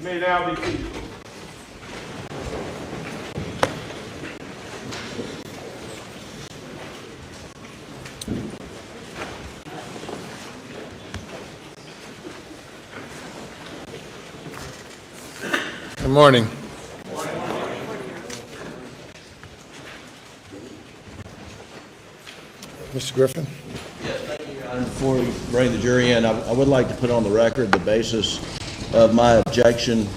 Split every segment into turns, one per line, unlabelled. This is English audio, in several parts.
may now be seated.
Good morning. Mr. Griffin?
Before we bring the jury in, I would like to put on the record the basis of my objection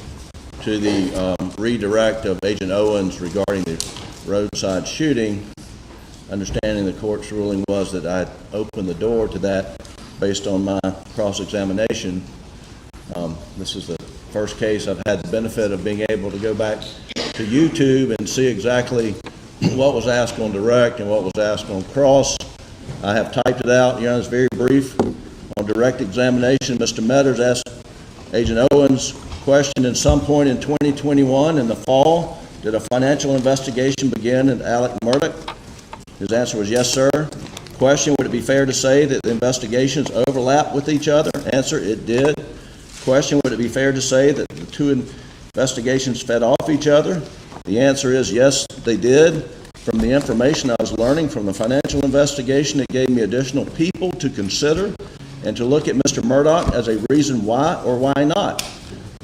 to the redirect of Agent Owens regarding the roadside shooting. Understanding the court's ruling was that I opened the door to that based on my cross-examination. This is the first case I've had the benefit of being able to go back to YouTube and see exactly what was asked on direct and what was asked on cross. I have typed it out. Your Honor, it's very brief. On direct examination, Mr. Metters asked Agent Owens question: at some point in 2021 in the fall, did a financial investigation begin at Alex Murdaugh? His answer was yes, sir. Question: would it be fair to say that the investigations overlap with each other? Answer: it did. Question: would it be fair to say that the two investigations fed off each other? The answer is yes, they did. From the information I was learning from the financial investigation, it gave me additional people to consider and to look at Mr. Murdaugh as a reason why or why not.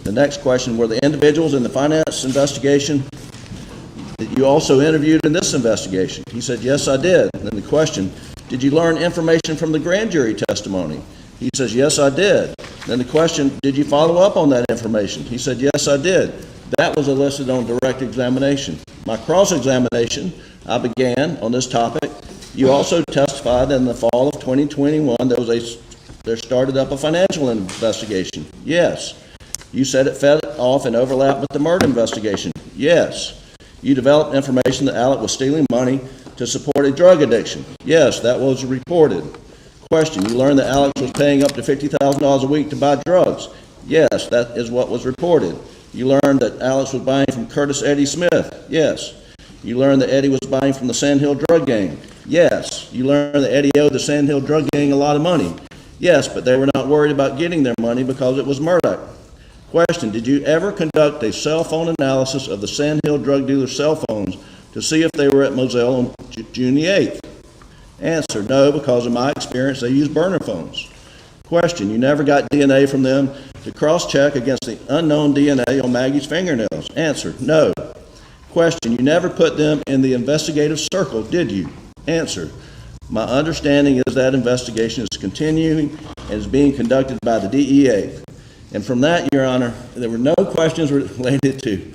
The next question: were the individuals in the finance investigation that you also interviewed in this investigation? He said, yes, I did. And then the question: did you learn information from the grand jury testimony? He says, yes, I did. Then the question: did you follow up on that information? He said, yes, I did. That was elicited on direct examination. My cross-examination, I began on this topic. You also testified in the fall of 2021 there started up a financial investigation. Yes. You said it fed off and overlapped with the murder investigation. Yes. You developed information that Alec was stealing money to support a drug addiction. Yes, that was reported. Question: you learned that Alex was paying up to $50,000 a week to buy drugs. Yes, that is what was reported. You learned that Alex was buying from Curtis Eddie Smith. Yes. You learned that Eddie was buying from the Sand Hill drug gang. Yes. You learned that Eddie owed the Sand Hill drug gang a lot of money. Yes, but they were not worried about getting their money because it was Murdaugh. Question: did you ever conduct a cell phone analysis of the Sand Hill drug dealer's cell phones to see if they were at Moselle on June the 8th? Answer: no, because in my experience they use burner phones. Question: you never got DNA from them to cross-check against the unknown DNA on Maggie's fingernails. Answer: no. Question: you never put them in the investigative circle, did you? Answer: my understanding is that investigation is continuing and is being conducted by the DEA. And from that, Your Honor, there were no questions related to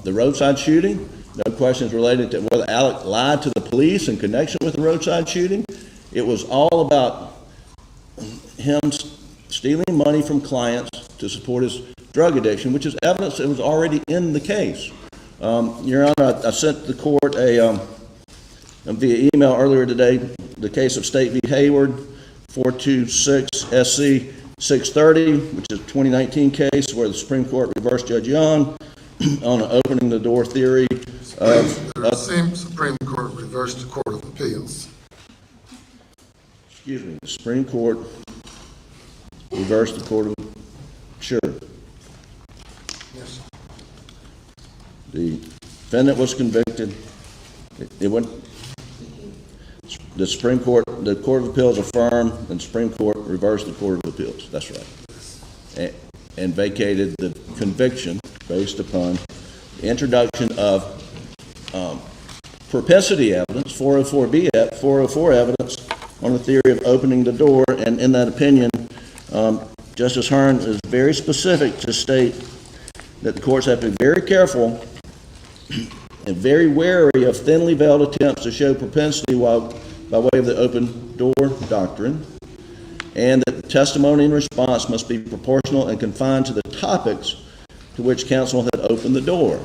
the roadside shooting, no questions related to whether Alec lied to the police in connection with the roadside shooting. It was all about him stealing money from clients to support his drug addiction, which is evidence that was already in the case. Your Honor, I sent the court via email earlier today the case of State v. Hayward, 426 SC 630, which is a 2019 case where the Supreme Court reversed Judge Young on an opening the door theory of...
The same Supreme Court reversed the Court of Appeals.
Excuse me, the Supreme Court reversed the Court of... Sure.
Yes.
The defendant was convicted. It went... The Supreme Court, the Court of Appeals affirmed, and the Supreme Court reversed the Court of Appeals. That's right. And vacated the conviction based upon the introduction of propensity evidence, 404 evidence, on the theory of opening the door. And in that opinion, Justice Hearn is very specific to state that the courts have to be very careful and very wary of thinly veiled attempts to show propensity by way of the open door doctrine, and that the testimony and response must be proportional and confined to the topics to which counsel had opened the door.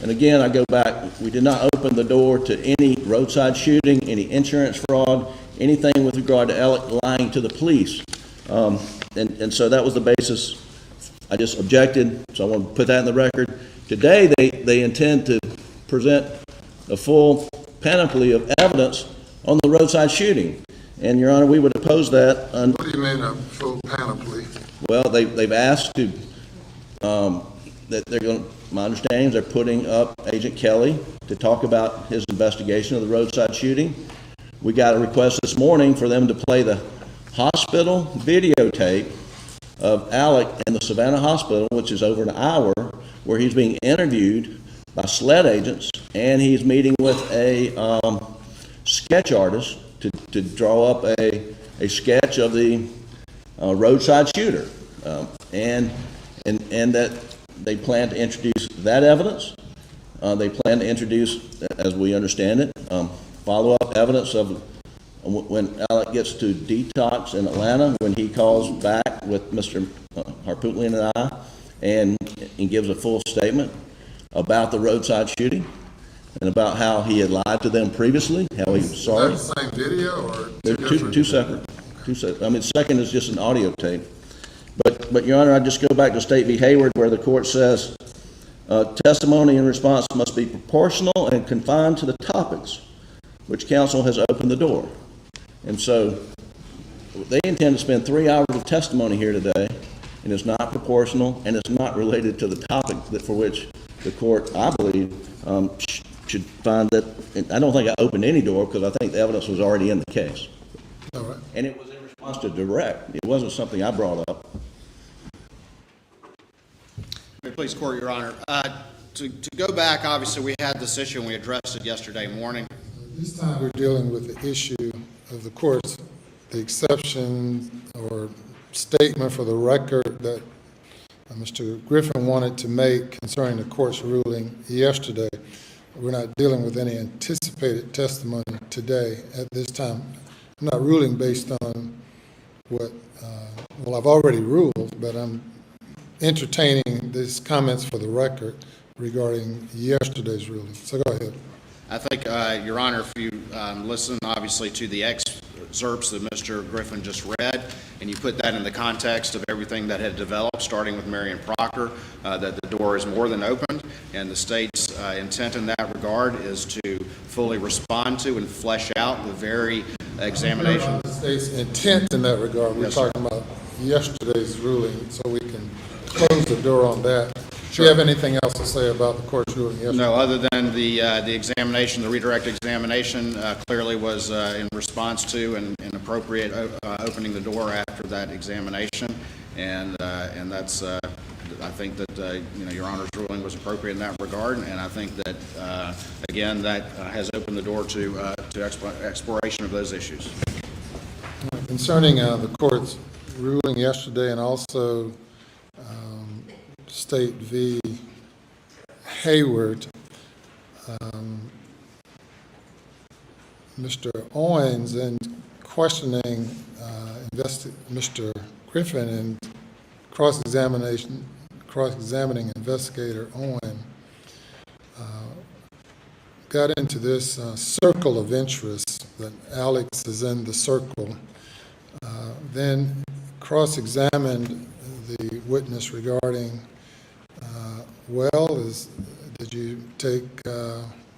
And again, I go back, we did not open the door to any roadside shooting, any insurance fraud, anything with regard to Alec lying to the police. And so that was the basis. I just objected, so I want to put that in the record. Today, they intend to present a full panoply of evidence on the roadside shooting. And, Your Honor, we would oppose that.
What do you mean a full panoply?
Well, they've asked to that they're going. My understanding is they're putting up Agent Kelly to talk about his investigation of the roadside shooting. We got a request this morning for them to play the hospital videotape of Alec in the Savannah Hospital, which is over an hour, where he's being interviewed by SLED agents, and he's meeting with a sketch artist to draw up a sketch of the roadside shooter, and that they plan to introduce that evidence. They plan to introduce, as we understand it, follow-up evidence of when Alec gets to detox in Atlanta, when he calls back with Mr. Harpootlian and I, and gives a full statement about the roadside shooting and about how he had lied to them previously, how he was sorry.
Is that the same video or
They're two separate. I mean, second is just an audio tape. But Your Honor, I just go back to State v. Hayward, where the court says testimony in response must be proportional and confined to the topics which counsel has opened the door. And so they intend to spend 3 hours of testimony here today, and it's not proportional, and it's not related to the topic that for which the court, I believe, should find that. I don't think I opened any door, because I think the evidence was already in the case.
All right.
And it was in response to direct. It wasn't something I brought up.
May it please the court, Your Honor. To go back, obviously, we had this issue and we addressed it yesterday morning.
This time we're dealing with the issue of the court's, the exception or statement for the record that Mr. Griffin wanted to make concerning the court's ruling yesterday. We're not dealing with any anticipated testimony today at this time. I'm not ruling based on what, well, I've already ruled, but I'm entertaining these comments for the record regarding yesterday's ruling. So go ahead.
I think, Your Honor, if you listen, obviously, to the excerpts that Mr. Griffin just read, and you put that in the context of everything that had developed, starting with Marion Proctor, that the door is more than opened, and the state's intent in that regard is to fully respond to and flesh out the very examination.
The state's intent in that regard, we're
Yes, sir.
talking about yesterday's ruling, so we can close the door on that. Do you have anything else to say about the court's ruling yesterday?
No, other than the examination, the redirect examination clearly was in response to and appropriate opening the door after that examination, and that's I think that Your Honor's ruling was appropriate in that regard, and I think that again that has opened the door to exploration of those issues.
Concerning the court's ruling yesterday and also State v. Hayward, Mr. Owens, in questioning Mr. Griffin and cross-examining investigator Owen, got into this circle of interest that Alex is in the circle, then cross-examined the witness regarding, did you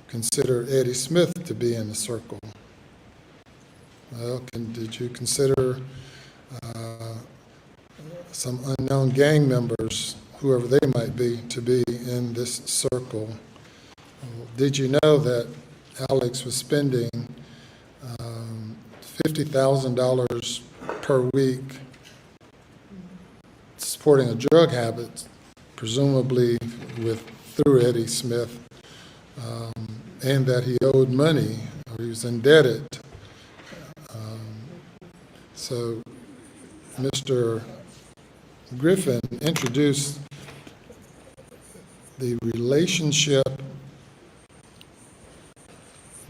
consider Eddie Smith to be in the circle? Well, did you consider some unknown gang members, whoever they might be, to be in this circle? Did you know that Alex was spending $50,000 per week supporting a drug habit, presumably through Eddie Smith, and that he owed money, or he was indebted? So Mr. Griffin introduced the relationship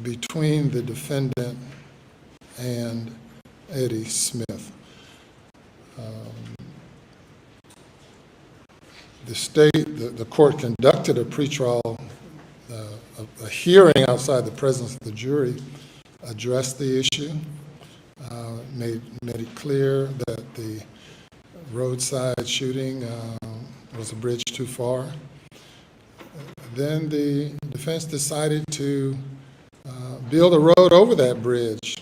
between the defendant and Eddie Smith. The court conducted a pretrial, a hearing outside the presence of the jury, addressed the issue, made it clear that the roadside shooting was a bridge too far. Then the defense decided to build a road over that bridge,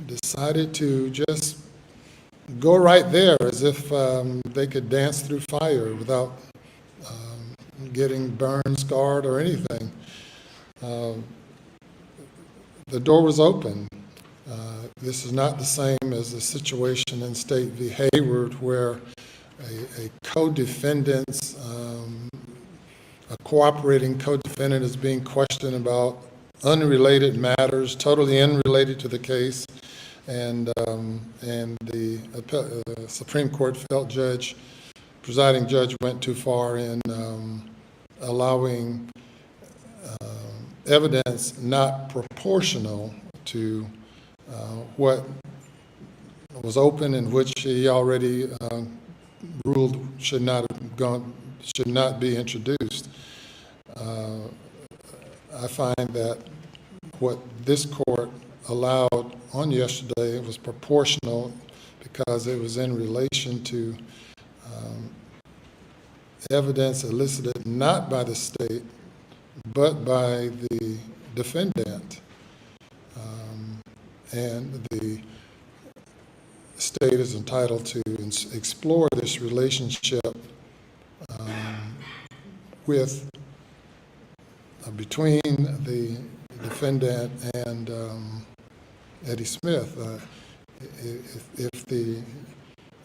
decided to just go right there as if they could dance through fire without getting burned, scarred, or anything. The door was open. This is not the same as the situation in State v. Hayward where a co-defendant's, a cooperating co-defendant is being questioned about unrelated matters, totally unrelated to the case, and the Supreme Court presiding judge went too far in allowing evidence not proportional to what was open and which he already ruled should not be introduced. I find that what this court allowed on yesterday was proportional because it was in relation to evidence elicited not by the state but by the defendant. And the state is entitled to explore this relationship between the defendant and Eddie Smith.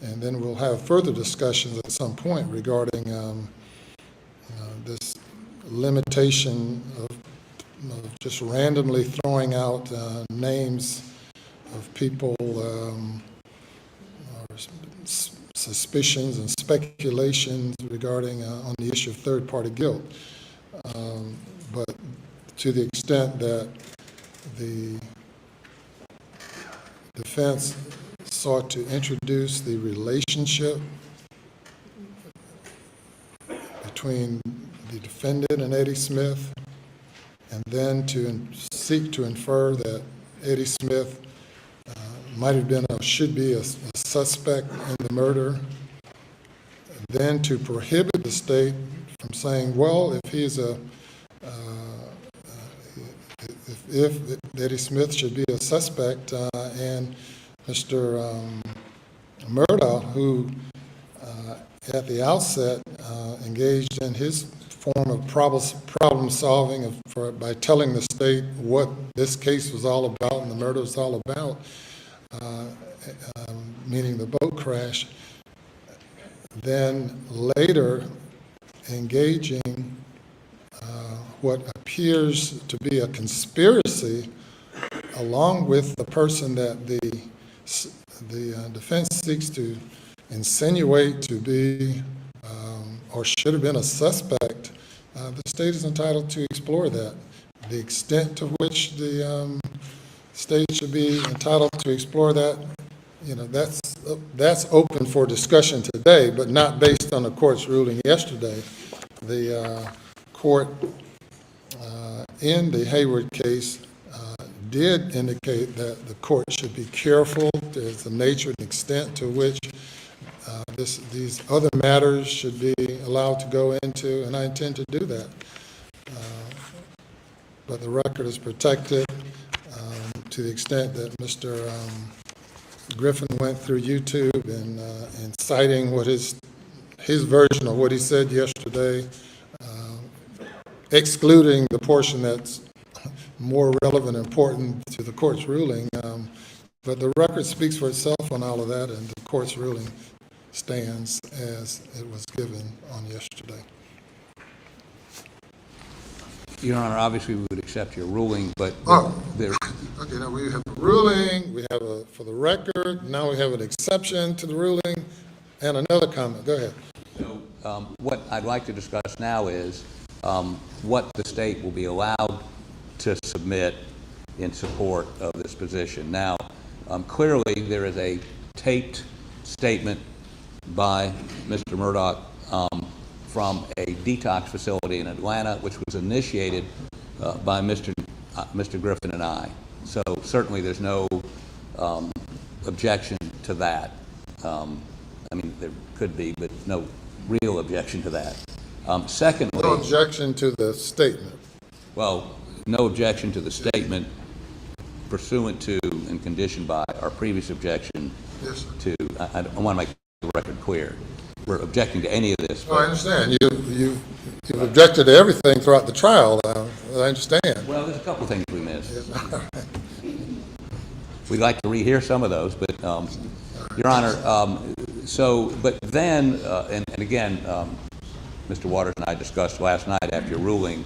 And then we'll have further discussions at some point regarding this limitation of just randomly throwing out names of people, or suspicions and speculations regarding on the issue of third-party guilt. But to the extent that the defense sought to introduce the relationship between the defendant and Eddie Smith, and then to seek to infer that Eddie Smith might have been or should be a suspect in the murder, then to prohibit the state from saying, well, if Eddie Smith should be a suspect, and Mr. Murdaugh, who at the outset engaged in his form of problem solving by telling the state what this case was all about and the murder was all about, meaning the boat crash, then later engaging what appears to be a conspiracy along with the person that the defense seeks to insinuate to be or should have been a suspect. The state is entitled to explore that. The extent to which the state should be entitled to explore that, that's open for discussion today, but not based on the court's ruling yesterday. The court in the Hayward case did indicate that the court should be careful as the nature and extent to which these other matters should be allowed to go into, and I intend to do that. But the record is protected to the extent that Mr. Griffin went through YouTube and citing what his version of what he said yesterday, excluding the portion that's more relevant and important to the court's ruling. But the record speaks for itself on all of that, and the court's ruling stands as it was given on yesterday.
Your Honor, obviously we would accept your ruling, but there.
Okay, now we have a ruling, we have for the record, now we have an exception to the ruling, and another comment. Go ahead.
So what I'd like to discuss now is what the state will be allowed to submit in support of this position. Now, clearly there is a taped statement by Mr. Murdaugh from a detox facility in Atlanta, which was initiated by Mr. Griffin and I. So certainly there's no objection to that. I mean, there could be, but no real objection to that. Secondly,
no objection to the statement.
Well, no objection to the statement pursuant to and conditioned by our previous objection.
Yes,
to, I want to make the record clear. We're objecting to any of this.
Oh, I understand. you've objected to everything throughout the trial, I understand.
Well, there's a couple things we missed. We'd like to rehear some of those, but, Your Honor, but then, and again, Mr. Waters and I discussed last night after your ruling,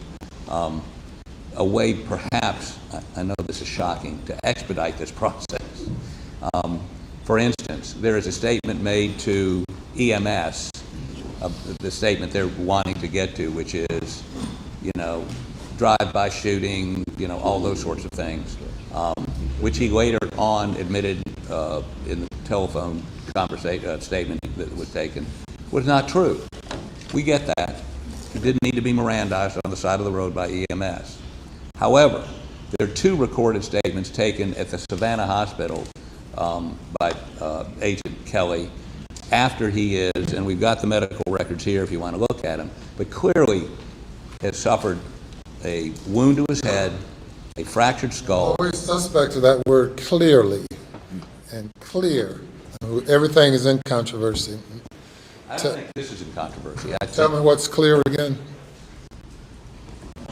a way perhaps, I know this is shocking, to expedite this process. For instance, there is a statement made to EMS, the statement they're wanting to get to, which is, drive-by shooting, all those sorts of things, which he later on admitted in the telephone statement that was taken, was not true. We get that. He didn't need to be Mirandized on the side of the road by EMS. However, there are two recorded statements taken at the Savannah Hospital by Agent Kelly after he is, and we've got the medical records here if you want to look at them, but clearly has suffered a wound to his head, a fractured skull.
Always suspect of that word clearly and clear. Everything is in controversy.
I don't think this is in controversy.
Tell me what's clear again.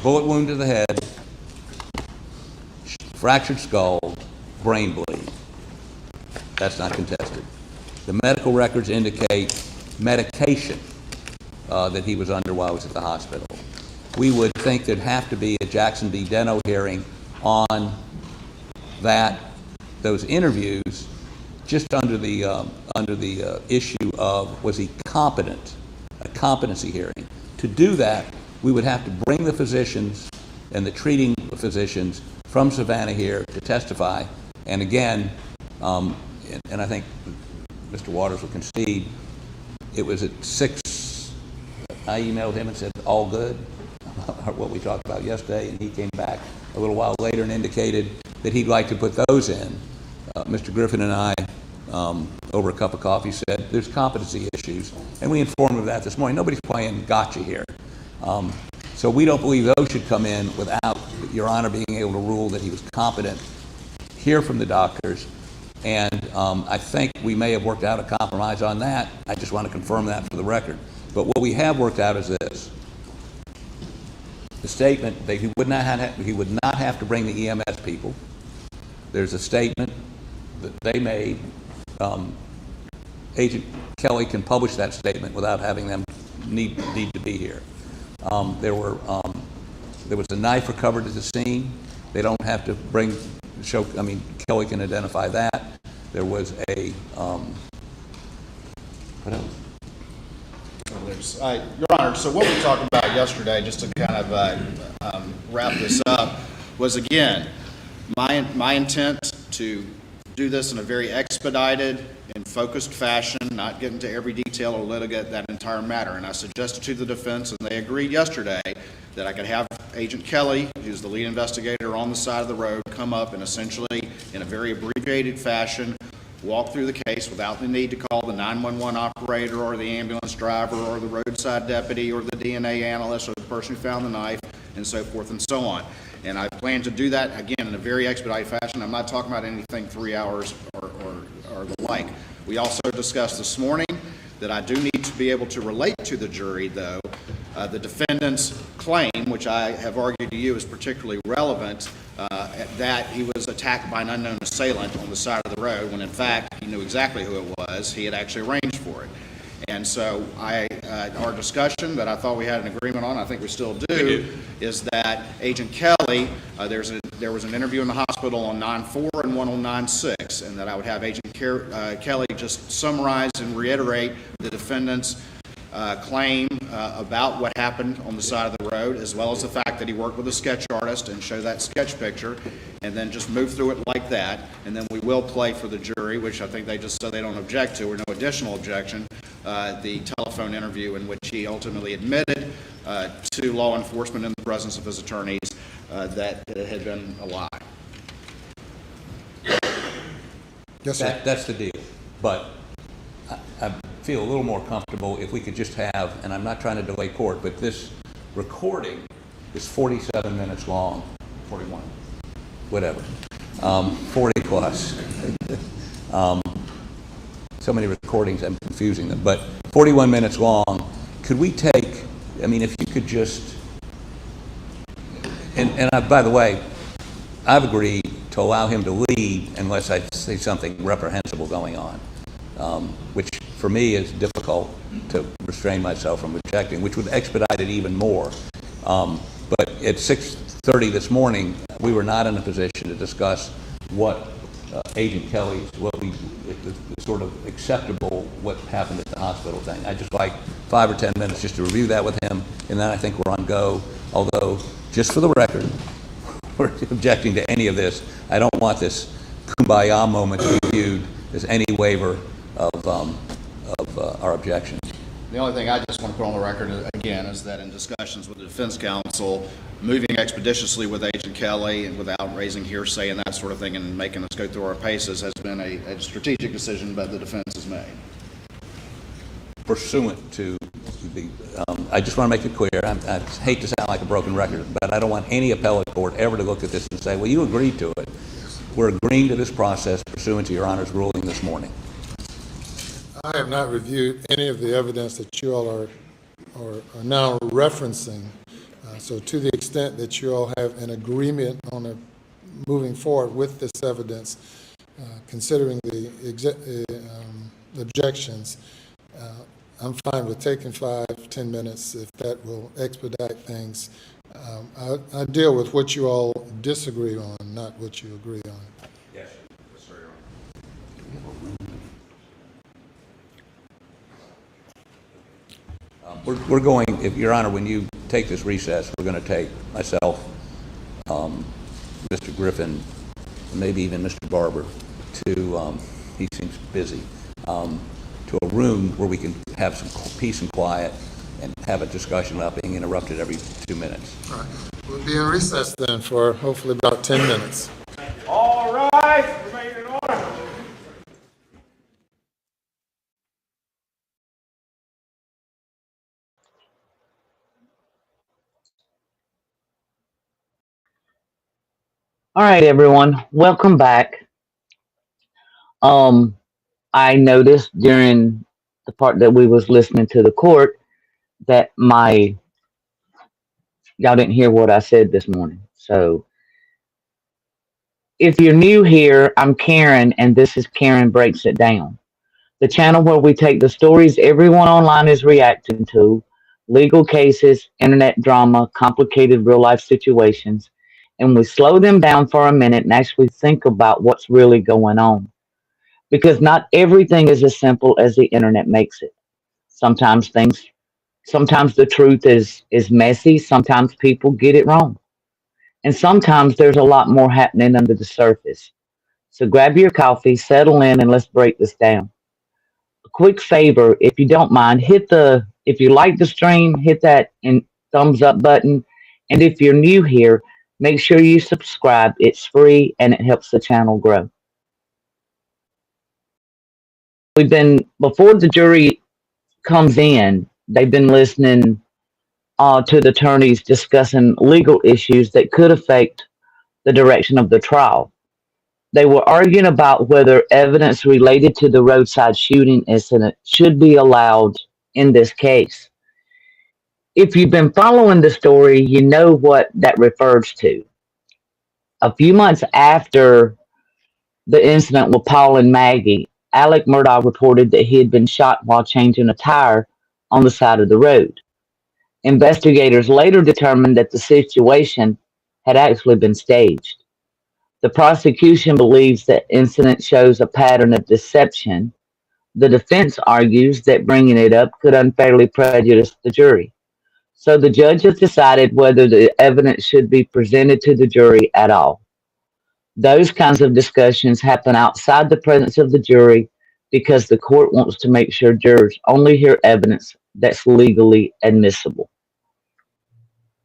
Bullet wound to the head, fractured skull, brain bleed. That's not contested. The medical records indicate medication that he was under while he was at the hospital. We would think there'd have to be a Jackson v. Deno hearing on those interviews, just under the issue of, was he competent, a competency hearing. To do that, we would have to bring the physicians and the treating physicians from Savannah here to testify. And again, and I think Mr. Waters will concede, it was at 6, I emailed him and said, all good, what we talked about yesterday, and he came back a little while later and indicated that he'd like to put those in. Mr. Griffin and I, over a cup of coffee, said there's competency issues, and we informed him of that this morning. Nobody's playing gotcha here. So we don't believe those should come in without Your Honor being able to rule that he was competent, hear from the doctors, and I think we may have worked out a compromise on that. I just want to confirm that for the record. But what we have worked out is this. The statement that he would not have to bring the EMS people. There's a statement that they made. Agent Kelly can publish that statement without having them need to be here. There was a knife recovered at the scene. They don't have to Kelly can identify that. There was a, what else?
Your Honor, so what we talked about yesterday, just to kind of wrap this up, was again, my intent to do this in a very expedited and focused fashion, not get into every detail or litigate that entire matter. And I suggested to the defense, and they agreed yesterday, that I could have Agent Kelly, who's the lead investigator on the side of the road, come up and essentially, in a very abbreviated fashion, walk through the case without the need to call the 911 operator or the ambulance driver or the roadside deputy or the DNA analyst or the person who found the knife, and so forth and so on. And I plan to do that, again, in a very expedited fashion. I'm not talking about anything 3 hours or the like. We also discussed this morning that I do need to be able to relate to the jury, though, the defendant's claim, which I have argued to you is particularly relevant, that he was attacked by an unknown assailant on the side of the road, when in fact he knew exactly who it was. He had actually arranged for it. And so our discussion that I thought we had an agreement on, I think we still do, is that Agent Kelly, there was an interview in the hospital on 9/4 and one on 9/6, and that I would have Agent Kelly just summarize and reiterate the defendant's claim about what happened on the side of the road, as well as the fact that he worked with a sketch artist, and show that sketch picture, and then just move through it like that. And then we will play for the jury, which I think they just said they don't object to, or no additional objection, the telephone interview in which he ultimately admitted to law enforcement in the presence of his attorneys that it had been a lie.
Yes, sir.
That's the deal. But I feel a little more comfortable if we could just have, and I'm not trying to delay court, but this recording is 47 minutes long, 41, whatever, 40 plus. So many recordings, I'm confusing them, but 41 minutes long. Could we take I mean, if you could just, and by the way, I've agreed to allow him to lead unless I see something reprehensible going on, which for me is difficult to restrain myself from objecting, which would expedite it even more. But at 6:30 this morning, we were not in a position to discuss what Agent Kelly's, the sort of acceptable what happened at the hospital thing. I'd just like 5 or 10 minutes just to review that with him, and then I think we're on go. Although, just for the record, we're objecting to any of this. I don't want this kumbaya moment to be viewed as any waiver of our objection.
The only thing I just want to put on the record, again, is that in discussions with the defense counsel, moving expeditiously with Agent Kelly and without raising hearsay and that sort of thing and making us go through our paces has been a strategic decision that the defense has made.
Pursuant to the, I just want to make it clear, I hate to sound like a broken record, but I don't want any appellate court ever to look at this and say, well, you agreed to it. We're agreeing to this process pursuant to Your Honor's ruling this morning.
I have not reviewed any of the evidence that you all are now referencing. So to the extent that you all have an agreement on moving forward with this evidence, considering the objections, I'm fine with taking 5-10 minutes if that will expedite things. I deal with what you all disagree on, not what you agree on.
Yes, sir. We're going, if Your Honor, when you take this recess, we're going to take myself, Mr. Griffin, maybe even Mr. Barber, to, he seems busy, to a room where we can have some peace and quiet and have a discussion without being interrupted every 2 minutes.
All right. We'll be in recess then for hopefully about 10 minutes.
All right, remain in order.
All right, everyone, welcome back. I noticed during the part that we was listening to the court that y'all didn't hear what I said this morning. So if you're new here, I'm Karen, and this is Karen Breaks It Down, the channel where we take the stories everyone online is reacting to, legal cases, internet drama, complicated real life situations, and we slow them down for a minute and actually think about what's really going on. Because not everything is as simple as the internet makes it. Sometimes the truth is messy, sometimes people get it wrong. And sometimes there's a lot more happening under the surface. So grab your coffee, settle in, and let's break this down. A quick favor, if you don't mind, if you like the stream, hit that thumbs up button. And if you're new here, make sure you subscribe. It's free and it helps the channel grow. Before the jury comes in, they've been listening to the attorneys discussing legal issues that could affect the direction of the trial. They were arguing about whether evidence related to the roadside shooting incident should be allowed in this case. If you've been following the story, you know what that refers to. A few months after the incident with Paul and Maggie, Alex Murdaugh reported that he had been shot while changing a tire on the side of the road. Investigators later determined that the situation had actually been staged. The prosecution believes that incident shows a pattern of deception. The defense argues that bringing it up could unfairly prejudice the jury. So the judge has decided whether the evidence should be presented to the jury at all. Those kinds of discussions happen outside the presence of the jury because the court wants to make sure jurors only hear evidence that's legally admissible.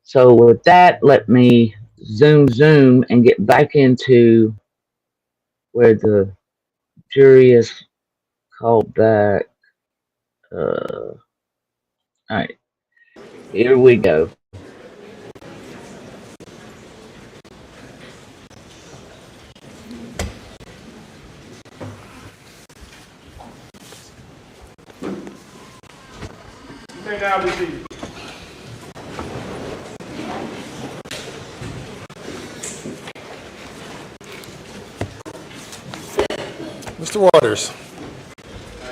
So with that, let me zoom and get back into where the jury is called back. All right, here we go.
You may now be seated.
Mr. Waters.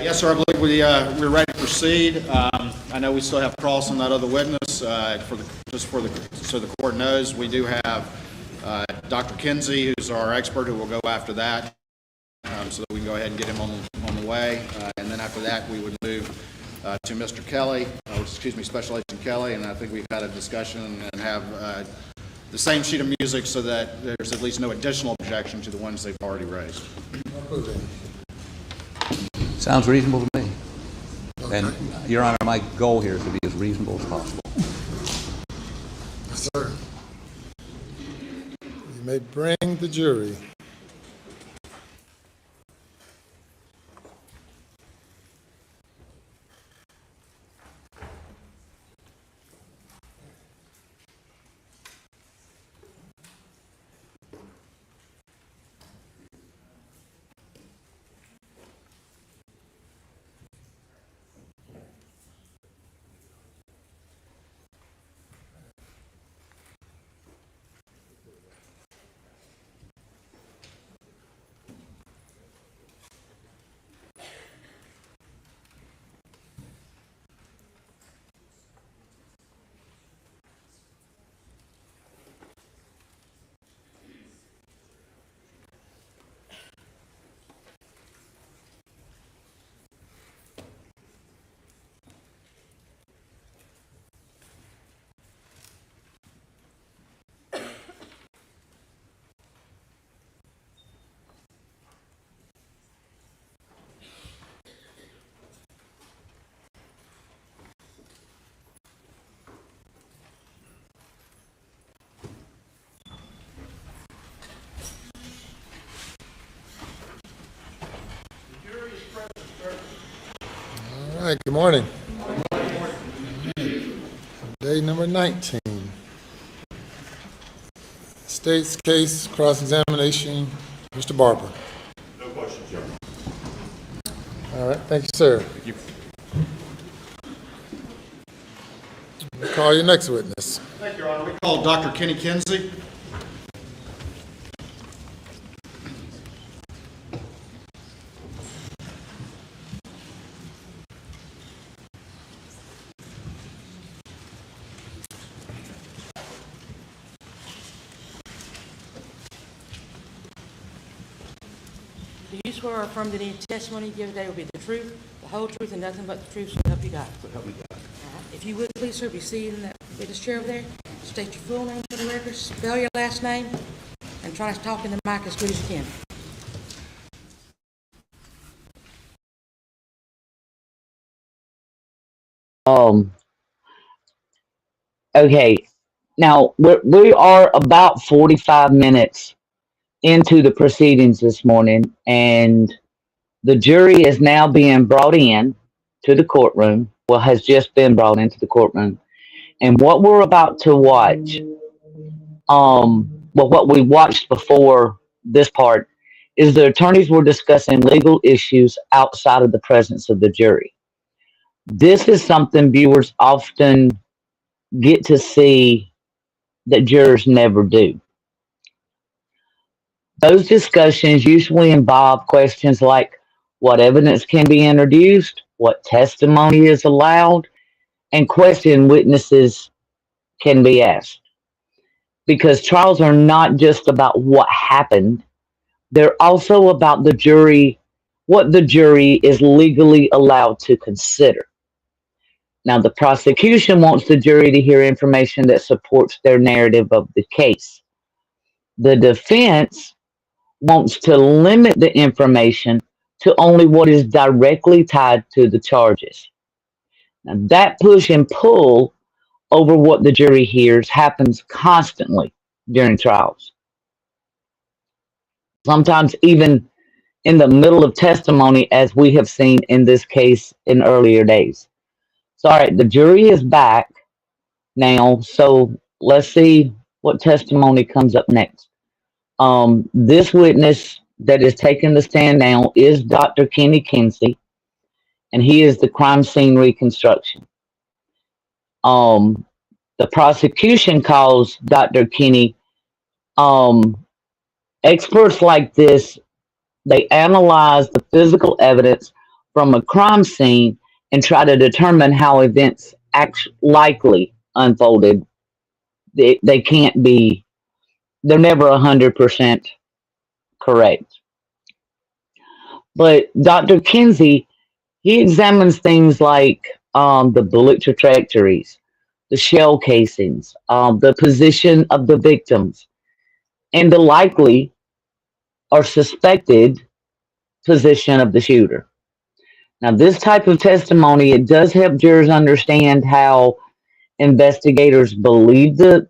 Yes, sir, I believe we're ready to proceed. I know we still have Cross and that other witness. So the court knows, we do have Dr. Kinsey, who's our expert, who will go after that, so that we can go ahead and get him on the way. And then after that, we would move to Mr. Kelly, Special Agent Kelly, and I think we've had a discussion and have the same sheet of music so that there's at least no additional objection to the ones they've already raised.
Sounds reasonable to me.
Okay.
And, Your Honor, my goal here is to be as reasonable as possible.
Yes, sir. You may bring the jury. All right, good morning. Day number 19. State's case, cross-examination, Mr. Barber.
No questions, Your Honor.
All right, thank you, sir.
Thank you.
We'll call your next witness.
Thank you, Your Honor. We call Dr. Kenny Kinsey.
Do you swear or affirm that any testimony you give today will be the truth, the whole truth, and nothing but the truth, so help you God? So help me God. All right. If you would, please, sir, be seated in that witness chair over there. State your full name for the record, spell your last name, and try to talk in the mic as good as you can.
Okay, now we are about 45 minutes into the proceedings this morning, and the jury is now being brought in to the courtroom. Well, has just been brought into the courtroom, and what we're about to watch, what we watched before this part, is the attorneys were discussing legal issues outside of the presence of the jury. This is something viewers often get to see that jurors never do. Those discussions usually involve questions like what evidence can be introduced, what testimony is allowed, and question witnesses can be asked. Because trials are not just about what happened, they're also about the jury, what the jury is legally allowed to consider. Now, the prosecution wants the jury to hear information that supports their narrative of the case. The defense wants to limit the information to only what is directly tied to the charges. Now, that push and pull over what the jury hears happens constantly during trials. Sometimes even in the middle of testimony, as we have seen in this case in earlier days. So, all right, the jury is back now, so let's see what testimony comes up next. This witness that is taking the stand now is Dr. Kenny Kinsey, and he is the crime scene reconstruction. The prosecution calls Dr. Kenny, experts like this They analyze the physical evidence from a crime scene and try to determine how events likely unfolded. They can't be, they're never 100% correct. But Dr. Kinsey, he examines things like the bullet trajectories, the shell casings, the position of the victims, and the likely or suspected position of the shooter. Now, this type of testimony, it does help jurors understand how investigators believe the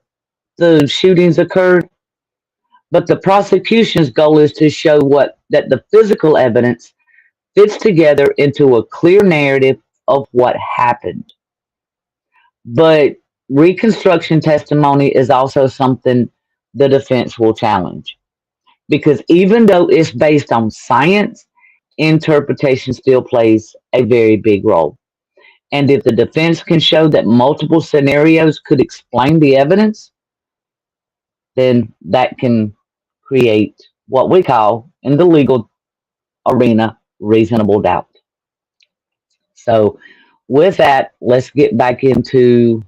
shootings occurred, but the prosecution's goal is to show that the physical evidence fits together into a clear narrative of what happened. But reconstruction testimony is also something the defense will challenge, because even though it's based on science, interpretation still plays a very big role. And if the defense can show that multiple scenarios could explain the evidence, then that can create what we call in the legal arena reasonable doubt. So with that, let's get back into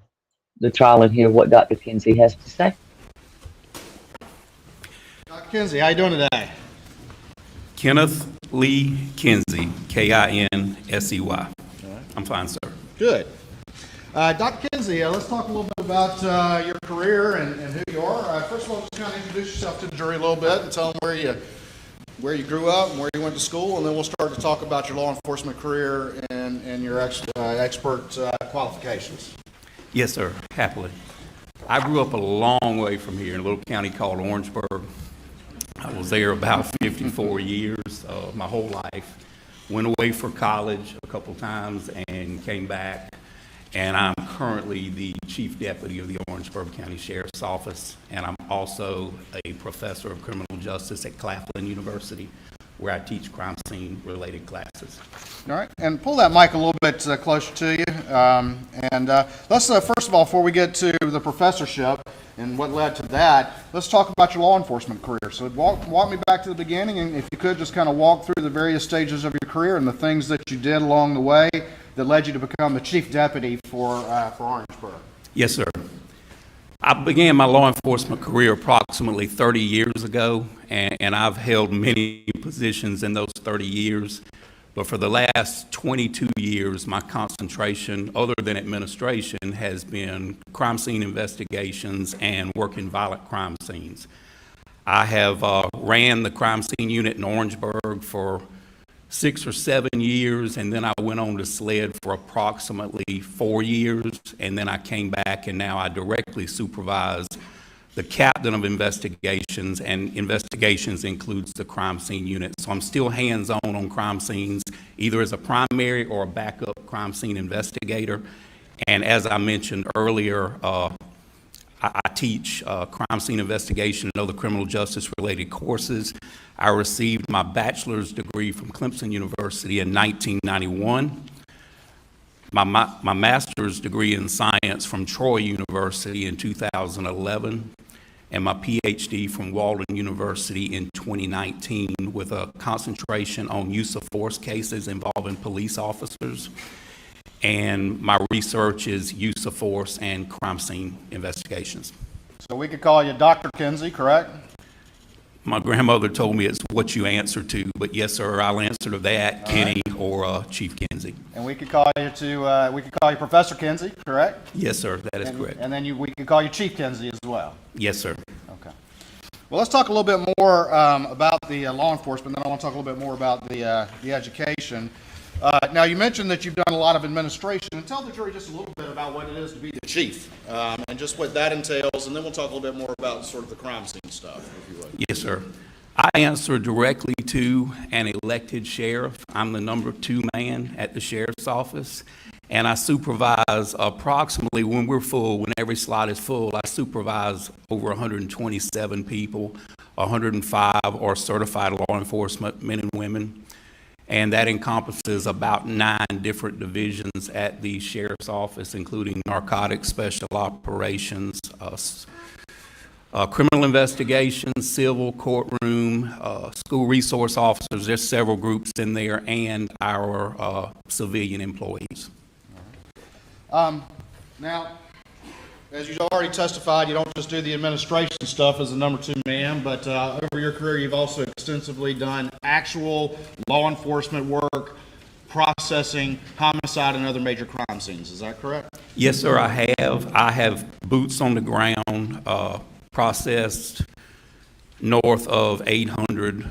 the trial and hear what Dr. Kinsey has to say.
Dr. Kinsey, how you doing today?
Kenneth Lee Kinsey, Kinsey. I'm fine, sir.
Good. Dr. Kinsey, let's talk a little bit about your career and who you are. First of all, just kind of introduce yourself to the jury a little bit and tell them where you grew up and where you went to school, and then we'll start to talk about your law enforcement career and your expert qualifications.
Yes, sir, happily. I grew up a long way from here in a little county called Orangeburg. I was there about 54 years, my whole life. Went away for college a couple times and came back. And I'm currently the Chief Deputy of the Orangeburg County Sheriff's Office, and I'm also a professor of criminal justice at Claflin University, where I teach crime scene related classes.
All right, and pull that mic a little bit closer to you. Let's first of all, before we get to the professorship and what led to that, let's talk about your law enforcement career. So walk me back to the beginning, and if you could just kind of walk through the various stages of your career and the things that you did along the way that led you to become the chief deputy for Orangeburg.
Yes, sir. I began my law enforcement career approximately 30 years ago, and I've held many positions in those 30 years. But for the last 22 years, my concentration, other than administration, has been crime scene investigations and working violent crime scenes. I have ran the crime scene unit in Orangeburg for 6 or 7 years, and then I went on to SLED for approximately 4 years, and then I came back, and now I directly supervise the captain of investigations, and investigations includes the crime scene unit. So I'm still hands-on on crime scenes, either as a primary or a backup crime scene investigator. And as I mentioned earlier, I teach crime scene investigation and other criminal justice-related courses. I received my bachelor's degree from Clemson University in 1991, my master's degree in science from Troy University in 2011, and my PhD from Walden University in 2019 with a concentration on use of force cases involving police officers. And my research is use of force and crime scene investigations.
So we could call you Dr. Kinsey, correct?
My grandmother told me it's what you answer to, but yes, sir, I'll answer to that, Kenny or Chief Kinsey.
And we could call you Professor Kinsey, correct?
Yes, sir, that is correct.
And then we could call you Chief Kinsey as well.
Yes, sir.
Okay. Well, let's talk a little bit more about the law enforcement, then I want to talk a little bit more about the education. Now, you mentioned that you've done a lot of administration, and tell the jury just a little bit about what it is to be the chief, and just what that entails, and then we'll talk a little bit more about sort of the crime scene stuff, if you would.
Yes, sir. I answer directly to an elected sheriff. I'm the number 2 man at the sheriff's office, and I supervise approximately, when we're full, when every slot is full, I supervise over 127 people, 105 are certified law enforcement men and women. And that encompasses about 9 different divisions at the sheriff's office, including narcotics, special operations, criminal investigations, civil, courtroom, school resource officers. There's several groups in there, and our civilian employees.
Now, as you already testified, you don't just do the administration stuff as a number 2 man, but over your career, you've also extensively done actual law enforcement work, processing homicide and other major crime scenes. Is that correct?
Yes, sir, I have. I have boots on the ground, processed north of 800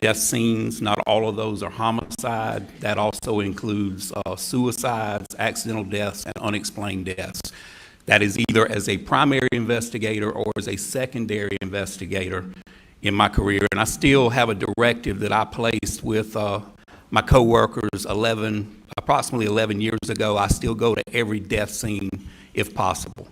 death scenes. Not all of those are homicide. That also includes suicides, accidental deaths, and unexplained deaths. That is either as a primary investigator or as a secondary investigator in my career. And I still have a directive that I placed with my coworkers approximately 11 years ago. I still go to every death scene if possible.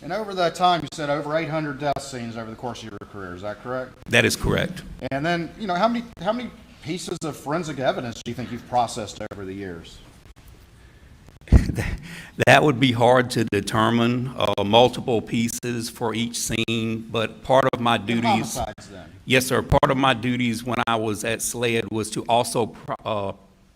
And over that time, you said over 800 death scenes over the course of your career. Is that correct?
That is correct.
And then, how many pieces of forensic evidence do you think you've processed over the years?
That would be hard to determine, multiple pieces for each scene, but part of my duties.
Homicides, then.
Yes, sir. Part of my duties when I was at SLED was to also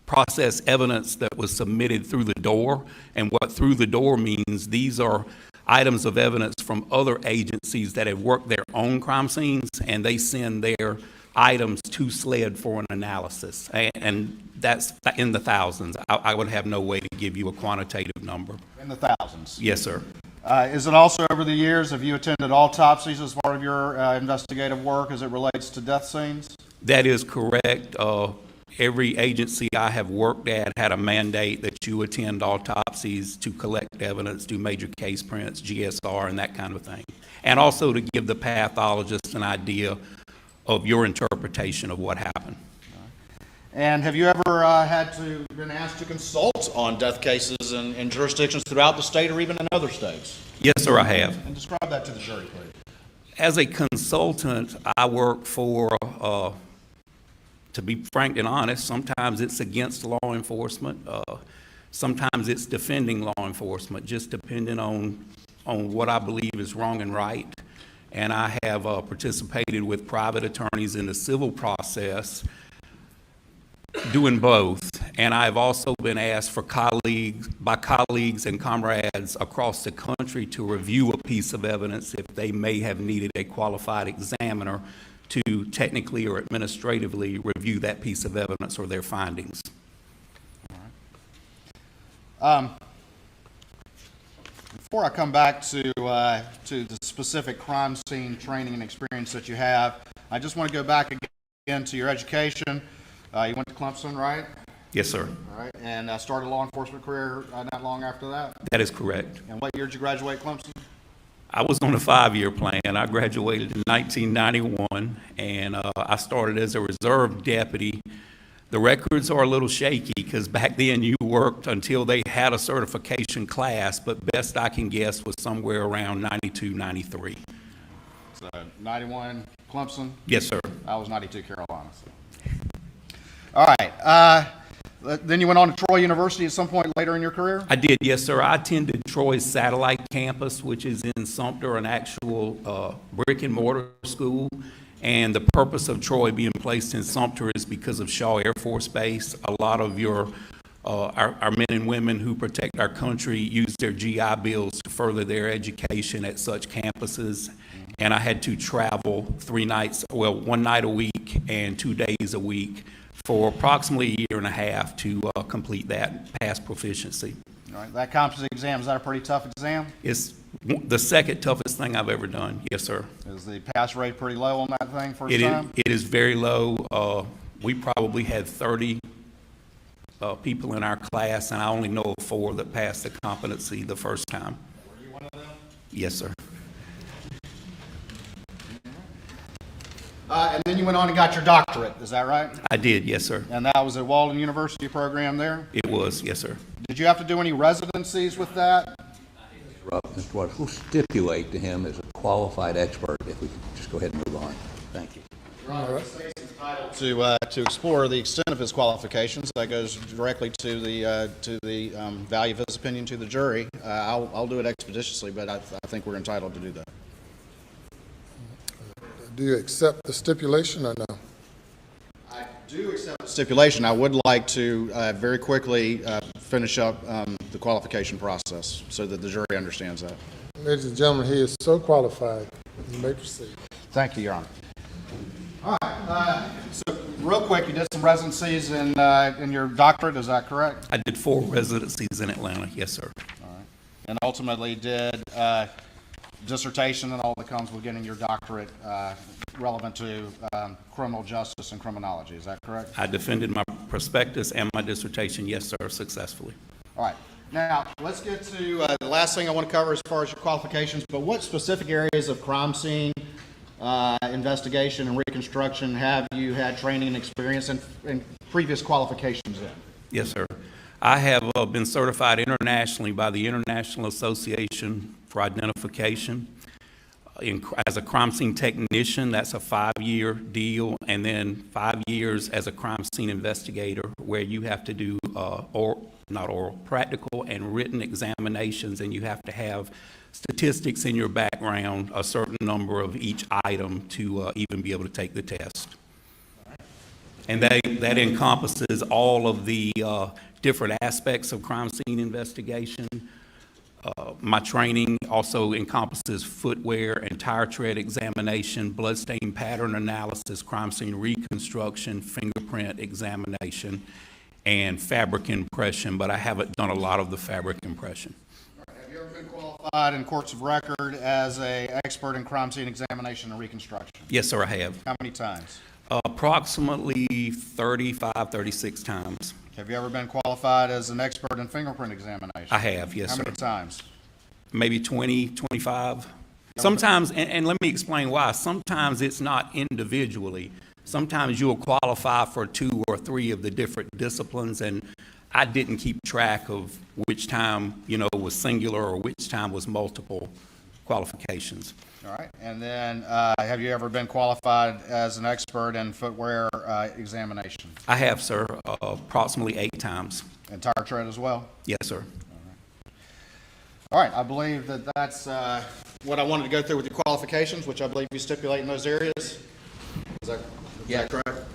process evidence that was submitted through the door. And what through the door means, these are items of evidence from other agencies that have worked their own crime scenes, and they send their items to SLED for an analysis. And that's in the thousands. I would have no way to give you a quantitative number.
In the thousands?
Yes, sir.
Is it also over the years, have you attended autopsies as part of your investigative work as it relates to death scenes?
That is correct. Every agency I have worked at had a mandate that you attend autopsies to collect evidence, do major case prints, GSR, and that kind of thing. And also to give the pathologist an idea of your interpretation of what happened.
And have you ever been asked to consult on death cases in jurisdictions throughout the state or even in other states?
Yes, sir, I have.
And describe that to the jury, please.
As a consultant, I work for, to be frank and honest, sometimes it's against law enforcement. Sometimes it's defending law enforcement, just depending on what I believe is wrong and right. And I have participated with private attorneys in the civil process doing both. And I've also been asked by colleagues and comrades across the country to review a piece of evidence if they may have needed a qualified examiner to technically or administratively review that piece of evidence or their findings.
All right. Before I come back to the specific crime scene training and experience that you have, I just want to go back again to your education. You went to Clemson, right?
Yes, sir.
All right, and started a law enforcement career not long after that?
That is correct.
And what year did you graduate Clemson?
I was on a 5-year plan. I graduated in 1991, and I started as a reserve deputy. The records are a little shaky because back then you worked until they had a certification class, but best I can guess was somewhere around 92, 93.
So 91 Clemson?
Yes, sir.
I was 92 Carolina. So. All right. Then you went on to Troy University at some point later in your career?
I did, yes, sir. I attended Troy's satellite campus, which is in Sumter, an actual brick and mortar school. And the purpose of Troy being placed in Sumter is because of Shaw Air Force Base. A lot of our men and women who protect our country use their GI Bills to further their education at such campuses. And I had to travel 3 nights, well, 1 night a week and 2 days a week for approximately a year and a half to complete that, pass proficiency.
All right. That competency exam, is that a pretty tough exam?
It's the second toughest thing I've ever done. Yes, sir.
Is the pass rate pretty low on that thing first time?
It is very low. We probably had 30 people in our class, and I only know of 4 that passed the competency the first time.
Were you one of them?
Yes, sir.
And then you went on and got your doctorate, is that right?
I did, yes, sir.
And that was at Walden University program there?
It was, yes, sir.
Did you have to do any residencies with that?
Mr. Waters, we'll stipulate to him as a qualified expert if we can just go ahead and move on. Thank you.
The state's entitled to explore the extent of his qualifications. That goes directly to the value of his opinion to the jury. I'll do it expeditiously, but I think we're entitled to do that.
Do you accept the stipulation or no?
I do accept the stipulation. I would like to very quickly finish up the qualification process so that the jury understands that.
Ladies and gentlemen, he is so qualified. You may proceed.
Thank you, Your Honor. All right, so real quick, you did some residencies in your doctorate, is that correct?
I did 4 residencies in Atlanta, yes, sir.
And ultimately did dissertation and all that comes with getting your doctorate relevant to criminal justice and criminology, is that correct?
I defended my prospectus and my dissertation, yes, sir, successfully.
All right. Now, let's get to the last thing I want to cover as far as your qualifications, but what specific areas of crime scene investigation and reconstruction have you had training and experience and previous qualifications in?
Yes, sir. I have been certified internationally by the International Association for Identification as a crime scene technician. That's a 5-year deal, and then 5 years as a crime scene investigator, where you have to do practical and written examinations, and you have to have statistics in your background, a certain number of each item to even be able to take the test. And that encompasses all of the different aspects of crime scene investigation. My training also encompasses footwear and tire tread examination, bloodstain pattern analysis, crime scene reconstruction, fingerprint examination, and fabric impression, but I haven't done a lot of the fabric impression.
Have you ever been qualified in courts of record as an expert in crime scene examination and reconstruction?
Yes, sir, I have.
How many times?
Approximately 35, 36 times.
Have you ever been qualified as an expert in fingerprint examination?
I have, yes,
How
sir.
many times?
Maybe 20, 25. Sometimes, and let me explain why. Sometimes it's not individually. Sometimes you'll qualify for 2 or 3 of the different disciplines, and I didn't keep track of which time, was singular or which time was multiple qualifications.
All right. And then have you ever been qualified as an expert in footwear examination?
I have, sir, approximately 8 times.
And tire tread as well?
Yes, sir.
All right. I believe that's what I wanted to go through with your qualifications, which I believe you stipulate in those areas. Is that correct?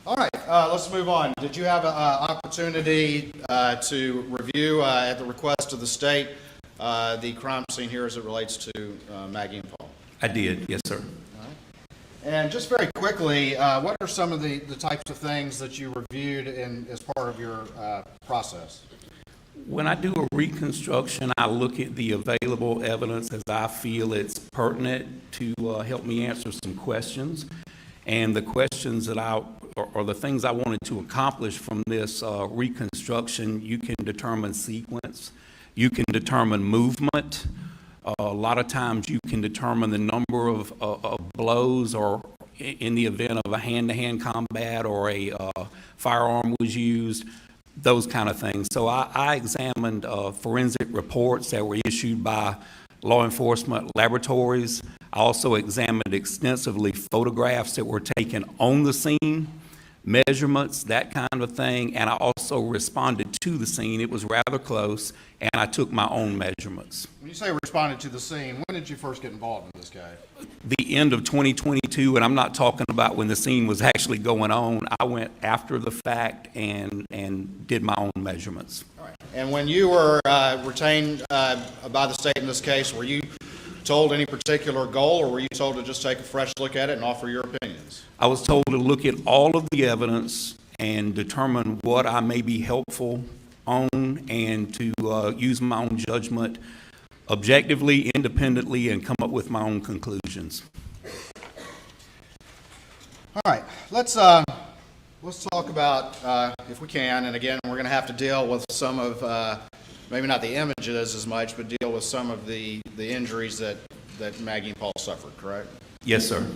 All right. Let's move on. Did you have an opportunity to review, at the request of the state, the crime scene here as it relates to Maggie and Paul?
I did, yes, sir.
And just very quickly, what are some of the types of things that you reviewed as part of your process?
When I do a reconstruction, I look at the available evidence as I feel it's pertinent to help me answer some questions. And the questions or the things I wanted to accomplish from this reconstruction, you can determine sequence, you can determine movement. A lot of times you can determine the number of blows, or in the event of a hand-to-hand combat or a firearm was used, those kind of things. So I examined forensic reports that were issued by law enforcement laboratories. I also examined extensively photographs that were taken on the scene, measurements, that kind of thing, and I also responded to the scene. It was rather close, and I took my own measurements.
When you say responded to the scene, when did you first get involved in this case?
The end of 2022, and I'm not talking about when the scene was actually going on. I went after the fact and did my own measurements.
All right. And when you were retained by the state in this case, were you told any particular goal, or were you told to just take a fresh look at it and offer your opinions?
I was told to look at all of the evidence and determine what I may be helpful on, and to use my own judgment objectively, independently, and come up with my own conclusions.
All right, let's talk about, if we can, and again, we're going to have to deal with some of, maybe not the images as much, but deal with some of the injuries that Maggie and Paul suffered, correct?
Yes, sir.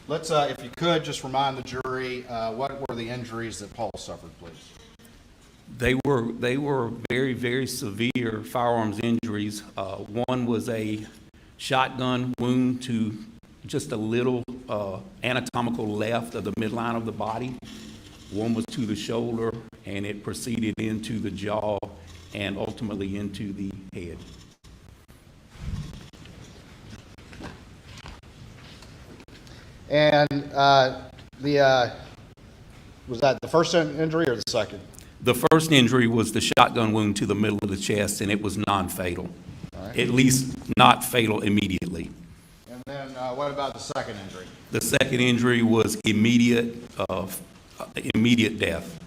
Let's, if you could, just remind the jury, what were the injuries that Paul suffered, please?
They were very, very severe firearms injuries. One was a shotgun wound to just a little anatomical left of the midline of the body. One was to the shoulder, and it proceeded into the jaw and ultimately into the head.
And was that the first injury or the second?
The first injury was the shotgun wound to the middle of the chest, and it was non-fatal. At least not fatal immediately.
And then what about the second injury?
The second injury was immediate death.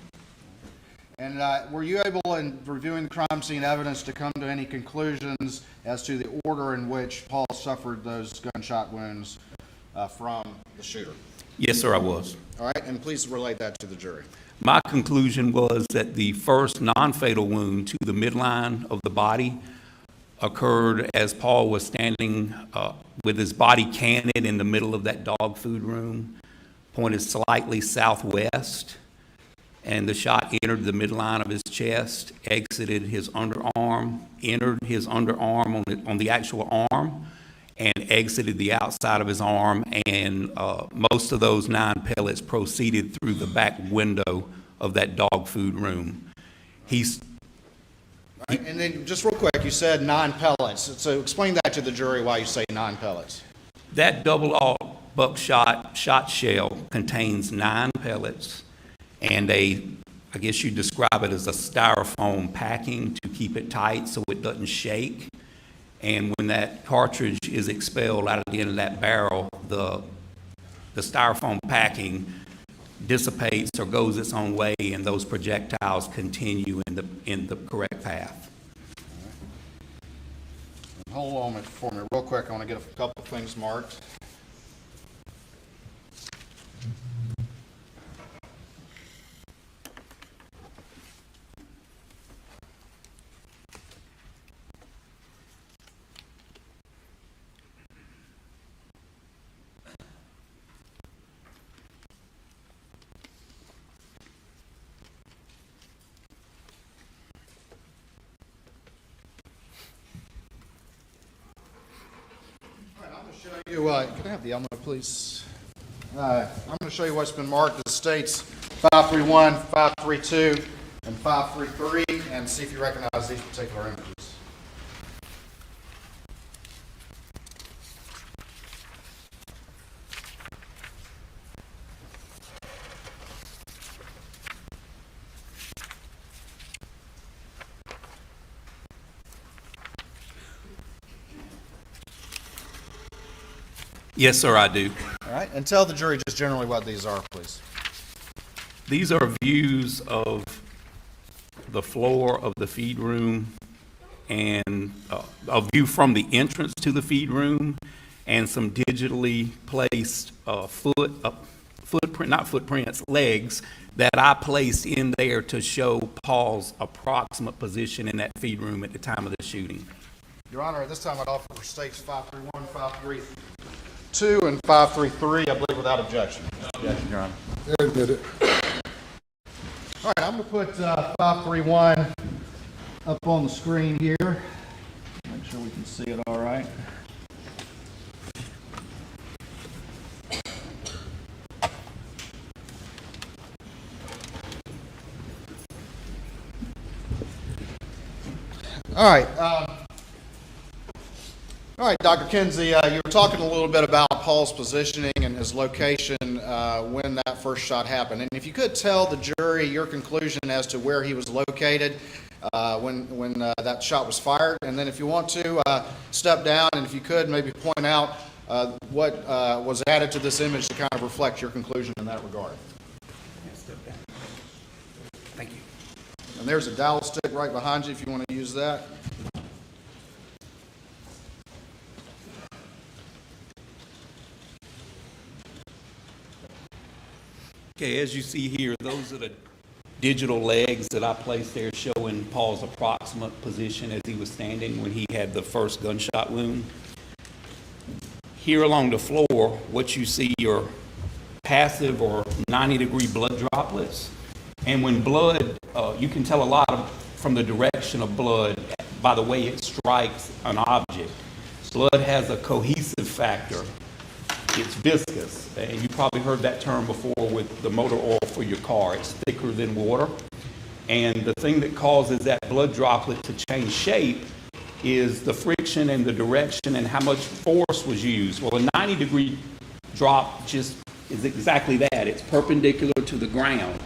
And were you able, in reviewing the crime scene evidence, to come to any conclusions as to the order in which Paul suffered those gunshot wounds from the shooter?
Yes, sir, I was.
All right, and please relate that to the jury.
My conclusion was that the first non-fatal wound to the midline of the body occurred as Paul was standing with his body canted in the middle of that dog food room, pointed slightly southwest, and the shot entered the midline of his chest, exited his underarm, entered his underarm on the actual arm, and exited the outside of his arm, and most of those 9 pellets proceeded through the back window of that dog food room.
Right, and then just real quick, you said 9 pellets. So explain that to the jury why you say 9 pellets.
That double-aught buckshot shot shell contains 9 pellets and I guess you describe it as a styrofoam packing to keep it tight so it doesn't shake. And when that cartridge is expelled out of the end of that barrel, the styrofoam packing dissipates or goes its own way, and those projectiles continue in the correct path.
Hold on for me real quick. I want to get a couple things marked. Can I have the envelope, please? I'm going to show you what's been marked as states 531, 532, and 533, and see if you recognize these particular images.
Yes, sir, I do.
All right, and tell the jury just generally what these are, please.
These are views of the floor of the feed room and a view from the entrance to the feed room and some digitally placed legs that I placed in there to show Paul's approximate position in that feed room at the time of the shooting.
Your Honor, at this time I'd offer for states 531, 532, and 533, I believe without objection. Objection, Your Honor.
Admit it.
All right, I'm going to put 531 up on the screen here. Make sure we can see it all right. All right. All right, Dr. Kinsey, you were talking a little bit about Paul's positioning and his location when that first shot happened. And if you could tell the jury your conclusion as to where he was located when that shot was fired. And then if you want to, step down, and if you could, maybe point out what was added to this image to kind of reflect your conclusion in that regard.
Thank you.
And there's a dowel stick right behind you if you want to use that.
Okay, as you see here, those are the digital legs that I placed there showing Paul's approximate position as he was standing when he had the first gunshot wound. Here along the floor, what you see are passive or 90-degree blood droplets. And when blood, you can tell a lot from the direction of blood by the way it strikes an object. Blood has a cohesive factor. It's viscous, and you probably heard that term before with the motor oil for your car. It's thicker than water, and the thing that causes that blood droplet to change shape is the friction and the direction and how much force was used. Well, a 90-degree drop just is exactly that. It's perpendicular to the ground.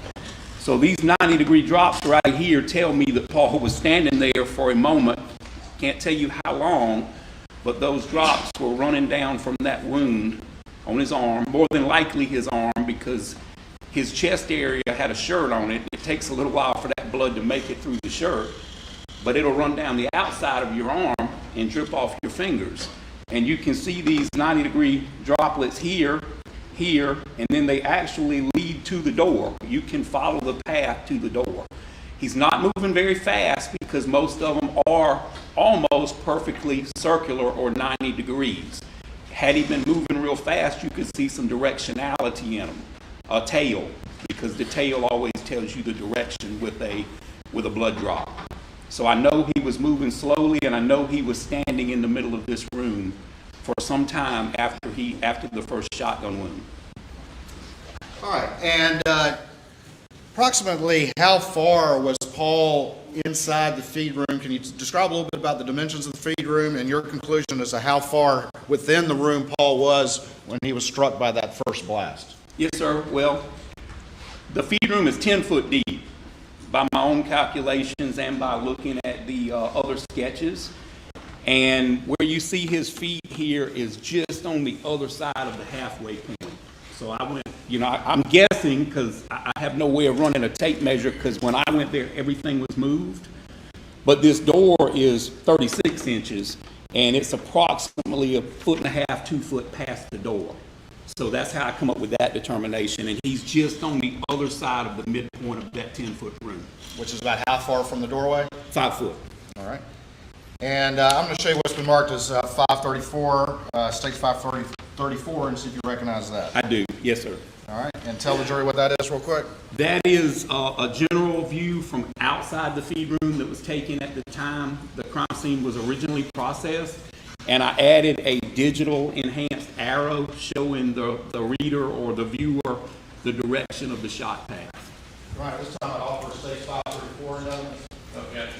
So these 90-degree drops right here tell me that Paul was standing there for a moment. Can't tell you how long, but those drops were running down from that wound on his arm, more than likely his arm, because his chest area had a shirt on it. It takes a little while for that blood to make it through the shirt, but it'll run down the outside of your arm and drip off your fingers. And you can see these 90-degree droplets here, here, and then they actually lead to the door. You can follow the path to the door. He's not moving very fast because most of them are almost perfectly circular or 90 degrees. Had he been moving real fast, you could see some directionality in him. A tail, because the tail always tells you the direction with a blood drop. So I know he was moving slowly, and I know he was standing in the middle of this room for some time after the first shotgun wound.
All right, and approximately how far was Paul inside the feed room? Can you describe a little bit about the dimensions of the feed room and your conclusion as to how far within the room Paul was when he was struck by that first blast?
Yes, sir. Well, the feed room is 10 foot deep by my own calculations and by looking at the other sketches. And where you see his feet here is just on the other side of the halfway point. So I went, I'm guessing because I have no way of running a tape measure, because when I went there, everything was moved. But this door is 36 inches, and it's approximately 1.5 feet, 2 foot past the door. So that's how I come up with that determination. And he's just on the other side of the midpoint of that 10-foot room.
Which is about how far from the doorway?
5 foot.
All right. And I'm going to show you what's been marked as 534, states 534, and see if you recognize that.
I do, yes, sir.
All right, and tell the jury what that is real quick.
That is a general view from outside the feed room that was taken at the time the crime scene was originally processed. And I added a digital enhanced arrow showing the reader or the viewer the direction of the shot path.
All right, this time I offer stage 534 in evidence.
Okay.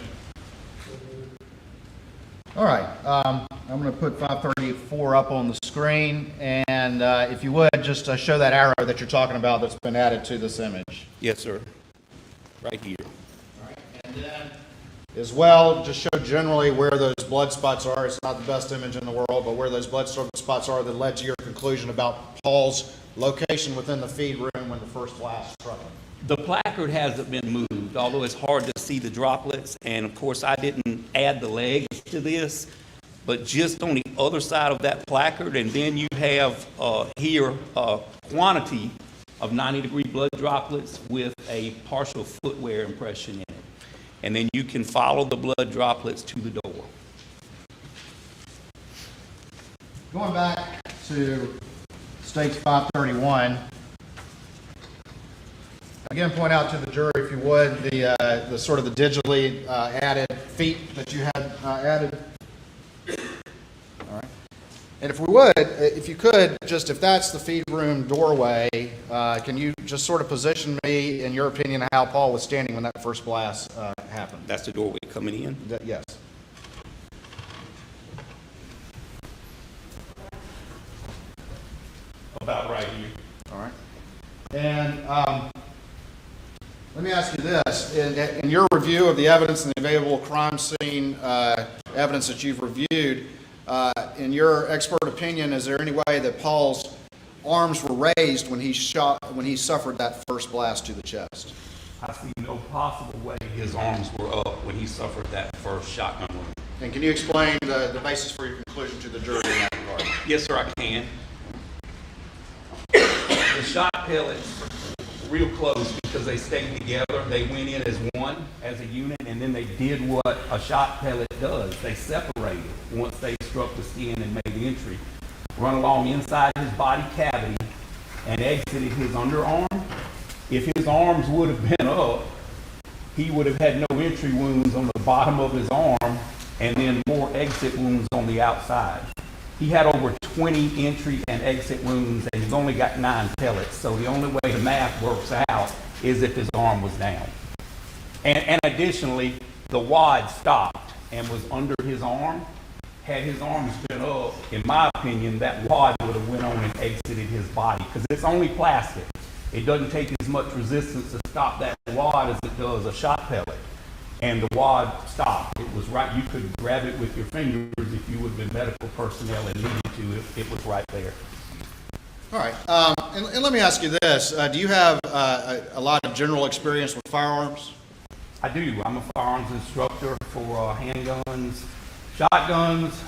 All right, I'm going to put 534 up on the screen, and if you would, just show that arrow that you're talking about that's been added to this image.
Yes, sir. Right here.
All right, and then as well, just show generally where those blood spots are. It's not the best image in the world, but where those blood spots are that led to your conclusion about Paul's location within the feed room when the first blast struck him.
The placard hasn't been moved, although it's hard to see the droplets. And of course, I didn't add the legs to this, but just on the other side of that placard, and then you have here a quantity of 90-degree blood droplets with a partial footwear impression in it. And then you can follow the blood droplets to the door.
Going back to stage 531, again, point out to the jury, if you would, the sort of the digitally added feet that you had added. All right. And if you could, just if that's the feed room doorway, can you just sort of position me, in your opinion, how Paul was standing when that first blast happened?
That's the doorway coming in.
Yes.
About right here.
All right. And let me ask you this. In your review of the evidence and the available crime scene evidence that you've reviewed, in your expert opinion, is there any way that Paul's arms were raised when he suffered that first blast to the chest?
I see no possible way his arms were up when he suffered that first shotgun wound.
And can you explain the basis for your conclusion to the jury in that regard?
Yes, sir, I can. The shot pellets, real close because they stayed together. They went in as one, as a unit, and then they did what a shot pellet does. They separated once they struck the skin and made the entry. Run along inside his body cavity and exited his underarm. If his arms would have been up, he would have had no entry wounds on the bottom of his arm and then more exit wounds on the outside. He had over 20 entry and exit wounds, and he's only got 9 pellets. So the only way the math works out is if his arm was down. And additionally, the wad stopped and was under his arm. had his arms been up, in my opinion, that wad would have went on and exited his body, because it's only plastic. It doesn't take as much resistance to stop that wad as it does a shot pellet. And the wad stopped. It was right. You could grab it with your fingers if you would have been medical personnel and needed to. It was right there.
All right. And let me ask you this. Do you have a lot of general experience with firearms?
I do. I'm a firearms instructor for handguns, shotguns,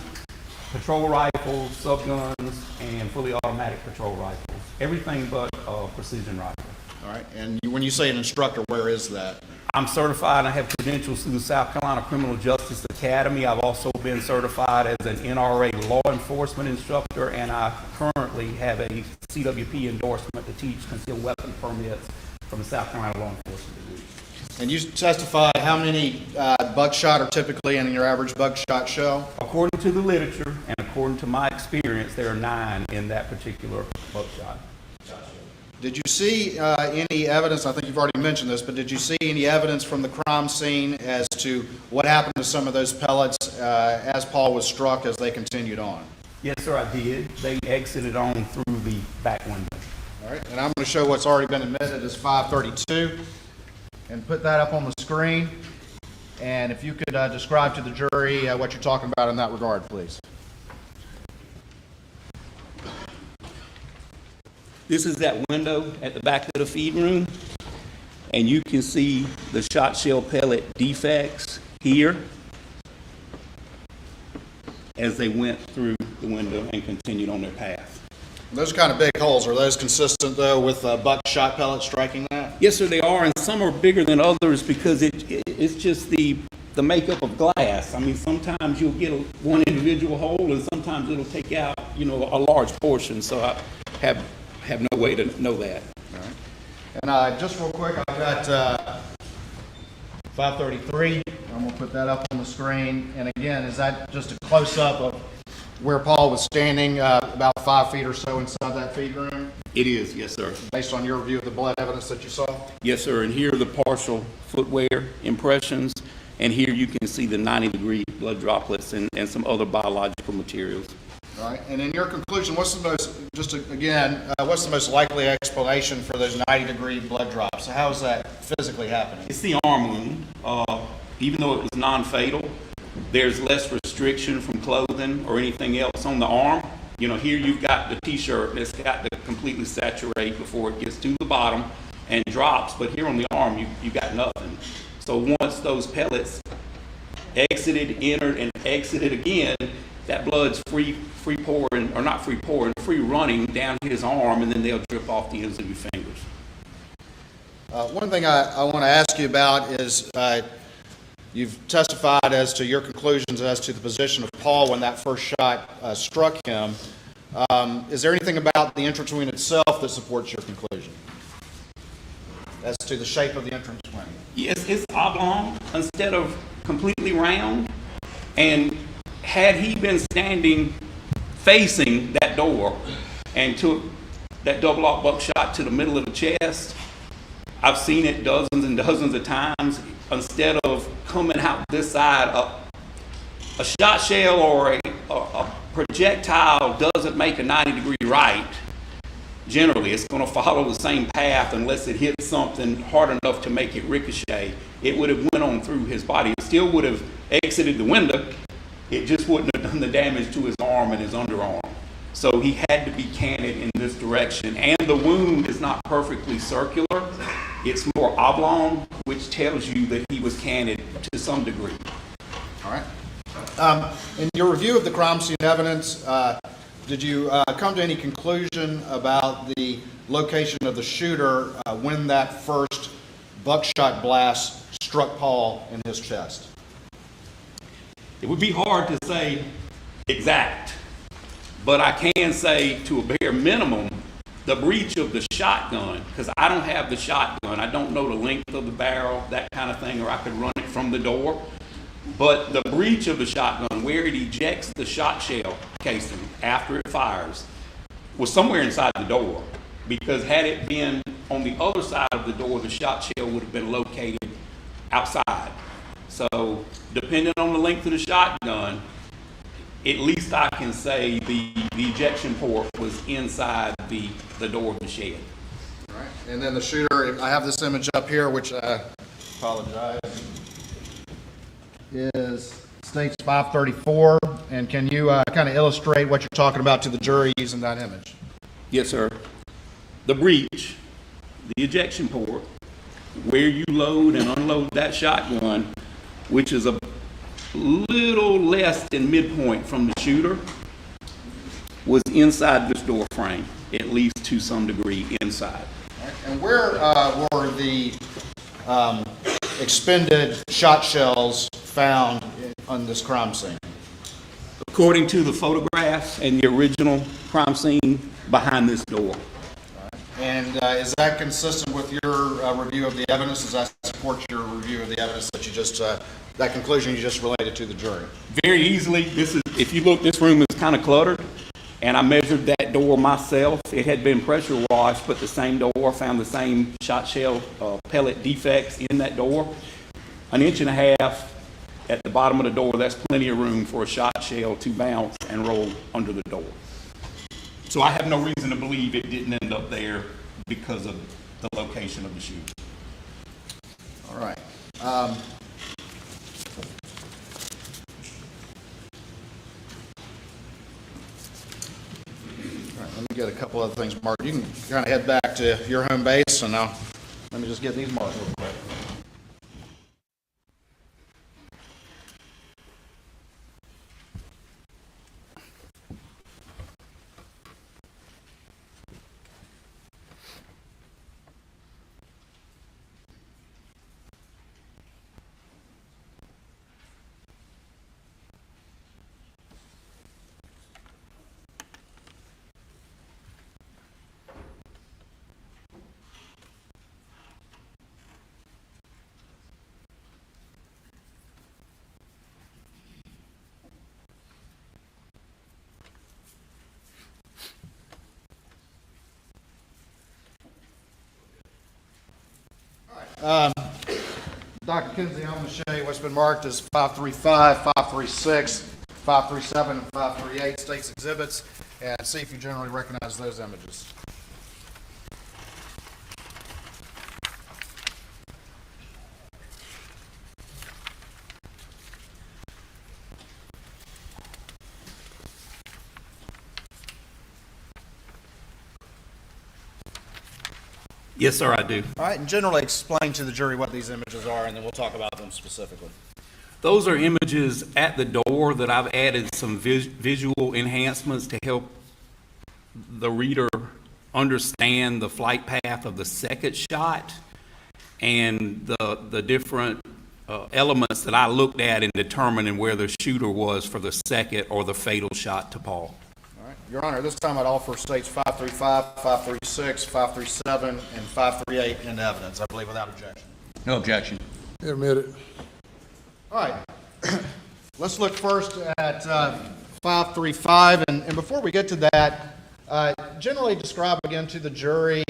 patrol rifles, subguns, and fully automatic patrol rifles. Everything but precision rifle.
All right. And when you say an instructor, where is that?
I'm certified. I have credentials through the South Carolina Criminal Justice Academy. I've also been certified as an NRA law enforcement instructor, and I currently have a CWP endorsement to teach concealed weapon permits from the South Carolina Law Enforcement Division.
And you testified how many buckshot are typically in your average buckshot shell?
According to the literature and according to my experience, there are 9 in that particular buckshot.
Did you see any evidence, I think you've already mentioned this, but did you see any evidence from the crime scene as to what happened to some of those pellets as Paul was struck as they continued on?
Yes, sir, I did. They exited on through the back window.
All right, and I'm going to show what's already been admitted as 532 and put that up on the screen. And if you could describe to the jury what you're talking about in that regard, please.
This is that window at the back of the feed room, and you can see the shot shell pellet defects here as they went through the window and continued on their path.
Those kind of big holes, are those consistent, though, with buckshot pellets striking that?
Yes, sir, they are, and some are bigger than others because it's just the makeup of glass. I mean, sometimes you'll get one individual hole, and sometimes it'll take out, a large portion, so I have no way to know that.
All right. And just real quick, I've got 533. I'm going to put that up on the screen. And again, is that just a close-up of where Paul was standing about 5 feet or so inside that feed room?
It is, yes, sir.
Based on your review of the blood evidence that you saw?
Yes, sir, and here are the partial footwear impressions, and here you can see the 90-degree blood droplets and some other biological materials.
All right, and in your conclusion, what's the most likely explanation for those 90-degree blood drops? How is that physically happening?
It's the arm wound. Even though it was non-fatal, there's less restriction from clothing or anything else on the arm. Here you've got the t-shirt that's got to completely saturate before it gets to the bottom and drops, but here on the arm, you got nothing. So once those pellets exited, entered, and exited again, that blood's free running down his arm, and then they'll drip off the ends of your fingers.
One thing I want to ask you about is you've testified as to your conclusions as to the position of Paul when that first shot struck him. Is there anything about the entrance wound itself that supports your conclusion as to the shape of the entrance wound?
Yes, it's oblong instead of completely round, and had he been standing facing that door and took that double aught buckshot to the middle of the chest, I've seen it dozens and dozens of times. Instead of coming out this side, a shot shell or a projectile doesn't make a 90-degree right. Generally, it's going to follow the same path unless it hits something hard enough to make it ricochet. It would have went on through his body. It still would have exited the window. It just wouldn't have done the damage to his arm and his underarm. So he had to be canted in this direction. And the wound is not perfectly circular. It's more oblong, which tells you that he was canted to some degree.
All right. In your review of the crime scene evidence, did you come to any conclusion about the location of the shooter when that first buckshot blast struck Paul in his chest?
It would be hard to say exact, but I can say to a bare minimum, the breech of the shotgun, because I don't have the shotgun. I don't know the length of the barrel, that kind of thing, or I could run it from the door. But the breech of the shotgun, where it ejects the shot shell casing after it fires, was somewhere inside the door. Because had it been on the other side of the door, the shot shell would have been located outside. So depending on the length of the shotgun, at least I can say the ejection port was inside the door of the shed.
All right. And then the shooter, I have this image up here, which I apologize, states 534. And can you kind of illustrate what you're talking about to the jury using that image?
Yes, sir. The breech, the ejection port, where you load and unload that shotgun, which is a little less than midpoint from the shooter, was inside this door frame, at least to some degree inside.
And where were the expended shot shells found on this crime scene?
According to the photographs and the original crime scene, behind this door.
And is that consistent with your review of the evidence? Does that support your review of the evidence that you just, that conclusion you just related to the jury?
Very easily, if you look, this room is kind of cluttered, and I measured that door myself. It had been pressure washed, but the same door, found the same shot shell pellet defects in that door. 1.5 inches at the bottom of the door, that's plenty of room for a shot shell to bounce and roll under the door. So I have no reason to believe it didn't end up there because of the location of the shooting.
All right. All right, let me get a couple other things marked. You can kind of head back to your home base, and now let me just get these marked real quick. Dr. Kinsey, I'm going to show you what's been marked as 535, 536, 537, and 538 state's exhibits, and see if you generally recognize those images.
Yes, sir, I do.
All right, and generally explain to the jury what these images are, and then we'll talk about them specifically.
Those are images at the door that I've added some visual enhancements to help the reader understand the flight path of the second shot and the different elements that I looked at in determining where the shooter was for the second or the fatal shot to Paul.
All right, Your Honor, this time I'd offer states 535, 536, 537, and 538 into evidence, I believe, without objection.
No objection.
Admitted.
All right, let's look first at 535, and before we get to that, generally describe again to the jury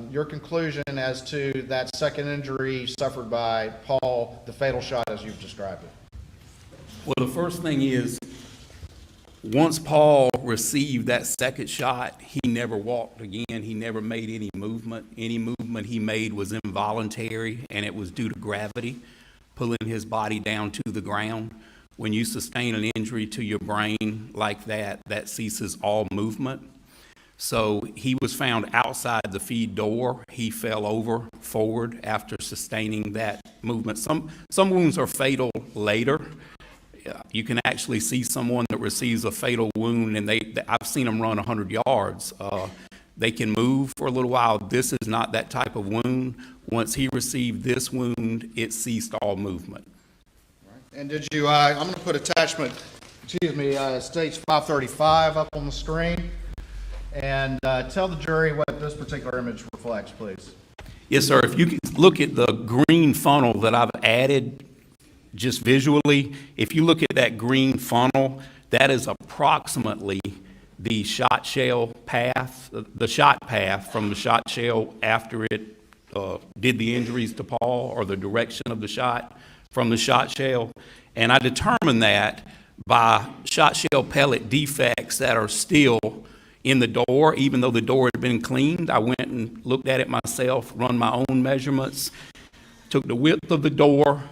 your conclusion as to that second injury suffered by Paul, the fatal shot as you've described it.
Well, the first thing is, once Paul received that second shot, he never walked again. He never made any movement. Any movement he made was involuntary, and it was due to gravity pulling his body down to the ground. When you sustain an injury to your brain like that, that ceases all movement. So he was found outside the feed door. He fell over forward after sustaining that movement. Some wounds are fatal later. You can actually see someone that receives a fatal wound, and I've seen them run 100 yards. They can move for a little while. This is not that type of wound. Once he received this wound, it ceased all movement.
And did you, I'm going to put attachment, states 535 up on the screen, and tell the jury what this particular image reflects, please.
Yes, sir. If you can look at the green funnel that I've added just visually, if you look at that green funnel, that is approximately the shot shell path, the shot path from the shot shell after it did the injuries to Paul, or the direction of the shot from the shot shell. And I determined that by shot shell pellet defects that are still in the door, even though the door had been cleaned. I went and looked at it myself, run my own measurements, took the width of the door.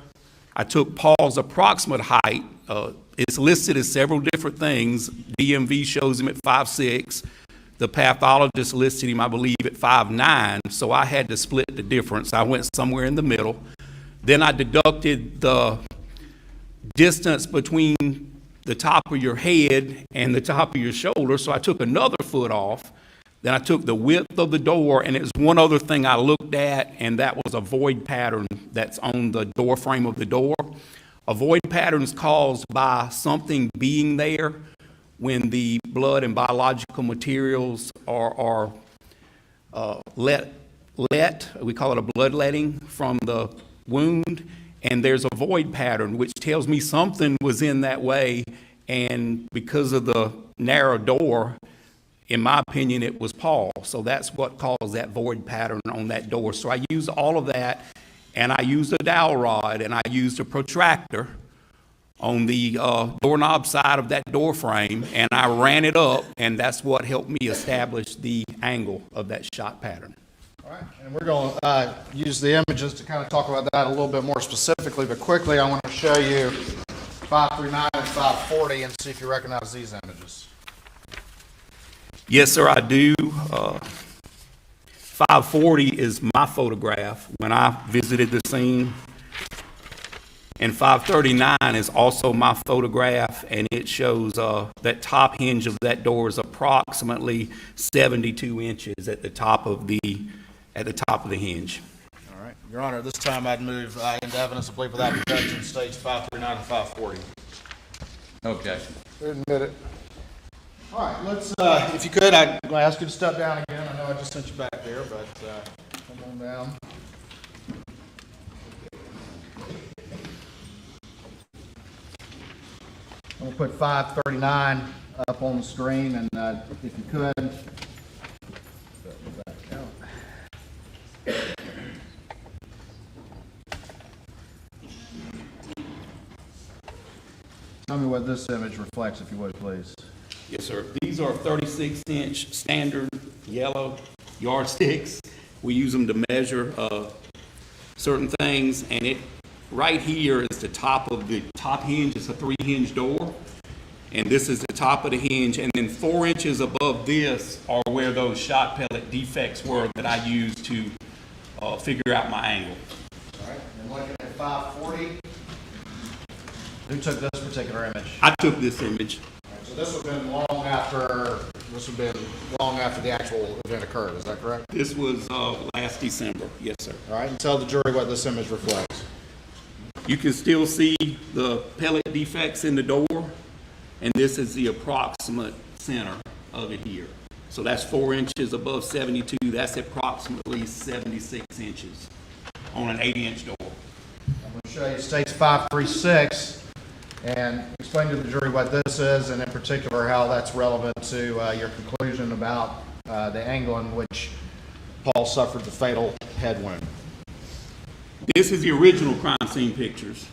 I took Paul's approximate height. It's listed as several different things. DMV shows him at 5'6". The pathologist listed him, I believe, at 5'9", so I had to split the difference. I went somewhere in the middle. Then I deducted the distance between the top of your head and the top of your shoulder, so I took another foot off. Then I took the width of the door, and it was one other thing I looked at, and that was a void pattern that's on the door frame of the door. A void pattern is caused by something being there when the blood and biological materials are let, we call it a bloodletting from the wound, and there's a void pattern, which tells me something was in that way, and because of the narrow door, in my opinion, it was Paul. So that's what caused that void pattern on that door. So I used all of that, and I used a dowel rod, and I used a protractor on the doorknob side of that door frame, and I ran it up, and that's what helped me establish the angle of that shot pattern.
All right, and we're going to use the images to kind of talk about that a little bit more specifically, but quickly I want to show you 539 and 540 and see if you recognize these images.
Yes, sir, I do. 540 is my photograph when I visited the scene. And 539 is also my photograph, and it shows that top hinge of that door is approximately 72 inches at the top of the hinge.
All right, Your Honor, at this time I'd move into evidence of plea without objection, states 539 and 540.
Okay.
Admit it.
All right, let's, if you could, I'm going to ask you to step down again. I know I just sent you back there, but come on down. I'm going to put 539 up on the screen, and if you could, back out. Tell me what this image reflects, if you would, please.
Yes, sir. These are 36-inch standard yellow yardsticks. We use them to measure certain things, and it right here is the top of the top hinge. It's a 3-hinge door, and this is the top of the hinge, and then 4 inches above this are where those shot pellet defects were that I used to figure out my angle.
All right, and looking at 540, who took this particular image?
I took this image.
All right, so this would have been long after the actual event occurred, is that correct?
This was last December. Yes, sir.
All right, and tell the jury what this image reflects.
You can still see the pellet defects in the door, and this is the approximate center of it here. So that's 4 inches above 72. That's approximately 76 inches on an 8-inch door.
I'm going to show you states 536 and explain to the jury what this is, and in particular how that's relevant to your conclusion about the angle in which Paul suffered the fatal head wound.
This is the original crime scene pictures,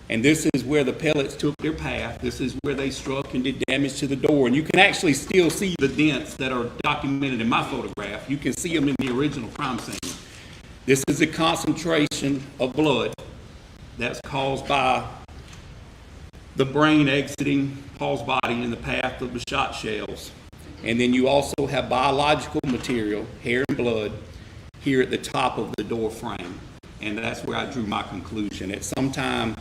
and this is where the pellets took their path. This is where they struck and did damage to the door, and you can actually still see the dents that are documented in my photograph. You can see them in the original crime scene. This is a concentration of blood that's caused by the brain exiting Paul's body in the path of the shot shells. And then you also have biological material, hair and blood, here at the top of the door frame. And that's where I drew my conclusion. At some time,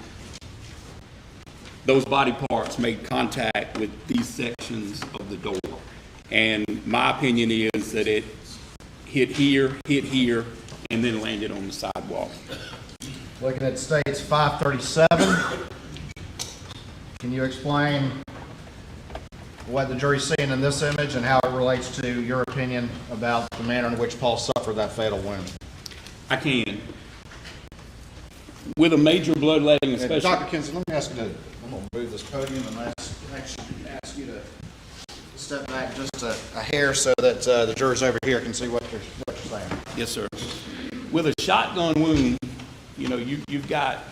those body parts made contact with these sections of the door. And my opinion is that it hit here, and then landed on the sidewalk.
Looking at states 537, can you explain what the jury's seeing in this image and how it relates to your opinion about the manner in which Paul suffered that fatal wound?
I can. With a major bloodletting, especially...
Dr. Kinson, let me ask you to, I'm going to move this podium and ask you to step back just a hair so that the jurors over here can see what you're saying.
Yes, sir. With a shotgun wound, you know, you've got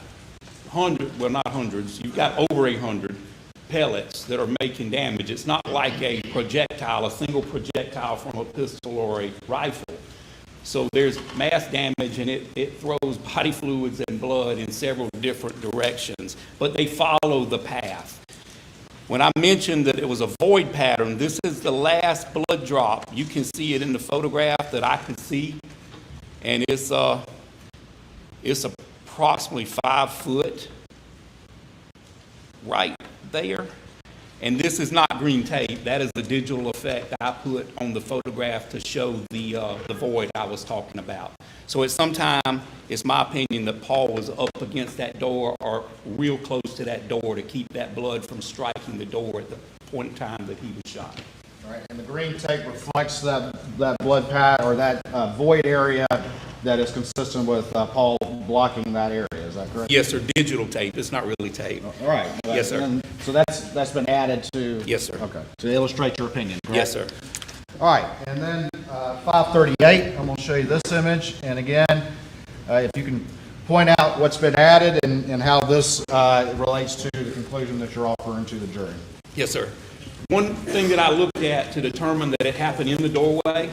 not hundreds, you've got over 800 pellets that are making damage. It's not like a projectile, a single projectile from a pistol or a rifle. So there's mass damage, and it throws body fluids and blood in several different directions, but they follow the path. When I mentioned that it was a void pattern, this is the last blood drop. You can see it in the photograph that I could see, and it's approximately 5 foot right there. And this is not green tape. That is the digital effect I put on the photograph to show the void I was talking about. So at some time, it's my opinion that Paul was up against that door or real close to that door to keep that blood from striking the door at the point in time that he was shot.
All right, and the green tape reflects that blood pad or that void area that is consistent with Paul blocking that area. Is that correct?
Yes, sir. Digital tape. It's not really tape.
All right.
Yes, sir.
And so that's been added to.
Yes, sir.
Okay. To illustrate your opinion. Correct?
Yes, sir.
All right, and then 538. I'm going to show you this image, and again, if you can point out what's been added and how this relates to the conclusion that you're offering to the jury.
Yes, sir. One thing that I looked at to determine that it happened in the doorway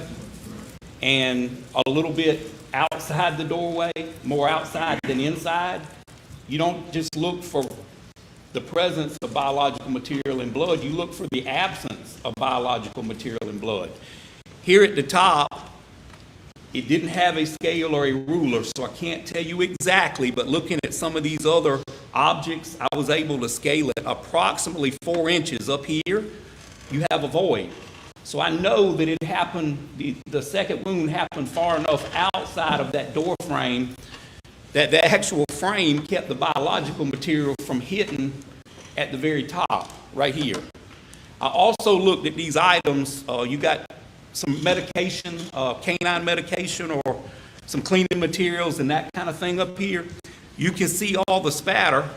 and a little bit outside the doorway, more outside than inside, you don't just look for the presence of biological material in blood, you look for the absence of biological material in blood. Here at the top, it didn't have a scale or a ruler, so I can't tell you exactly, but looking at some of these other objects, I was able to scale it approximately 4 inches. Up here, you have a void. So I know that it happened, the second wound happened far enough outside of that door frame that the actual frame kept the biological material from hitting at the very top, right here. I also looked at these items. You got some medication, canine medication, or some cleaning materials and that kind of thing up here. You can see all the spatter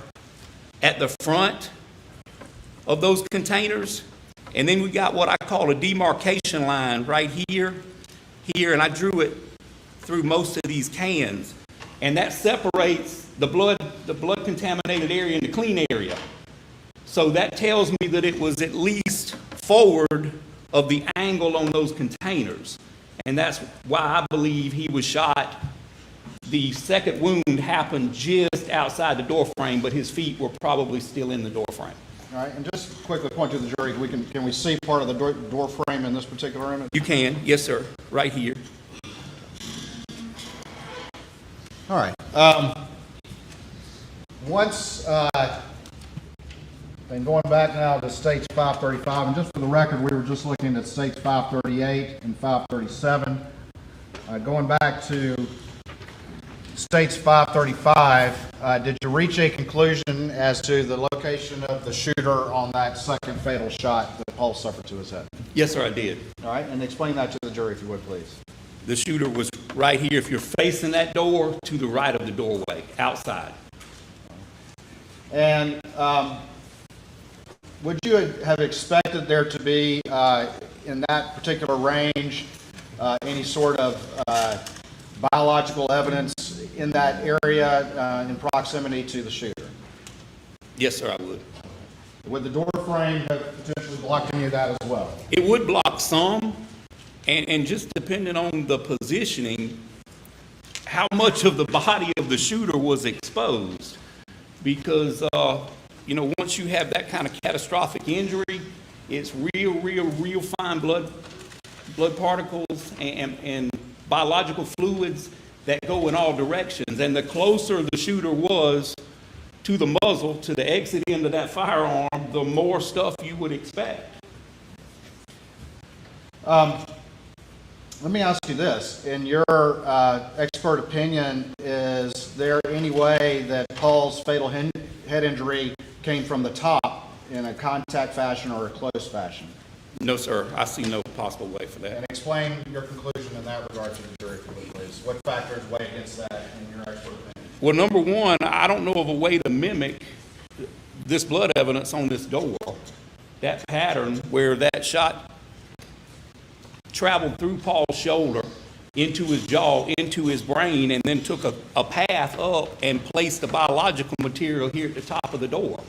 at the front of those containers. And then we got what I call a demarcation line right here, and I drew it through most of these cans. And that separates the blood contaminated area and the clean area. So that tells me that it was at least forward of the angle on those containers. And that's why I believe he was shot. The second wound happened just outside the door frame, but his feet were probably still in the door frame.
All right, and just quickly point to the jury, can we see part of the door frame in this particular image?
You can, yes, sir, right here.
All right. And going back now to States 535, and just for the record, we were just looking at States 538 and 537. Going back to States 535, did you reach a conclusion as to the location of the shooter on that second fatal shot that Paul suffered to his head?
Yes, sir, I did.
All right, and explain that to the jury, if you would, please.
The shooter was right here. If you're facing that door, to the right of the doorway, outside.
And would you have expected there to be, in that particular range, any sort of biological evidence in that area in proximity to the shooter?
Yes, sir, I would.
Would the door frame have potentially blocked any of that as well?
It would block some, and just depending on the positioning, how much of the body of the shooter was exposed. Because, once you have that kind of catastrophic injury, it's real fine blood particles and biological fluids that go in all directions. And the closer the shooter was to the muzzle, to the exit end of that firearm, the more stuff you would expect.
Let me ask you this. In your expert opinion, is there any way that Paul's fatal head injury came from the top in a contact fashion or a close fashion?
No, sir. I see no possible way for that.
And explain your conclusion in that regard to the jury, if you would, please. What factors weigh against that in your expert opinion?
Well, number one, I don't know of a way to mimic this blood evidence on this door. That pattern where that shot traveled through Paul's shoulder, into his jaw, into his brain, and then took a path up and placed the biological material here at the top of the door.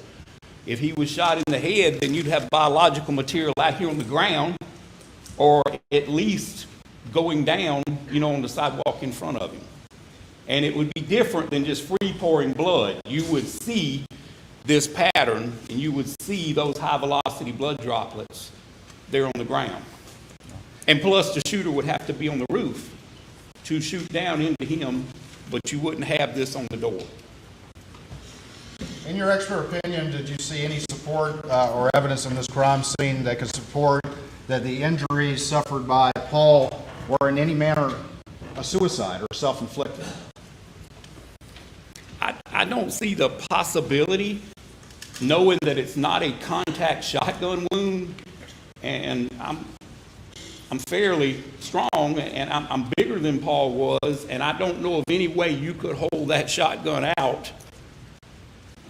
If he was shot in the head, then you'd have biological material out here on the ground, or at least going down, on the sidewalk in front of him. And it would be different than just free pouring blood. You would see this pattern, and you would see those high velocity blood droplets there on the ground. And plus, the shooter would have to be on the roof to shoot down into him, but you wouldn't have this on the door.
In your expert opinion, did you see any support or evidence in this crime scene that could support that the injuries suffered by Paul were in any manner a suicide or self-inflicted?
I don't see the possibility, knowing that it's not a contact shotgun wound, and I'm fairly strong, and I'm bigger than Paul was, and I don't know of any way you could hold that shotgun out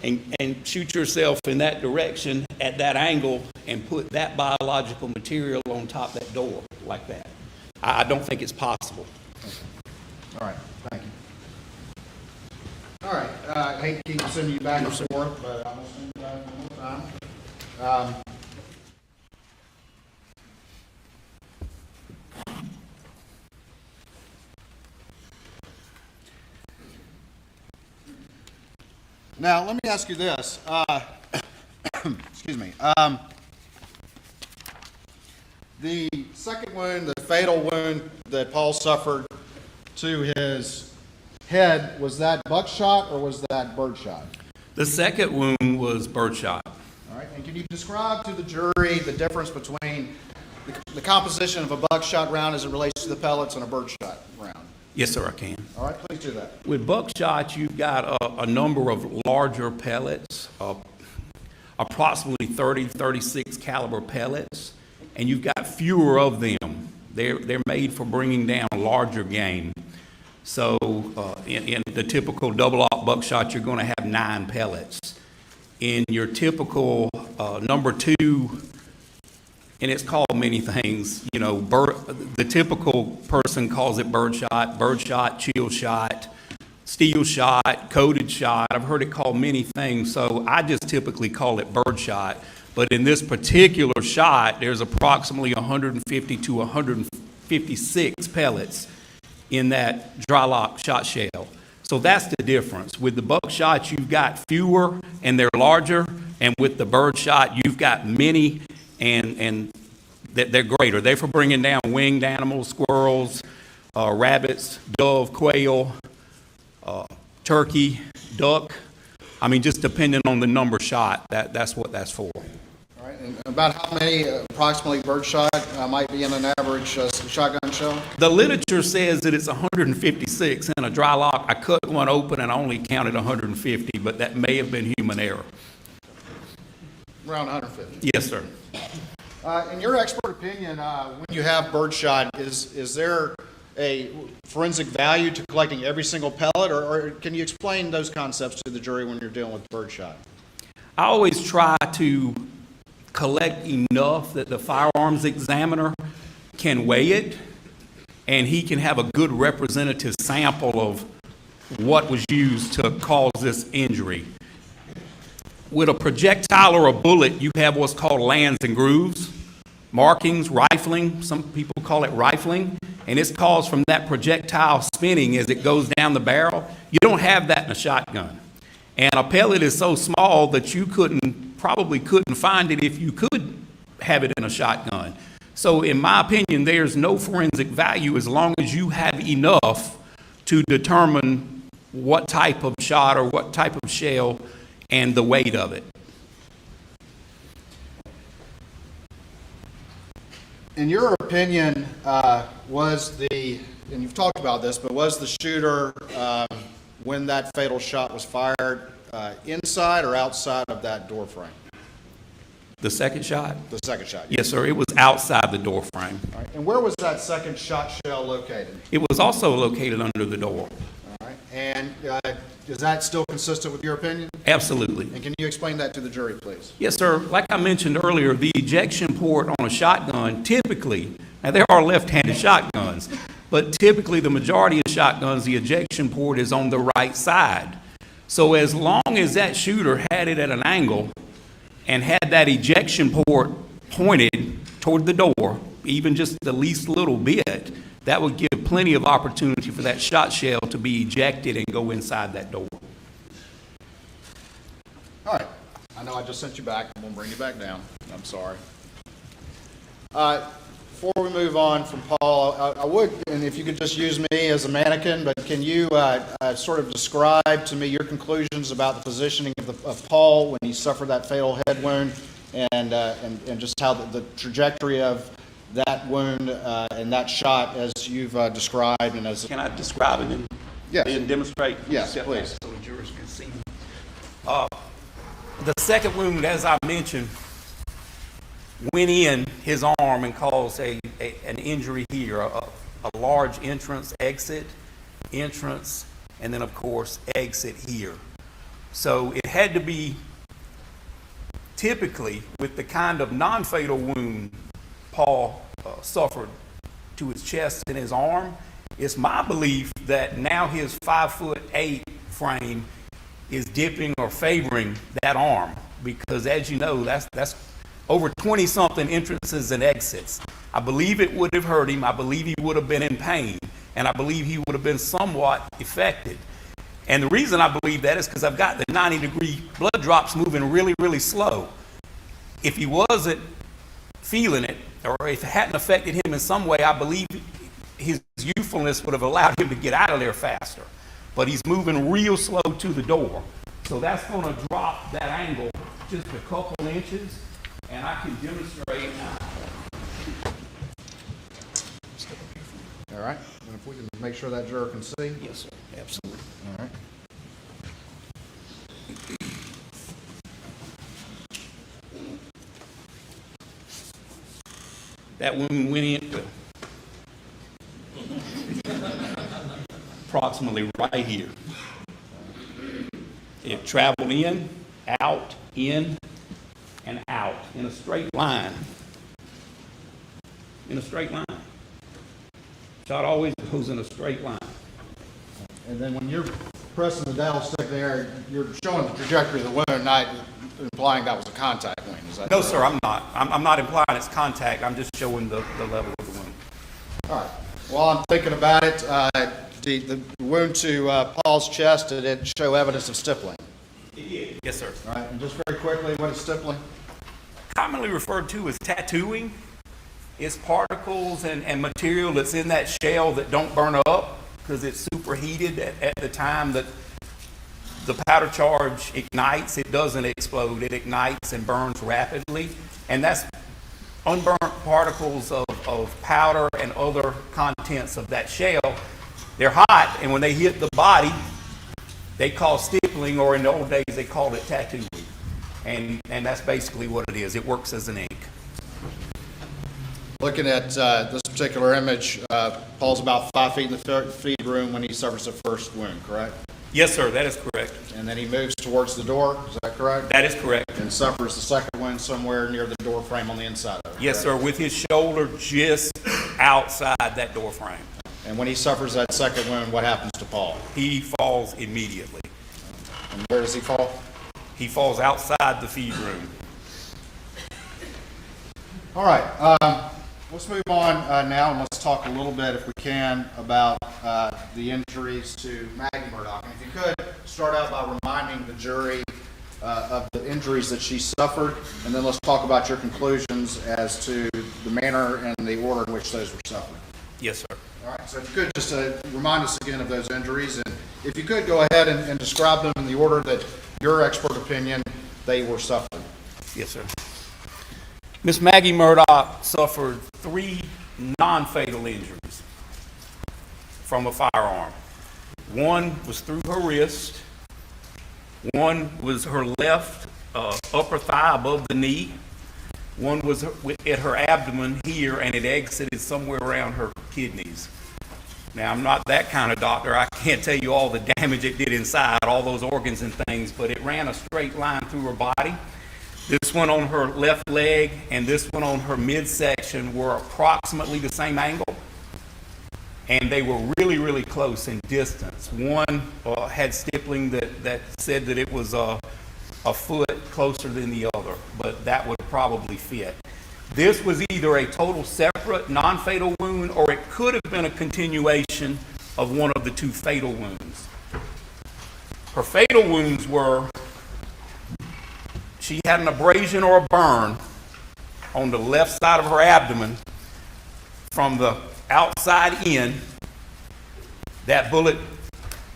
and shoot yourself in that direction at that angle and put that biological material on top of that door like that. I don't think it's possible.
All right, thank you. All right, I hate to keep sending you back and forth, but I'm going to send you back one more time. Now, let me ask you this. Excuse me. The second wound, the fatal wound that Paul suffered to his head, was that buckshot or was that birdshot?
The second wound was birdshot.
All right, and can you describe to the jury the difference between the composition of a buckshot round as it relates to the pellets and a birdshot round?
Yes, sir, I can.
All right, please do that.
With buckshot, you've got a number of larger pellets, approximately 30, 36 caliber pellets, and you've got fewer of them. They're made for bringing down larger game. So in the typical double-aught buckshot, you're going to have 9 pellets. In your typical number 2, and it's called many things, the typical person calls it birdshot, chill shot, steel shot, coated shot. I've heard it called many things, so I just typically call it birdshot. But in this particular shot, there's approximately 150 to 156 pellets in that dry lock shot shell. So that's the difference. With the buckshot, you've got fewer and they're larger, and with the birdshot, you've got many and they're greater. They're for bringing down winged animals, squirrels, rabbits, dove, quail, turkey, duck. I mean, just depending on the number shot, that's what that's for.
All right, and about how many approximately birdshot might be in an average shotgun shell?
The literature says that it's 156 in a dry lock. I cut one open and I only counted 150, but that may have been human error.
Around 150?
Yes, sir.
In your expert opinion, when you have birdshot, is there a forensic value to collecting every single pellet, or can you explain those concepts to the jury when you're dealing with birdshot?
I always try to collect enough that the firearms examiner can weigh it, and he can have a good representative sample of what was used to cause this injury. With a projectile or a bullet, you have what's called lands and grooves, markings, rifling. Some people call it rifling, and it's caused from that projectile spinning as it goes down the barrel. You don't have that in a shotgun. And a pellet is so small that you probably couldn't find it if you could have it in a shotgun. So in my opinion, there's no forensic value as long as you have enough to determine what type of shot or what type of shell and the weight of it.
In your opinion, and you've talked about this, but was the shooter, when that fatal shot was fired, inside or outside of that door frame?
The second shot?
The second shot.
Yes, sir. It was outside the door frame.
All right. And where was that second shot shell located?
It was also located under the door.
All right. And is that still consistent with your opinion?
Absolutely.
And can you explain that to the jury, please?
Yes, sir. Like I mentioned earlier, the ejection port on a shotgun typically, now there are left-handed shotguns, but typically the majority of shotguns, the ejection port is on the right side. So as long as that shooter had it at an angle, and had that ejection port pointed toward the door, even just the least little bit, that would give plenty of opportunity for that shot shell to be ejected and go inside that door.
All right. I know I just sent you back. I'm going to bring you back down. I'm sorry. Before we move on from Paul, I would, and if you could just use me as a mannequin, but can you sort of describe to me your conclusions about the positioning of Paul when he suffered that fatal head wound, and just how the trajectory of that wound and that shot as you've described and as...
Can I describe it and
Yes.
then demonstrate?
Yes, please.
So the jurors can see. The second wound, as I mentioned, went in his arm and caused an injury here, a large entrance, exit, entrance, and then, of course, exit here. So it had to be typically with the kind of non-fatal wound Paul suffered to his chest and his arm. It's my belief that now his 5'8" frame is dipping or favoring that arm, because as you know, that's over 20-something entrances and exits. I believe it would have hurt him. I believe he would have been in pain, and I believe he would have been somewhat affected. And the reason I believe that is because I've got the 90-degree blood drops moving really, really slow. If he wasn't feeling it, or if it hadn't affected him in some way, I believe his youthfulness would have allowed him to get out of there faster. But he's moving real slow to the door. So that's going to drop that angle just a couple inches, and I can demonstrate.
All right. And if we can make sure that juror can see.
Yes, sir. Absolutely.
All right.
That wound went in approximately right here. It traveled in, and out in a straight line. In a straight line. Shot always goes in a straight line.
And then when you're pressing the dowel stick there, you're showing the trajectory of the wound, not implying that was a contact wound. Is that
No,
correct?
sir, I'm not. I'm not implying it's contact. I'm just showing the level of the wound.
All right. While I'm thinking about it, the wound to Paul's chest, did it show evidence of stippling?
Yes, sir.
All right. And just very quickly, what is stippling?
Commonly referred to as tattooing. It's particles and material that's in that shell that don't burn up because it's superheated at the time that the powder charge ignites. It doesn't explode. It ignites and burns rapidly. And that's unburnt particles of powder and other contents of that shell. They're hot, and when they hit the body, they cause stippling, or in the old days, they called it tattooing. And that's basically what it is. It works as an ink.
Looking at this particular image, Paul's about 5 feet in the feed room when he suffers the first wound, correct?
Yes, sir, that is correct.
And then he moves towards the door, is that correct?
That is correct.
And suffers the second wound somewhere near the door frame on the inside of it.
Yes,
correct?
sir, with his shoulder just outside that door frame.
And when he suffers that second wound, what happens to Paul?
He falls immediately.
And where does he fall?
He falls outside the feed room.
All right, let's move on now, and let's talk a little bit, if we can, about the injuries to Maggie Murdaugh. And if you could, start out by reminding the jury of the injuries that she suffered, and then let's talk about your conclusions as to the manner and the order in which those were suffered.
Yes, sir.
All right, so if you could just remind us again of those injuries, and if you could go ahead and describe them in the order that your expert opinion they were suffered.
Yes, sir. Miss Maggie Murdaugh suffered 3 non-fatal injuries from a firearm. One was through her wrist. One was her left upper thigh above the knee. One was at her abdomen here, and it exited somewhere around her kidneys. Now, I'm not that kind of doctor. I can't tell you all the damage it did inside, all those organs and things, but it ran a straight line through her body. This one on her left leg and this one on her midsection were approximately the same angle, and they were really, really close in distance. One had stippling that said that it was a foot closer than the other, but that would probably fit. This was either a total separate, non-fatal wound, or it could have been a continuation of one of the two fatal wounds. Her fatal wounds were, she had an abrasion or a burn on the left side of her abdomen from the outside in. That bullet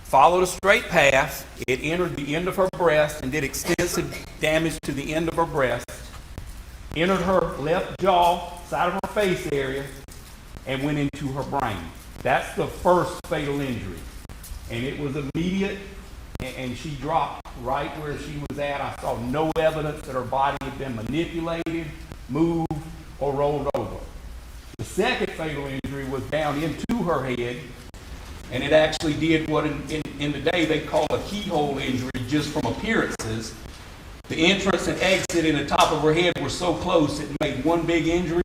followed a straight path. It entered the end of her breast and did extensive damage to the end of her breast, entered her left jaw, side of her face area, and went into her brain. That's the first fatal injury. And it was immediate, and she dropped right where she was at. I saw no evidence that her body had been manipulated, moved, or rolled over. The second fatal injury was down into her head, and it actually did what in the day they call a keyhole injury just from appearances. The entrance and exit in the top of her head were so close it made one big injury,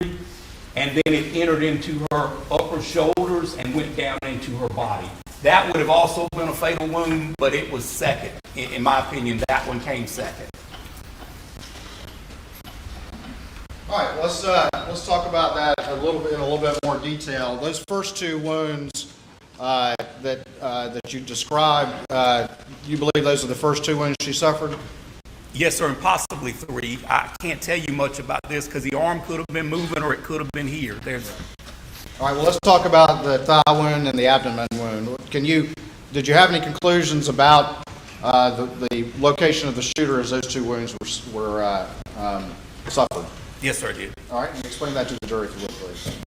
and then it entered into her upper shoulders and went down into her body. That would have also been a fatal wound, but it was second. In my opinion, that one came second.
All right, let's talk about that in a little bit more detail. Those first two wounds that you described, you believe those are the first two wounds she suffered?
Yes, sir, and possibly three. I can't tell you much about this because the arm could have been moving or it could have been here.
All right, well, let's talk about the thigh wound and the abdomen wound. Did you have any conclusions about the location of the shooter as those two wounds were suffered?
Yes, sir, I did.
All right, and explain that to the jury if you would, please.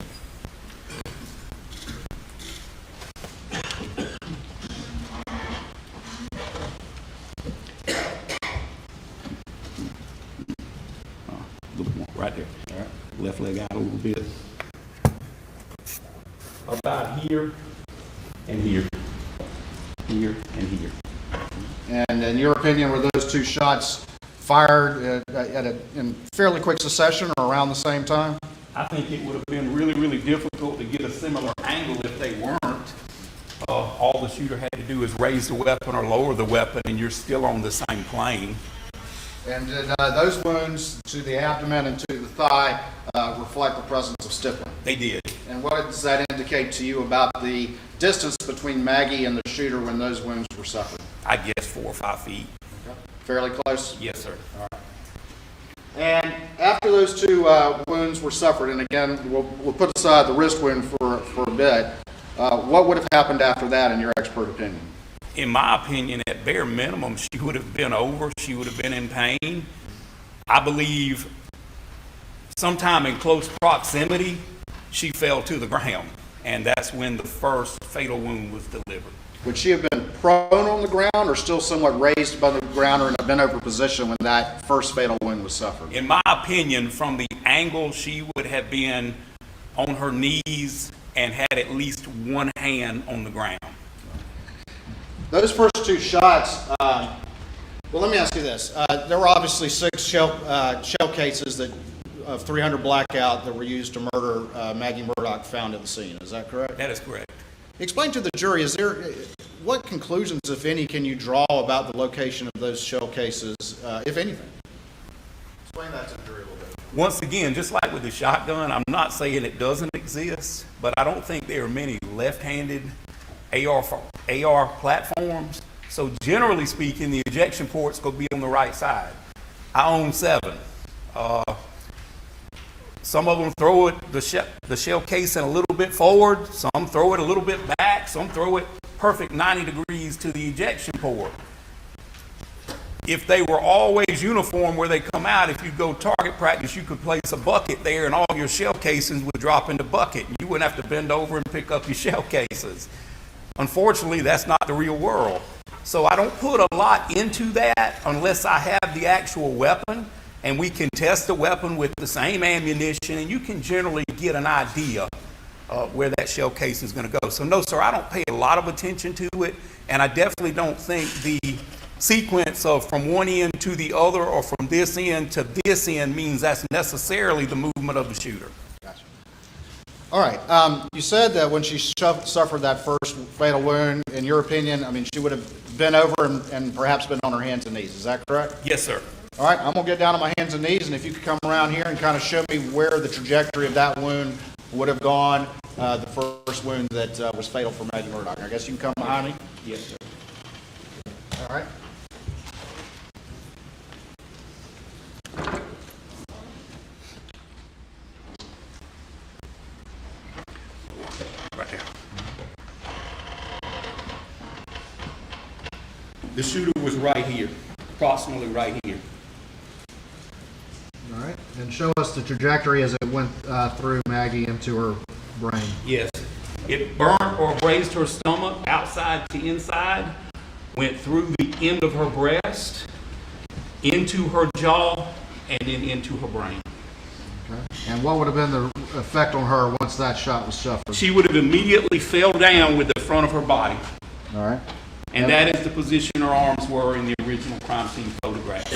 Right there. All right. Left leg out a little bit. About here and here. Here and here.
And in your opinion, were those two shots fired in fairly quick succession or around the same time?
I think it would have been really, really difficult to get a similar angle if they weren't. All the shooter had to do is raise the weapon or lower the weapon, and you're still on the same plane.
And did those wounds to the abdomen and to the thigh reflect the presence of stippling?
They did.
And what does that indicate to you about the distance between Maggie and the shooter when those wounds were suffered?
I guess 4 or 5 feet.
Okay. Fairly close?
Yes, sir.
All right. And after those two wounds were suffered, and again, we'll put aside the wrist wound for a bit, what would have happened after that in your expert opinion?
In my opinion, at bare minimum, she would have been over. She would have been in pain. I believe sometime in close proximity, she fell to the ground, and that's when the first fatal wound was delivered.
Would she have been prone on the ground or still somewhat raised above the ground or in a bent over position when that first fatal wound was suffered?
In my opinion, from the angle, she would have been on her knees and had at least one hand on the ground.
Those first two shots, well, let me ask you this. There were obviously 6 shell cases of 300 blackout that were used to murder Maggie Murdaugh found at the scene. Is that correct?
That is correct.
Explain to the jury, what conclusions, if any, can you draw about the location of those shell cases, if anything? Explain that to the jury a little bit.
Once again, just like with the shotgun, I'm not saying it doesn't exist, but I don't think there are many left-handed AR platforms. So generally speaking, the ejection port's going to be on the right side. I own 7. Some of them throw it, the shell casing a little bit forward, some throw it a little bit back, some throw it perfect 90 degrees to the ejection port. If they were always uniform where they come out, if you go target practice, you could place a bucket there and all your shell casings would drop in the bucket. You wouldn't have to bend over and pick up your shell cases. Unfortunately, that's not the real world. So I don't put a lot into that unless I have the actual weapon and we can test the weapon with the same ammunition and you can generally get an idea where that shell casing is going to go. So no, sir, I don't pay a lot of attention to it, and I definitely don't think the sequence of from one end to the other or from this end to this end means that's necessarily the movement of the shooter.
Gotcha. All right. You said that when she suffered that first fatal wound, in your opinion, I mean, she would have been over and perhaps been on her hands and knees. Is that correct?
Yes, sir.
All right, I'm going to get down on my hands and knees, and if you could come around here and kind of show me where the trajectory of that wound would have gone, the first wound that was fatal for Maggie Murdaugh. I guess you can come behind me? Yes, sir. All right.
Right there. The shooter was right here, approximately right here.
All right, and show us the trajectory as it went through Maggie into her brain.
Yes. It burnt or grazed her stomach outside to inside, went through the end of her breast, into her jaw, and then into her brain.
Okay. And what would have been the effect on her once that shot was suffered?
She would have immediately fell down with the front of her body.
All right.
And that is the position her arms were in the original crime scene photograph.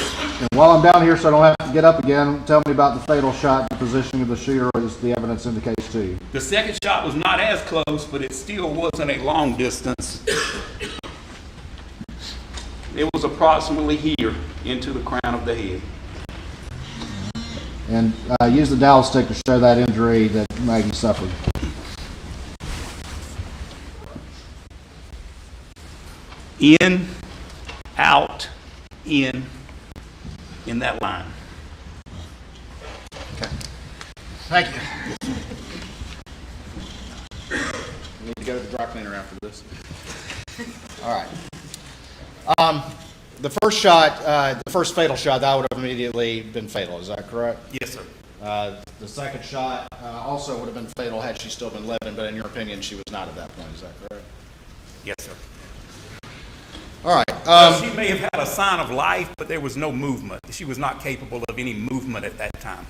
And while I'm down here, so I don't have to get up again, tell me about the fatal shot, the positioning of the shooter, as the evidence indicates to you.
The second shot was not as close, but it still wasn't a long distance. It was approximately here into the crown of the head.
And use the dowel stick to show that injury that Maggie suffered.
In, out, in that line.
Thank you. Need to go to the dry cleaner after this. All right. The first shot, the first fatal shot, that would have immediately been fatal. Is that correct?
Yes, sir.
The second shot also would have been fatal had she still been living, but in your opinion, she was not at that point. Is that correct?
Yes, sir.
All right.
She may have had a sign of life, but there was no movement. She was not capable of any movement at that time.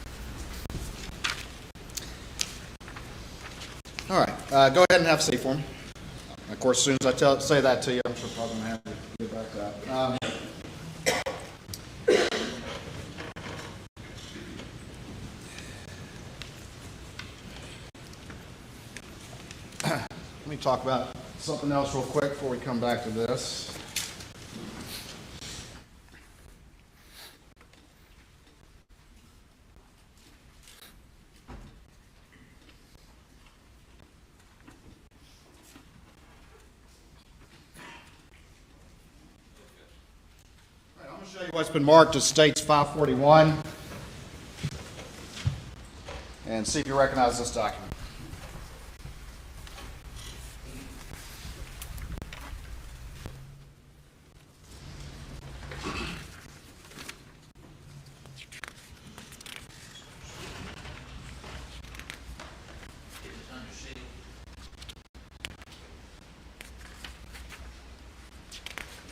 All right. Go ahead and have a seat for me. Of course, as soon as I say that to you, I'm sure probably going to have to get back up. Let me talk about something else real quick before we come back to this. I'm going to show you what's been marked as States 541 and see if you recognize this document.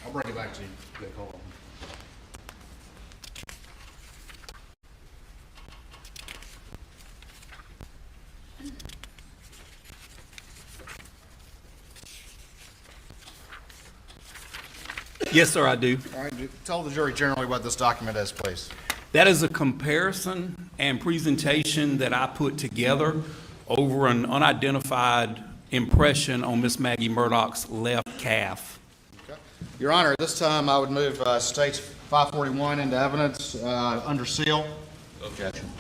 I'll bring it back to you. Good call.
Yes, sir, I do.
All right, tell the jury generally what this document is, please.
That is a comparison and presentation that I put together over an unidentified impression on Miss Maggie Murdaugh's left calf.
Okay. Your Honor, at this time I would move States 541 into evidence under seal.
Objection.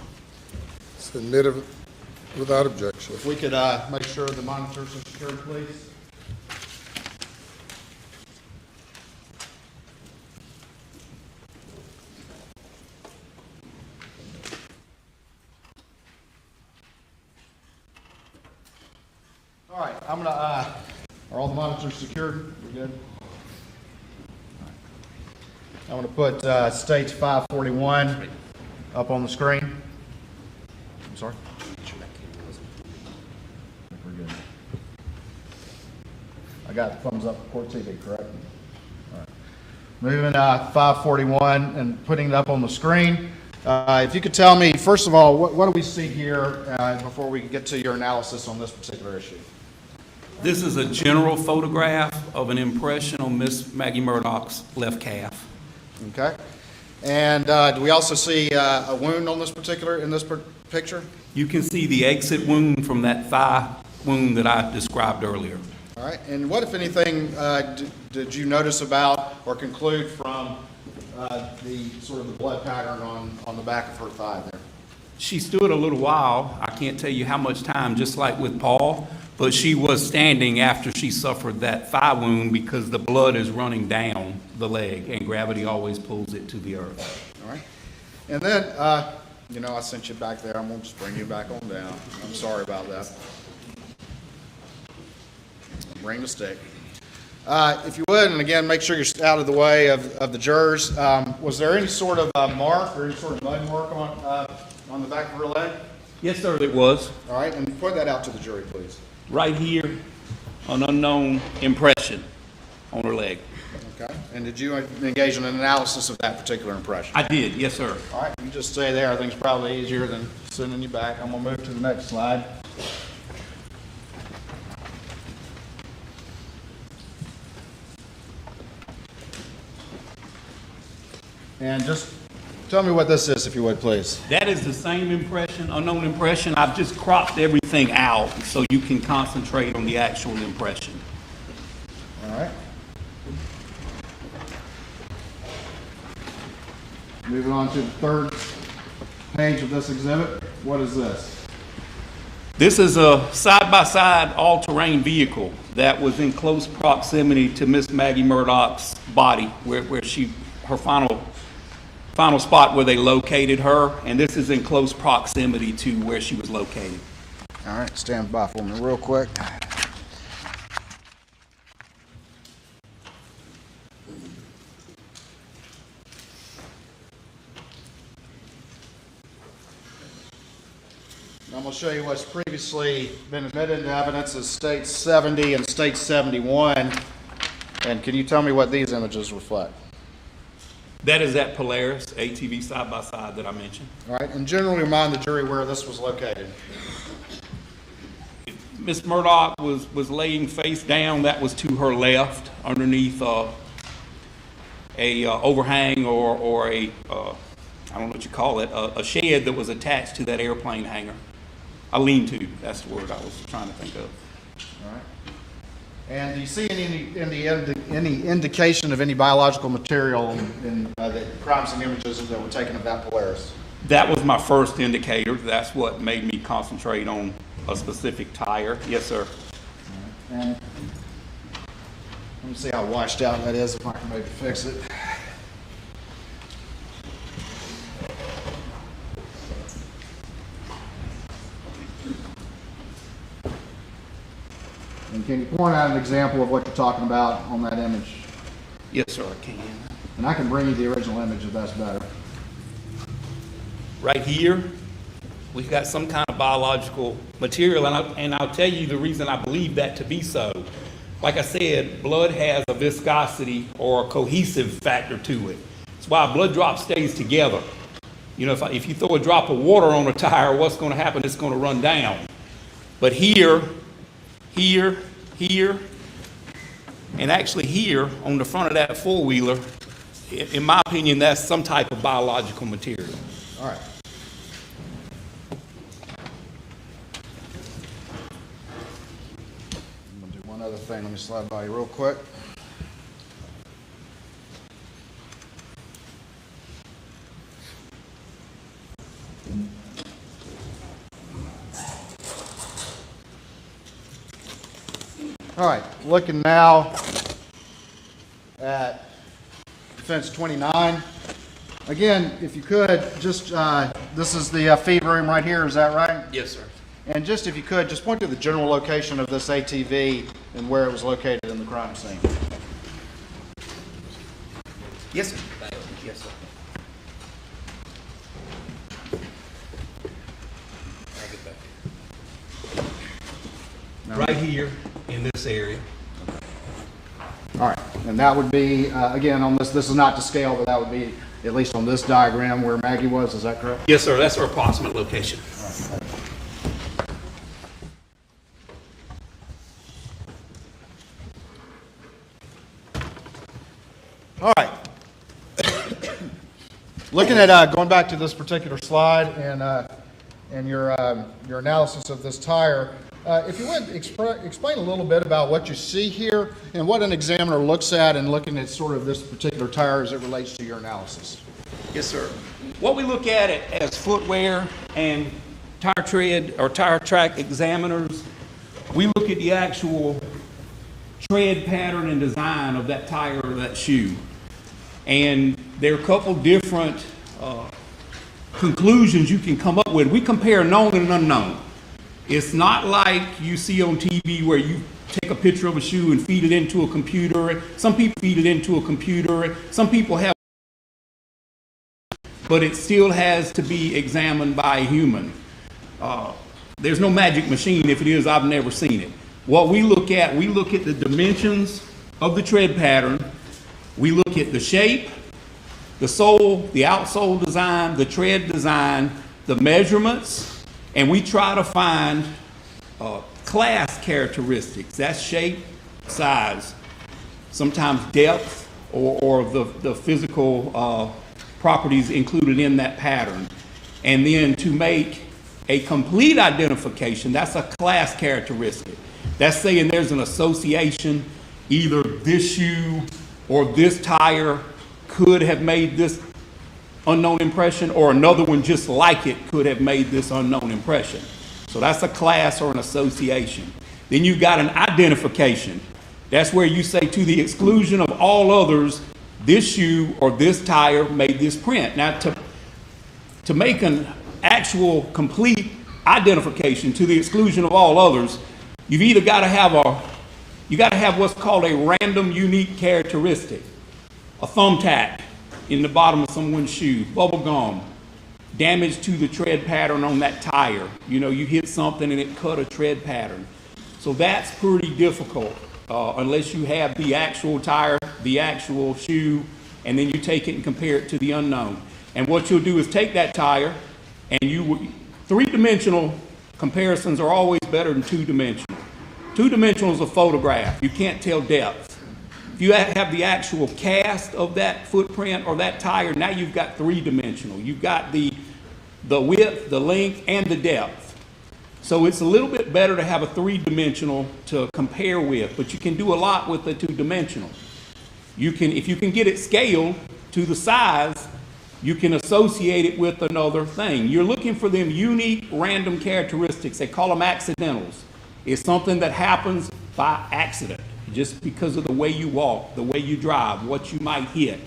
Submitted without objection.
If we could make sure the monitors are secured, please. All right, I'm gonna, are all the monitors secured? We good? All right. I'm gonna put Stage 541 up on the screen. I'm sorry? We're good. I got the thumbs up, court TV, correct? All right. Moving 541 and putting it up on the screen. If you could tell me, first of all, what do we see here before we get to your analysis on this particular issue?
This is a general photograph of an impression on Miss Maggie Murdaugh's left calf.
Okay. And do we also see a wound on this particular, in this picture?
You can see the exit wound from that thigh wound that I described earlier.
All right. And what, if anything, did you notice about or conclude from the sort of the blood pattern on the back of her thigh there?
She stood a little while. I can't tell you how much time, just like with Paul, but she was standing after she suffered that thigh wound because the blood is running down the leg and gravity always pulls it to the earth.
All right. And then, you know, I sent you back there. I'm going to just bring you back on down. I'm sorry about that. Bring the stick. If you would, and again, make sure you're out of the way of the jurors. Was there any sort of mark or any sort of mud mark on the back of her leg?
Yes, sir, it was.
All right, and point that out to the jury, please.
Right here, an unknown impression on her leg.
Okay. And did you engage in an analysis of that particular impression?
I did, yes, sir.
All right, you just stay there. I think it's probably easier than sending you back. I'm going to move to the next slide. And just tell me what this is, if you would, please.
That is the same impression, unknown impression. I've just cropped everything out so you can concentrate on the actual impression.
All right. Moving on to the third page of this exhibit. What is this?
This is a side-by-side all-terrain vehicle that was in close proximity to Miss Maggie Murdaugh's body, where she, her final spot where they located her, and this is in close proximity to where she was located.
All right, stand by for me real quick. I'm going to show you what's previously been admitted into evidence as State 70 and State 71. And can you tell me what these images reflect?
That is that Polaris ATV side-by-side that I mentioned.
All right, and generally remind the jury where this was located.
Miss Murdaugh was laying face down. That was to her left, underneath a overhang or a I don't know what you call it, a shed that was attached to that airplane hangar. A lean-to, that's the word I was trying to think of.
All right. And do you see any indication of any biological material in the crime scene images that were taken of that Polaris?
That was my first indicator. That's what made me concentrate on a specific tire. Yes, sir.
All right. And let me see how washed out that is, if I can maybe fix it. And can you point out an example of what you're talking about on that image?
Yes, sir, I can.
And I can bring you the original image if that's better.
Right here, we've got some kind of biological material, and I'll tell you the reason I believe that to be so. Like I said, blood has a viscosity or a cohesive factor to it. That's why a blood drop stays together. You know, if you throw a drop of water on a tire, what's going to happen? It's going to run down. But here, and actually here on the front of that four-wheeler, in my opinion, that's some type of biological material.
All right. I'm going to do one other thing. Let me slide by you real quick. All right, looking now at defense 29. Again, if you could, just, this is the feed room right here, is that right?
Yes, sir.
And just if you could, just point to the general location of this ATV and where it was located in the crime scene.
Yes, sir. Yes, sir. I'll get back here. Right here in this area.
All right, and that would be, again, on this is not to scale, but that would be at least on this diagram where Maggie was, is that correct?
Yes, sir. That's her approximate location.
All right. Looking at going back to this particular slide and your analysis of this tire,
If you would, explain a little bit about what you see here and what an examiner looks at in looking at sort of this particular tire as it relates to your analysis.
Yes, sir. What we look at it as footwear and tire tread or tire track examiners, we look at the actual tread pattern and design of that tire or that shoe. And there are a couple different conclusions you can come up with. We compare known and unknown. It's not like you see on TV where you take a picture of a shoe and feed it into a computer. Some people feed it into a computer. Some people have, but it still has to be examined by a human. There's no magic machine. If it is, I've never seen it. What we look at the dimensions of the tread pattern. We look at the shape, the sole, the outsole design, the tread design, the measurements, and we try to find class characteristics. That's shape, size, sometimes depth, or the physical properties included in that pattern. And then to make a complete identification, that's a class characteristic. That's saying there's an association, either this shoe or this tire could have made this unknown impression, or another one just like it could have made this unknown impression. So that's a class or an association. Then you've got an identification. That's where you say, to the exclusion of all others, this shoe or this tire made this print. Now, to make an actual complete identification to the exclusion of all others, you've either got to have what's called a random unique characteristic. A thumbtack in the bottom of someone's shoe, bubble gum, damage to the tread pattern on that tire. You know, you hit something and it cut a tread pattern. So that's pretty difficult unless you have the actual tire, the actual shoe, and then you take it and compare it to the unknown. And what you'll do is take that tire and three-dimensional comparisons are always better than two-dimensional. Two-dimensional is a photograph. You can't tell depth. If you have the actual cast of that footprint or that tire, now you've got three-dimensional. You've got the width, the length, and the depth. So it's a little bit better to have a three-dimensional to compare with, but you can do a lot with the two-dimensional. If you can get it scaled to the size, you can associate it with another thing. You're looking for them unique random characteristics. They call them accidentals. It's something that happens by accident, just because of the way you walk, the way you drive, what you might hit.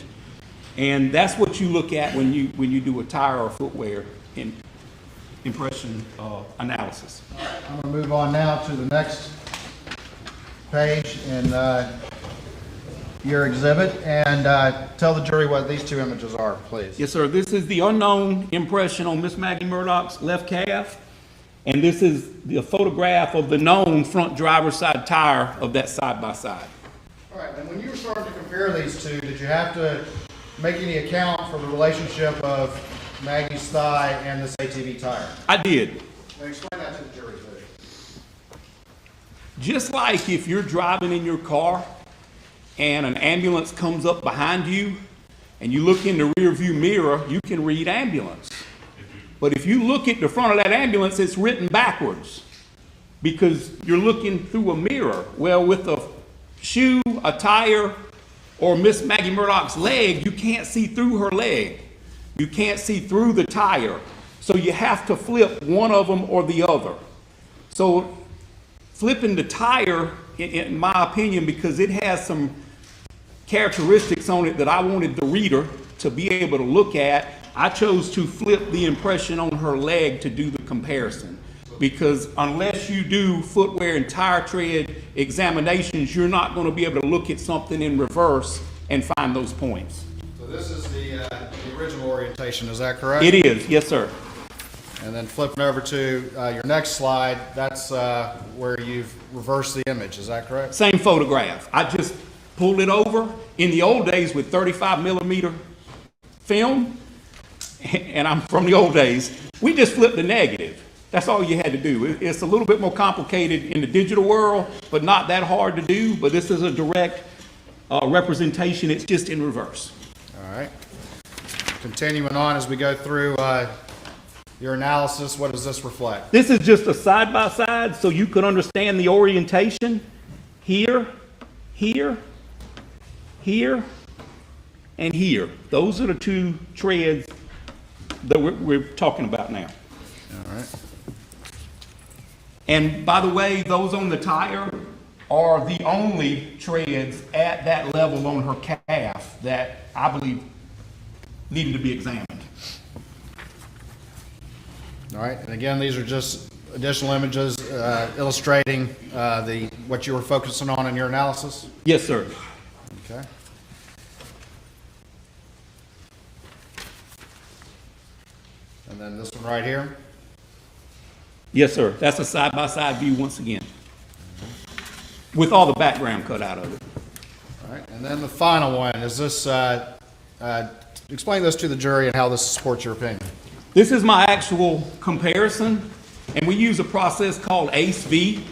And that's what you look at when you do a tire or footwear impression analysis.
I'm going to move on now to the next page in your exhibit and tell the jury what these two images are, please.
Yes, sir. This is the unknown impression on Miss Maggie Murdaugh's left calf. And this is the photograph of the known front driver's side tire of that side-by-side.
All right, and when you were starting to compare these two, did you have to make any account for the relationship of Maggie's thigh and this ATV tire?
I did.
Now explain that to the jury, please.
Just like if you're driving in your car and an ambulance comes up behind you and you look in the rear view mirror, you can read ambulance. But if you look at the front of that ambulance, it's written backwards because you're looking through a mirror. Well, with a shoe, a tire, or Miss Maggie Murdaugh's leg, you can't see through her leg. You can't see through the tire. So you have to flip one of them or the other. So flipping the tire, in my opinion, because it has some characteristics on it that I wanted the reader to be able to look at, I chose to flip the impression on her leg to do the comparison. Because unless you do footwear and tire tread examinations, you're not going to be able to look at something in reverse and find those points.
So this is the original orientation, is that correct?
It is, yes, sir.
And then flipping over to your next slide, that's where you've reversed the image, is that correct?
Same photograph. I just pulled it over. In the old days with 35 millimeter film, and I'm from the old days, we just flipped the negative. That's all you had to do. It's a little bit more complicated in the digital world, but not that hard to do. But this is a direct representation. It's just in reverse.
All right. Continuing on as we go through Your analysis, what does this reflect?
This is just a side-by-side so you could understand the orientation. Here, here, here, and here. Those are the two treads that we're talking about now.
All right.
And by the way, those on the tire are the only treads at that level on her calf that I believe needed to be examined.
All right, and again, these are just additional images illustrating what you were focusing on in your analysis?
Yes, sir.
Okay. And then this one right here?
Yes, sir. That's a side-by-side view once again, with all the background cut out of it.
All right, and then the final one, is this, explain this to the jury and how this supports your opinion.
This is my actual comparison, and we use a process called ACE-V,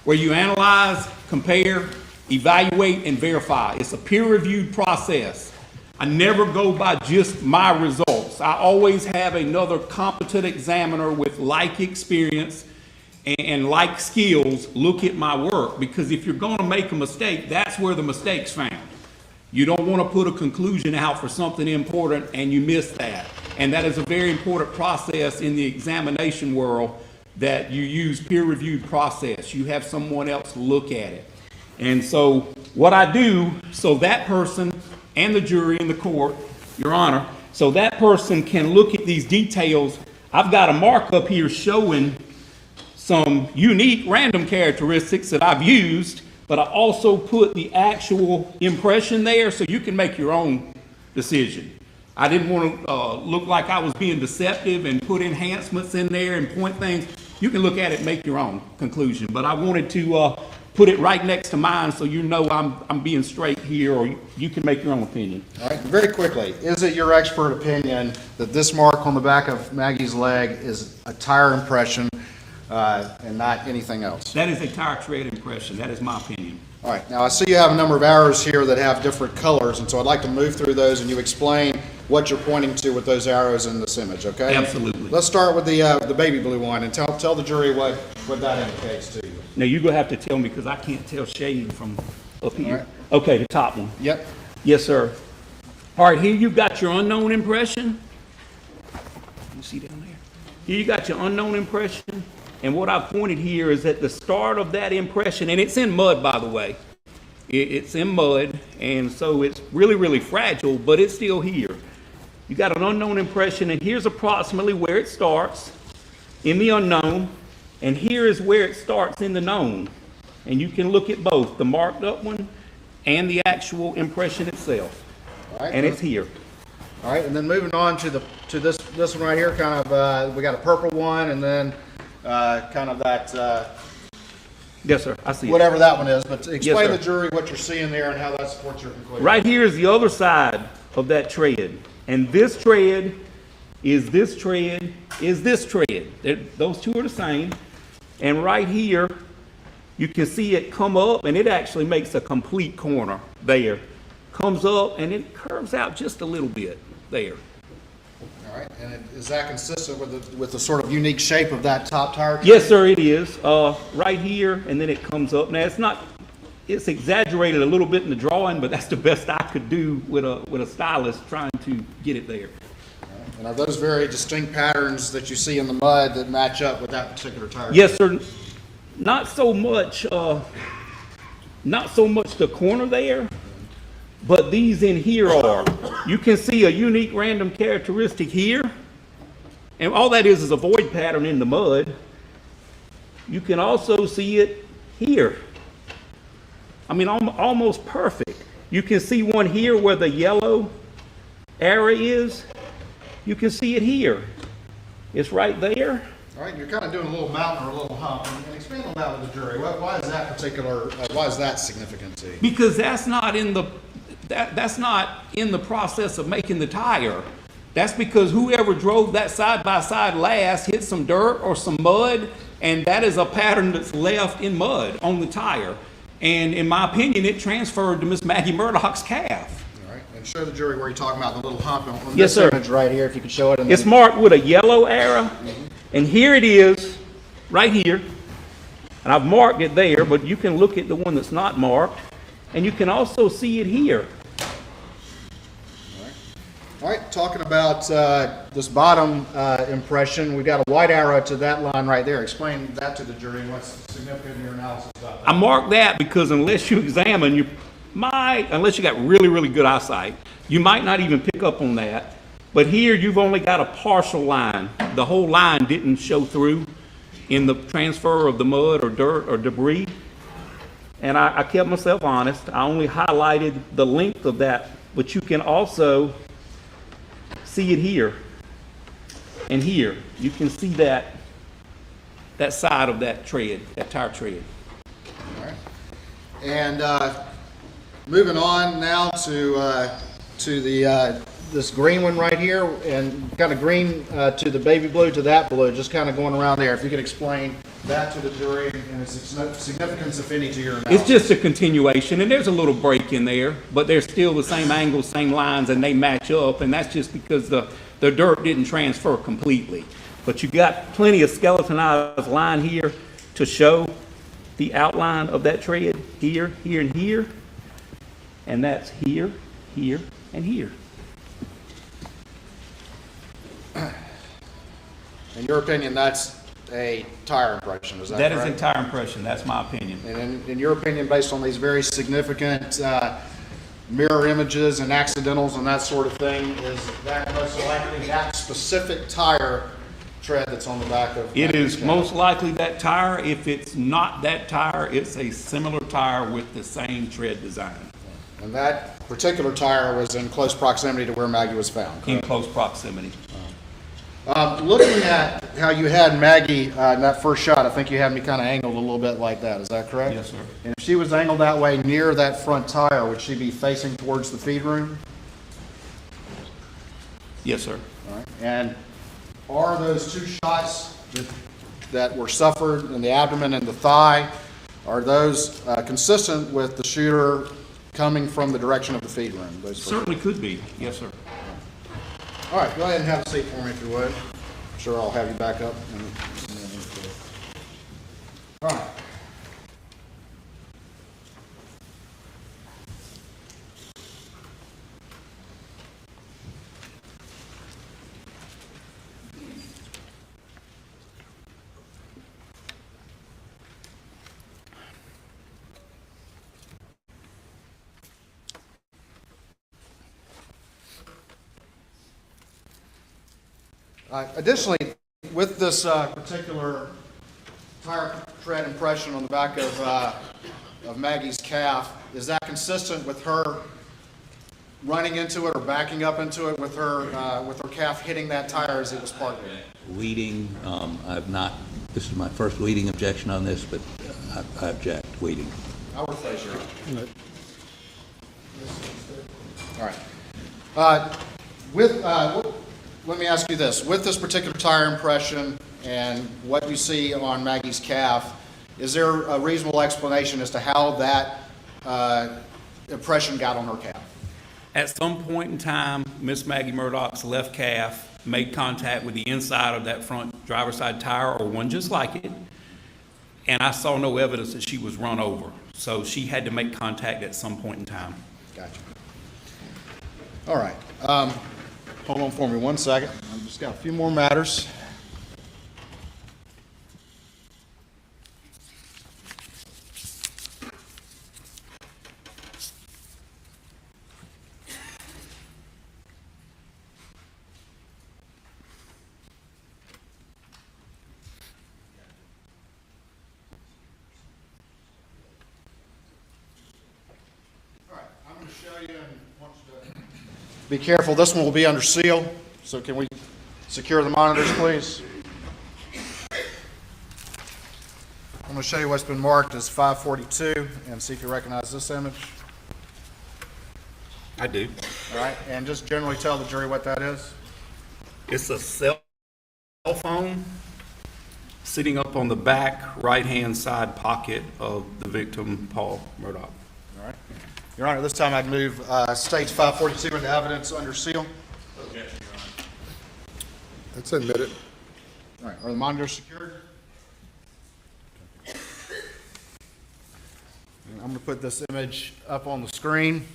where you analyze, compare, evaluate, and verify. It's a peer-reviewed process. I never go by just my results. I always have another competent examiner with like experience and like skills look at my work, because if you're going to make a mistake, that's where the mistake's found. You don't want to put a conclusion out for something important and you miss that. And that is a very important process in the examination world, that you use peer-reviewed process. You have someone else look at it. And so what I do, so that person and the jury and the court, Your Honor, so that person can look at these details, I've got a mark up here showing some unique random characteristics that I've used, but I also put the actual impression there so you can make your own decision. I didn't want to look like I was being deceptive and put enhancements in there and point things. You can look at it and make your own conclusion, but I wanted to put it right next to mine so you know I'm being straight here, or you can make your own opinion.
All right, very quickly, is it your expert opinion that this mark on the back of Maggie's leg is a tire impression and not anything else?
That is a tire tread impression. That is my opinion.
All right, now I see you have a number of arrows here that have different colors, and so I'd like to move through those and you explain what you're pointing to with those arrows in this image, okay?
Absolutely.
Let's start with the baby blue one and tell the jury what that indicates to you.
Now you're going to have to tell me, because I can't tell shade from up here.
All right.
Okay, the top one.
Yep.
Yes, sir. All right, here you've got your unknown impression. You see down there? Here you got your unknown impression. And what I've pointed here is at the start of that impression, and it's in mud, by the way. It's in mud, and so it's really, really fragile, but it's still here. You got an unknown impression, and here's approximately where it starts in the unknown, and here is where it starts in the known. And you can look at both, the marked up one and the actual impression itself.
All right.
And it's here.
All right, and then moving on to this one right here, kind of, we got a purple one, and then kind of that,
Yes, sir, I see it.
whatever that one is, but explain
sir.
to the jury what you're seeing there and how that supports your conclusion.
Right here is the other side of that tread. And this tread is this tread is this tread. Those two are the same. And right here, you can see it come up, and it actually makes a complete corner there. Comes up, and it curves out just a little bit there.
All right, and is that consistent with the sort of unique shape of that top tire?
Yes, sir, it is. Right here, and then it comes up. Now, it's exaggerated a little bit in the drawing, but that's the best I could do with a stylist trying to get it there.
And are those very distinct patterns that you see in the mud that match up with that particular tire?
Yes, sir. Not so much the corner there, but these in here are. You can see a unique random characteristic here, and all that is a void pattern in the mud. You can also see it here. I mean, almost perfect. You can see one here where the yellow area is. You can see it here. It's right there.
All right, you're kind of doing a little mountain or a little hump, and expand on that with the jury. Why is that particular? Why is that significant to you?
Because that's not in the process of making the tire. That's because whoever drove that side by side last hit some dirt or some mud, and that is a pattern that's left in mud on the tire. And in my opinion, it transferred to Miss Maggie Murdaugh's calf.
All right,
And show the jury where you're talking about the little hump on
Yes,
this
sir.
image right here, if you could show it. And
It's
then-
marked with a yellow arrow, and here it is, right here. And I've marked it there, but you can look at the one that's not marked, and you can also see it here.
All right, talking about this bottom impression, we've got a white arrow to that line right there. Explain that to the jury and what's significant in your analysis about that.
I marked that because unless you examine, unless you got really, really good eyesight, you might not even pick up on that. But here, you've only got a partial line. The whole line didn't show through in the transfer of the mud or dirt or debris. And I kept myself honest. I only highlighted the length of that, but you can also see it here and here. You can see that side of that tread, that tire tread.
All right. And moving on now to the this green one right here, and kind of green to the baby blue to that blue, just kind of going around there. If you could explain that to the jury and its significance, if any, to your analysis.
It's just a continuation, and there's a little break in there, but they're still the same angles, same lines, and they match up, and that's just because the dirt didn't transfer completely. But you got plenty of skeletonized line here to show the outline of that tread here, here, and here, and that's here, here, and here.
In your opinion, that's a tire impression, is that correct?
That is a tire impression, that's my opinion.
And in your opinion, based on these very significant mirror images and accidentals and that sort of thing, is that most likely that specific tire tread that's on the back of?
It is most likely that tire. If it's not that tire, it's a similar tire with the same tread design.
And that particular tire was in close proximity to where Maggie was found,
In
correct?
close proximity.
Looking at how you had Maggie in that first shot, I think you had me kind of angled a little bit like that. Is that correct?
Yes, sir.
And if she was angled that way near that front tire, would she be facing towards the feed room?
Yes, sir.
All right. And are those two shots that were suffered in the abdomen and the thigh, are those consistent with the shooter coming from the direction of the feed room? Those
Certainly could be. Yes, sir.
All right, go ahead and have a seat for me if you would. I'm sure I'll have you back up. All right. Additionally, with this particular tire tread impression on the back of Maggie's calf, is that consistent with her running into it or backing up into it with her calf hitting that tire as it was parked there?
Leading, I've not, this is my first leading objection on this, but I object, leading.
I'll replace your. All right. Let me ask you this. With this particular tire impression and what you see on Maggie's calf, is there a reasonable explanation as to how that impression got on her calf?
At some point in time, Miss Maggie Murdaugh's left calf made contact with the inside of that front driver's side tire, or one just like it, and I saw no evidence that she was run over. So she had to make contact at some point in time.
Gotcha. All right. Hold on for me 1 second. I've just got a few more matters. All right, I'm going to show you and want you to be careful. This one will be under seal, so can we secure the monitors, please? I'm going to show you what's been marked as 542 and see if you recognize this image.
I do.
All right, and just generally tell the jury what that is.
It's a cell phone sitting up on the back right-hand side pocket of the victim, Paul Murdaugh.
All right. Your Honor, this time I'd move States 542 into evidence under seal.
That's admitted.
All right, are the monitors secured? And I'm going to put this image up on the screen.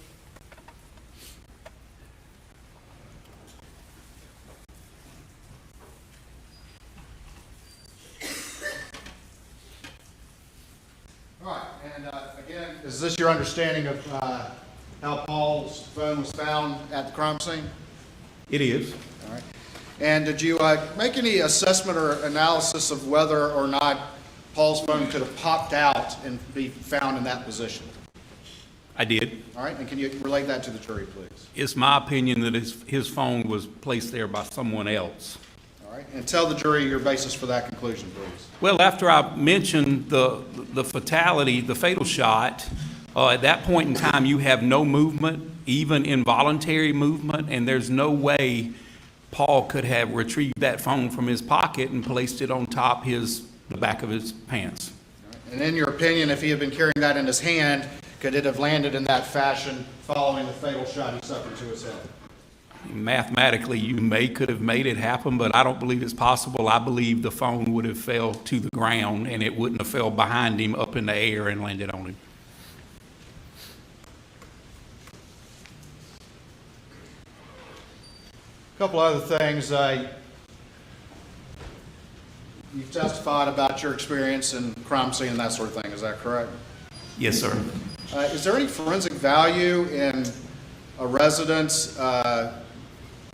All right, and again, is this your understanding of how Paul's phone was found at the crime scene?
It is.
All right. And did you make any assessment or analysis of whether or not Paul's phone could have popped out and be found in that position?
I did.
All right, and can you relate that to the jury, please?
It's my opinion that his phone was placed there by someone else.
All right, and tell the jury your basis for that conclusion, please.
Well, after I mentioned the fatality, the fatal shot, at that point in time, you have no movement, even involuntary movement, and there's no way Paul could have retrieved that phone from his pocket and placed it on top the back of his pants.
And in your opinion, if he had been carrying that in his hand, could it have landed in that fashion following the fatal shot he suffered to his head?
Mathematically, you could have made it happen, but I don't believe it's possible. I believe the phone would have fell to the ground and it wouldn't have fell behind him up in the air and landed on him.
A couple other things. You've testified about your experience in crime scene and that sort of thing. Is that correct?
Yes, sir.
Is there any forensic value in a residence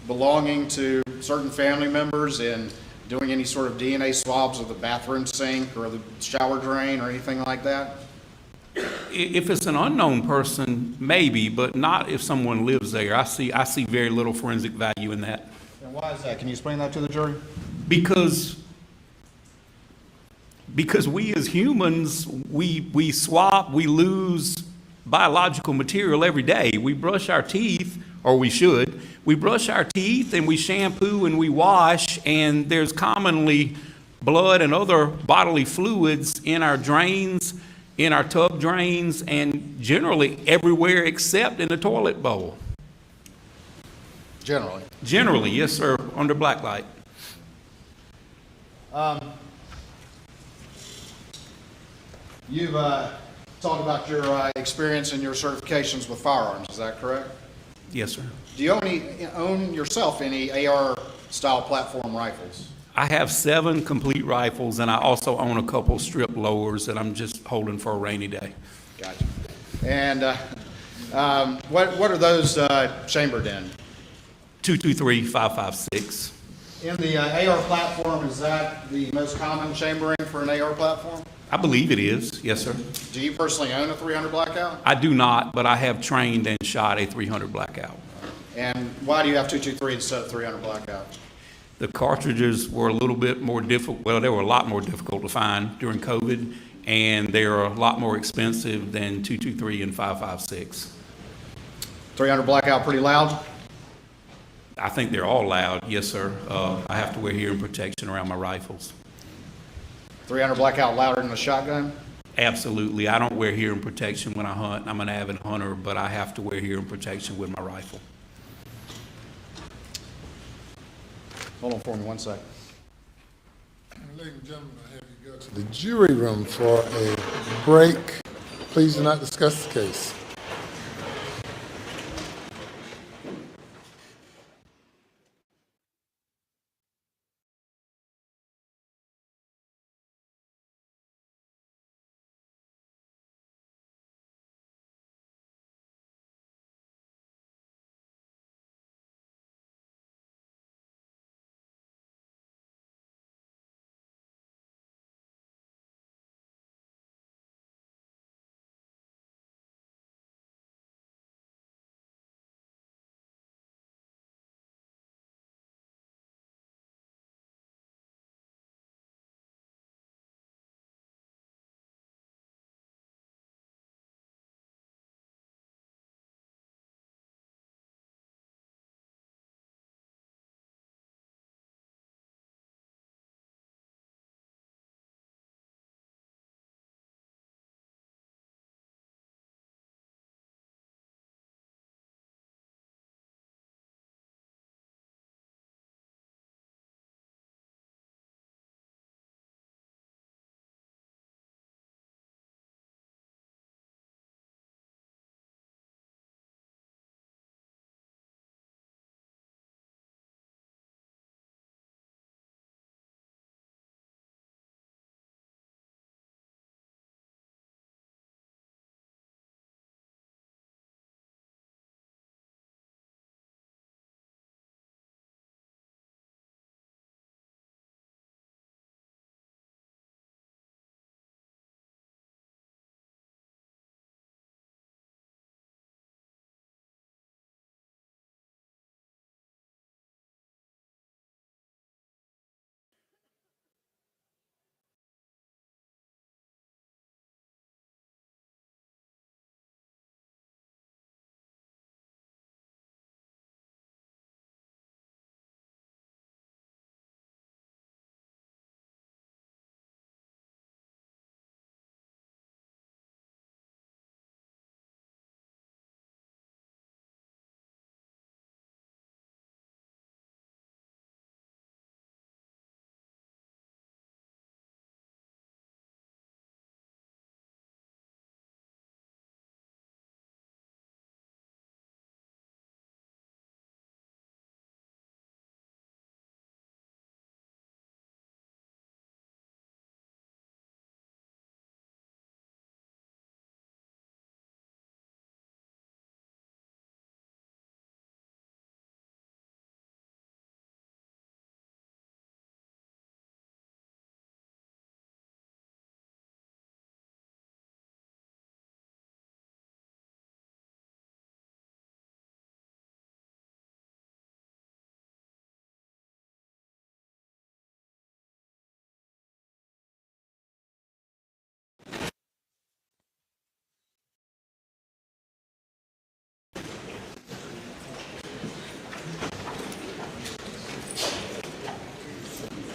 belonging to certain family members in doing any sort of DNA swabs of the bathroom sink or the shower drain or anything like that?
If it's an unknown person, maybe, but not if someone lives there. I see very little forensic value in that.
And why is that? Can you explain that to the jury?
Because we as humans, we swap, we lose biological material every day. We brush our teeth, or we should. We brush our teeth and we shampoo and we wash, and there's commonly blood and other bodily fluids in our drains, in our tub drains, and generally everywhere except in the toilet bowl.
Generally.
Generally, yes, sir, under black light.
You've talked about your experience and your certifications with firearms. Is that correct?
Yes, sir.
Do you own yourself any AR-style platform rifles?
I have 7 complete rifles, and I also own a couple strip lowers that I'm just holding for a rainy day.
Gotcha. And what are those chambered in?
223 556.
In the AR platform, is that the most common chambering for an AR platform?
I believe it is, yes, sir.
Do you personally own a 300 Blackout?
I do not, but I have trained and shot a 300 Blackout.
And why do you have 223 instead of 300 Blackout?
The cartridges were a little bit more difficult, well, they were a lot more difficult to find during COVID, and they are a lot more expensive than 223 and 556.
300 Blackout pretty loud?
I think they're all loud, yes, sir. I have to wear hearing protection around my rifles.
300 Blackout louder than a shotgun?
Absolutely. I don't wear hearing protection when I hunt. I'm an avid hunter, but I have to wear hearing protection with my rifle.
Hold on for me 1 second.
Ladies and gentlemen, I have you go to the jury room for a break. Please do not discuss the case.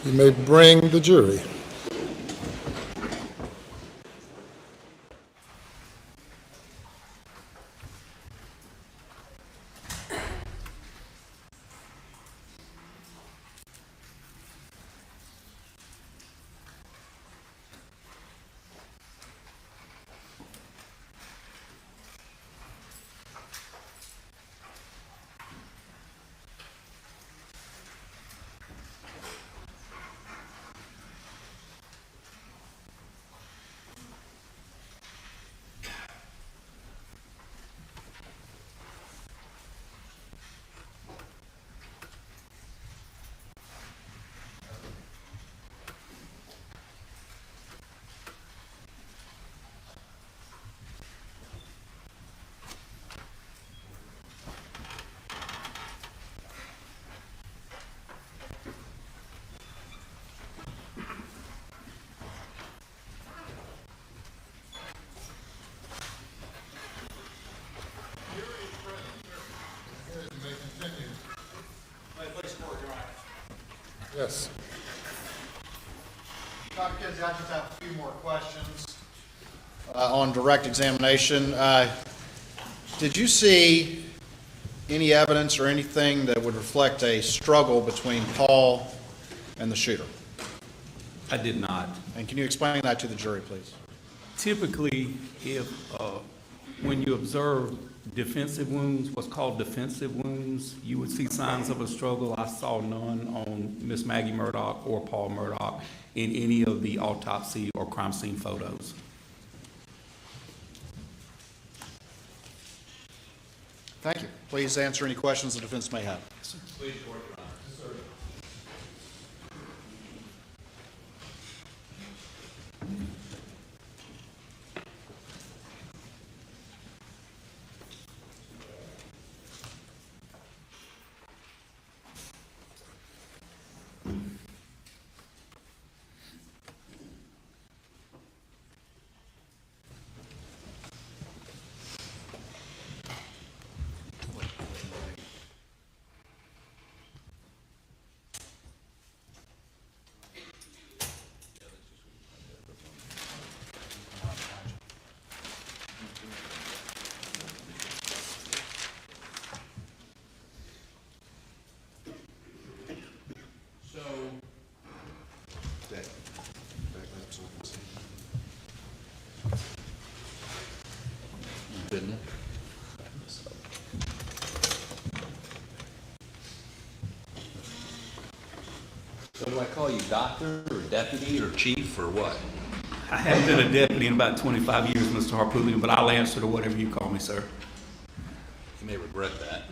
You may bring the jury. Yes.
Dr. Kinsey, I just have a few more questions on direct examination. Did you see any evidence or anything that would reflect a struggle between Paul and the shooter?
I did not.
And can you explain that to the jury, please?
Typically, when you observe defensive wounds, what's called defensive wounds, you would see signs of a struggle. I saw none on Miss Maggie Murdaugh or Paul Murdaugh in any of the autopsy or crime scene photos.
Thank you. Please answer any questions the defense may have.
Please, Your Honor.
So do I call you doctor or deputy or chief or what?
I haven't been a deputy in about 25 years, Mr. Harpootlian, but I'll answer to whatever you call me, sir.
You may regret that.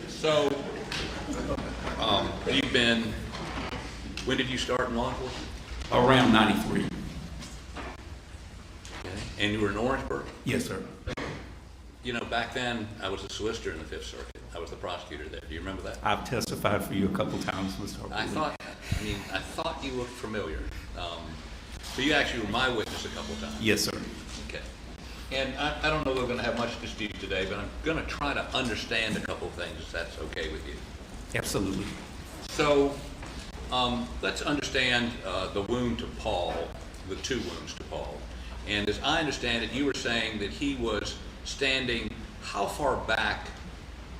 So, you've been, when did you start in law enforcement?
Around 93.
Okay. And you were in Orangeburg?
Yes, sir.
You know, back then, I was a solicitor in the Fifth Circuit. I was the prosecutor there. Do you remember that?
I've testified for you a couple times, Mr. Harpootlian.
I thought you looked familiar. So you actually were my witness a couple times.
Yes, sir.
Okay. And I don't know that we're going to have much dispute today, but I'm going to try to understand a couple things, if that's okay with you.
Absolutely.
So let's understand the wound to Paul, the two wounds to Paul. And as I understand it, you were saying that he was standing how far back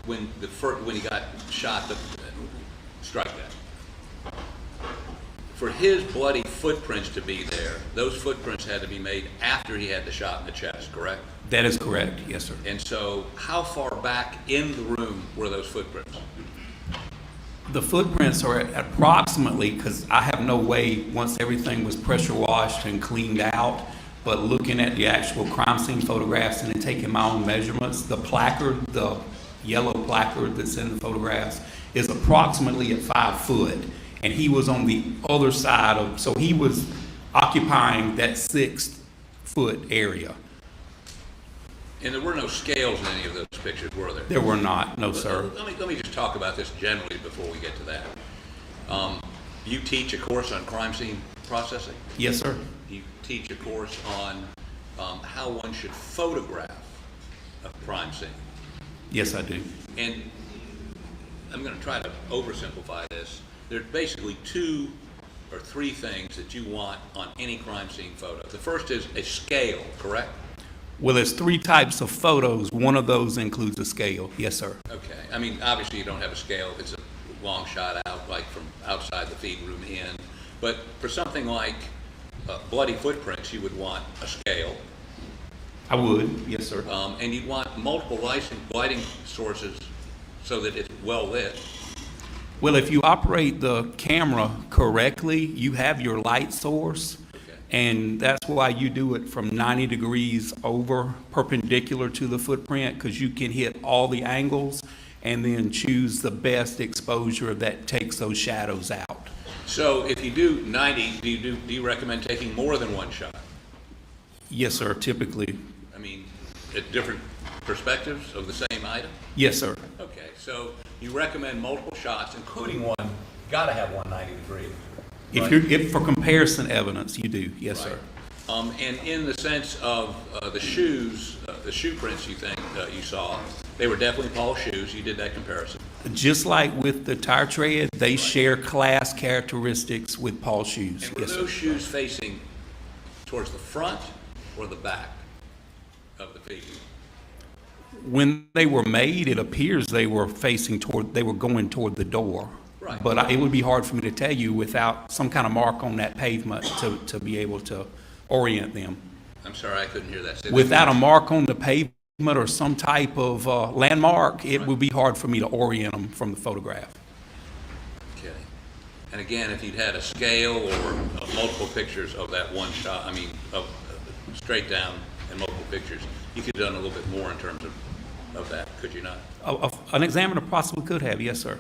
when he got shot, the strike that? For his bloody footprints to be there, those footprints had to be made after he had the shot in the chest, correct?
That is correct, yes, sir.
And so how far back in the room were those footprints?
The footprints are approximately, because I have no way, once everything was pressure washed and cleaned out, but looking at the actual crime scene photographs and then taking my own measurements, the placard, the yellow placard that's in the photographs is approximately at 5 foot. And he was on the other side of, so he was occupying that 6 foot area.
And there were no scales in any of those pictures, were there?
There were not, no, sir.
Let me just talk about this generally before we get to that. You teach a course on crime scene processing?
Yes, sir.
You teach a course on how one should photograph a crime scene.
Yes, I do.
And I'm going to try to oversimplify this. There's basically 2 or 3 things that you want on any crime scene photo. The first is a scale, correct?
Well, there's 3 types of photos. One of those includes a scale. Yes, sir.
Okay. I mean, obviously you don't have a scale. It's a long shot out, like from outside the feed room in. But for something like bloody footprints, you would want a scale.
I would. Yes, sir.
And you'd want multiple lighting sources so that it's well lit.
Well, if you operate the camera correctly, you have your light source.
Okay.
And that's why you do it from 90 degrees over perpendicular to the footprint, because you can hit all the angles and then choose the best exposure that takes those shadows out.
So if you do 90, do you recommend taking more than one shot?
Yes, sir, typically.
I mean, at different perspectives of the same item?
Yes, sir.
Okay, so you recommend multiple shots, including one, gotta have 190 degree.
If for comparison evidence, you do. Yes, sir.
And in the sense of the shoes, the shoe prints you think you saw, they were definitely Paul's shoes. You did that comparison.
Just like with the tire tread, they share class characteristics with Paul's shoes.
And were
Yes,
those
sir.
shoes facing towards the front or the back of the figure?
When they were made, it appears they were going toward the door.
Right.
But it would be hard for me to tell you without some kind of mark on that pavement to be able to orient them.
I'm sorry, I couldn't hear that. Say that
Without a
again.
mark on the pavement or some type of landmark, it would be hard for me to orient them from the photograph.
Okay. And again, if you'd had a scale or multiple pictures of that one shot, I mean, of straight down and multiple pictures, you could have done a little bit more in terms of that, could you not?
An examiner possibly could have, yes, sir.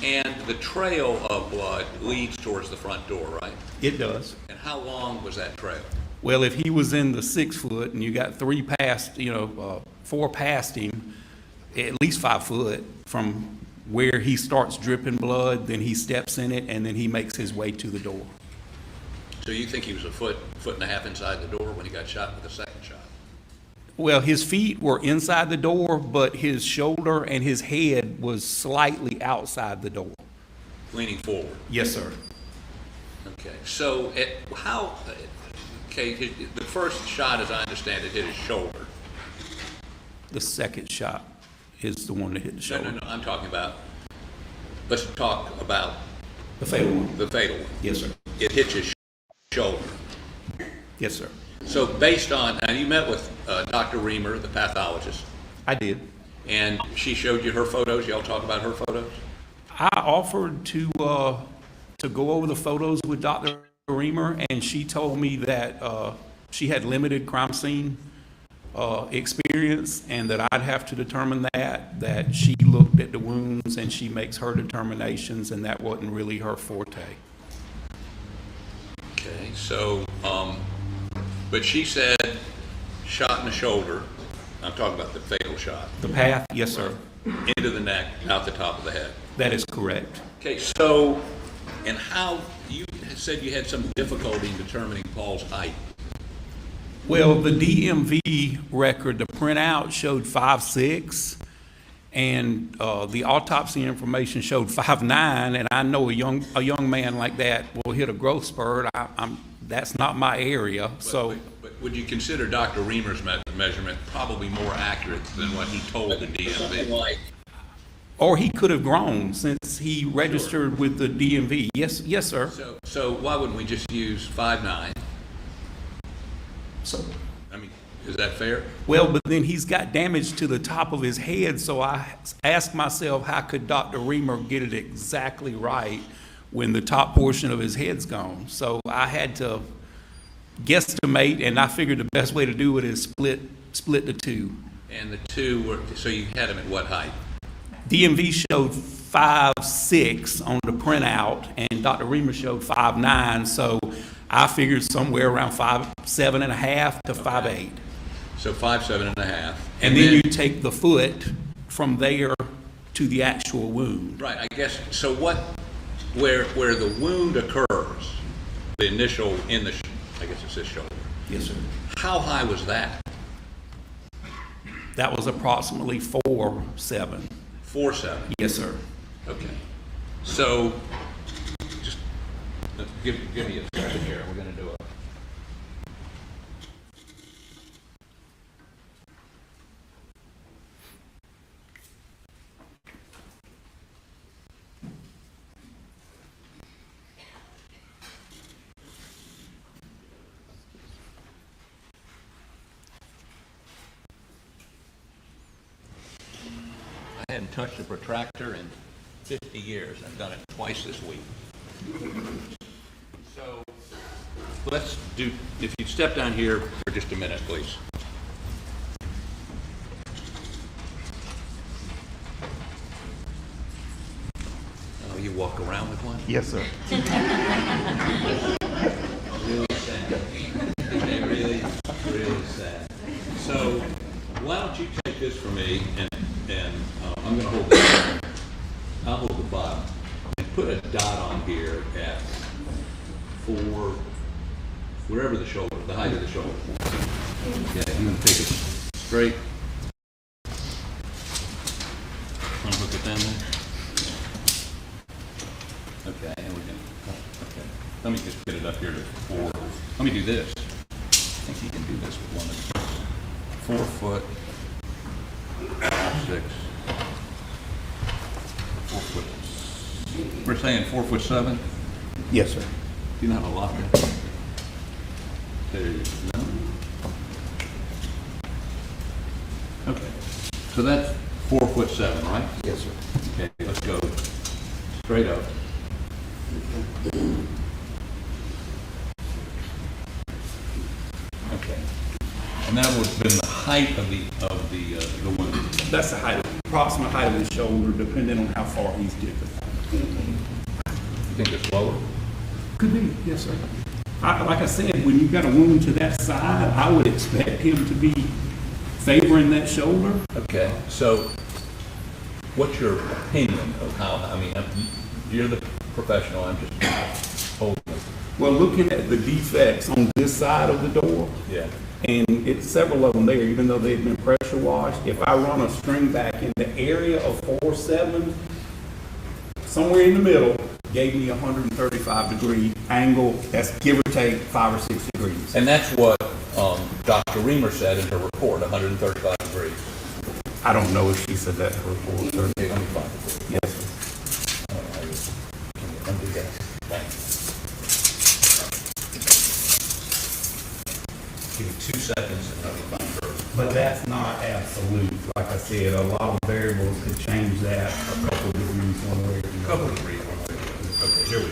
And the trail of blood leads towards the front door, right?
It does.
And how long was that trail?
Well, if he was in the 6 foot and you got 4 past him, at least 5 foot from where he starts dripping blood, then he steps in it, and then he makes his way to the door.
So you think he was a foot and a half inside the door when he got shot with the second shot?
Well, his feet were inside the door, but his shoulder and his head was slightly outside the door.
Leaning forward?
Yes, sir.
Okay, so the first shot, as I understand it, hit his shoulder.
The second shot is the one that hit the shoulder.
No, I'm talking about, let's talk about
The fatal one.
the fatal one.
Yes, sir.
It hits his shoulder.
Yes, sir.
So based on, and you met with Dr. Reamer, the pathologist,
I did.
and she showed you her photos. Y'all talk about her photos?
I offered to go over the photos with Dr. Reamer, and she told me that she had limited crime scene experience, and that I'd have to determine that she looked at the wounds and she makes her determinations, and that wasn't really her forte.
Okay, so, but she said shot in the shoulder. I'm talking about the fatal shot.
The path, yes, sir.
Into the neck, out the top of the head.
That is correct.
Okay, so, and how, you said you had some difficulty in determining Paul's height.
Well, the DMV record, the printout showed 5'6", and the autopsy information showed 5'9", and I know a young man like that will hit a growth spurt. That's not my area, so.
But would you consider Dr. Reamer's measurement probably more accurate than what he told the DMV?
Or he could have grown since he registered with the DMV. Yes, sir.
So why wouldn't we just use 5'9"?
So,
I mean, is that fair?
well, but then he's got damage to the top of his head, so I asked myself, how could Dr. Reamer get it exactly right when the top portion of his head's gone? So I had to guesstimate, and I figured the best way to do it is split the two.
And the two were, so you had him at what height?
DMV showed 5'6" on the printout, and Dr. Reamer showed 5'9", so I figured somewhere around 5'7.5" to 5'8".
So 5'7.5".
And then you take the foot from there to the actual wound.
Right, I guess, so where the wound occurs, the initial I guess it's his shoulder.
Yes, sir.
How high was that?
That was approximately 4'7".
4-7.
Yes, sir.
Okay. So, just give me a second here. We're going to do a. I hadn't touched a protractor in 50 years. I've done it twice this week. So let's do, if you step down here for just a minute, please. Oh, you walk around with one?
Yes, sir.
Really sad. Okay, really, really sad. So why don't you take this for me, and I'm going to hold this. I'll hold the bottom and put a dot on here at 4, wherever the shoulder, the height of the shoulder. Okay, I'm going to take it straight. Want to hook it down there? Okay, and we can. Okay, let me just get it up here to 4. Let me do this. I think you can do this with one of these. 4 foot 6. 4 foot. We're saying 4'7".
Yes, sir.
You know how to lock it. There you go. Okay. So that's 4'7", right?
Yes, sir.
Okay, let's go straight up. Okay. And that would have been the height of the wound.
That's the height, approximate height of his shoulder, depending on how far he's dipping.
You think it's lower?
Could be, yes, sir. Like I said, when you've got a wound to that side, I would expect him to be favoring that shoulder.
Okay, so what's your opinion of how, I mean, you're the professional, I'm just holding it.
Well, looking at the defects on this side of the door,
Yeah.
and it's several of them there, even though they've been pressure washed, if I run a string back in the area of 4'7", somewhere in the middle, gave me a 135-degree angle. That's give or take 5 or 6 degrees.
And that's what Dr. Reamer said in her report, 135 degrees.
I don't know if she said that in her report. Sir.
Okay, let me find it.
Yes, sir.
Can you undo that? Thanks. Give me 2 seconds and let me find her.
But that's not absolute. Like I said, a lot of variables could change that a couple of degrees one way or the other.
Couple of degrees, one way or the other. Okay, here we go.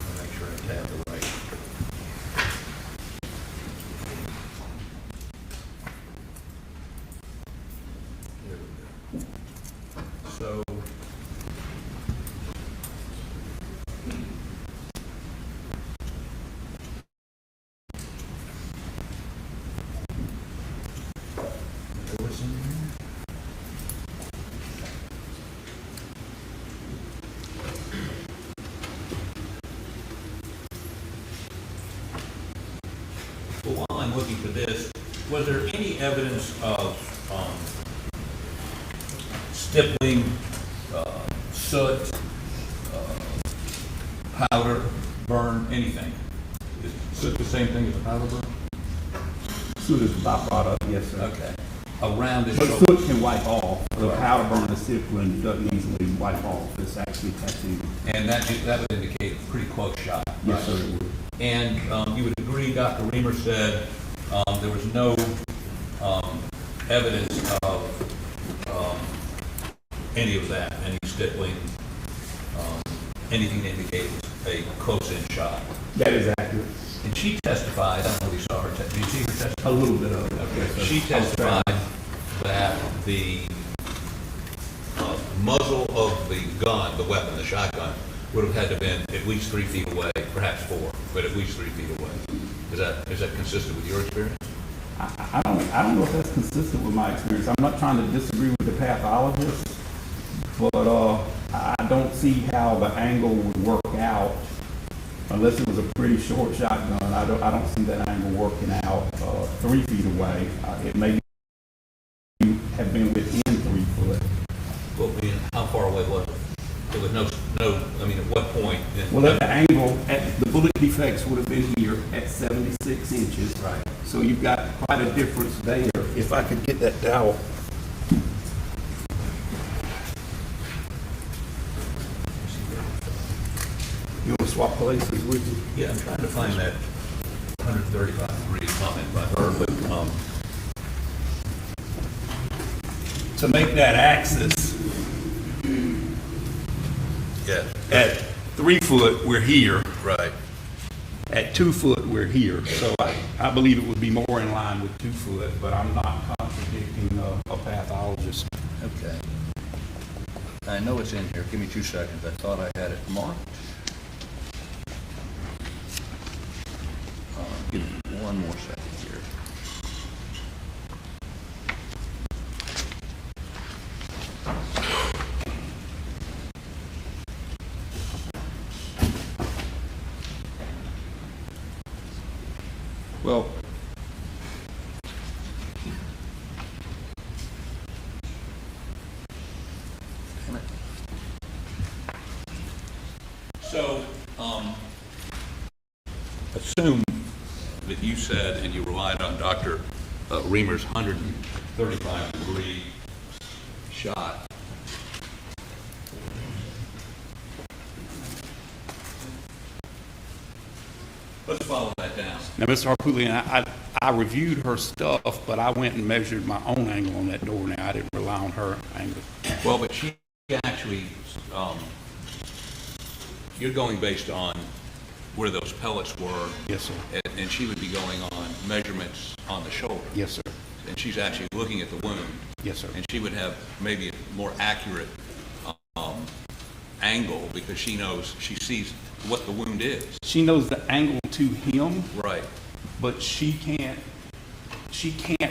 I'll make sure I tab the right. There we go. So. There was some here. Well, while I'm looking for this, was there any evidence of stippling, soot, powder, burn, anything? Is soot the same thing as a powder burn?
Soot is a byproduct, yes, sir.
Okay. Around it.
But soot can wipe off. The powder burn discipline doesn't easily wipe off. It's actually tattooed.
And that would indicate a pretty close shot.
Yes, sir, it would.
And you would agree, Dr. Reamer said there was no evidence of any of that, any stippling, anything to indicate a close-in shot.
That is accurate.
And she testified, I don't know if you saw her, did you see her testify?
A little bit of it.
Okay, she testified that the muzzle of the gun, the weapon, the shotgun, would have had to have been at least 3 feet away, perhaps 4, but at least 3 feet away. Is that consistent with your experience?
I don't know if that's consistent with my experience. I'm not trying to disagree with the pathologist, but I don't see how the angle would work out unless it was a pretty short shotgun. I don't see that angle working out 3 feet away. It may be Well, at the angle, the bullet defects would have been here at 76 inches.
Right.
So you've got quite a difference there. If I could get that dowel. You want to swap places with me?
Yeah, I'm trying to find that 135 degree comment by her, but,
To make that axis,
yeah,
at 3 foot, we're here.
right.
At 2 foot, we're here. So I believe it would be more in line with 2 foot, but I'm not contradicting a pathologist.
Okay. I know it's in here. Give me 2 seconds. I thought I had it marked. Give me 1 more second here.
Well,
So, assume that you said, and you relied on Dr. Reamer's 135 degree shot. Let's follow that down.
now, Mr. Harpootlian, I reviewed her stuff, but I went and measured my own angle on that door now. I didn't rely on her angle.
Well, but she actually, you're going based on where those pellets were.
Yes, sir.
And she would be going on measurements on the shoulder.
Yes, sir.
And she's actually looking at the wound.
Yes, sir.
And she would have maybe a more accurate angle because she knows, she sees what the wound is.
She knows the angle to him,
Right.
but she can't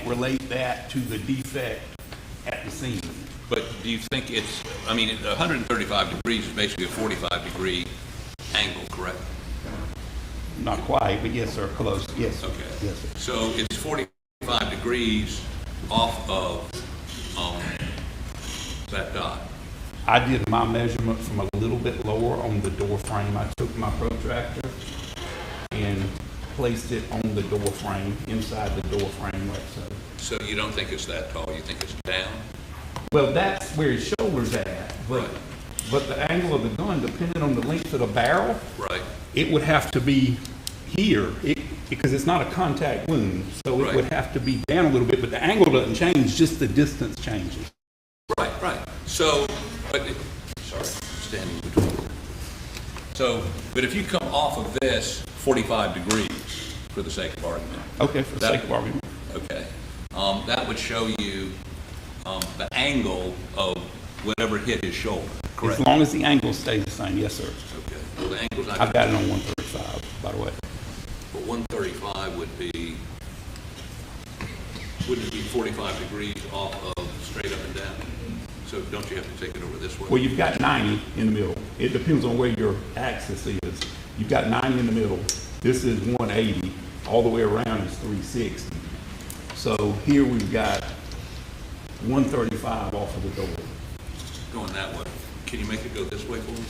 relate that to the defect at the scene.
But do you think it's, I mean, 135 degrees is basically a 45 degree angle, correct?
Not quite, but yes, sir, close. Yes.
Okay.
Yes, sir.
So it's 45 degrees off of that dot.
I did my measurement from a little bit lower on the door frame. I took my protractor and placed it on the door frame, inside the door frame like so.
So you don't think it's that tall, you think it's down?
Well, that's where his shoulder's at,
Right.
but the angle of the gun, depending on the length of the barrel,
Right.
it would have to be here, because it's not a contact wound, so it
Right.
would have to be down a little bit, but the angle doesn't change, just the distance changes.
Right, right. So, but, sorry, standing between. So, but if you come off of this 45 degrees, for the sake of argument.
Okay, for the sake of argument.
Okay. That would show you the angle of whatever hit his shoulder, correct?
As long as the angle stays the same, yes, sir.
Okay. Well, the angle's not.
I've got it on 135, by the way.
But 135 wouldn't it be 45 degrees off of straight up and down? So don't you have to take it over this way?
Well, you've got 90 in the middle. It depends on where your axis is. You've got 90 in the middle. This is 180. All the way around is 360. So here we've got 135 off of the door.
Going that way. Can you make it go this way for me?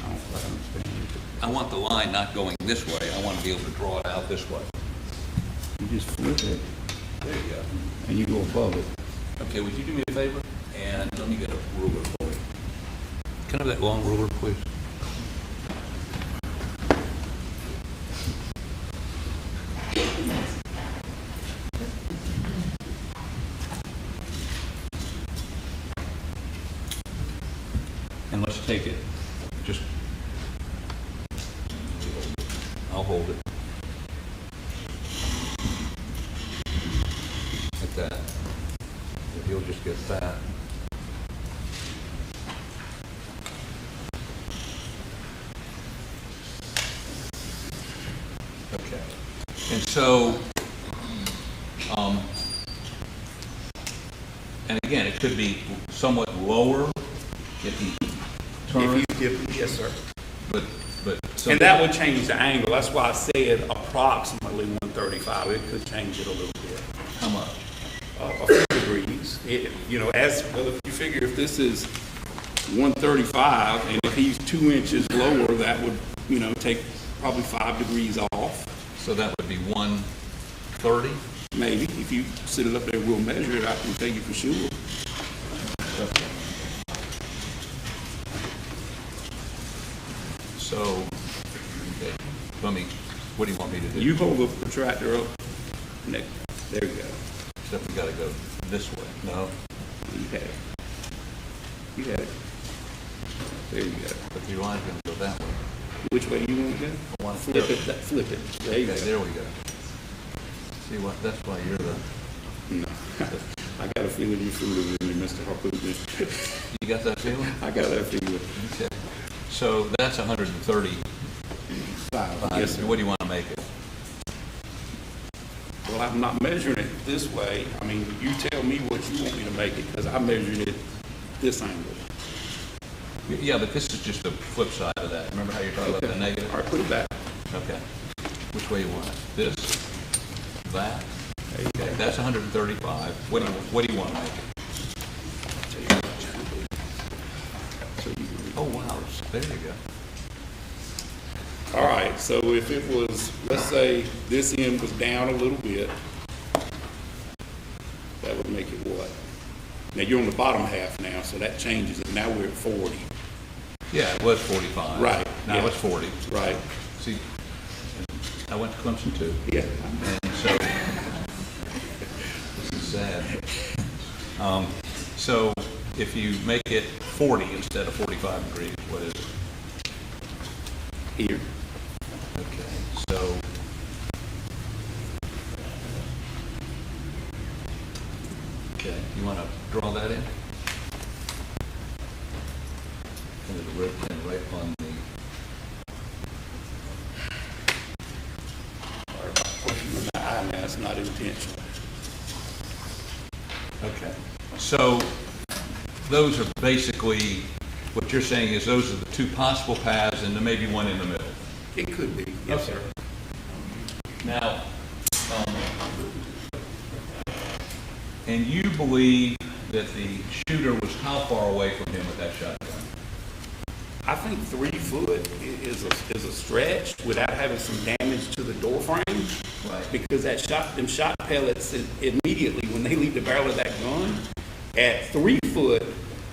I don't quite understand.
I want the line not going this way. I want to be able to draw it out this way.
You just flip it
There you go.
and you go above it.
Okay, would you do me a favor? And let me get a ruler for you. Can I have that long ruler, please? And let's take it, just, I'll hold it. Like that. If you'll just get that. Okay. And so, and again, it could be somewhat lower if he turns,
Yes, sir.
but.
And that would change the angle. That's why I said approximately 135. It could change it a little bit.
How much?
A few degrees. As well, if you figure if this is 135, and if he's 2 inches lower, that would, take probably 5 degrees off.
So that would be 130?
Maybe. If you sit it up there, we'll measure it. I can tell you for sure.
So, okay, what do you want me to do?
You hold the protractor up. There you go.
Except we gotta go this way. No,
You had it. You had it. There you go.
but your line's gonna go that way.
Which way do you want to go?
I wanna
Flip it. Flip it. There you
Okay,
go.
there we go. See what, that's why you're the,
No. I got a feeling you're fooling with me, Mr. Harpoon.
you got that feeling?
I got that feeling.
Okay. So that's 130.
Yes, sir.
What do you want to make it?
Well, I'm not measuring it this way. I mean, you tell me what you want me to make it, because I measured it this angle.
Yeah, but this is just the flip side of that. Remember how you're talking about the negative?
All right, put it back.
Okay. Which way you want it? This? That? Okay, that's 135. What do you want to make it? Oh, wow, there you go.
All right, so if it was, let's say this end was down a little bit, that would make it what? Now, you're on the bottom half now, so that changes it. Now we're at 40.
Yeah, it was 45.
Right,
Now
yeah.
it's 40.
Right.
See, I went to Clemson too.
Yeah.
And so, this is sad. So if you make it 40 instead of 45 degrees, what is it?
Here.
Okay, so. Okay, you want to draw that in? And it'll rip in right on the.
Now, it's not intentional.
Okay. So those are basically, what you're saying is those are the two possible paths and there may be one in the middle.
It could be, yes, sir.
Now, and you believe that the shooter was how far away from him with that shotgun?
I think 3 foot is a stretch without having some damage to the door frame.
Right.
Because them shot pellets, immediately when they leave the barrel of that gun, at 3 foot,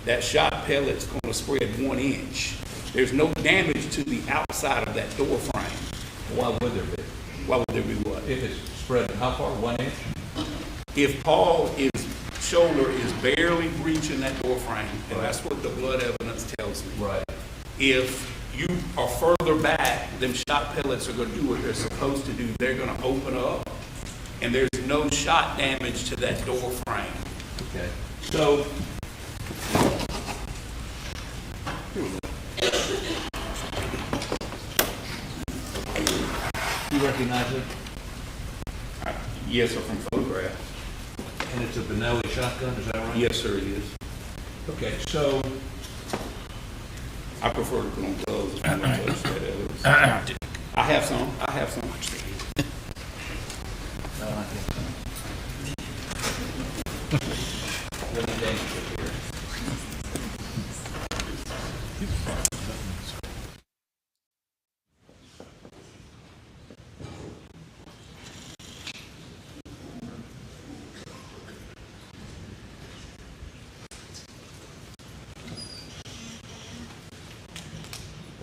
that shot pellet's going to spread 1 inch. There's no damage to the outside of that door frame.
Why would there be?
Why would there be what?
If it's spread how far? 1 inch?
If Paul's shoulder is barely breaching that door frame, and that's what the blood evidence tells me.
Right.
If you are further back, them shot pellets are going to do what they're supposed to do. They're going to open up, and there's no shot damage to that door frame.
Okay. So, you recognize it?
Yes, sir, from photograph.
And it's a Benelli shotgun, is that right?
Yes, sir, it is.
Okay, so,
I prefer to put on gloves. It's more close to that evidence. I have some.
really dangerous here.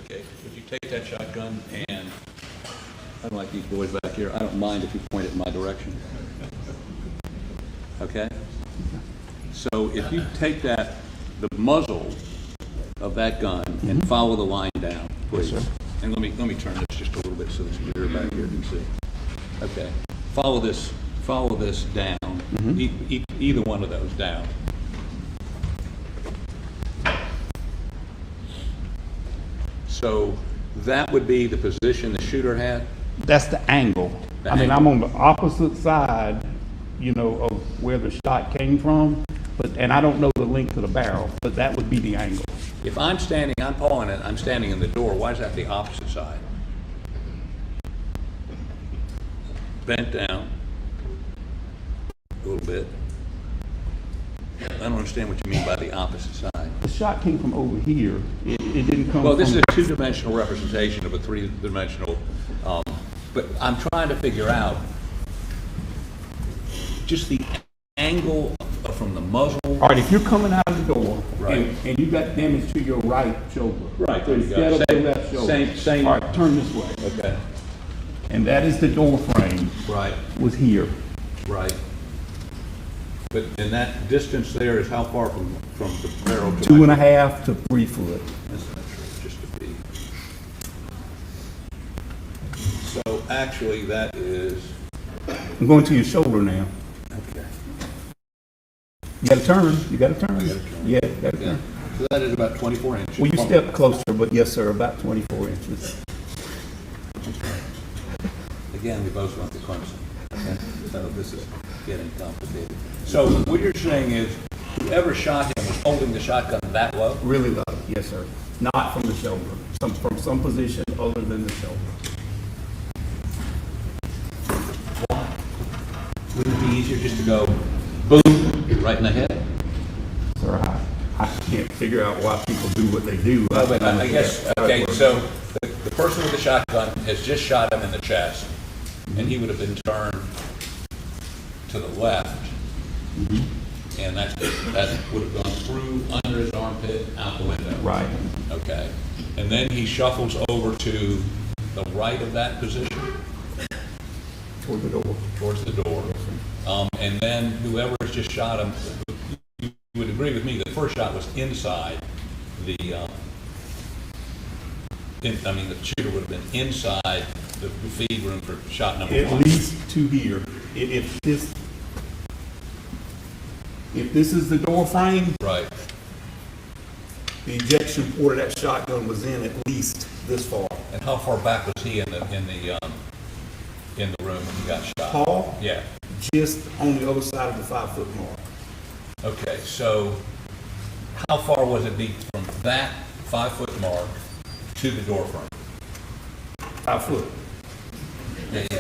Okay, would you take that shotgun and, I don't like these boys back here, I don't mind if you point it in my direction. Okay? So if you take the muzzle of that gun and follow the line down, please. And let me turn this just a little bit so this mirror back here can see. Okay. Follow this down, either one of those down. So that would be the position the shooter had?
That's the angle.
The
I mean,
angle.
I'm on the opposite side, of where the shot came from, and I don't know the length of the barrel, but that would be the angle.
If I'm Paul, and I'm standing in the door, why is that the opposite side? Bent down a little bit. I don't understand what you mean by the opposite side.
The shot came from over here. It didn't come from.
Well, this is a two-dimensional representation of a three-dimensional, but I'm trying to figure out just the angle from the muzzle.
All right, if you're coming out of the door,
Right.
and you got damage to your right shoulder.
Right, there you go.
Instead of
Same-
the left shoulder.
same-
All right, turn this way.
Okay.
And that is the door frame,
Right,
was here.
right. But, and that distance there is how far from the barrel to?
2.5 to 3 foot.
That's not true, just to be. So actually, that is,
I'm going to your shoulder now.
okay.
You gotta turn, you gotta turn.
gotta turn.
Yeah, you gotta
Yeah,
turn.
so that is about 24 inches.
Well, you step closer, but yes, sir, about 24 inches.
Again, we both went to Clemson. Okay? So this is getting complicated. So what you're saying is, whoever shot him was holding the shotgun that low?
Really low, yes, sir. Not from the shoulder, from some position other than the shoulder.
Wouldn't it be easier just to go boom, right in the head?
Sir, I can't figure out why people do what they do.
No, but I guess, okay,
That's
so the person with the shotgun has just shot him in the chest, and he would have been turned to the left, and that would have gone through, under his armpit, out the window.
right.
Okay, and then he shuffles over to the right of that position,
Toward the door.
towards the door. And then whoever has just shot him, you would agree with me, the first shot was inside the, the shooter would have been inside the feed room for shot number
At
one.
least to here. If this is the door frame,
Right,
the ejection port of that shotgun was in at least this far.
and how far back was he in the room when he got shot?
Paul,
Yeah,
just on the other side of the 5-foot mark.
okay, so how far was it be from that 5-foot mark to the door frame?
5 foot.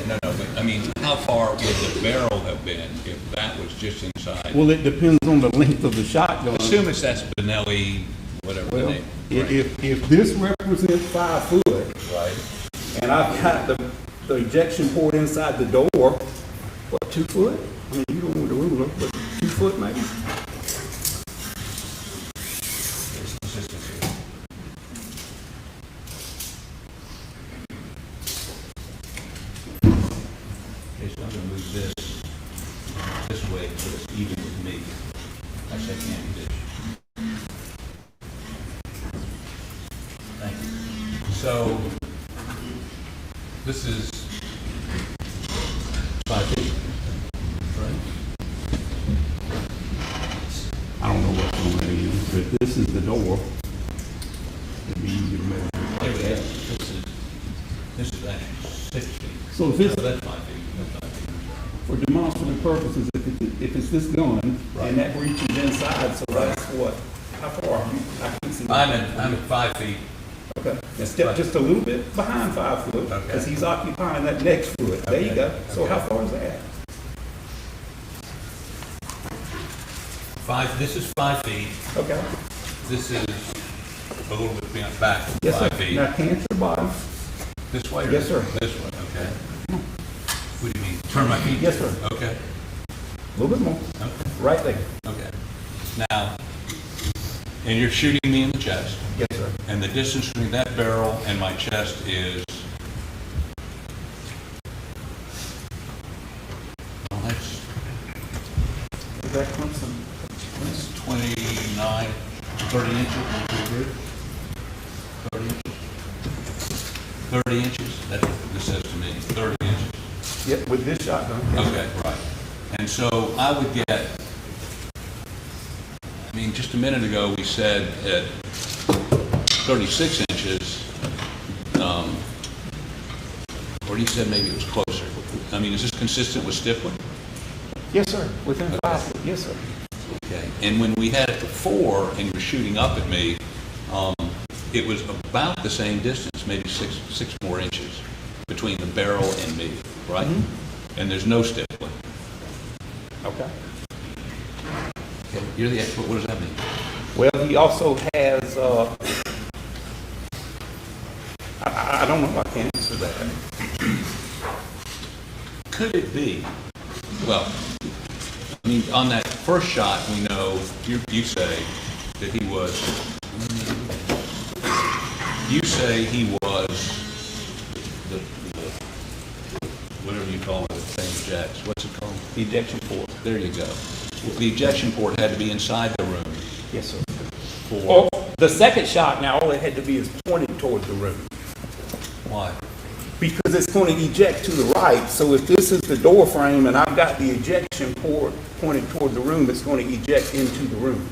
No, but I mean, how far would the barrel have been if that was just inside?
Well, it depends on the length of the shotgun.
Assume it's that Spinelli, whatever the
Well,
name. Right.
if this represents 5 foot,
Right,
and I've got the ejection port inside the door, what, 2 foot? I mean, you don't want the ruler, but 2 foot maybe?
there's consistency. Okay, so I'm gonna move this way so it's even with me. Actually, I can't do this. Thank you. So, this is 5 feet, right?
I don't know what's on that is, but this is the door. It'd be easy to measure.
Here we go. This is actually 6 feet.
So if it's,
So that's 5 feet, that's 5 feet.
for demonstrative purposes, if it's this gun, and that breach is inside, so that's what? How far are you? I can't see.
I'm at 5 feet.
Okay, and step just a little bit behind 5 foot,
Okay.
because he's occupying that next foot. There you
Okay.
go. So
Okay.
how far is that?
This is 5 feet.
Okay.
This is a little bit beyond back from
Yes, sir.
5 feet.
Now, can't your body?
This way or
Yes, sir.
This way, okay. What do you mean? Turn my feet?
Yes, sir.
Okay,
A little bit more.
okay,
Right there.
okay. Now, and you're shooting me in the chest,
Yes, sir.
and the distance between that barrel and my chest is, well, that's 29, 30 inches, would you agree? 30 inches? 30 inches, that's what this says to me, 30 inches.
Yep, with this shotgun.
Okay, right. And so I would get, just a minute ago, we said at 36 inches, or you said maybe it was closer. Is this consistent with Stiflin?
Yes, sir. Within 5 foot. Yes, sir.
Okay. And when we had it to 4 and you were shooting up at me, it was about the same distance, maybe six more inches between the barrel and me, right? Mm-hmm. And there's no Stiflin.
Okay.
Okay, you're the expert. What does that mean?
Well, he also has, I don't know if I can answer that.
Could it be, well, I mean, on that first shot, we know, you say that he was, the whatever you call it, the thing ejects, what's it called?
The ejection port.
There you go. The ejection port had to be inside the room.
Yes, sir.
For,
The second shot, now, all it had to be is pointed toward the room.
why?
Because it's going to eject to the right, so if this is the door frame and I've got the ejection port pointed toward the room, it's going to eject into the room.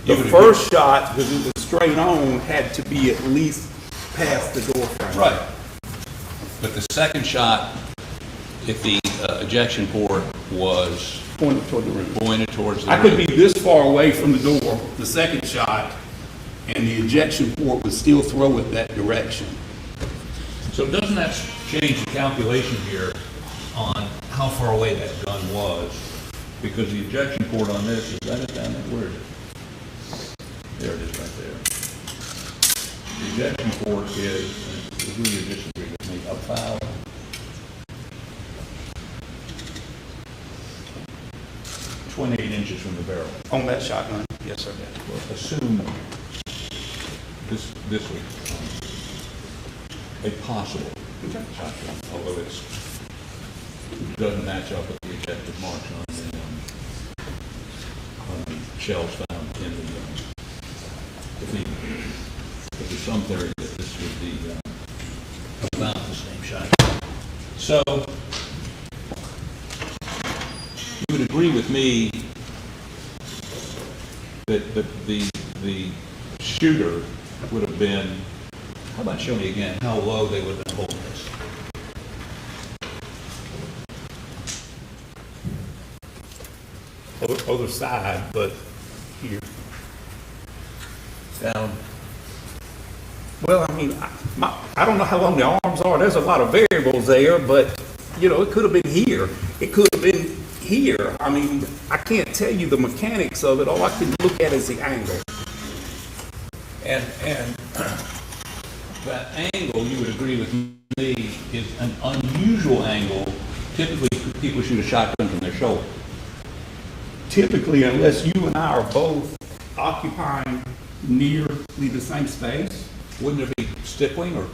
The first shot, because it was straight on, had to be at least past the door frame.
Right. But the second shot, if the ejection port was
Pointed toward the room.
pointed towards the
I could
room,
be this far away from the door, the second shot, and the ejection port would still throw it that direction.
So doesn't that change the calculation here on how far away that gun was? Because the ejection port on this, is that it down there? Where is it? There it is right there. The ejection port is, who you disagree with me, about 28 inches from the barrel.
On that shotgun, yes, sir.
Well, assume this was a possible shotgun, although it doesn't match up with the ejected marks on the shells found in the if there's some theory that this would be about the same shotgun. So you would agree with me that the shooter would have been, how about show me again how low they would have been holding this?
Other side, but here.
Down.
Well, I mean, I don't know how long the arms are. There's a lot of variables there, but, you know, it could have been here. It could have been here. I mean, I can't tell you the mechanics of it. All I can look at is the angle.
And that angle, you would agree with me, is an unusual angle. Typically, people shoot a shotgun from their shoulder.
Typically, unless you and I are both occupying nearly the same space,
Wouldn't there be stippling or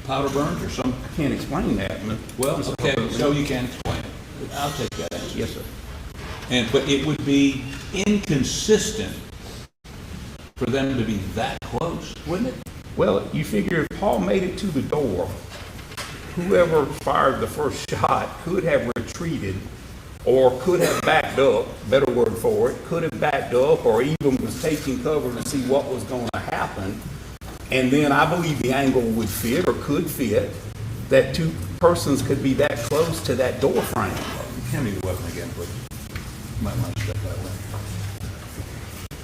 powder burns or some?
I can't explain that.
Well, okay, so you can explain it. I'll take that answer.
Yes, sir.
But it would be inconsistent for them to be that close, wouldn't it?
Well, you figure if Paul made it to the door, whoever fired the first shot could have retreated or could have backed up, better word for it, could have backed up or even was taking cover to see what was going to happen. And then I believe the angle would fit or could fit that two persons could be that close to that door frame.
Hand me the weapon again, please. You might want to step that way.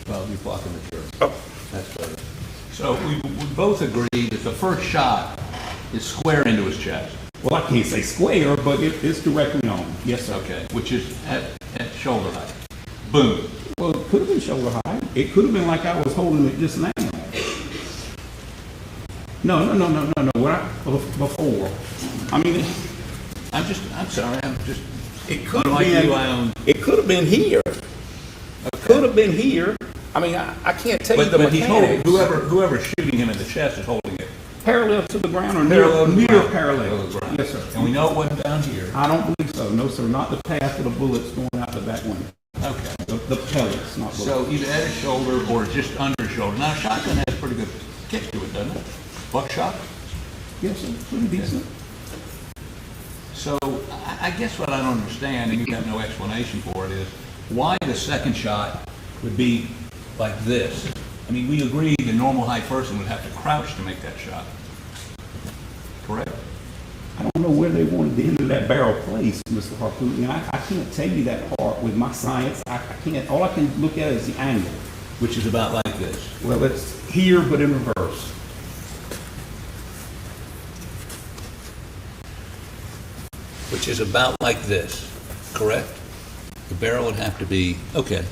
Well, you're blocking the chair.
Oh.
That's better. So we both agree that the first shot is square into his chest.
Well, I can't say square, but it's directly on. Yes, sir.
Okay, which is at shoulder height. Boom.
Well, it could have been shoulder height. It could have been like I was holding it just now. No. Before. I mean,
I'm sorry,
it could have
unlike
been.
you, I own.
It could have been here. Could have been here. I mean, I can't tell you the
But he's holding,
mechanics.
whoever's shooting him in the chest is holding it.
Parallel to the ground or
Parallel to the
near
ground.
parallel.
Ground.
Yes, sir.
And we know it wasn't down here.
I don't believe so. No, sir. Not the path of the bullets going out the back window.
Okay.
The pellets, not bullets.
So either at his shoulder or just under his shoulder. Now, a shotgun has pretty good kick to it, doesn't it? Buckshot?
Yes, sir. Pretty decent.
So I guess what I don't understand, and you have no explanation for it, is why the second shot would be like this. I mean, we agree the normal height person would have to crouch to make that shot. Correct?
I don't know where they wanted the end of that barrel placed, Mr. Harpoon. And I can't tell you that part with my science. I can't. All I can look at is the angle.
Which is about like this.
Well, it's here, but in reverse.
which is about like this, correct? The barrel would have to be, okay,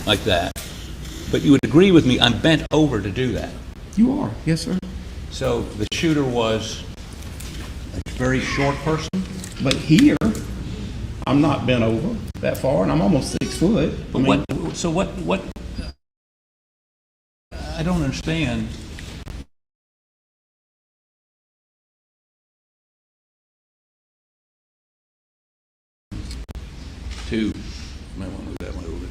like that. But you would agree with me, I'm bent over to do that.
You are, yes, sir.
So the shooter was a very short person?
But here, I'm not bent over that far, and I'm almost 6 foot.
But what, I don't understand. To, might want to move that one a little bit.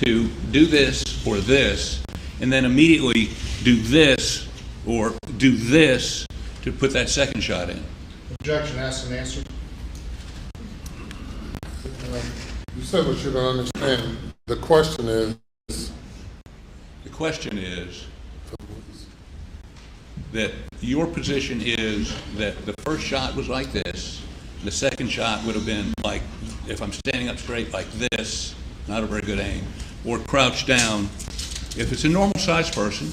To do this or this, and then immediately do this or do this to put that second shot in.
Objection, asked and answered.
You said what you don't understand. The question is,
The question is that your position is that the first shot was like this, the second shot would have been like, if I'm standing up straight like this, not a very good aim, or crouched down, if it's a normal sized person,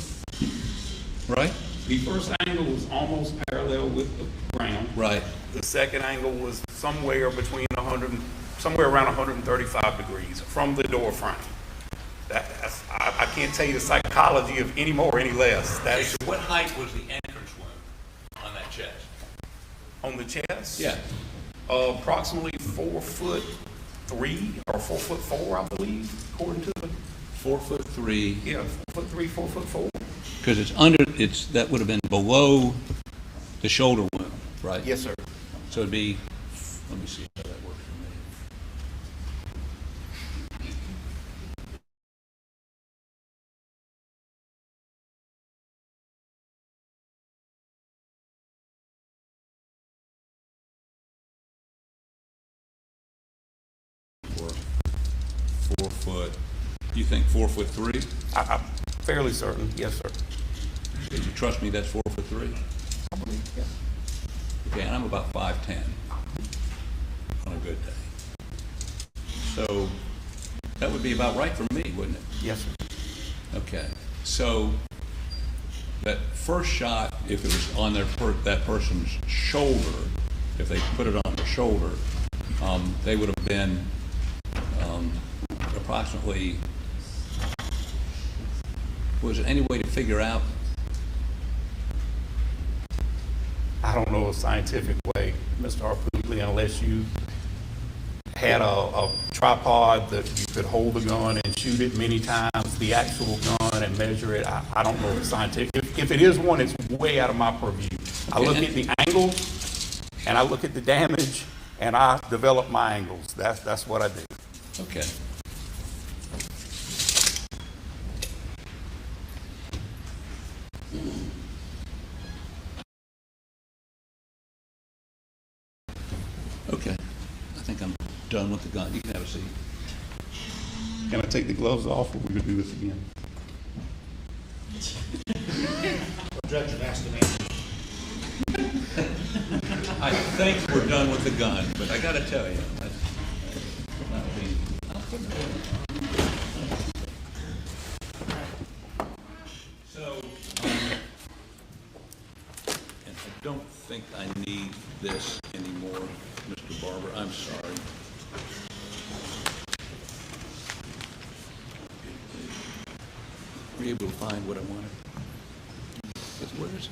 right?
The first angle was almost parallel with the ground.
Right.
The second angle was somewhere between somewhere around 135 degrees from the door frame. I can't tell you the psychology of any more or any less.
Okay, so what height was the entrance wound on that chest?
On the chest?
Yeah.
Approximately 4'3" or 4'4", I believe, according to the,
4'3".
yeah, 4'3", 4'4".
Because that would have been below the shoulder wound, right?
Yes, sir.
So it'd be, let me see how that works for me. Or 4 foot, you think 4'3"?
I'm fairly certain, yes, sir.
Do you trust me that's 4'3"?
I believe, yes.
Okay, and I'm about 5'10" on a good day. So that would be about right for me, wouldn't it?
Yes, sir.
Okay, so that first shot, if it was on that person's shoulder, if they put it on their shoulder, they would have been approximately, was there any way to figure out?
I don't know a scientific way, Mr. Harpootli, unless you had a tripod that you could hold the gun and shoot it many times, the actual gun, and measure it. I don't know the scientific. If it is one, it's way out of my purview. I look at the angles, and I look at the damage, and I develop my angles. That's what I do.
Okay. Okay, I think I'm done with the gun. You can have a seat.
Can I take the gloves off, or we gonna do this again?
Objection, asked and answered.
I think we're done with the gun, but I gotta tell you, that's not being. So, and I don't think I need this anymore, Mr. Barber, I'm sorry. Were you able to find what I wanted? Where is it?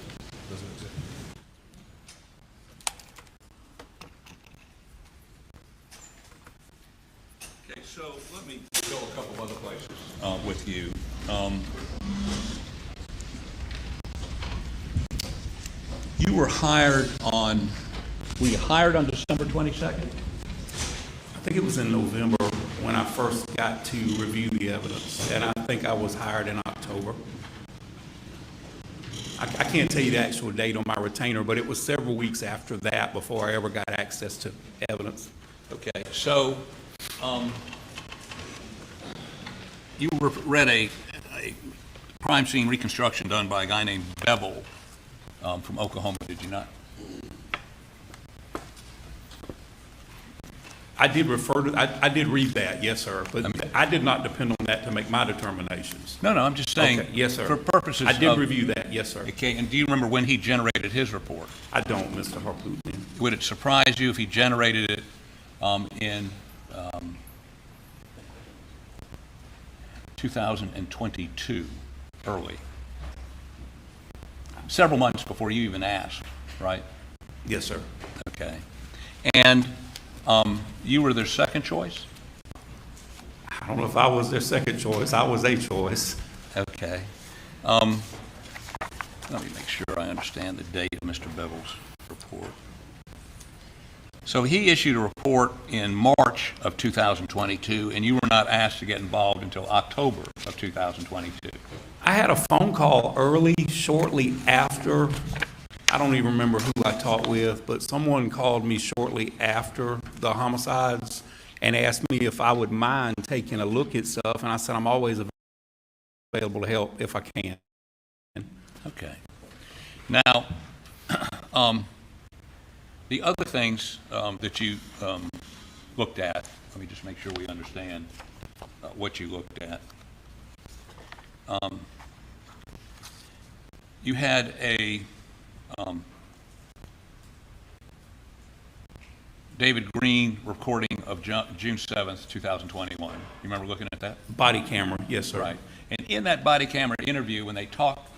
Okay, so let me go a couple other places with you. You were hired on, were you hired on December 22nd?
I think it was in November when I first got to review the evidence, and I think I was hired in October. I can't tell you the actual date on my retainer, but it was several weeks after that before I ever got access to evidence.
Okay, so you read a crime scene reconstruction done by a guy named Bevel from Oklahoma, did you not?
I did I did read that, yes, sir, but I did not depend on that to make my determinations.
No, I'm just saying.
Okay, yes, sir.
For purposes
I did
of-
review that, yes, sir.
Okay, and do you remember when he generated his report?
I don't, Mr. Harpootli.
Would it surprise you if he generated it in
2022, early. Several months before you even asked, right?
Yes, sir.
Okay. And you were their second choice?
I don't know if I was their second choice. I was a choice.
Okay. Let me make sure I understand the date of Mr. Bevel's report. So he issued a report in March of 2022, and you were not asked to get involved until October of 2022.
I had a phone call early, shortly after. I don't even remember who I talked with, but someone called me shortly after the homicides and asked me if I would mind taking a look at stuff, and I said I'm always available to help if I can.
Okay. Now, the other things that you looked at, let me just make sure we understand what you looked at. You had a David Green recording of June 7th, 2021. You remember looking at that?
Body camera, yes, sir.
Right. And in that body camera interview, when they talked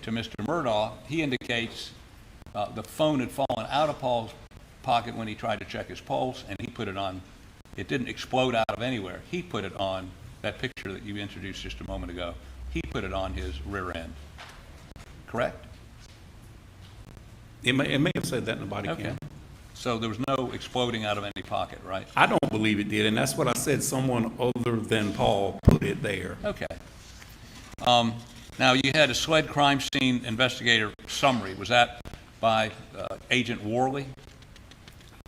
to Mr. Murdaugh, he indicates the phone had fallen out of Paul's pocket when he tried to check his pulse, and he put it on. It didn't explode out of anywhere. He put it on that picture that you introduced just a moment ago. He put it on his rear end. Correct?
It may have said that in the body
Okay.
camera.
So there was no exploding out of any pocket, right?
I don't believe it did, and that's what I said. Someone other than Paul put it there.
Okay. Now, you had a SLED crime scene investigator summary. Was that by Agent Worley?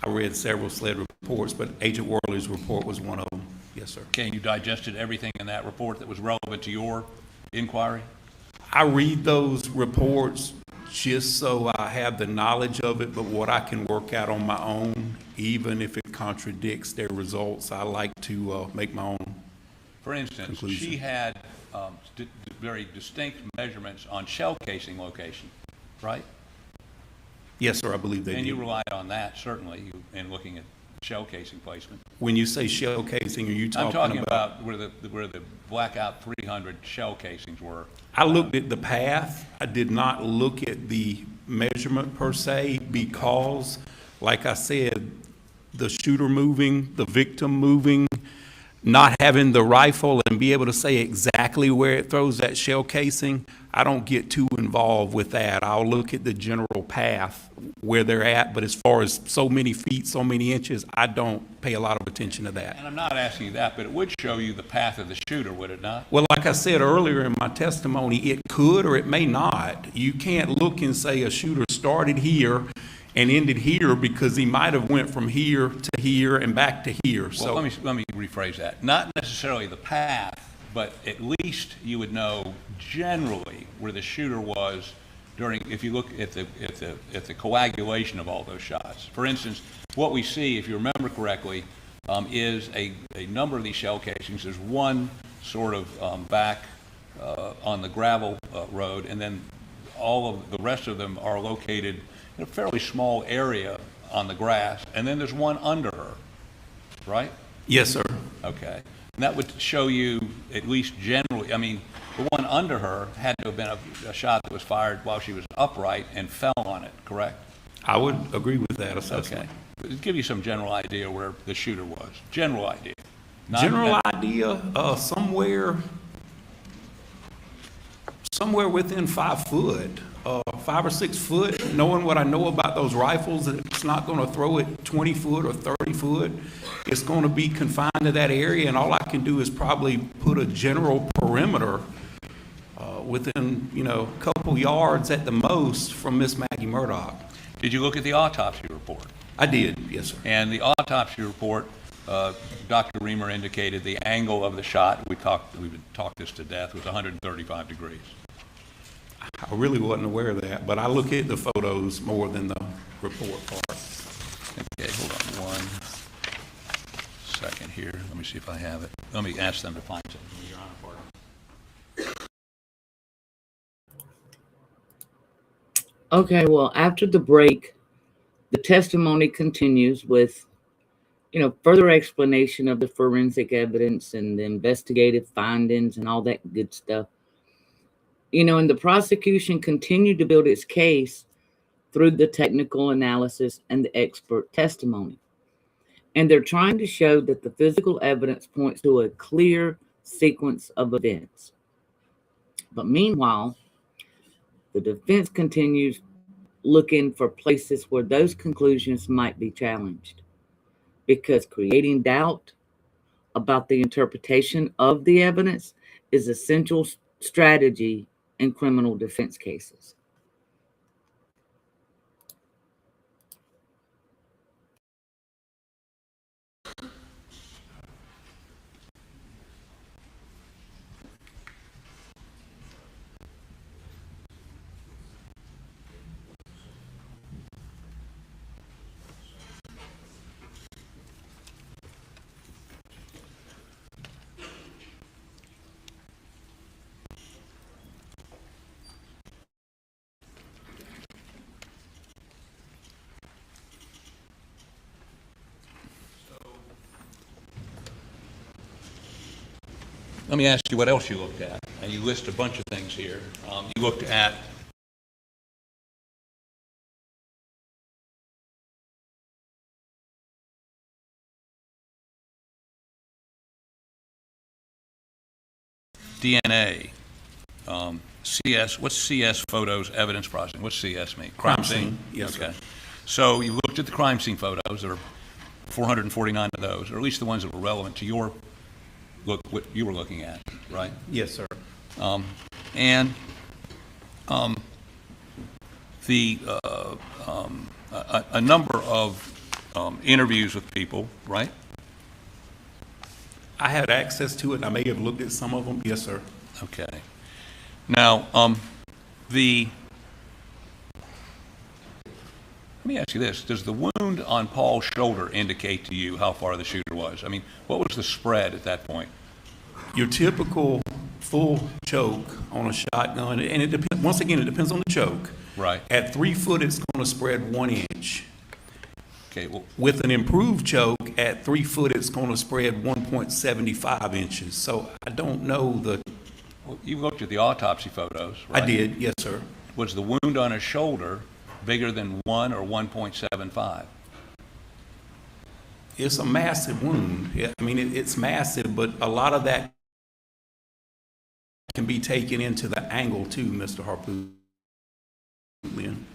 I read several SLED reports, but Agent Worley's report was one of them. Yes, sir.
Okay, and you digested everything in that report that was relevant to your inquiry?
I read those reports just so I have the knowledge of it, but what I can work out on my own, even if it contradicts their results, I like to make my own.
For instance,
Conclusion.
she had very distinct measurements on shell casing location, right?
Yes, sir, I believe they
And
did.
you relied on that, certainly, in looking at shell casing placement.
When you say shell casing, are you
I'm
talking
talking
about?
about where the Blackout 300 shell casings were.
I looked at the path. I did not look at the measurement per se because, like I said, the shooter moving, the victim moving, not having the rifle and be able to say exactly where it throws that shell casing, I don't get too involved with that. I'll look at the general path where they're at, but as far as so many feet, so many inches, I don't pay a lot of attention to that.
And I'm not asking you that, but it would show you the path of the shooter, would it not?
Well, like I said earlier in my testimony, it could or it may not. You can't look and say a shooter started here and ended here because he might have went from here to here and back to here.
Well,
So
let me rephrase that. Not necessarily the path, but at least you would know generally where the shooter was during, if you look at the coagulation of all those shots. For instance, what we see, if you remember correctly, is a number of these shell casings. There's one sort of back on the gravel road, and then all of the rest of them are located in a fairly small area on the grass, and then there's one under her, right?
yes, sir.
Okay. And that would show you, at least generally, I mean, the one under her had to have been a shot that was fired while she was upright and fell on it, correct?
I would agree with that assessment.
Okay. It'd give you some general idea where the shooter was. General idea. Not
General
that-
idea, somewhere within 5 foot, 5 or 6 foot, knowing what I know about those rifles, it's not going to throw it 20 foot or 30 foot. It's going to be confined to that area, and all I can do is probably put a general perimeter within, a couple yards at the most from Miss Maggie Murdaugh.
Did you look at the autopsy report?
I did, yes, sir.
And the autopsy report, Dr. Reamer indicated the angle of the shot, we've talked this to death, was 135 degrees.
I really wasn't aware of that, but I look at the photos more than the report part.
Okay, hold on one second here. Let me see if I have it. Let me ask them to find something. Your Honor, pardon.
Okay, well, after the break, the testimony continues with further explanation of the forensic evidence and the investigative findings and all that good stuff. And the prosecution continued to build its case through the technical analysis and the expert testimony. And they're trying to show that the physical evidence points to a clear sequence of events. But meanwhile, the defense continues looking for places where those conclusions might be challenged, because creating doubt about the interpretation of the evidence is a central strategy in criminal defense cases.
Let me ask you what else you looked at, and you list a bunch of things here. You looked at DNA, CS, what's CS photos, evidence processing? What's CS mean? Crime scene?
Yes,
Okay. So you looked at the crime scene photos. There are 449 of those, or at least the ones that were relevant to your look, what you were looking at, right?
Yes, sir.
And a number of interviews with people, right?
I had access to it. I may have looked at some of them. Yes, sir.
Okay. Now, let me ask you this. Does the wound on Paul's shoulder indicate to you how far the shooter was? I mean, what was the spread at that point?
Your typical full choke on a shotgun, and it depends, once again, it depends on the choke.
Right.
At 3 foot, it's going to spread 1 inch.
Okay, well,
With an improved choke, at 3 foot, it's going to spread 1.75 inches. So I don't know
you looked at the autopsy photos, right?
I did, yes, sir.
Was the wound on his shoulder bigger than 1 or 1.75?
It's a massive wound. I mean, it's massive, but a lot of that can be taken into the angle too, Mr. Harpootlian.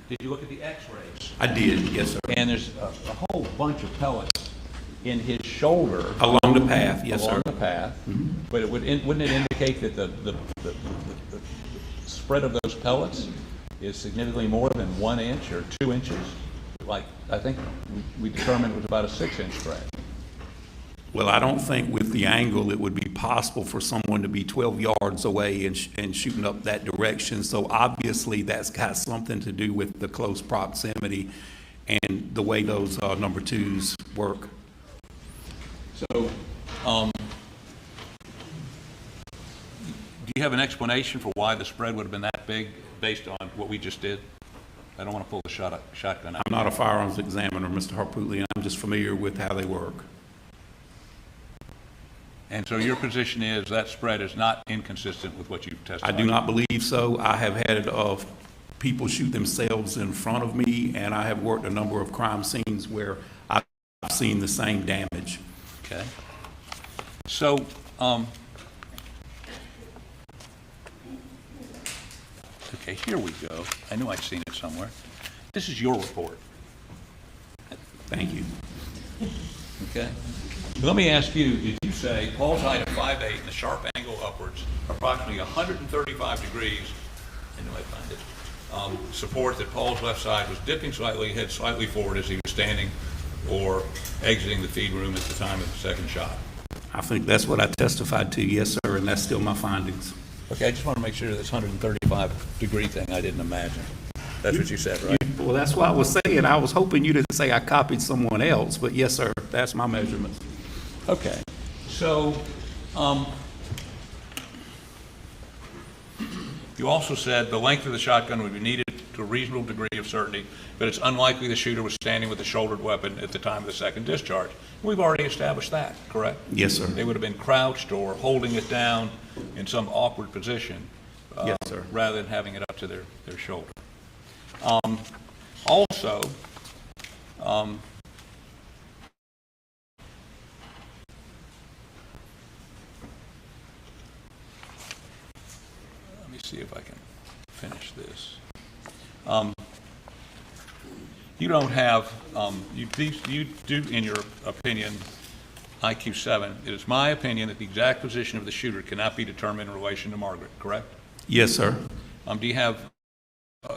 Did you look at the x-rays?
I did, yes, sir.
And there's a whole bunch of pellets in his shoulder.
Along the path, yes, sir.
Along the path. But wouldn't it indicate that the spread of those pellets is significantly more than 1 inch or 2 inches? Like, I think we determined it was about a 6-inch spread.
Well, I don't think with the angle it would be possible for someone to be 12 yards away and shooting up that direction. So obviously that's got something to do with the close proximity and the way those number twos work.
So, do you have an explanation for why the spread would have been that big based on what we just did? I don't want to pull the shotgun out.
I'm not a firearms examiner, Mr. Harpootlian. I'm just familiar with how they work.
And so your position is that spread is not inconsistent with what you've testified?
I do not believe so. I have had people shoot themselves in front of me, and I have worked a number of crime scenes where I've seen the same damage.
Okay. So, okay, here we go. I knew I'd seen it somewhere. This is your report.
Thank you.
Okay. Let me ask you, did you say Paul's height of 5'8" and the sharp angle upwards, approximately 135 degrees, I knew I'd find it, support that Paul's left side was dipping slightly, head slightly forward as he was standing or exiting the feed room at the time of the second shot?
I think that's what I testified to, yes, sir, and that's still my findings.
Okay, I just want to make sure this 135-degree thing I didn't imagine. That's what you said, right?
Well, that's what I was saying. I was hoping you didn't say I copied someone else, but yes, sir, that's my measurements.
Okay, so you also said the length of the shotgun would be needed to to a reasonable degree of certainty that it's unlikely the shooter was standing with a shouldered weapon at the time of the second discharge. We've already established that, correct?
Yes, sir.
They would have been crouched or holding it down in some awkward position.
Yes, sir.
Rather than having it up to their shoulder. Also, let me see if I can finish this. You don't have, you do, in your opinion, IQ 7. It is my opinion that the exact position of the shooter cannot be determined in relation to Margaret, correct?
Yes, sir.
Do you have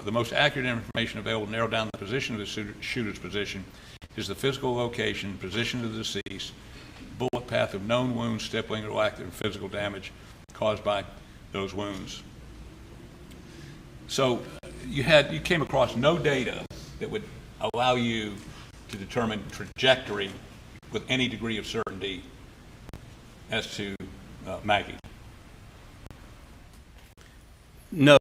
the most accurate information available to narrow down the position of the shooter's position is the physical location, position of the deceased, bullet path of known wounds, stippling, or lack of physical damage caused by those wounds. So you came across no data that would allow you to determine trajectory with any degree of certainty as to Maggie.
No,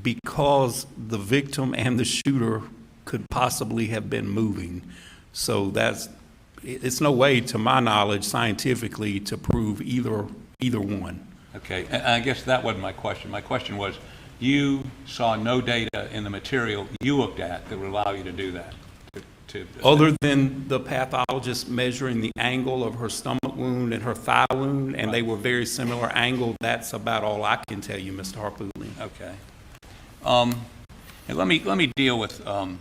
because the victim and the shooter could possibly have been moving. So it's no way, to my knowledge, scientifically, to prove either one.
Okay, and I guess that wasn't my question. My question was, you saw no data in the material you looked at that would allow you to do that?
Other than the pathologist measuring the angle of her stomach wound and her thigh wound, and they were very similar angle, that's about all I can tell you, Mr. Harpootlian.
Okay. And let me deal with a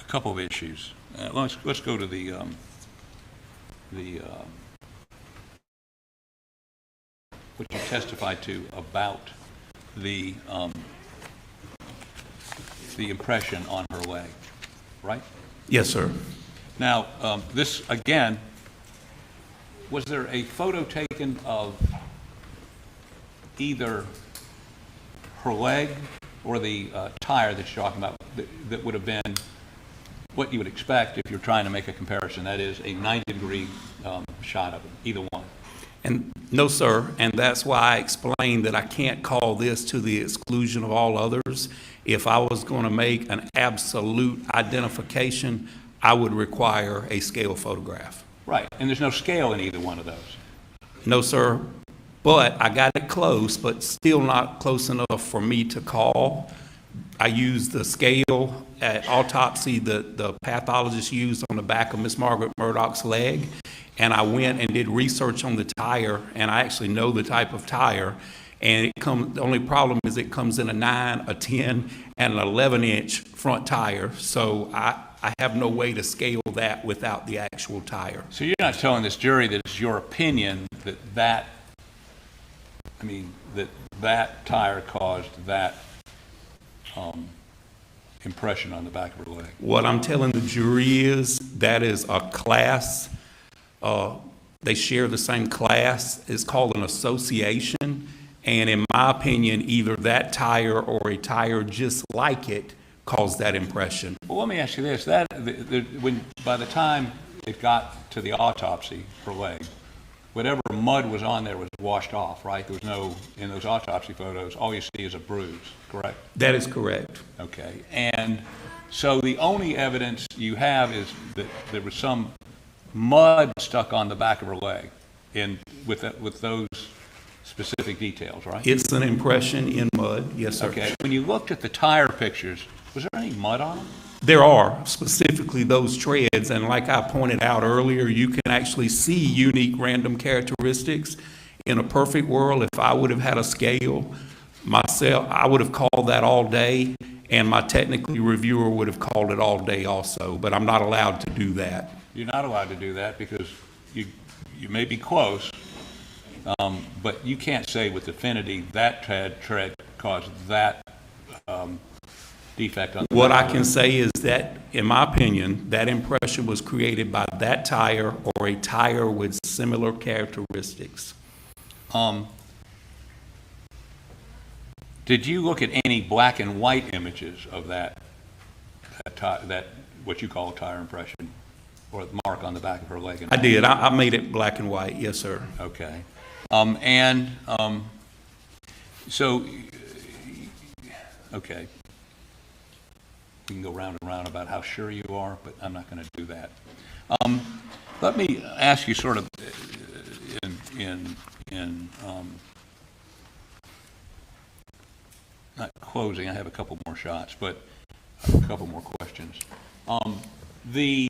couple of issues. Let's go to the what you testified to about the impression on her leg, right?
Yes, sir.
Now, this, again, was there a photo taken of either her leg or the tire that you're talking about that would have been what you would expect if you're trying to make a comparison? That is a 90-degree shot of it, either one.
And no, sir, and that's why I explained that I can't call this to the exclusion of all others. If I was going to make an absolute identification, I would require a scale photograph.
Right, and there's no scale in either one of those.
No, sir, but I got it close, but still not close enough for me to call. I used the scale at autopsy that the pathologist used on the back of Miss Margaret Murdaugh's leg, and I went and did research on the tire, and I actually know the type of tire, and the only problem is it comes in a 9, a 10, and an 11-inch front tire, so I have no way to scale that without the actual tire.
So you're not telling this jury that it's your opinion that tire caused that impression on the back of her leg?
What I'm telling the jury is that is a class. They share the same class. It's called an association. And in my opinion, either that tire or a tire just like it caused that impression.
Well, let me ask you this. By the time it got to the autopsy for leg, whatever mud was on there was washed off, right? There was no, in those autopsy photos, all you see is a bruise, correct?
That is correct.
Okay. And so the only evidence you have is that there was some mud stuck on the back of her leg with those specific details, right?
It's an impression in mud, yes, sir.
Okay. When you looked at the tire pictures, was there any mud on them?
There are, specifically those treads, and like I pointed out earlier, you can actually see unique random characteristics. In a perfect world, if I would have had a scale myself, I would have called that all day, and my technical reviewer would have called it all day also, but I'm not allowed to do that.
You're not allowed to do that because you may be close, but you can't say with definity that tread caused that defect on the
What I can say is that, in my opinion, that impression was created by that tire or a tire with similar characteristics.
Did you look at any black and white images of that what you call a tire impression or the mark on the back of her leg?
I did. I made it black and white, yes, sir.
Okay.
So, okay. We can go round and round about how sure you are, but I'm not going to do that. Let me ask you sort of not closing, I have a couple more shots, but a couple more questions. We'll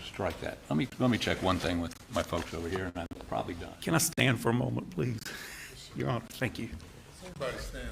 strike that. Let me check one thing with my folks over here, and I'm probably done.
Can I stand for a moment, please? Your Honor, thank you.
Somebody stand.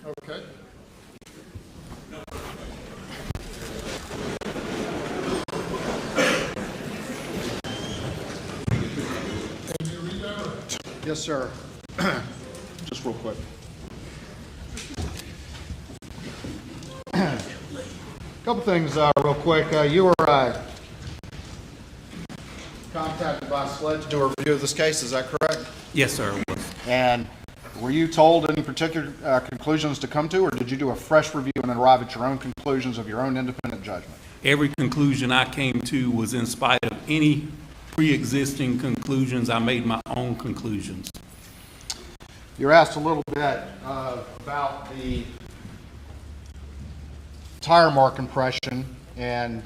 Okay.
Yes, sir. Just real quick. Couple things real quick. You were contacted by SLED to do a review of this case, is that correct?
Yes, sir, it was.
And were you told any particular conclusions to come to, or did you do a fresh review and then arrive at your own conclusions of your own independent judgment?
Every conclusion I came to was in spite of any pre-existing conclusions. I made my own conclusions.
You were asked a little bit about the tire mark impression, and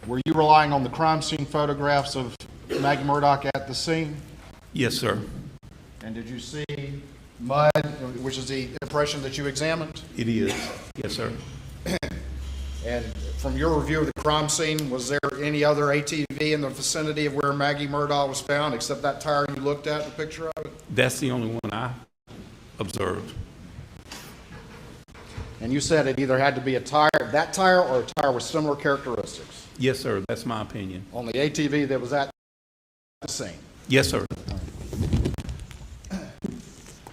were you relying on the crime scene photographs of Maggie Murdaugh at the scene?
Yes, sir.
And did you see mud, which is the impression that you examined?
It is. Yes, sir.
And from your review of the crime scene, was there any other ATV in the vicinity of where Maggie Murdaugh was found, except that tire you looked at, the picture of it?
That's the only one I observed.
And you said it either had to be a tire, that tire, or a tire with similar characteristics
Yes, sir. That's my opinion.
on the ATV that was at the scene.
Yes, sir.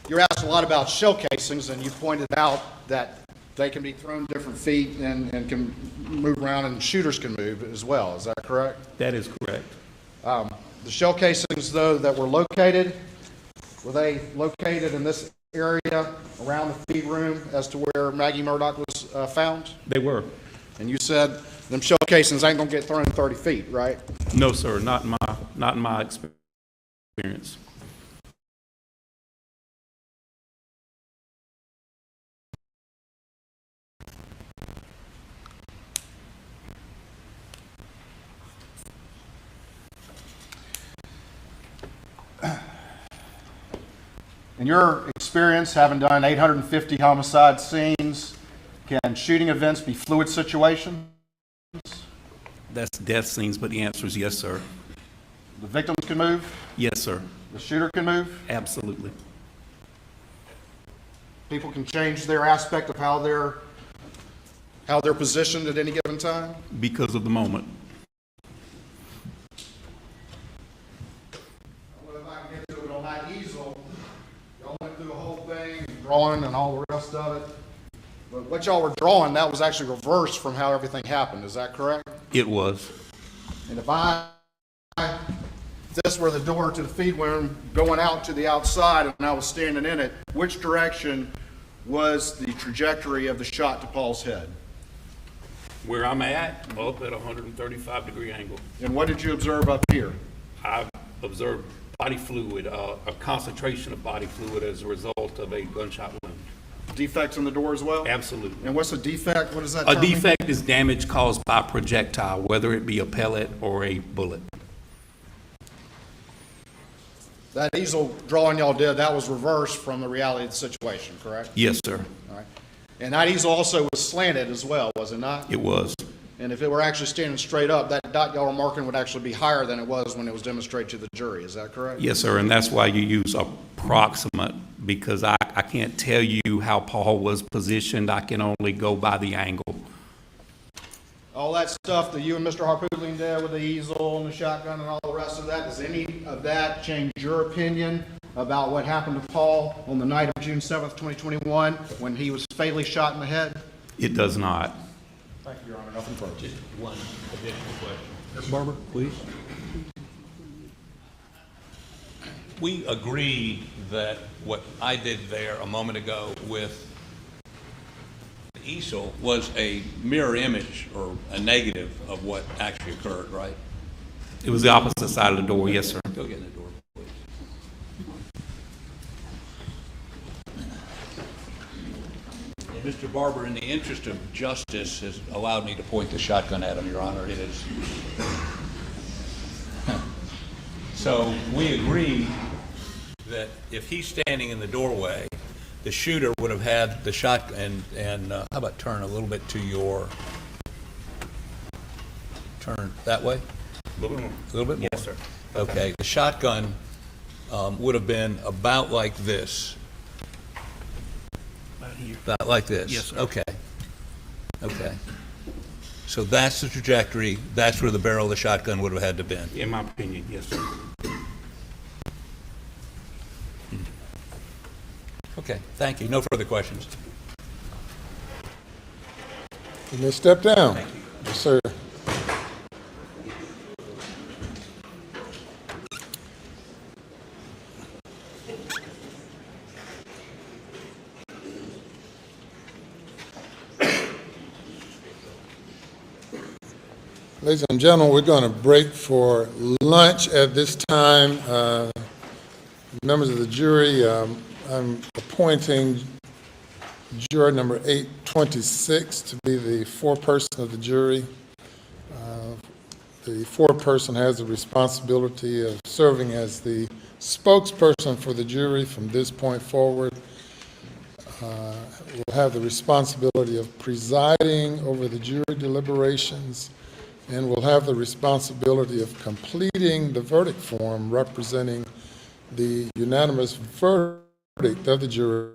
You're asked a lot about shell casings, and you pointed out that they can be thrown different feet and can move around, and shooters can move as well. Is that correct?
That is correct.
The shell casings, though, that were located, were they located in this area around the feed room as to where Maggie Murdaugh was found?
They were.
And you said them shell casings ain't gonna get thrown 30 feet, right?
No, sir. Not in my experience.
In your experience, having done 850 homicide scenes, can shooting events be fluid situations?
That's death scenes, but the answer is yes, sir.
The victims can move?
Yes, sir.
The shooter can move?
Absolutely.
People can change their aspect of how they're positioned at any given time?
Because of the moment.
Well, if I can get to it on that easel, y'all went through the whole thing, drawing and all the rest of it. But what y'all were drawing, that was actually reversed from how everything happened. Is that correct?
It was.
And if this were the door to the feed room going out to the outside and I was standing in it, which direction was the trajectory of the shot to Paul's head?
Where I'm at, up at a 135-degree angle.
And what did you observe up here?
I've observed body fluid, a concentration of body fluid as a result of a gunshot wound.
defects in the door as well?
Absolutely.
And what's a defect? What does that
A
term mean?
defect is damage caused by a projectile, whether it be a pellet or a bullet.
That easel drawing y'all did, that was reversed from the reality of the situation, correct?
Yes, sir.
All right. And that easel also was slanted as well, was it not?
It was.
And if it were actually standing straight up, that dot y'all were marking would actually be higher than it was when it was demonstrated to the jury, is that correct?
Yes, sir, and that's why you use approximate, because I can't tell you how Paul was positioned. I can only go by the angle.
All that stuff that you and Mr. Harpootlian did with the easel and the shotgun and all the rest of that, does any of that change your opinion about what happened to Paul on the night of June 7th, 2021, when he was fatally shot in the head?
It does not.
Thank you, Your Honor. Nothing further.
Just one additional question. Mr. Barber, please. We agree that what I did there a moment ago with the easel was a mirror image or a negative of what actually occurred, right?
It was the opposite side of the door, yes, sir.
Go get in the door, please. Mr. Barber, in the interest of justice, has allowed me to point the shotgun at him, Your Honor. It is. So we agree that if he's standing in the doorway, the shooter would have had the shotgun, and how about turn a little bit to your, turn that way?
A little more.
A little bit more?
Yes, sir.
Okay, the shotgun would have been about like this.
About here.
About like this?
Yes, sir.
Okay. Okay. So that's the trajectory, that's where the barrel of the shotgun would have had to been.
In my opinion, yes, sir.
Okay, thank you. No further questions.
You may step down. Yes, sir. Ladies and gentlemen, we're going to break for lunch at this time. Members of the jury, I'm appointing juror number 826 to be the foreperson of the jury. The foreperson has the responsibility of serving as the spokesperson for the jury from this point forward. Will have the responsibility of presiding over the jury deliberations and will have the responsibility of completing the verdict form representing the unanimous verdict of the jury.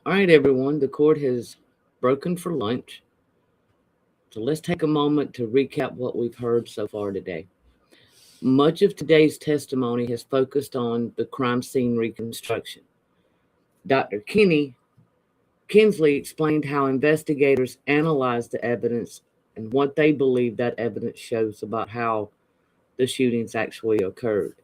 All right, everyone, the court has broken for lunch. So let's take a moment to recap what we've heard so far today. Much of today's testimony has focused on the crime scene reconstruction. Dr. Kinsley explained how investigators analyzed the evidence and what they believe that evidence shows about how the shootings actually occurred.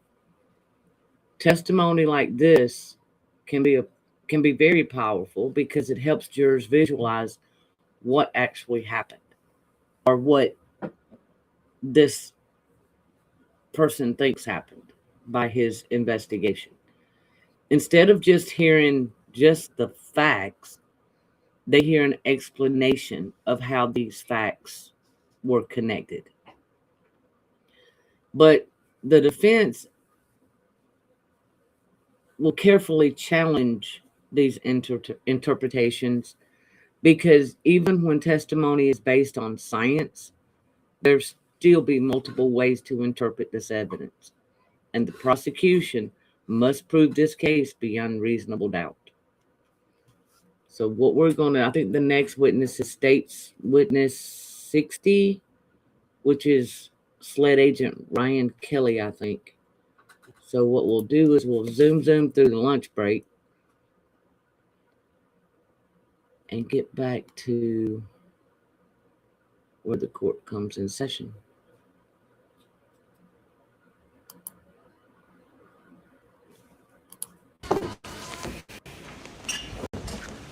Testimony like this can be very powerful because it helps jurors visualize what actually happened or what this person thinks happened by his investigation. Instead of just hearing just the facts, they hear an explanation of how these facts were connected. But the defense will carefully challenge these interpretations because even when testimony is based on science, there's still be multiple ways to interpret this evidence, and the prosecution must prove this case beyond reasonable doubt. So what we're gonna, I think the next witness is State's Witness 60, which is SLED Agent Ryan Kelly, I think. So what we'll do is we'll zoom through the lunch break and get back to where the court comes in session.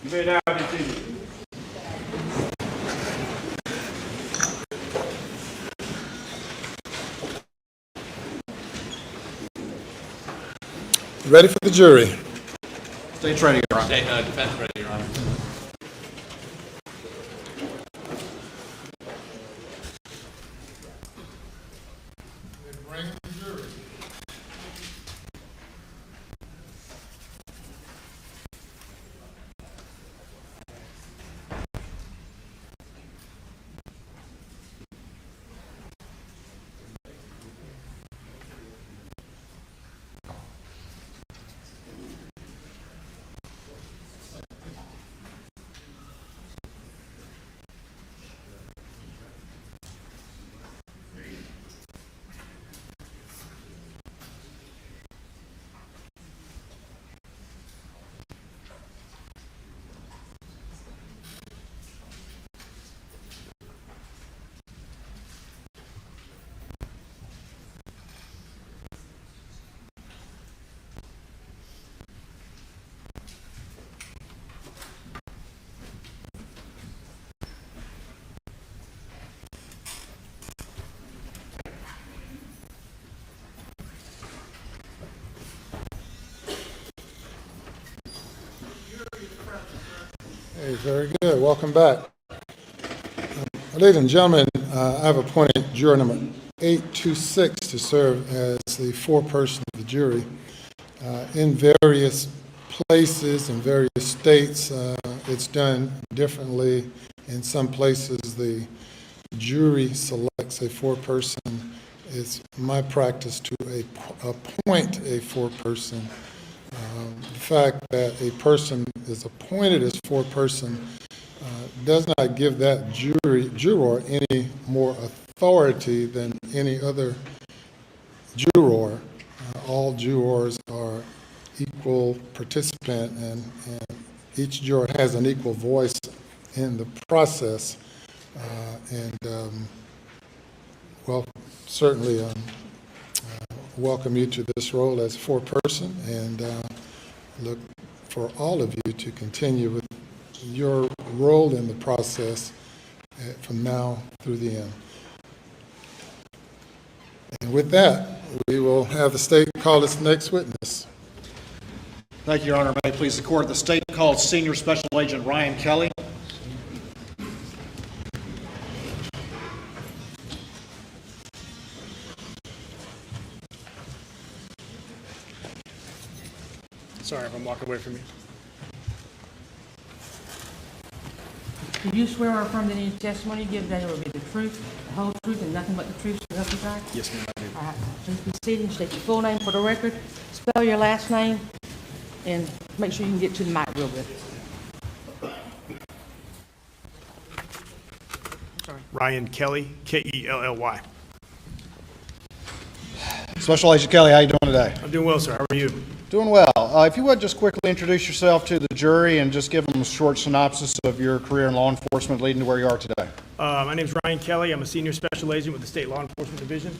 You may now be seated.
Ready for the jury?
State's ready, Your Honor.
Defense ready, Your Honor.
Hey, very good. Welcome back. Ladies and gentlemen, I've appointed juror number 826 to serve as the foreperson of the jury. In various places, in various states, it's done differently. In some places, the jury selects a foreperson. It's my practice to appoint a foreperson. The fact that a person is appointed as foreperson does not give that juror any more authority than any other juror. All jurors are equal participant, and each juror has an equal voice in the process. Well, certainly welcome you to this role as foreperson, and look for all of you to continue with your role in the process from now through the end. And with that, we will have the state call its next witness.
Thank you, Your Honor. May it please the court, the state called Senior Special Agent Ryan Kelly.
Sorry if I'm walking away from you.
Do you swear or affirm that any testimony you give today will be the truth, the whole truth, and nothing but the truth, so help you God?
Yes, ma'am, I do.
All right, please be seated and state your full name for the record. Spell your last name, and make sure you can get to the mic real good.
Ryan Kelly, K-E-L-L-Y.
Special Agent Kelly, how you doing today?
I'm doing well, sir. How are you?
Doing well. If you would just quickly introduce yourself to the jury and just give them a short synopsis of your career in law enforcement leading to where you are today.
My name is Ryan Kelly. I'm a senior special agent with the State Law Enforcement Division.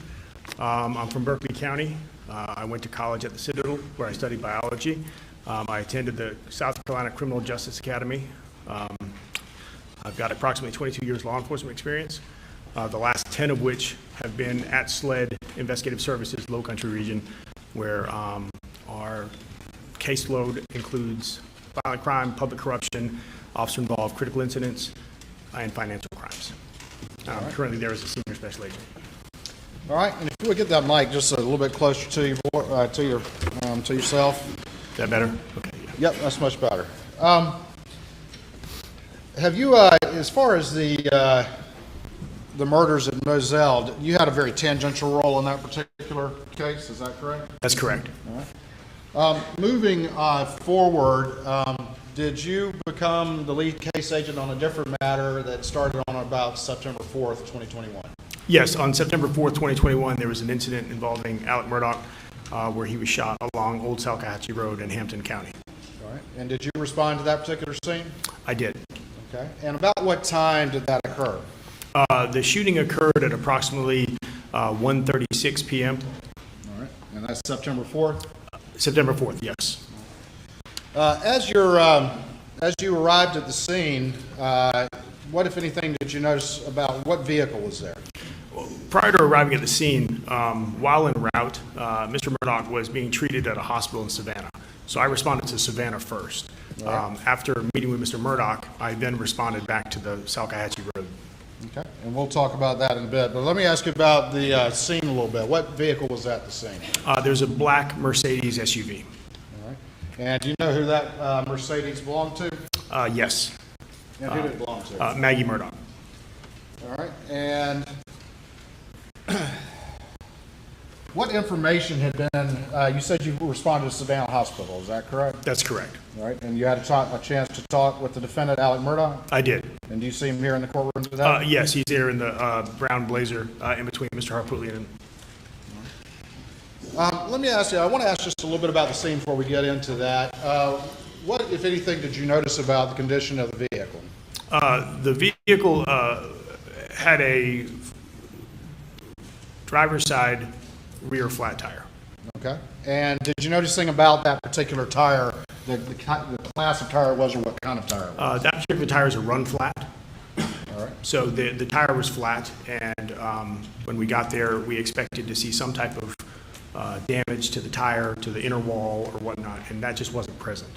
I'm from Berkeley County. I went to college at the Citadel, where I studied biology. I attended the South Carolina Criminal Justice Academy. I've got approximately 22 years law enforcement experience, the last 10 of which have been at SLED Investigative Services, Low Country Region, where our caseload includes violent crime, public corruption, officer-involved critical incidents, and financial crimes. Currently there as a senior special agent.
All right, and if you would get that mic just a little bit closer to your to yourself.
Is that better? Okay. Yeah.
Yep, that's much better. Have you, as far as the murders at Moselle, you had a very tangential role in that particular case, is that correct?
That's correct.
Moving forward, did you become the lead case agent on a different matter that started on about September 4th, 2021?
Yes, on September 4th, 2021, there was an incident involving Alex Murdaugh where he was shot along Old Salcahatchee Road in Hampton County.
All right. And did you respond to that particular scene?
I did.
Okay. And about what time did that occur?
The shooting occurred at approximately 1:36 p.m.
All right. And that's September 4th?
September 4th, yes.
As you arrived at the scene, what, if anything, did you notice about what vehicle was there?
Prior to arriving at the scene, while en route, Mr. Murdaugh was being treated at a hospital in Savannah. So I responded to Savannah first. After meeting with Mr. Murdaugh, I then responded back to the Salcahatchee Road.
Okay. And we'll talk about that in a bit. But let me ask you about the scene a little bit. What vehicle was at the scene?
There's a black Mercedes SUV.
All right. And do you know who that Mercedes belonged to?
Yes,
And who did it belong to?
Maggie Murdaugh.
All right. And what information had been, you said you responded to Savannah Hospital, is that correct?
That's correct.
All right. And you had a chance to talk with the defendant, Alex Murdaugh?
I did.
And do you see him here in the courtroom today?
Yes, he's there in the brown blazer in between Mr. Harpootlian and
Let me ask you, I want to ask just a little bit about the scene before we get into that. What, if anything, did you notice about the condition of the vehicle?
the vehicle had a driver's side rear flat tire.
Okay. And did you notice anything about that particular tire, the class of tire it was or what kind of tire it was?
That particular tire is a run flat.
All right.
So the tire was flat, and when we got there, we expected to see some type of damage to the tire, to the inner wall or whatnot, and that just wasn't present.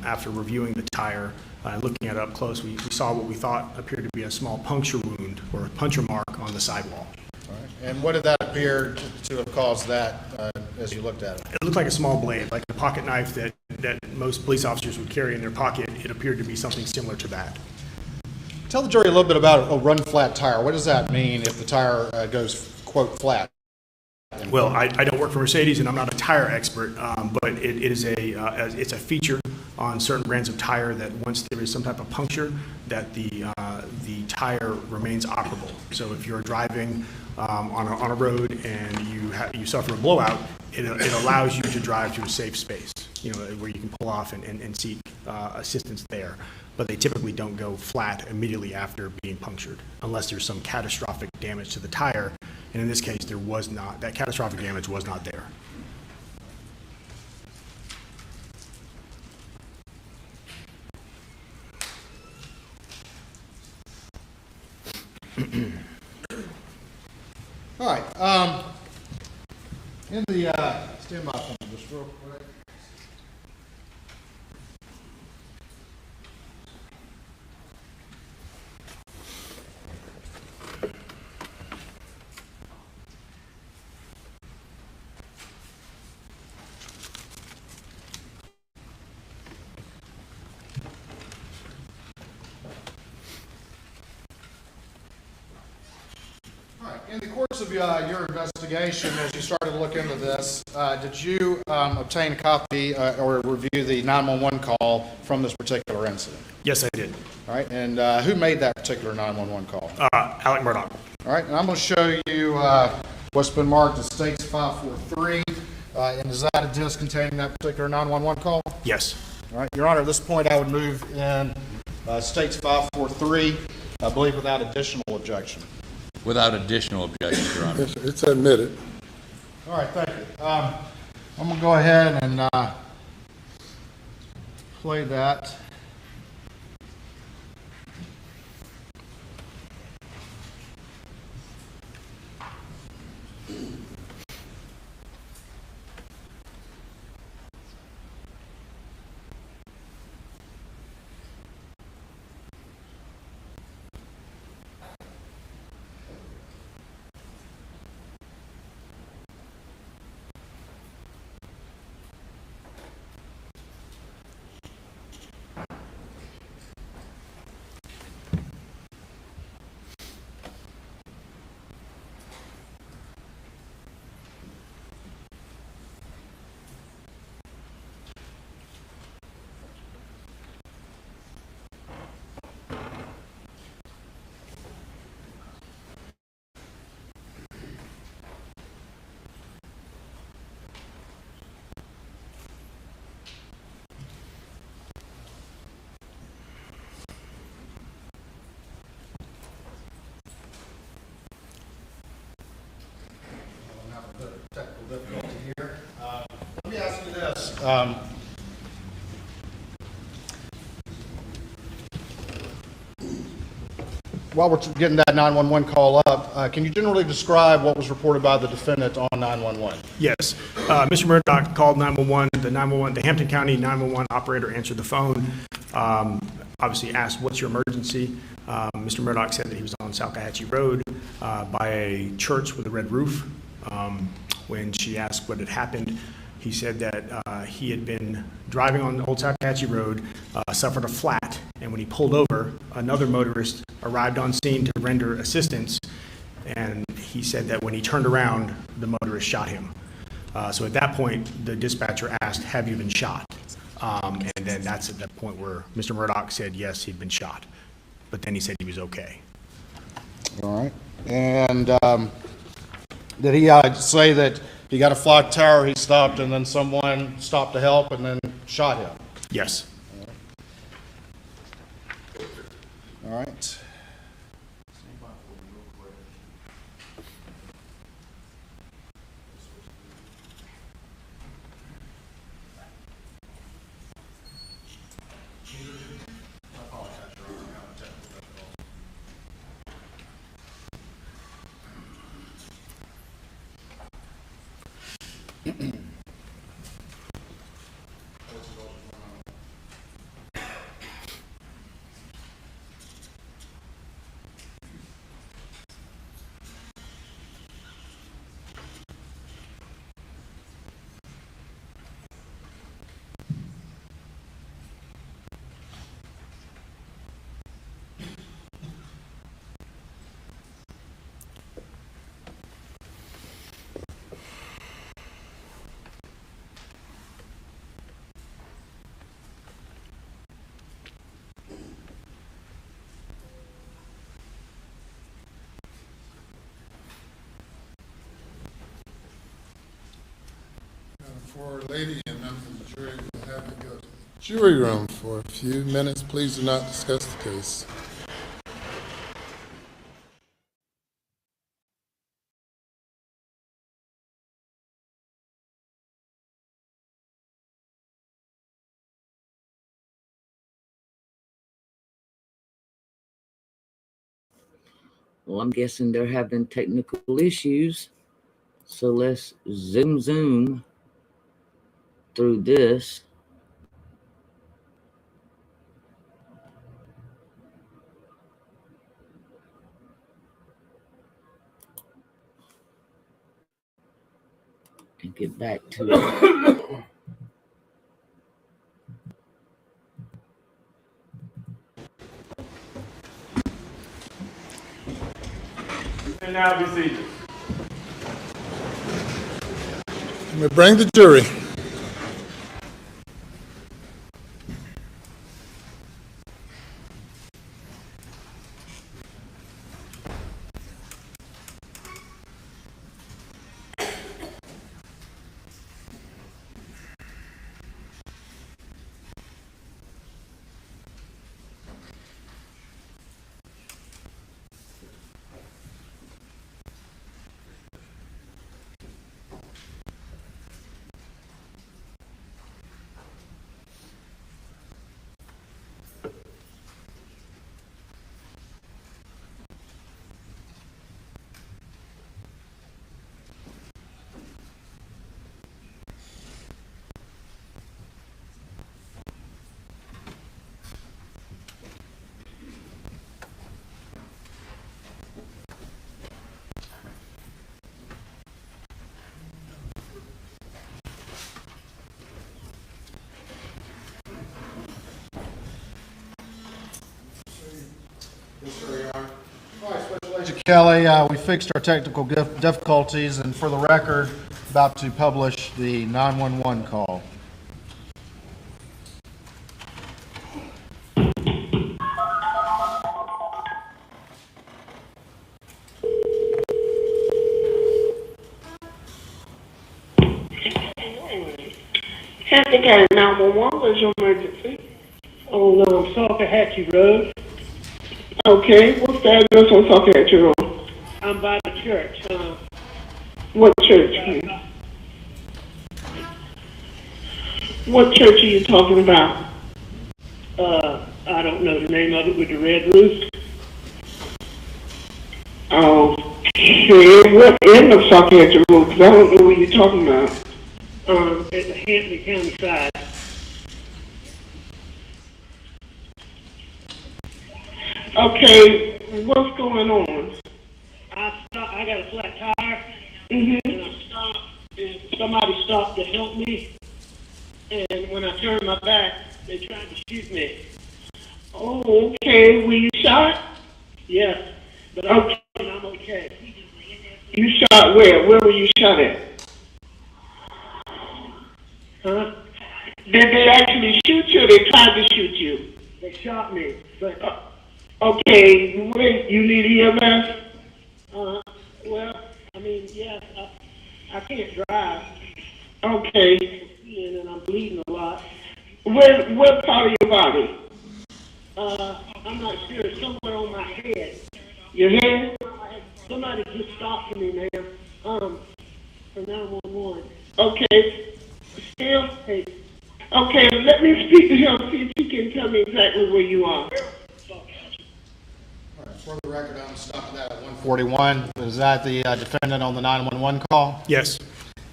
After reviewing the tire and looking at it up close, we saw what we thought appeared to be a small puncture wound or a puncture mark on the sidewall.
All right. And what did that appear to have caused that as you looked at it?
It looked like a small blade, like a pocket knife that most police officers would carry in their pocket. It appeared to be something similar to that.
Tell the jury a little bit about a run flat tire. What does that mean if the tire goes, quote, flat?
Well, I don't work for Mercedes, and I'm not a tire expert, but it is it's a feature on certain brands of tire that once there is some type of puncture, that the tire remains operable. So if you're driving on a road and you suffer a blowout, it allows you to drive to a safe space, where you can pull off and seek assistance there. But they typically don't go flat immediately after being punctured, unless there's some catastrophic damage to the tire. And in this case, there was not. That catastrophic damage was not there.
All right. In the stand by for me just real quick. In the course of your investigation, as you started to look into this, did you obtain a copy or review the 911 call from this particular incident?
Yes, I did.
All right, and who made that particular 911 call?
Alex Murdaugh.
All right, and I'm going to show you what's been marked as States 543, and is that a disc containing that particular 911 call?
Yes.
All right, Your Honor, at this point I would move in States 543, I believe without additional objection.
Without additional objection, Your Honor.
Yes, sir. It's admitted.
All right, thank you. I'm going to go ahead and play that. this. While we're getting that 911 call up, can you generally describe what was reported by the defendant on 911?
Yes. Mr. Murdaugh called 911. The Hampton County 911 operator answered the phone, obviously asked, "What's your emergency?" Mr. Murdaugh said that he was on Salcahatchee Road by a church with a red roof. When she asked what had happened, he said that he had been driving on Old Salcahatchee Road, suffered a flat, and when he pulled over, another motorist arrived on scene to render assistance, and he said that when he turned around, the motorist shot him. So at that point, the dispatcher asked, "Have you been shot?" And then that's at that point where Mr. Murdaugh said, yes, he'd been shot, but then he said he was okay.
All right. And did he say that he got a flat tire, he stopped, and then someone stopped to help and then shot him?
Yes.
All right.
For a lady and members of the jury, we'll have to go to the jury room for a few minutes. Please do not discuss the case.
Well, I'm guessing they're having technical issues. So let's zoom through this. And get back to it.
And now be seated.
You may bring the jury.
All right, Special Agent Kelly, we fixed our technical difficulties, and for the record, about to publish the 911 call.
Hampton County 911, what's your emergency?
On Salcahatchee Road.
Okay, what's the address on Salcahatchee Road?
I'm by the church.
What church? What church are you talking about?
I don't know the name of it with the red roof.
Okay, what end of Southampton Road? Because I don't know what you're talking about.
At the Hampton County side.
Okay, what's going on?
I got a flat tire,
Mm-hmm.
and I stopped, and somebody stopped to help me. And when I turned my back, they tried to shoot me.
Oh, okay. Were you shot?
Yes, but
Okay.
I'm okay.
You shot where? Where were you shot at?
Huh?
Did they actually shoot you or they tried to shoot you?
They shot me, but,
Okay, wait, you need EMS?
well, I mean, yes, I can't drive,
Okay.
and I'm bleeding a lot.
What part of your body?
I'm not sure, it's somewhere on my head.
Your head?
Somebody just stopped me, ma'am, for 911.
Okay. Still?
Hey,
Okay, let me speak to him, see if he can tell me exactly where you are. For the record, I'm stopping that at 141. Was that the defendant on the 911 call?
Yes,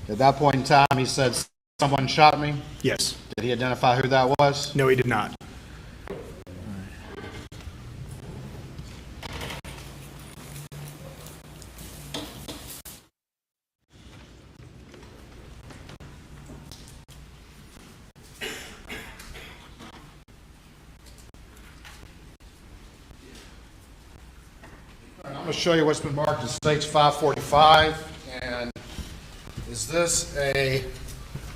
At that point in time, he said, someone shot me.
yes.
Did he identify who that was?
No, he did not.
I'm going to show you what's been marked as States 545, and is this a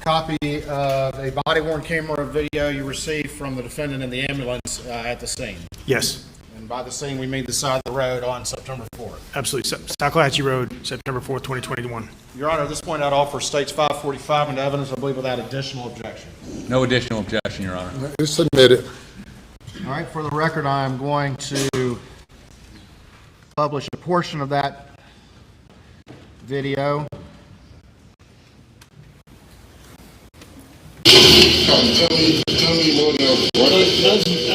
copy of a body-worn camera video you received from the defendant in the ambulance at the scene?
Yes,
And by the scene, we mean the side of the road on September 4th.
absolutely. Tallahatchie Road, September 4th, 2021.
Your Honor, at this point, I'd offer States 545 into evidence, I believe, without additional objection.
No additional objection, Your Honor.
It's submitted.
All right, for the record, I'm going to publish a portion of that video.
Tell me more now.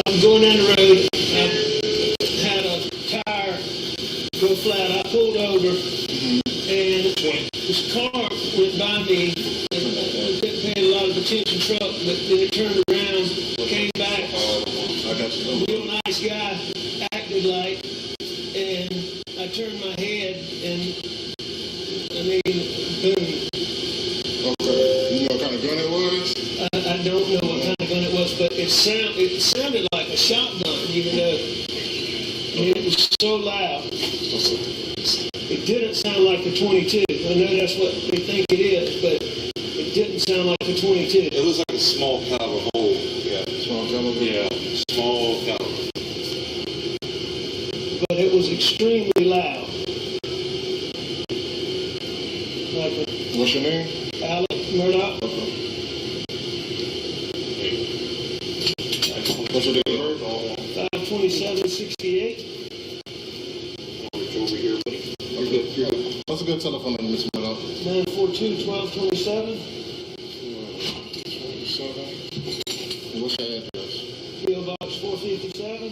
I'm going down the road, I had a tire go flat, I pulled over, and this car went by me, and I didn't pay a lot of attention truck, but then it turned around, came back, real nice guy, acted like, and I turned my head, and, I mean, boom.
Okay. You know what kind of gun it was?
I don't know what kind of gun it was, but it sounded like a shotgun, even though it was so loud. It didn't sound like a 22. I know that's what we think it is, but it didn't sound like a 22.
It was like a small caliber hole. Yeah. Small caliber? Yeah. Small caliber.
But it was extremely loud.
What's your name?
Alex Murdaugh.
What's your date of birth?
5/27/68.
Over here. What's a good telephone number, Mr. Murdaugh?
942-1227.
27. What's your address?
PO Box 457.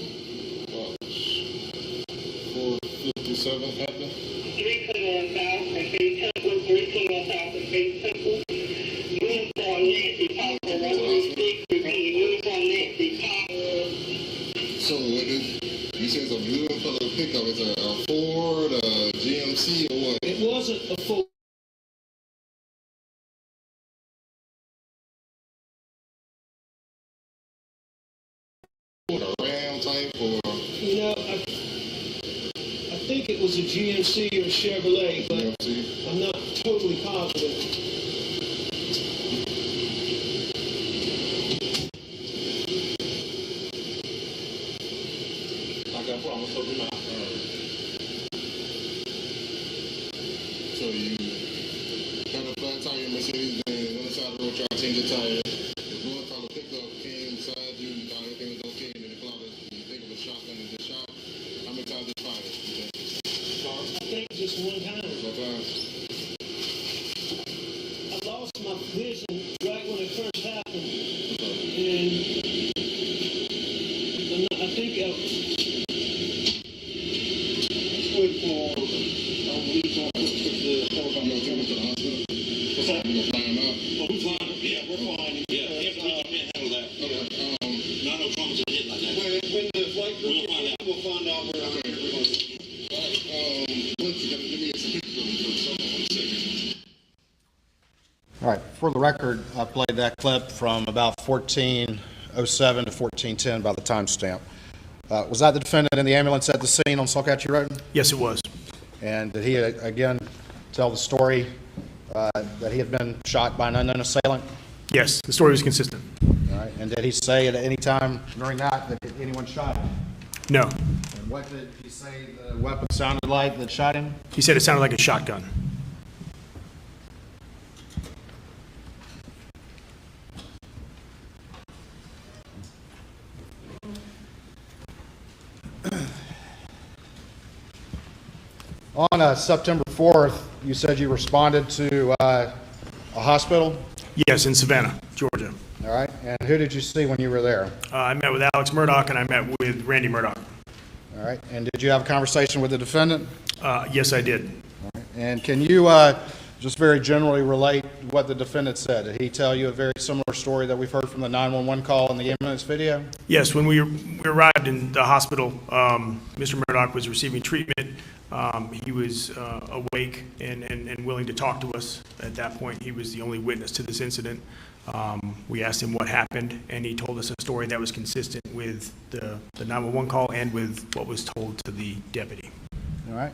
457 Hampton.
321 South and Bay Temple, 321 South and Bay Temple. Uniform Nancy Parker, 136, repeat, Uniform Nancy Parker.
So what is, you say it's a blue color pickup, it's a Ford, a GMC, or what?
It wasn't a full.
A Ram type, or?
You know, I think it was a GMC or a Chevrolet, but
GMC?
I'm not totally positive.
I got problems, so do not. So you got a flat tire in Mercedes Benz, on the side of the road, try to change your tire. The blue color pickup came beside you, you thought everything was okay, and then the cloud, you think of a shotgun and just shot. How many times did it fire? You think?
I think just one time.
What time?
I lost my vision right when it first happened.
For the record, I played that clip from about 14:07 to 14:10 by the timestamp. Was that the defendant in the ambulance at the scene on Salkatchee Road?
Yes, it was.
And did he again tell the story that he had been shot by an unknown assailant?
Yes, the story was consistent.
All right. And did he say at any time during that anyone shot him?
No.
And what did he say the weapon sounded like that shot him?
He said it sounded like a shotgun.
On September 4th, you said you responded to a hospital?
Yes, in Savannah, Georgia.
All right. And who did you see when you were there?
I met with Alex Murdaugh and I met with Randy Murdaugh.
All right. And did you have a conversation with the defendant?
Yes, I did.
All right. And can you just very generally relate what the defendant said? Did he tell you a very similar story that we've heard from the 911 call in the ambulance video?
Yes, when we arrived in the hospital, Mr. Murdaugh was receiving treatment. He was awake and willing to talk to us. At that point, he was the only witness to this incident. We asked him what happened, and he told us a story that was consistent with the 911 call and with what was told to the deputy.
All right.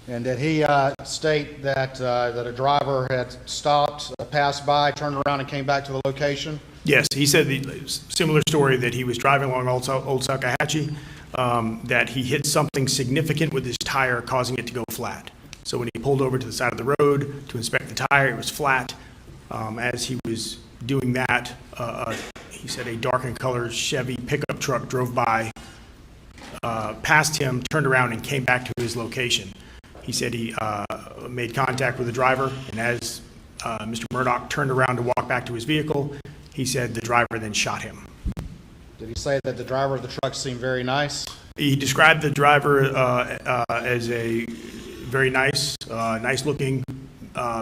And did he state that that a driver had stopped, passed by, turned around, and came back to the location?
Yes, he said the similar story, that he was driving along Old Salkatchee, that he hit something significant with his tire, causing it to go flat. So when he pulled over to the side of the road to inspect the tire, it was flat. As he was doing that, he said a dark in color Chevy pickup truck drove by, passed him, turned around, and came back to his location. He said he made contact with the driver, and as Mr. Murdaugh turned around to walk back to his vehicle, he said the driver then shot him.
Did he say that the driver of the truck seemed very nice?
He described the driver as a very nice, nice-looking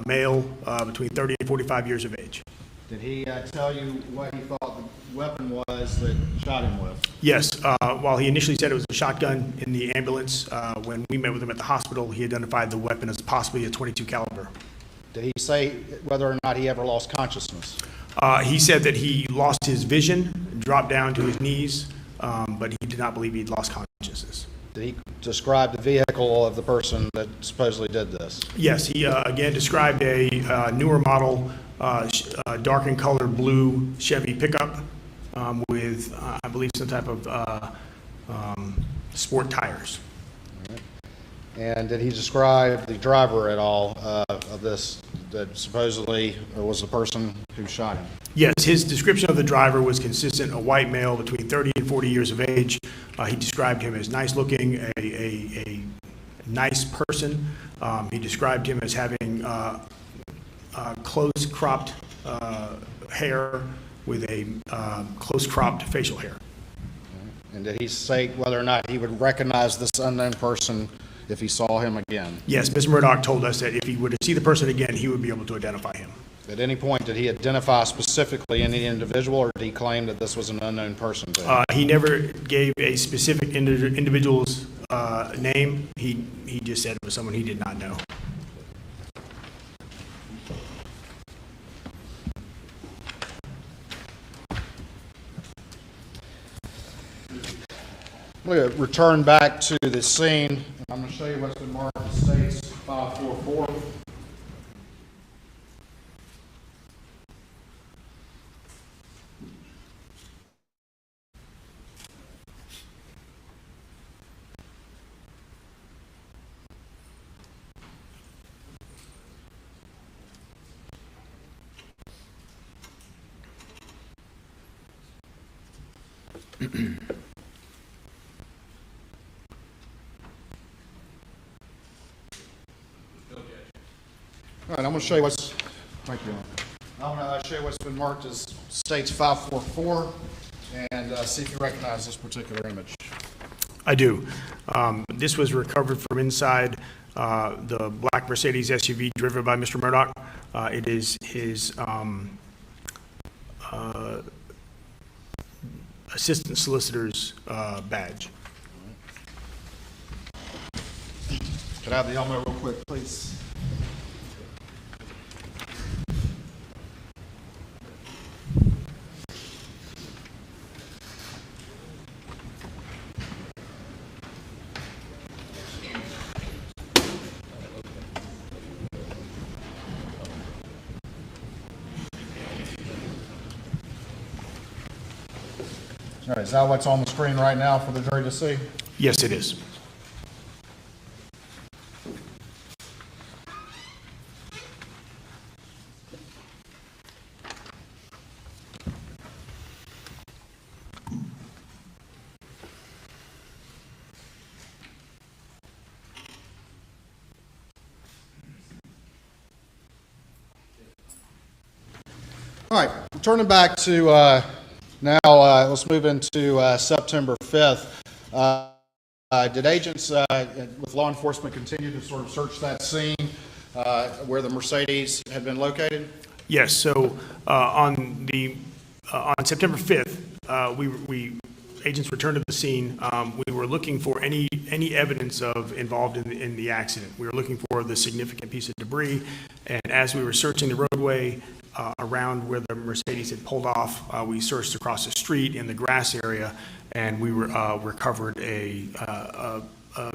male between 30 and 45 years of age.
Did he tell you what he thought the weapon was that shot him with?
Yes. While he initially said it was a shotgun in the ambulance, when we met with him at the hospital, he identified the weapon as possibly a .22 caliber.
Did he say whether or not he ever lost consciousness?
He said that he lost his vision, dropped down to his knees, but he did not believe he'd lost consciousness.
Did he describe the vehicle of the person that supposedly did this?
Yes, he again described a newer model, dark in color blue Chevy pickup with, I believe, some type of sport tires.
All right. And did he describe the driver at all of this that supposedly was the person who shot him?
Yes, his description of the driver was consistent, a white male between 30 and 40 years of age. He described him as nice looking, a nice person. He described him as having close cropped hair with a close cropped facial hair.
And did he say whether or not he would recognize this unknown person if he saw him again?
Yes, Mr. Murdaugh told us that if he were to see the person again, he would be able to identify him.
At any point, did he identify specifically any individual, or did he claim that this was an unknown person to him?
He never gave a specific individual's name. He just said it was someone he did not know.
I'm going to return back to the scene. I'm going to show you what's been marked as States 544. All right, I'm going to show you what's. Thank you. I'm going to show you what's been marked as States 544, and see if you recognize this particular image.
I do. This was recovered from inside the black Mercedes SUV driven by Mr. Murdaugh. It is his assistant solicitor's badge.
Could I have the helmet real quick, please? All right, is that what's on the screen right now for the jury to see?
Yes, it is.
All right, turning back to now, let's move into September 5th. Did agents with law enforcement continue to sort of search that scene where the Mercedes had been located?
Yes, so on September 5th, agents returned to the scene. We were looking for any evidence of involved in the accident. We were looking for the significant piece of debris, and as we were searching the roadway around where the Mercedes had pulled off, we searched across the street in the grass area, and we recovered a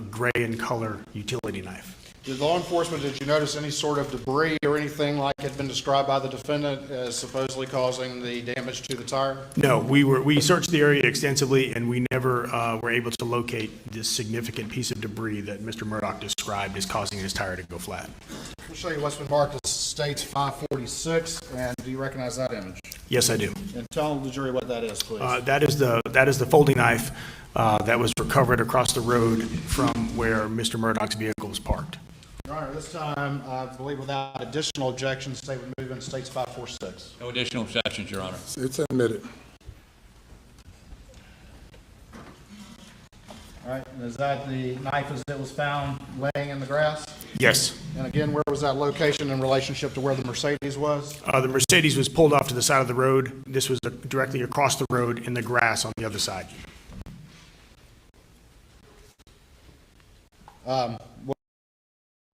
gray in color utility knife.
Did law enforcement, did you notice any sort of debris or anything like had been described by the defendant as supposedly causing the damage to the tire?
No, we searched the area extensively, and we never were able to locate this significant piece of debris that Mr. Murdaugh described as causing his tire to go flat.
I'll show you what's been marked as States 546, and do you recognize that image?
Yes, I do.
And tell the jury what that is, please.
That is the folding knife that was recovered across the road from where Mr. Murdaugh's vehicle was parked.
Your Honor, this time, I believe without additional objections, the state would move into States 546.
No additional exceptions, Your Honor.
It's admitted.
All right, and is that the knife as it was found laying in the grass?
Yes.
And again, where was that location in relationship to where the Mercedes was?
The Mercedes was pulled off to the side of the road. This was directly across the road in the grass on the other side.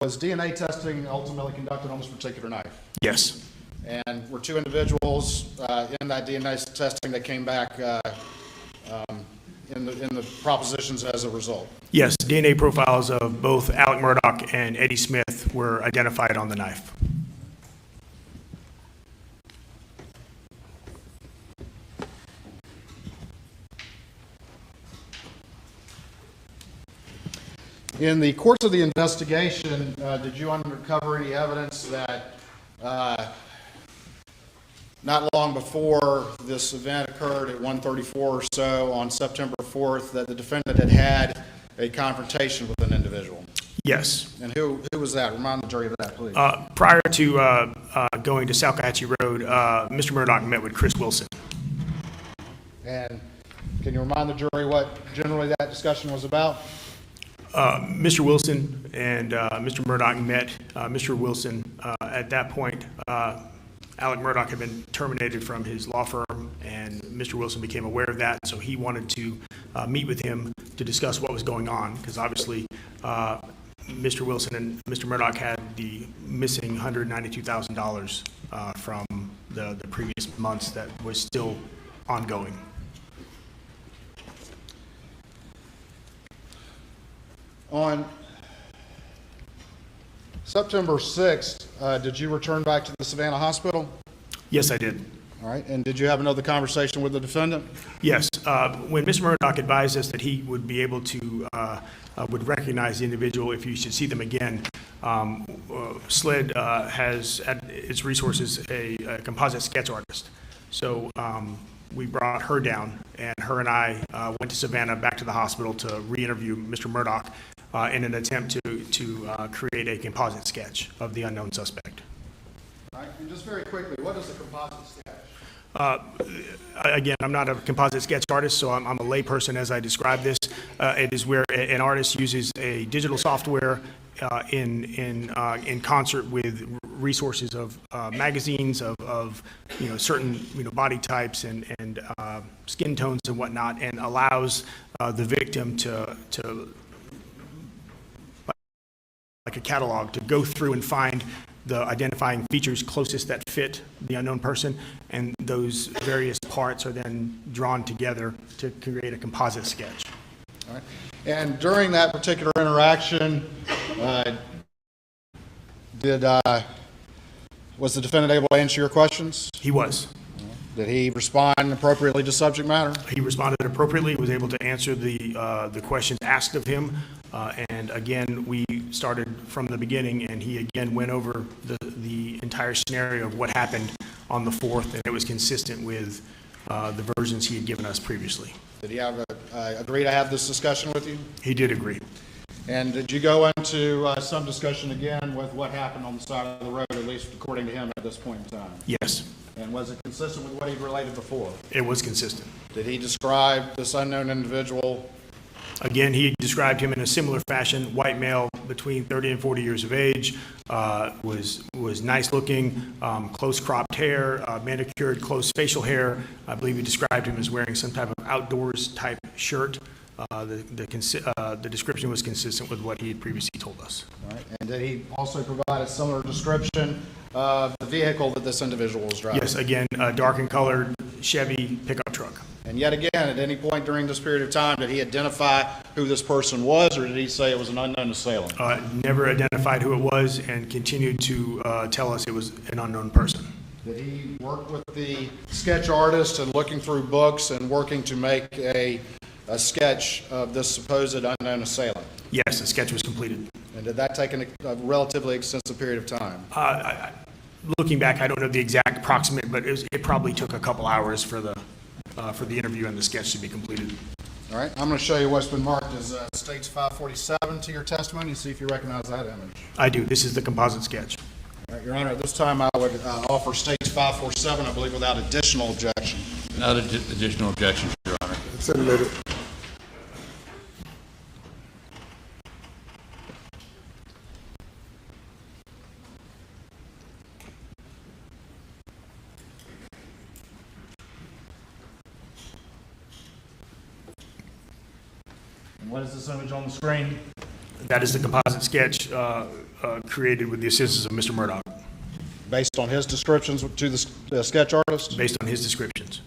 Was DNA testing ultimately conducted on this particular knife?
Yes.
And were two individuals in that DNA testing that came back in the propositions as a result?
Yes, DNA profiles of both Alex Murdaugh and Eddie Smith were identified on the knife.
In the course of the investigation, did you uncover any evidence that not long before this event occurred at 1:34 or so on September 4th that the defendant had a confrontation with an individual?
Yes.
And who was that? Remind the jury of that, please.
Prior to going to Salcahatchee Road, Mr. Murdaugh met with Chris Wilson.
And can you remind the jury what generally that discussion was about?
Mr. Wilson and Mr. Murdaugh met. Mr. Wilson, at that point, Alex Murdaugh had been terminated from his law firm, and Mr. Wilson became aware of that, so he wanted to meet with him to discuss what was going on, because obviously Mr. Wilson and Mr. Murdaugh had the missing $192,000 from the previous months that was still ongoing.
On September 6th, did you return back to the Savannah Hospital?
Yes, I did.
All right, and did you have another conversation with the defendant?
Yes. When Mr. Murdaugh advised us that he would be able to, would recognize the individual if you should see them again, SLED has at its resources a composite sketch artist. So we brought her down, and her and I went to Savannah back to the hospital to re-interview Mr. Murdaugh in an attempt to create a composite sketch of the unknown suspect.
All right, and just very quickly, what is a composite sketch?
Again, I'm not a composite sketch artist, so I'm a layperson as I describe this. It is where an artist uses a digital software in concert with resources of magazines of certain body types and skin tones and whatnot, and allows the victim to like a catalog to go through and find the identifying features closest that fit the unknown person, and those various parts are then drawn together to create a composite sketch.
All right. And during that particular interaction, was the defendant able to answer your questions?
He was.
Did he respond appropriately to subject matter?
He responded appropriately, was able to answer the questions asked of him. And again, we started from the beginning, and he again went over the entire scenario of what happened on the 4th, and it was consistent with the versions he had given us previously.
Did he agree to have this discussion with you?
He did agree.
And did you go into some discussion again with what happened on the side of the road, at least according to him at this point in time?
Yes,
And was it consistent with what he'd related before?
it was consistent.
Did he describe this unknown individual?
Again, he described him in a similar fashion, white male between 30 and 40 years of age, was nice looking, close cropped hair, manicured, close facial hair. I believe he described him as wearing some type of outdoors type shirt. The description was consistent with what he had previously told us.
All right. And did he also provide a similar description of the vehicle that this individual was driving?
Yes, again, dark and colored Chevy pickup truck.
And yet again, at any point during this period of time, did he identify who this person was, or did he say it was an unknown assailant?
Never identified who it was and continued to tell us it was an unknown person.
Did he work with the sketch artist and looking through books and working to make a sketch of this supposed unknown assailant?
Yes, the sketch was completed.
And did that take a relatively extensive period of time?
Looking back, I don't know the exact approximate, but it probably took a couple hours for the interview and the sketch to be completed.
All right, I'm going to show you what's been marked as States 547 to your testimony and see if you recognize that image.
I do. This is the composite sketch.
All right, Your Honor, at this time I would offer States 547, I believe, without additional objection.
Without additional objections, Your Honor.
It's admitted.
And what is this image on the screen?
That is the composite sketch created with the assistance of Mr. Murdaugh,
Based on his descriptions to the sketch artist?
based on his descriptions.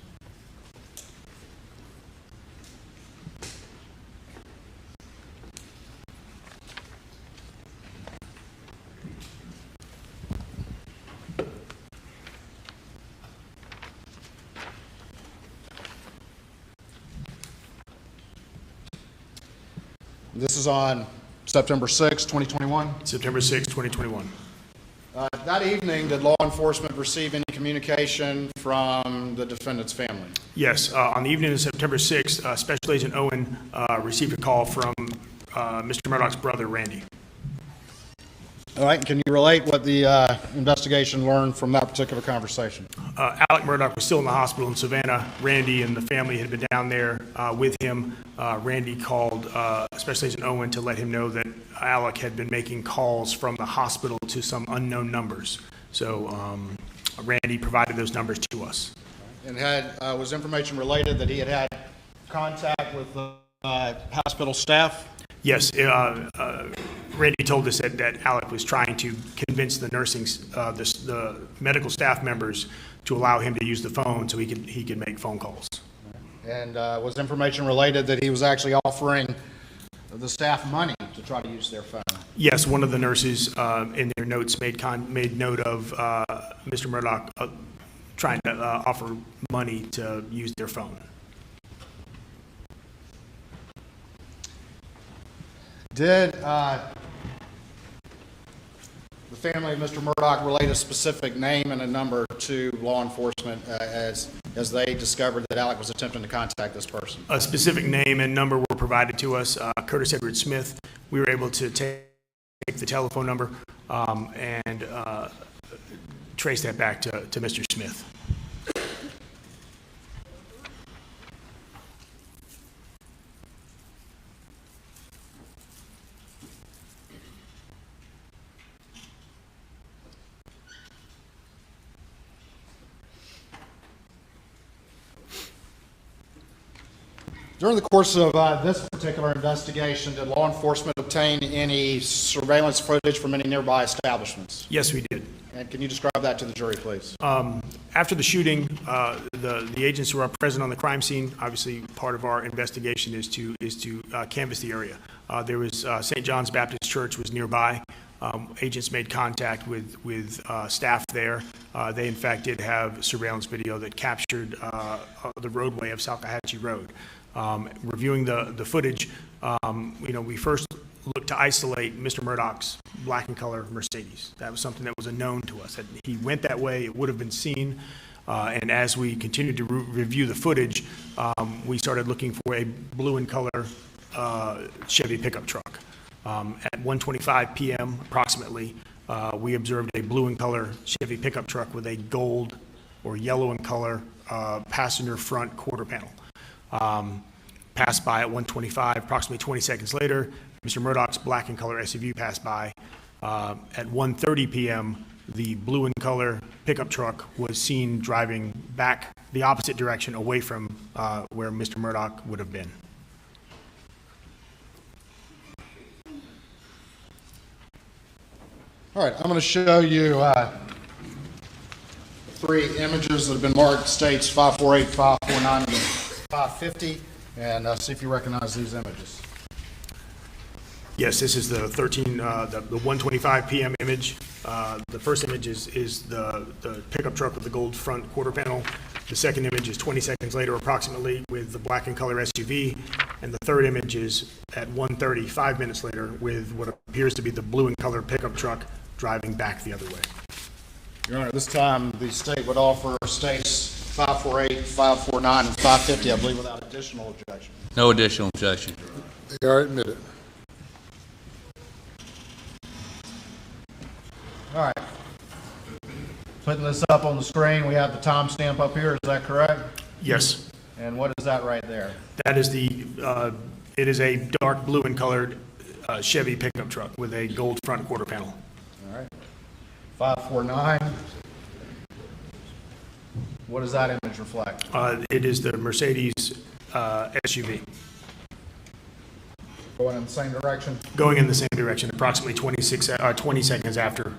This is on September 6, 2021.
September 6, 2021.
That evening, did law enforcement receive any communication from the defendant's family?
Yes, on the evening of September 6th, Special Agent Owen received a call from Mr. Murdaugh's brother, Randy.
All right, and can you relate what the investigation learned from that particular conversation?
Alex Murdaugh was still in the hospital in Savannah. Randy and the family had been down there with him. Randy called Special Agent Owen to let him know that Alex had been making calls from the hospital to some unknown numbers. So Randy provided those numbers to us.
And was information related that he had had contact with the hospital staff?
Yes, Randy told us that Alec was trying to convince the the medical staff members to allow him to use the phone so he could make phone calls.
And was information related that he was actually offering the staff money to try to use their phone?
Yes, one of the nurses in their notes made note of Mr. Murdaugh trying to offer money to use their phone.
Did the family of Mr. Murdaugh relate a specific name and a number to law enforcement as they discovered that Alec was attempting to contact this person?
A specific name and number were provided to us. Curtis Edward Smith. We were able to take the telephone number and trace that back to Mr. Smith.
During the course of this particular investigation, did law enforcement obtain any surveillance footage from any nearby establishments?
Yes, we did.
And can you describe that to the jury, please?
After the shooting, the agents who are present on the crime scene, obviously part of our investigation is to canvass the area. There was St. John's Baptist Church was nearby. Agents made contact with staff there. They in fact did have surveillance video that captured the roadway of Salcahatchee Road. Reviewing the footage, we first looked to isolate Mr. Murdaugh's black and color Mercedes. That was something that was unknown to us. That he went that way, it would have been seen. And as we continued to review the footage, we started looking for a blue and color Chevy pickup truck. At 1:25 p.m. approximately, we observed a blue and color Chevy pickup truck with a gold or yellow in color passenger front quarter panel. Passed by at 1:25, approximately 20 seconds later, Mr. Murdaugh's black and color SUV passed by. At 1:30 p.m., the blue and color pickup truck was seen driving back the opposite direction away from where Mr. Murdaugh would have been.
All right, I'm going to show you 3 images that have been marked, states 548, 549, and 550, and see if you recognize these images.
Yes, this is the 1:25 p.m. image. The first image is the pickup truck with the gold front quarter panel. The second image is 20 seconds later approximately with the black and color SUV. And the third image is at 1:30, 5 minutes later, with what appears to be the blue and color pickup truck driving back the other way.
Your Honor, this time the state would offer states 548, 549, and 550, I believe, without additional objection.
No additional objection.
They are admitted.
All right. Putting this up on the screen, we have the timestamp up here, is that correct?
Yes.
And what is that right there?
That is it is a dark blue and colored Chevy pickup truck with a gold front quarter panel.
All right. 549. What does that image reflect?
It is the Mercedes SUV.
Going in the same direction?
Going in the same direction, approximately 20 seconds after.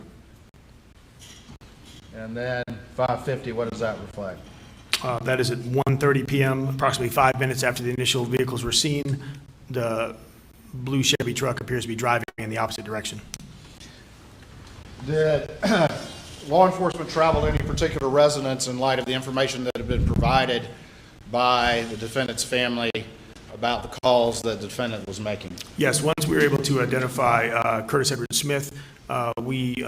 And then 550, what does that reflect?
That is at 1:30 p.m., approximately 5 minutes after the initial vehicles were seen. The blue Chevy truck appears to be driving in the opposite direction.
Did law enforcement travel to any particular residence in light of the information that had been provided by the defendant's family about the calls that the defendant was making?
Yes, once we were able to identify Curtis Edward Smith, we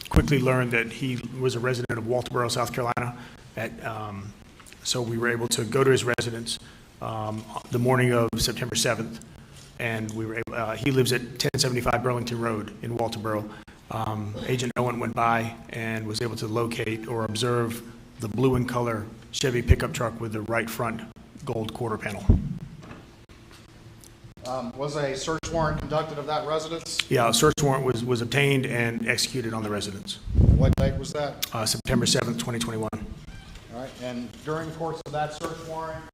quickly learned that he was a resident of Walterboro, South Carolina. So we were able to go to his residence the morning of September 7th, and he lives at 1075 Burlington Road in Walterboro. Agent Owen went by and was able to locate or observe the blue and color Chevy pickup truck with the right front gold quarter panel.
Was a search warrant conducted of that residence?
Yeah, a search warrant was obtained and executed on the residence.
What date was that?
September 7th, 2021.
All right, and during the course of that search warrant,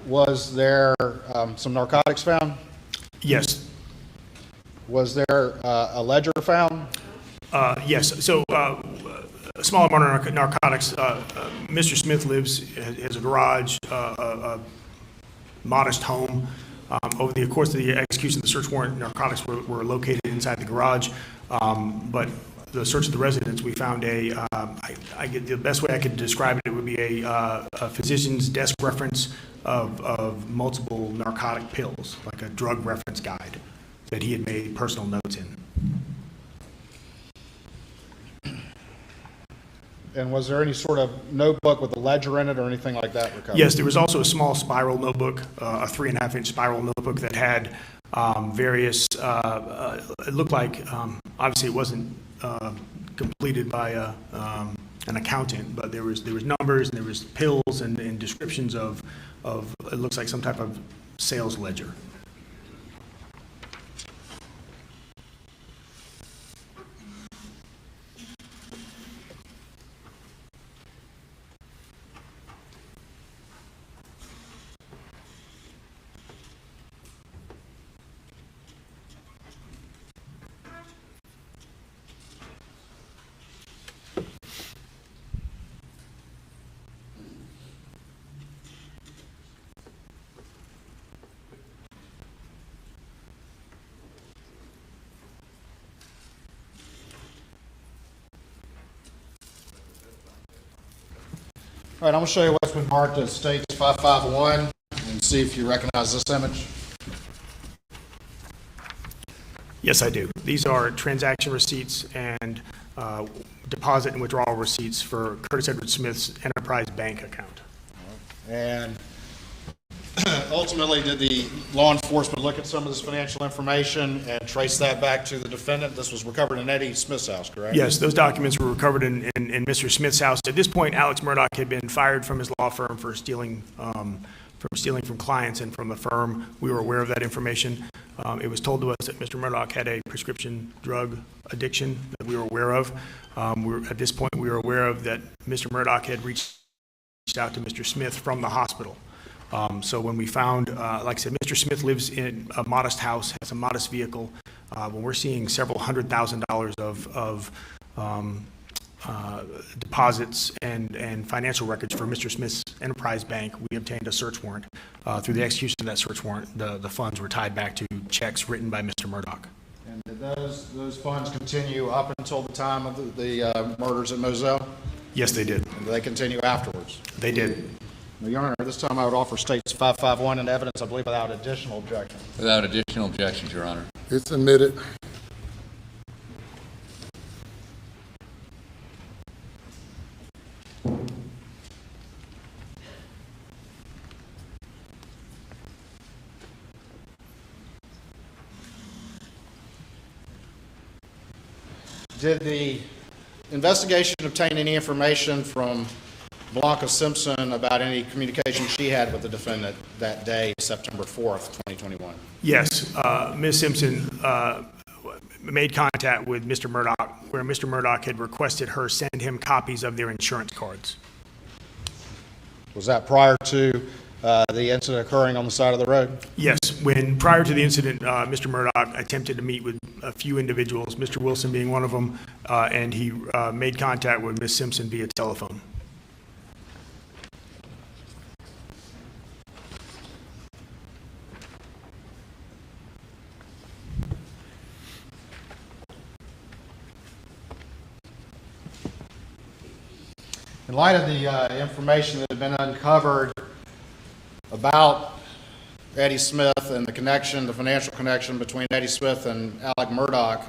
was there some narcotics found?
Yes.
Was there a ledger found?
Yes, so a small amount of narcotics. Mr. Smith has a garage, a modest home. Over the course of the execution of the search warrant, narcotics were located inside the garage, but the search of the residence, we found the best way I could describe it would be a physician's desk reference of multiple narcotic pills, like a drug reference guide that he had made personal notes in.
And was there any sort of notebook with a ledger in it or anything like that recovered?
Yes, there was also a small spiral notebook, a 3.5-inch spiral notebook that had various, it looked like, obviously it wasn't completed by an accountant, but there was numbers and there was pills and descriptions of it looks like some type of sales ledger.
All right, I'm going to show you what's been marked as States 551 and see if you recognize this image.
Yes, I do. These are transaction receipts and deposit and withdrawal receipts for Curtis Edward Smith's Enterprise Bank account.
And ultimately, did the law enforcement look at some of this financial information and trace that back to the defendant? This was recovered in Eddie Smith's house, correct?
Yes, those documents were recovered in Mr. Smith's house. At this point, Alex Murdaugh had been fired from his law firm for stealing from clients and from the firm. We were aware of that information. It was told to us that Mr. Murdaugh had a prescription drug addiction that we were aware of. At this point, we were aware of that Mr. Murdaugh had reached out to Mr. Smith from the hospital. So when we found, like I said, Mr. Smith lives in a modest house, has a modest vehicle. When we're seeing several $100,000 of deposits and financial records for Mr. Smith's Enterprise Bank, we obtained a search warrant. Through the execution of that search warrant, the funds were tied back to checks written by Mr. Murdaugh.
And did those funds continue up until the time of the murders at Moselle?
Yes, they did.
And did they continue afterwards?
They did.
Now, Your Honor, this time I would offer States 551 and evidence, I believe, without additional objection.
Without additional objections, Your Honor.
It's admitted.
Did the investigation obtain any information from Blanca Simpson about any communication she had with the defendant that day, September 4th, 2021?
Yes, Ms. Simpson made contact with Mr. Murdaugh, where Mr. Murdaugh had requested her send him copies of their insurance cards.
Was that prior to the incident occurring on the side of the road?
Yes, prior to the incident, Mr. Murdaugh attempted to meet with a few individuals, Mr. Wilson being one of them, and he made contact with Ms. Simpson via telephone.
In light of the information that had been uncovered about Eddie Smith and the financial connection between Eddie Smith and Alex Murdaugh,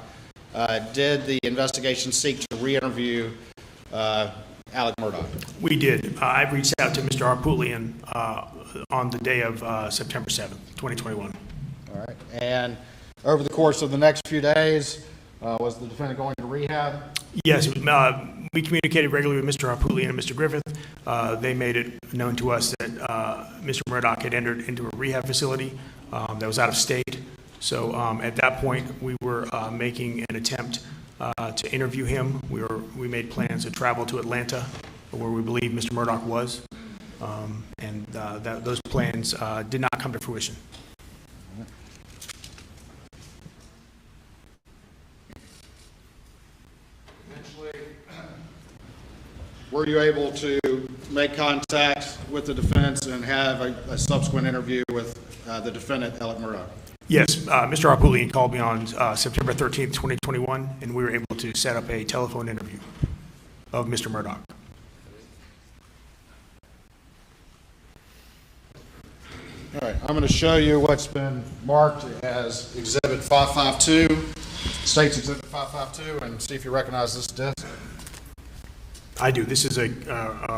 did the investigation seek to re-interview Alex Murdaugh?
We did. I reached out to Mr. Arpulian on the day of September 7th, 2021.
All right. And over the course of the next few days, was the defendant going to rehab?
Yes, we communicated regularly with Mr. Arpulian and Mr. Griffith. They made it known to us that Mr. Murdaugh had entered into a rehab facility that was out of state. So at that point, we were making an attempt to interview him. We made plans to travel to Atlanta, where we believe Mr. Murdaugh was, and those plans did not come to fruition.
Were you able to make contact with the defense and have a subsequent interview with the defendant, Alex Murdaugh?
Yes, Mr. Arpulian called me on September 13th, 2021, and we were able to set up a telephone interview of Mr. Murdaugh.
All right, I'm going to show you what's been marked as Exhibit 552, State's Exhibit 552, and see if you recognize this disc.
I do. This is a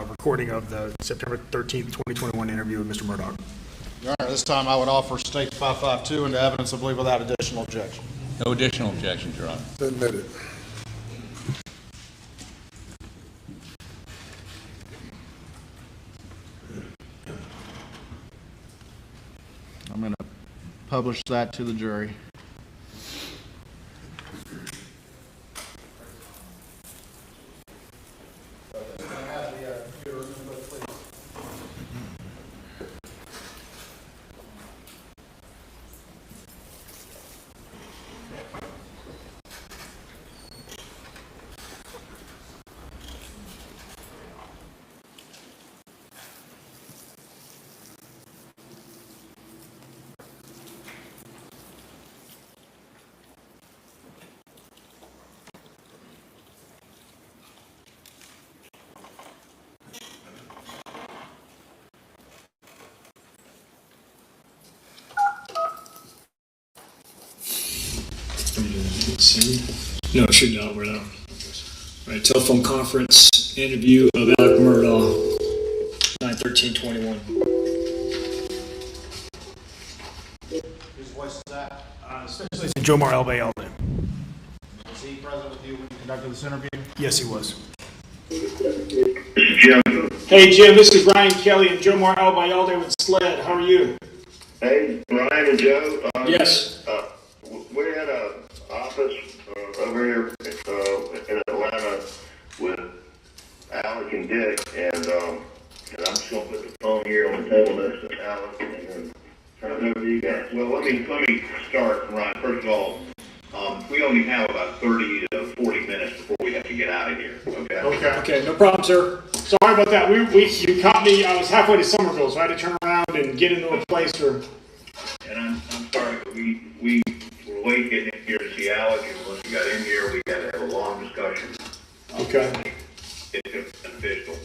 recording of the September 13th, 2021 interview with Mr. Murdaugh.
Your Honor, this time I would offer State 552 into evidence, I believe, without additional objection.
No additional objections, Your Honor.
It's admitted.
I'm going to publish that to the jury.
Let's see. No, it should not. We're not. All right, telephone conference interview of Alex Murdaugh, 9/13/21.
Whose voice is that?
Specialist Jomar El-Bayalde.
Was he present with you when you conducted this interview?
Yes, he was.
Jim.
Hey, Jim, this is Ryan Kelly and Jomar El-Bayalde with SLED. How are you?
Hey, Ryan and Joe.
Yes.
We had a office over here in Atlanta with Alex and Dick, and I'm just going to put the phone here on the table next to Alex and then turn it over to you guys. Well, let me start, Ryan. First of all, we only have about 30 to 40 minutes before we have to get out of here. Okay.
Okay, no problem, sir. Sorry about that. You caught me. I was halfway to Somerville, so I had to turn around and get into a place for.
And I'm sorry, but we were late getting in here to see Alex, and once we got in here, we got to have a long discussion.
Okay.
It's official.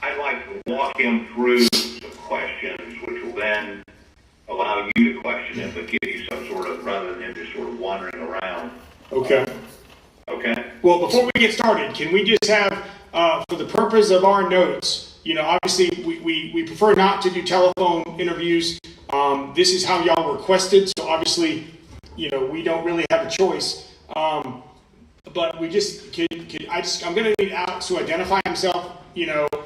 I'd like to walk him through some questions, which will then allow you to question him, but give you some sort of, rather than him just sort of wandering around.
Okay.
Okay?
Well, before we get started, can we just have, for the purpose of our notes, obviously we prefer not to do telephone interviews. This is how y'all requested, so obviously, we don't really have a choice. But we just, I'm going to need Alex to identify himself,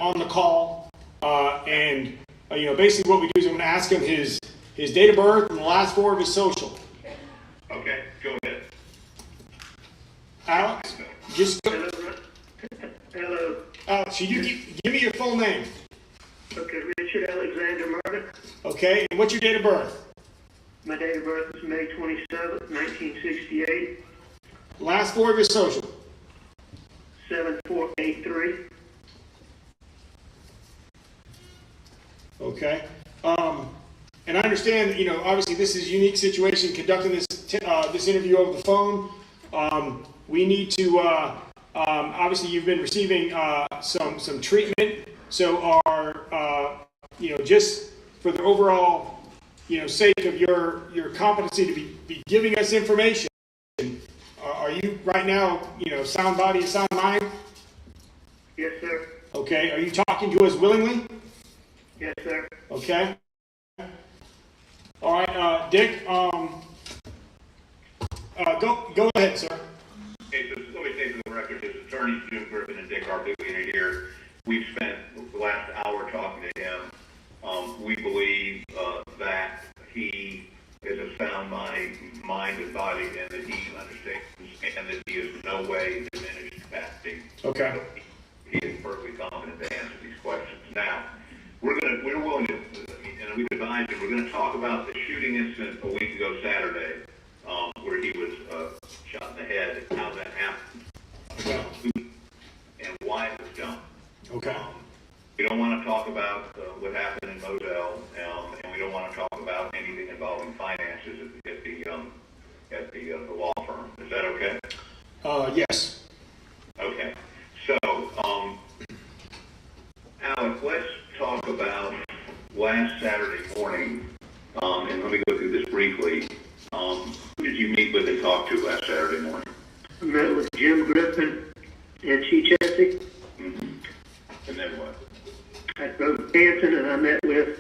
on the call. And basically what we do is I'm going to ask him his date of birth and the last four of his social.
Okay, go ahead.
Alex, just go.
Hello.
Alex, can you give me your full name?
Okay, Richard Alexander Murdaugh.
Okay, and what's your date of birth?
My date of birth is May 27th, 1968,
Last four of your social.
7483.
Okay. And I understand that, obviously this is a unique situation conducting this interview over the phone. We need to, obviously you've been receiving some treatment. So just for the overall, sake of your competency to be giving us information, are you right now, sound body and sound mind?
Yes, sir.
Okay. Are you talking to us willingly?
Yes, sir.
Okay. All right, Dick. Go ahead, sir.
Okay, so let me say for the record, his attorneys, Jim Griffin and Dick Arbuckle are here. We've spent the last hour talking to him. We believe that he is a sound mind and body, and that he understands, and that he is in no way diminished capacity.
Okay.
He is perfectly competent to answer these questions. Now, we're willing to, and we've advised him, we're going to talk about the shooting incident a week ago Saturday, where he was shot in the head, and how that happened, and why it was done.
Okay.
We don't want to talk about what happened in Moselle, and we don't want to talk about anything involving finances at the law firm. Is that okay?
Yes.
Okay. So, Alex, let's talk about last Saturday morning, and let me go through this briefly. Who did you meet with and talk to last Saturday morning?
I met with Jim Griffin and Chief Jesse.
Mm-hmm. And then what?
I drove to Canton and I met with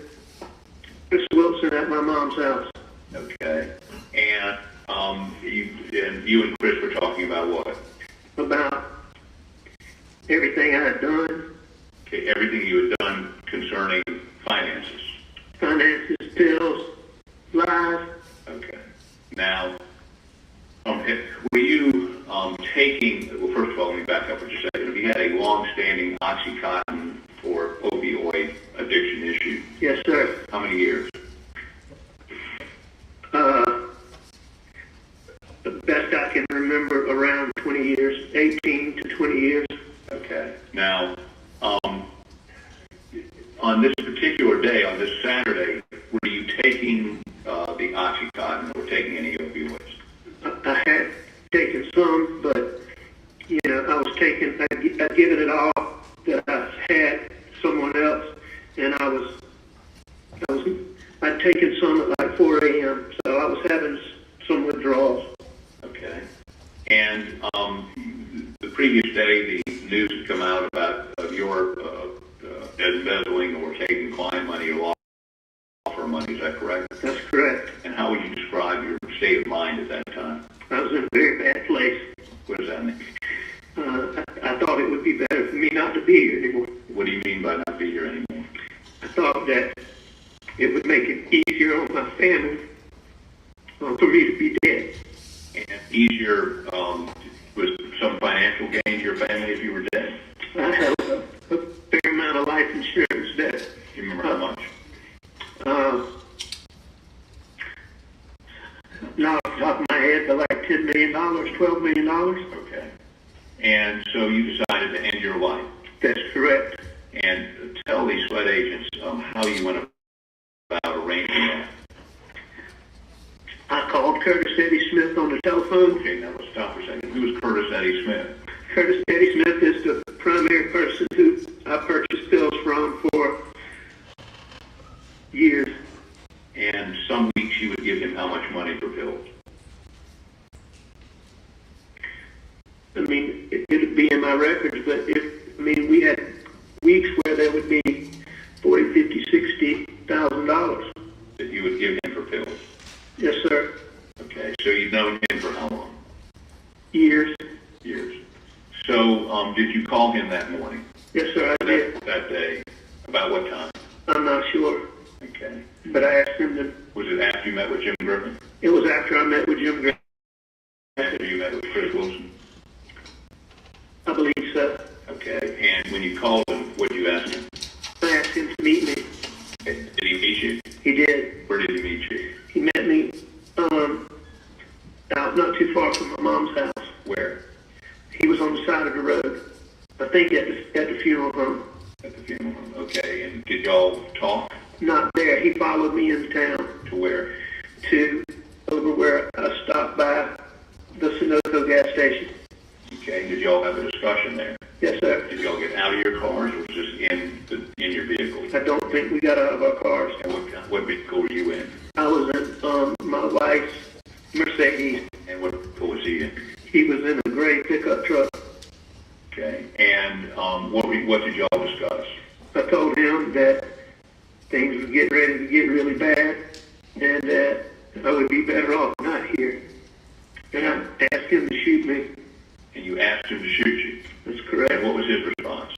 Chris Wilson at my mom's house.
Okay. And you and Chris were talking about what?
About everything I had done.
Okay, everything you had done concerning finances.
Finances, bills, lies.
Okay. Now, were you taking, well, first of all, let me back up for just a second. Have you had a long-standing Oxycontin or opioid addiction issue?
Yes, sir.
How many years?
The best I can remember, around 20 years, 18 to 20 years.
Okay. Now, on this particular day, on this Saturday, were you taking the Oxycontin or taking any opioids?
I had taken some, but, I'd given it all that I had someone else, and I'd taken some at like 4 a.m., so I was having some withdrawals.
Okay.
And the previous day, the news had come out about your embezzling or taking client money or law firm money. Is that correct?
That's correct.
And how would you describe your state of mind at that time?
I was in a very bad place.
What does that mean?
I thought it would be better for me not to be here anymore.
What do you mean by not be here anymore?
I thought that it would make it easier on my family for me to be dead.
And easier, was some financial gain to your family if you were dead?
I have a fair amount of life insurance debt.
Do you remember how much?
Not off the top of my head, but like $10 million, $12 million.
Okay. And so you decided to end your life.
That's correct.
And tell these SLED agents how you went about arranging that.
I called Curtis Eddie Smith on the telephone.
Okay, now let's stop for a second. Who is Curtis Eddie Smith?
Curtis Eddie Smith is the primary person who I purchased pills from for years.
And some weeks you would give him how much money for pills?
I mean, it would be in my records, but we had weeks where there would be $40,000, $50,000, $60,000.
That you would give him for pills?
Yes, sir.
Okay, so you've known him for how long?
Years.
Years. So, did you call him that morning?
Yes, sir, I did.
That day? About what time?
I'm not sure.
Okay.
But I asked him to...
Was it after you met with Jim Griffin?
It was after I met with Jim Griffin.
After you met with Chris Wilson?
I believe so.
Okay, and when you called him, what did you ask him?
I asked him to meet me.
Okay. Did he meet you?
He did.
Where did he meet you?
He met me out not too far from my mom's house.
Where?
He was on the side of the road. I think at the funeral home.
At the funeral home. Okay, and did y'all talk?
Not there. He followed me into town.
To where?
To over where I stopped by the Sunoco gas station.
Okay, did y'all have a discussion there?
Yes, sir.
Did y'all get out of your cars or was this in your vehicle?
I don't think we got out of our cars.
And what vehicle were you in?
I was in my wife's Mercedes.
And what vehicle was he in?
He was in a gray pickup truck.
Okay, and what did y'all discuss?
I told him that things were getting ready to get really bad and that I would be better off not here. And I asked him to shoot me.
And you asked him to shoot you?
That's correct.
And what was his response?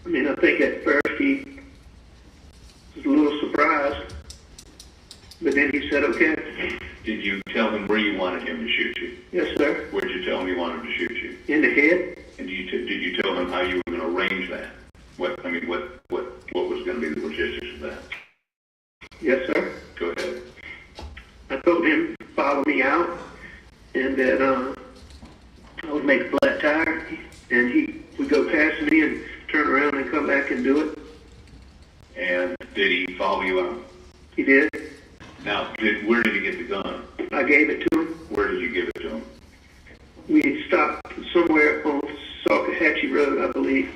I mean, I think at first he was a little surprised, but then he said, okay.
Did you tell him where you wanted him to shoot you?
Yes, sir.
Where did you tell him you wanted him to shoot you?
In the head.
And did you tell him how you were going to arrange that? What was going to be the logistics of that?
Yes, sir.
Go ahead.
I told him to follow me out and that I would make a flat tire and he would go past me and turn around and come back and do it.
And did he follow you out?
He did.
Now, where did he get the gun?
I gave it to him.
Where did you give it to him?
We had stopped somewhere on Salcahatchee Road, I believe.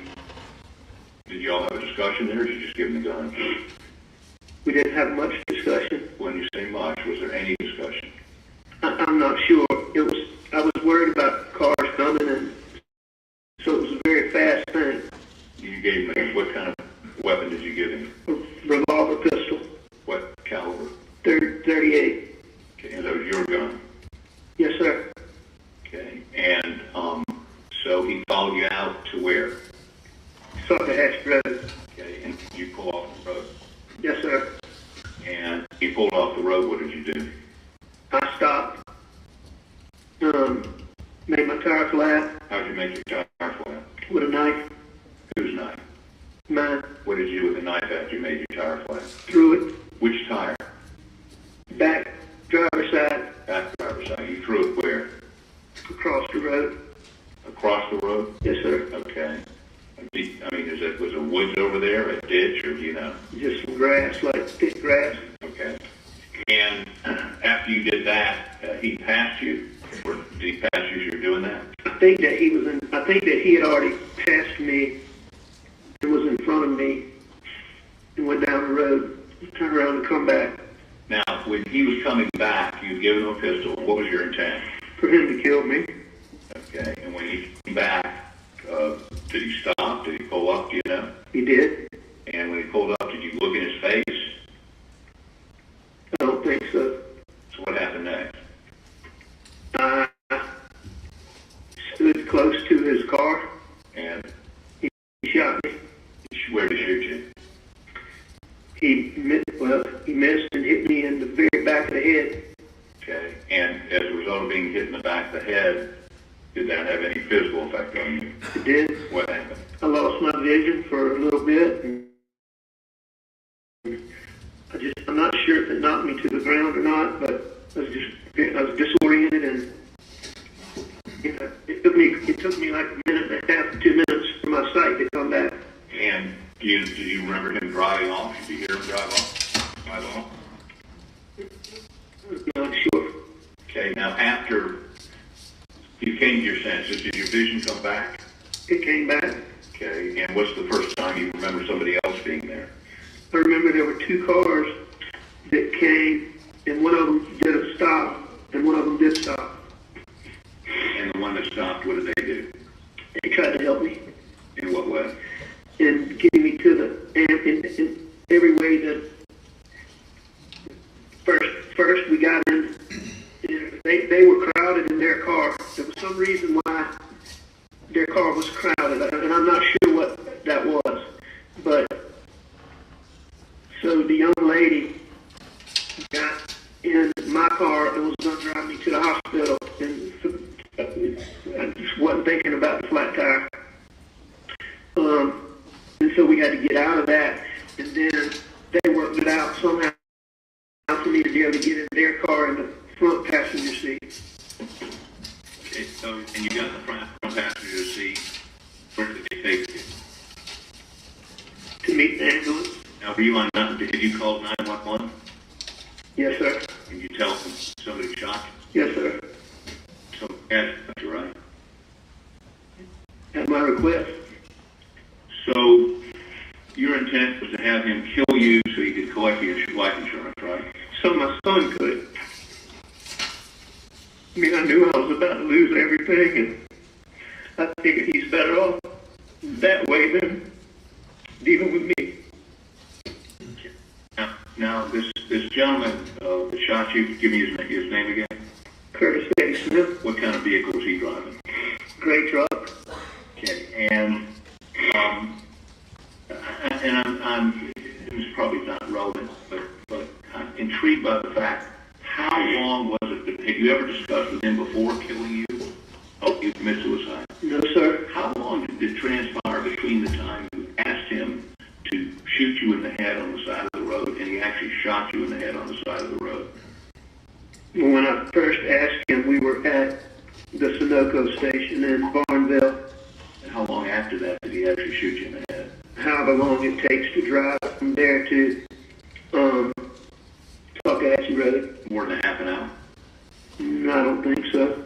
Did y'all have a discussion there, or did you just give him the gun?
We didn't have much discussion.
When you say much, was there any discussion?
I'm not sure. I was worried about cars coming, and so it was a very fast thing.
You gave him, what kind of weapon did you give him?
A revolver pistol.
What caliber?
38.
Okay, and that was your gun?
Yes, sir.
Okay, and so he followed you out to where?
Salcahatchee Road.
Okay, and you pull off the road?
Yes, sir.
And he pulled off the road, what did you do?
I stopped, made my tire flat.
How'd you make your tire flat?
With a knife.
Whose knife?
Mine.
What did you do with the knife after you made your tire flat?
Threw it.
Which tire?
Back driver's side.
Back driver's side. You threw it where?
Across the road.
Across the road?
Yes, sir.
Okay. I mean, was there woods over there, a ditch, or do you know?
Just some grass, like thick grass.
Okay. And after you did that, he passed you? Or did he pass you as you were doing that?
I think that he had already passed me and was in front of me and went down the road, turned around and come back.
Now, when he was coming back, you given him a pistol. What was your intent?
For him to kill me.
Okay, and when he came back, did he stop? Did he pull up? Do you know?
He did.
And when he pulled up, did you look in his face?
I don't think so.
So what happened next?
I stood close to his car.
And
He shot me.
where did he shoot you?
He missed and hit me in the very back of the head.
Okay, and as a result of being hit in the back of the head, did that have any physical effect on you?
It did.
What happened?
I lost my vision for a little bit. And I'm not sure if it knocked me to the ground or not, but I was disoriented, and it took me like a minute and a half, 2 minutes for my sight to come back.
And did you remember him driving off? Did you hear him drive off?
Not sure.
Okay, now after you came to your senses, did your vision come back?
It came back.
Okay, and what's the first time you remember somebody else being there?
I remember there were 2 cars that came, and one of them did a stop, and one of them did stop.
And the one that stopped, what did they do?
They tried to help me.
In what way?
And getting me to in every way that first we got in. They were crowded in their car. There was some reason why their car was crowded, and I'm not sure what that was. But so the young lady got in my car and was going to drive me to the hospital, and I just wasn't thinking about the flat tire. And so we had to get out of that, and then they worked it out somehow for me to be able to get in their car in the front passenger seat.
Okay, so, and you got in the front passenger seat, where did they take you?
To meet the ambulance.
Now, were you on, did you call 911?
Yes, sir.
And you tell them somebody shot you?
Yes, sir.
So, that's right.
At my request.
So, your intent was to have him kill you so he could collect your life insurance, right?
So my son could. I mean, I knew I was about to lose everything, and I figured he's better off that way than dealing with me.
Now this gentleman that shot you, give me his name again.
Curtis Smith.
What kind of vehicle was he driving?
Gray truck.
Okay, and I'm this is probably not relevant, but I'm intrigued by the fact, how long was it that, have you ever discussed with him before killing you? Oh, you commit suicide?
No, sir.
How long did it transpire between the time you asked him to shoot you in the head on the side of the road and he actually shot you in the head on the side of the road?
When I first asked him, we were at the Sunoco station in Barnville.
And how long after that did he actually shoot you in the head?
However long it takes to drive from there to Talkahatchee Road.
More than a half an hour?
No, I don't think so.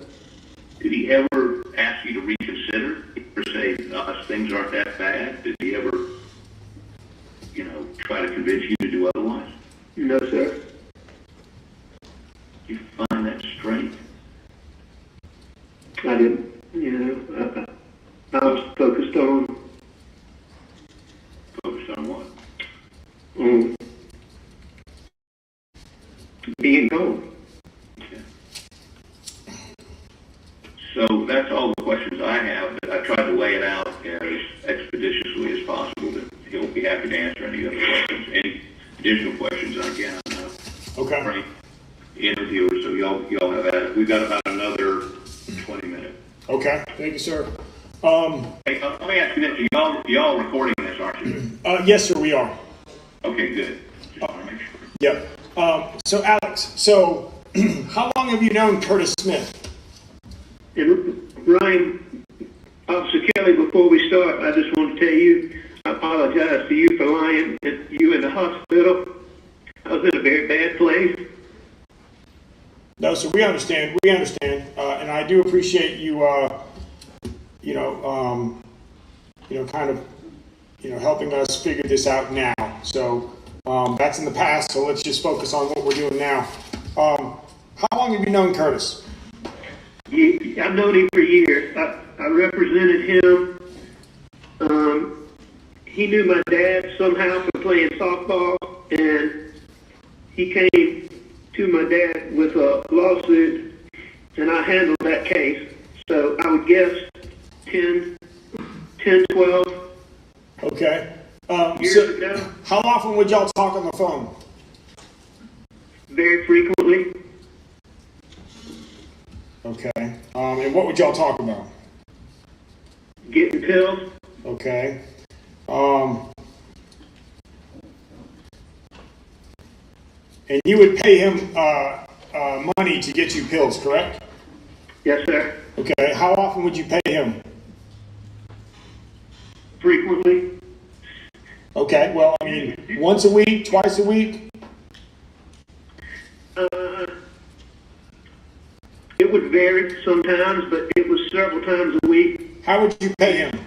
Did he ever ask you to reconsider or say, things aren't that bad? Did he ever, try to convince you to do otherwise?
No, sir.
You find that strange?
I didn't, I was focused on
what?
Being gone.
Okay. So that's all the questions I have, but I tried to lay it out as expeditiously as possible, but he'll be happy to answer any other questions, any additional questions. Again,
Okay.
great interviewer, so y'all have at it. We've got about another 20 minutes.
Okay, thank you, sir.
Hey, let me ask you this, y'all recording this, aren't you?
Yes, sir, we are.
Okay, good. Just want to make sure.
Yep. So Alex, how long have you known Curtis Smith?
And Ryan, Officer Kelly, before we start, I just want to tell you, I apologize to you for lying at you in the hospital. I was in a very bad place.
No, sir, we understand. And I do appreciate you, helping us figure this out now. So That's in the past, so let's just focus on what we're doing now. How long have you known Curtis?
I've known him for years. I represented him. He knew my dad somehow from playing softball, and he came to my dad with a lawsuit, and I handled that case. So I would guess 10, 12
Okay.
years ago.
How often would y'all talk on the phone?
Very frequently.
Okay. And what would y'all talk about?
Getting pills.
Okay. And you would pay him money to get you pills, correct?
Yes, sir.
Okay. How often would you pay him?
Frequently.
Okay. Well, I mean, once a week, twice a week?
It would vary sometimes, but it was several times a week.
How would you pay him?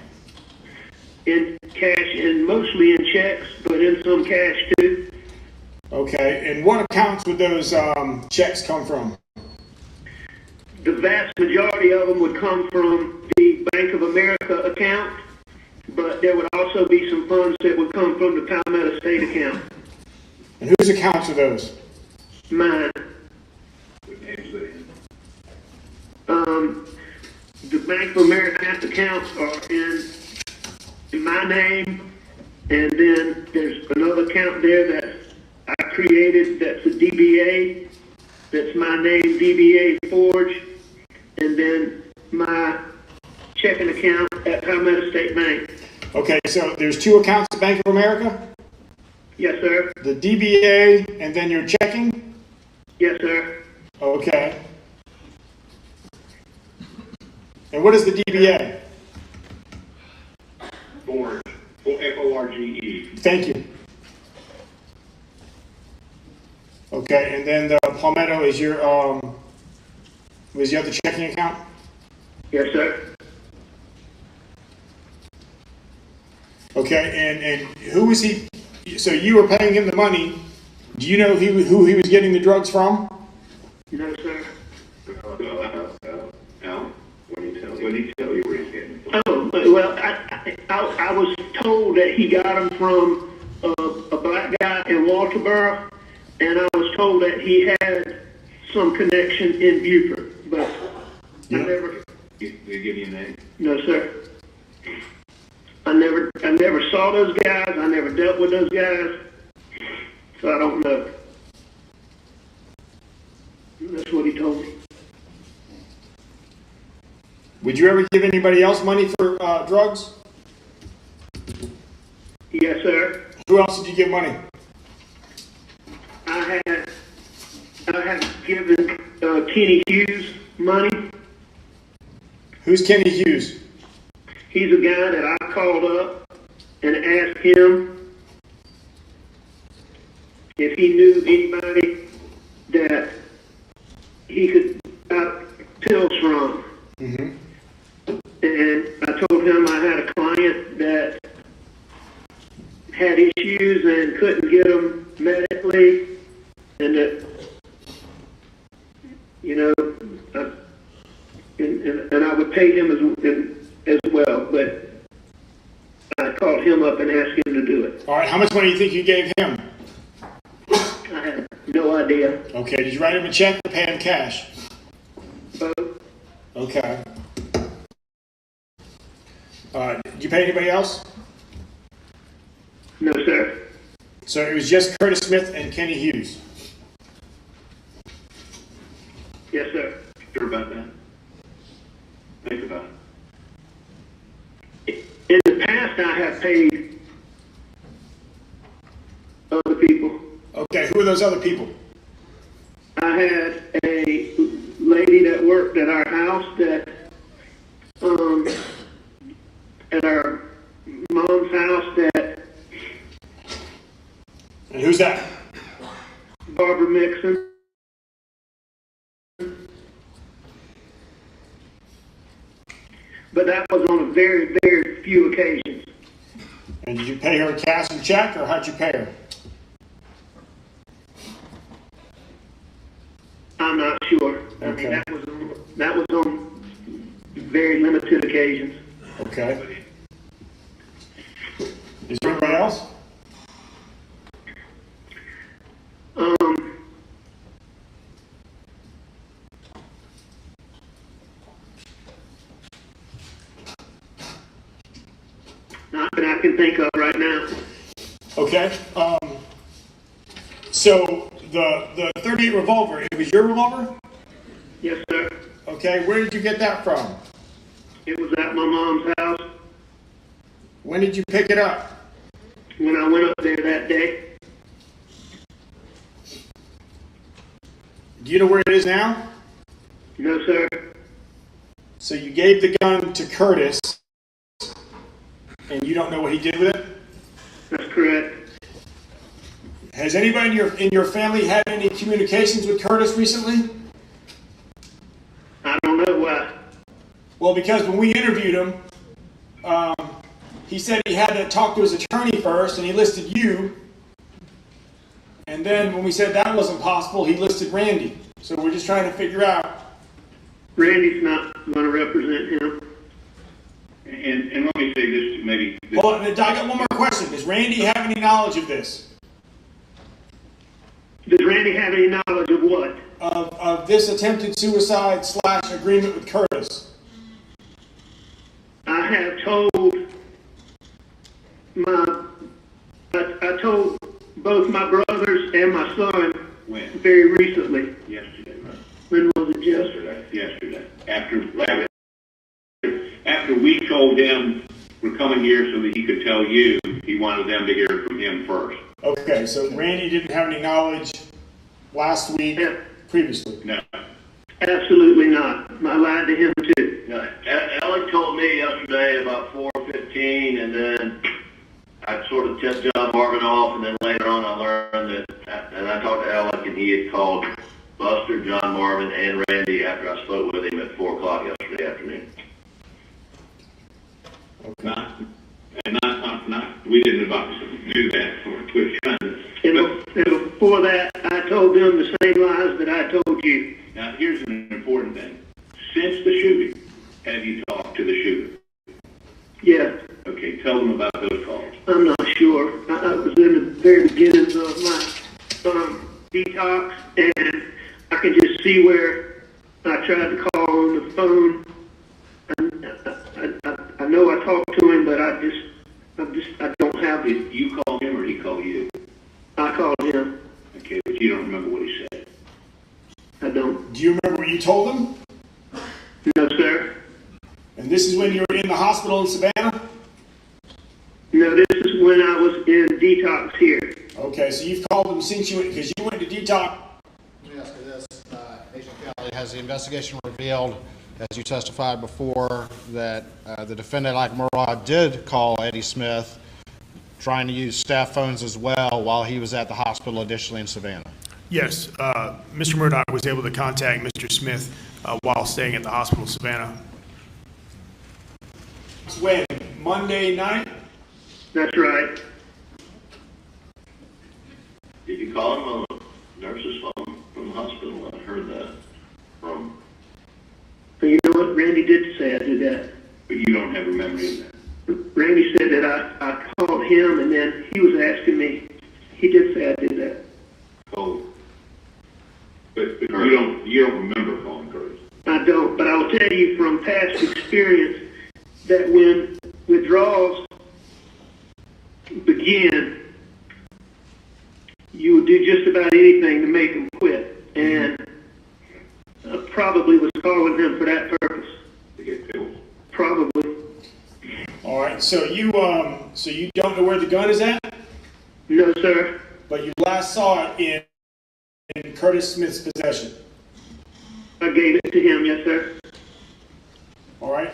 In cash, and mostly in checks, but in some cash too.
Okay. And what accounts would those checks come from?
The vast majority of them would come from the Bank of America account, but there would also be some funds that would come from the Palmetto State account.
And whose accounts are those?
Mine. The Bank of America accounts are in my name, and then there's another account there that I created that's a DBA, that's my name, DBA Forge, and then my checking account at Palmetto State Bank.
Okay, so there's two accounts at Bank of America?
Yes, sir.
The DBA and then your checking?
Yes, sir.
Okay. And what is the DBA?
Forge, F-O-R-G-E.
Thank you. Okay, and then the Palmetto is your, was the other checking account?
Yes, sir.
Okay, and who was he, so you were paying him the money. Do you know who he was getting the drugs from?
No, sir.
Al, what did he tell you where he's getting?
Oh, well, I was told that he got them from a black guy in Walterboro, and I was told that he had some connection in Beaufort, but I never.
Did he give you a name?
No, sir. I never saw those guys. I never dealt with those guys, so I don't know. That's what he told me.
Would you ever give anybody else money for drugs?
Yes, sir.
Who else did you give money?
I have given Kenny Hughes money.
Who's Kenny Hughes?
He's a guy that I called up and asked him if he knew anybody that he could buy pills from.
Mm-hmm.
And I told him I had a client that had issues and couldn't get them medically, and that, you know, and I would pay him as well, but I called him up and asked him to do it.
All right, how much money do you think you gave him?
I have no idea.
Okay, did you write him a check or pay him cash?
Both.
Okay. Did you pay anybody else?
No, sir.
So it was just Curtis Smith and Kenny Hughes?
Yes, sir.
Sure about that? Think about it.
In the past, I have paid other people.
Okay, who are those other people?
I had a lady that worked at our house that, at our mom's house that.
And who's that?
Barbara Mixon. But that was on a very, very few occasions.
And did you pay her cash and check, or how'd you pay her? Okay. Is there anybody else?
Not that I can think of right now.
Okay. So the .38 revolver, it was your revolver?
Yes, sir.
Okay. Where did you get that from?
It was at my mom's house
When did you pick it up?
when I went up there that day.
Do you know where it is now?
No, sir.
So you gave the gun to Curtis, and you don't know what he did with it?
That's correct.
Has anybody in your family had any communications with Curtis recently?
I don't know why.
Well, because when we interviewed him, he said he had to talk to his attorney first, and he listed you. And then when we said that wasn't possible, he listed Randy. So we're just trying to figure out.
Randy's not going to represent him.
And let me say this, maybe.
Well, I got one more question. Does Randy have any knowledge of this?
Does Randy have any knowledge of what?
Of this attempted suicide / agreement with Curtis?
I have told I told both my brothers and my son
When?
very recently.
Yesterday, right?
When was it yesterday?
Yesterday. After we told him we're coming here so that he could tell you, he wanted them to hear it from him first.
Okay, so Randy didn't have any knowledge last week, previously?
No.
Absolutely not. I lied to him too.
No, Alex told me yesterday about 4:15, and then I sort of tipped John Marvin off, and then later on I learned that, and I talked to Alex, and he had called Buster, John Marvin, and Randy after I spoke with him at 4 o'clock yesterday afternoon.
We didn't about to do that. We're trying to.
And before that, I told them the same lies that I told you.
Now, here's an important thing. Since the shooting, have you talked to the shooter?
Yeah,
Okay, tell them about those calls.
I'm not sure. I was in the very beginnings of my detox, and I can just see where I tried to call on the phone. I know I talked to him, but I don't have it.
Did you call him or he call you?
I called him.
Okay, but you don't remember what he said.
I don't.
Do you remember what you told him?
No, sir.
And this is when you were in the hospital in Savannah?
No, this is when I was in detox here.
Okay, so you've called him since you went, because you went to detox.
Let me ask you this, Agent Kelly, has the investigation revealed, as you testified before, that the defendant, Alex Murdaugh, did call Eddie Smith, trying to use staff phones as well while he was at the hospital additionally in Savannah?
Yes, Mr. Murdaugh was able to contact Mr. Smith while staying at the hospital in Savannah. When? Monday night?
That's right.
Did you call him on the nurse's phone from the hospital? I heard that from.
But you know what? Randy did say I did that.
But you don't have a memory of that.
Randy said that I called him, and then he was asking me. He did say I did that.
Oh. But you don't remember calling Curtis.
I don't, but I will tell you from past experience that when withdrawals begin, you will do just about anything to make them quit. And I probably was calling him for that purpose.
To get pills.
Probably.
All right, so you don't know where the gun is at?
No, sir.
But you last saw it in Curtis Smith's possession?
I gave it to him, yes, sir.
All right,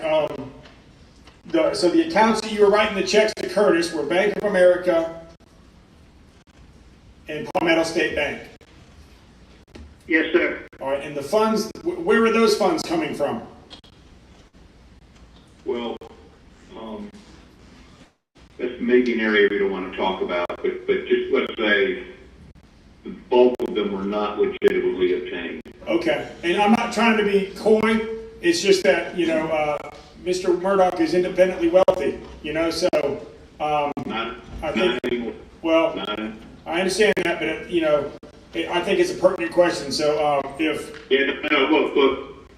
so the accounts that you were writing the checks to Curtis were Bank of America and Palmetto State Bank?
Yes, sir.
All right, and the funds, where were those funds coming from?
Well, that's maybe an area we don't want to talk about, but just let's say the bulk of them were not legitimately obtained.
Okay, and I'm not trying to be coy, it's just that, Mr. Murdaugh is independently wealthy, you know, so, I think, well, I understand that, but, you know, I think it's a pertinent question, so, if,
Yeah, no, look,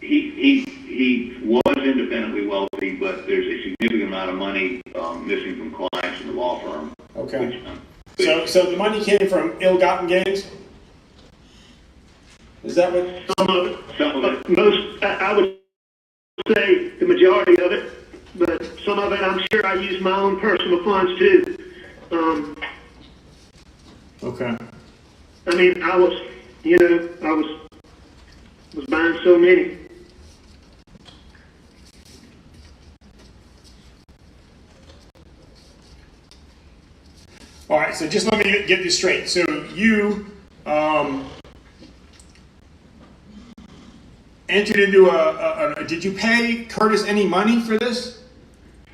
he was independently wealthy, but there's a significant amount of money, missing from clients in the law firm.
okay. So the money came from ill-gotten gains? Is that what?
Some of it.
Most, I would say the majority of it, but some of it I'm sure I use my own personal funds too.
Okay.
I mean, I was buying so many.
All right, so just let me get this straight. So you entered into did you pay Curtis any money for this?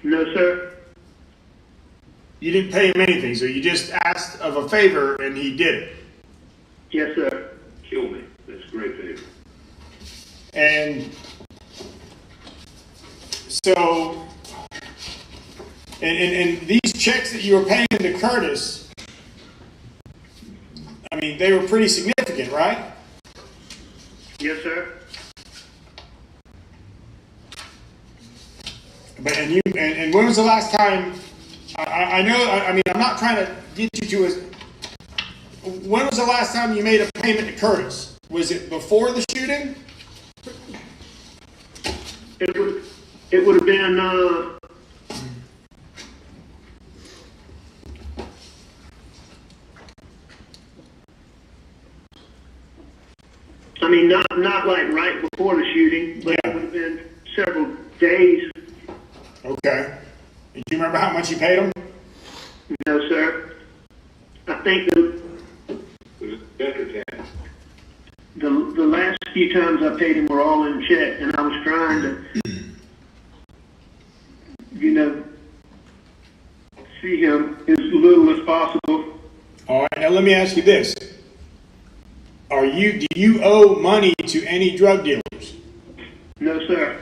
No, sir.
You didn't pay him anything, so you just asked of a favor and he did it.
Yes, sir.
Kill me. That's a great favor.
And so, and these checks that you were paying to Curtis, I mean, they were pretty significant, right?
Yes, sir.
But and when was the last time? I know. I mean, I'm not trying to get you to a. When was the last time you made a payment to Curtis? Was it before the shooting?
It would have been. I mean, not like right before the shooting, but it would have been several days.
Okay. Do you remember how much you paid him?
No, sir. I think the last few times I paid him were all in check, and I was trying to, you know, see him as little as possible.
All right. Now let me ask you this: do you owe money to any drug dealers?
No, sir.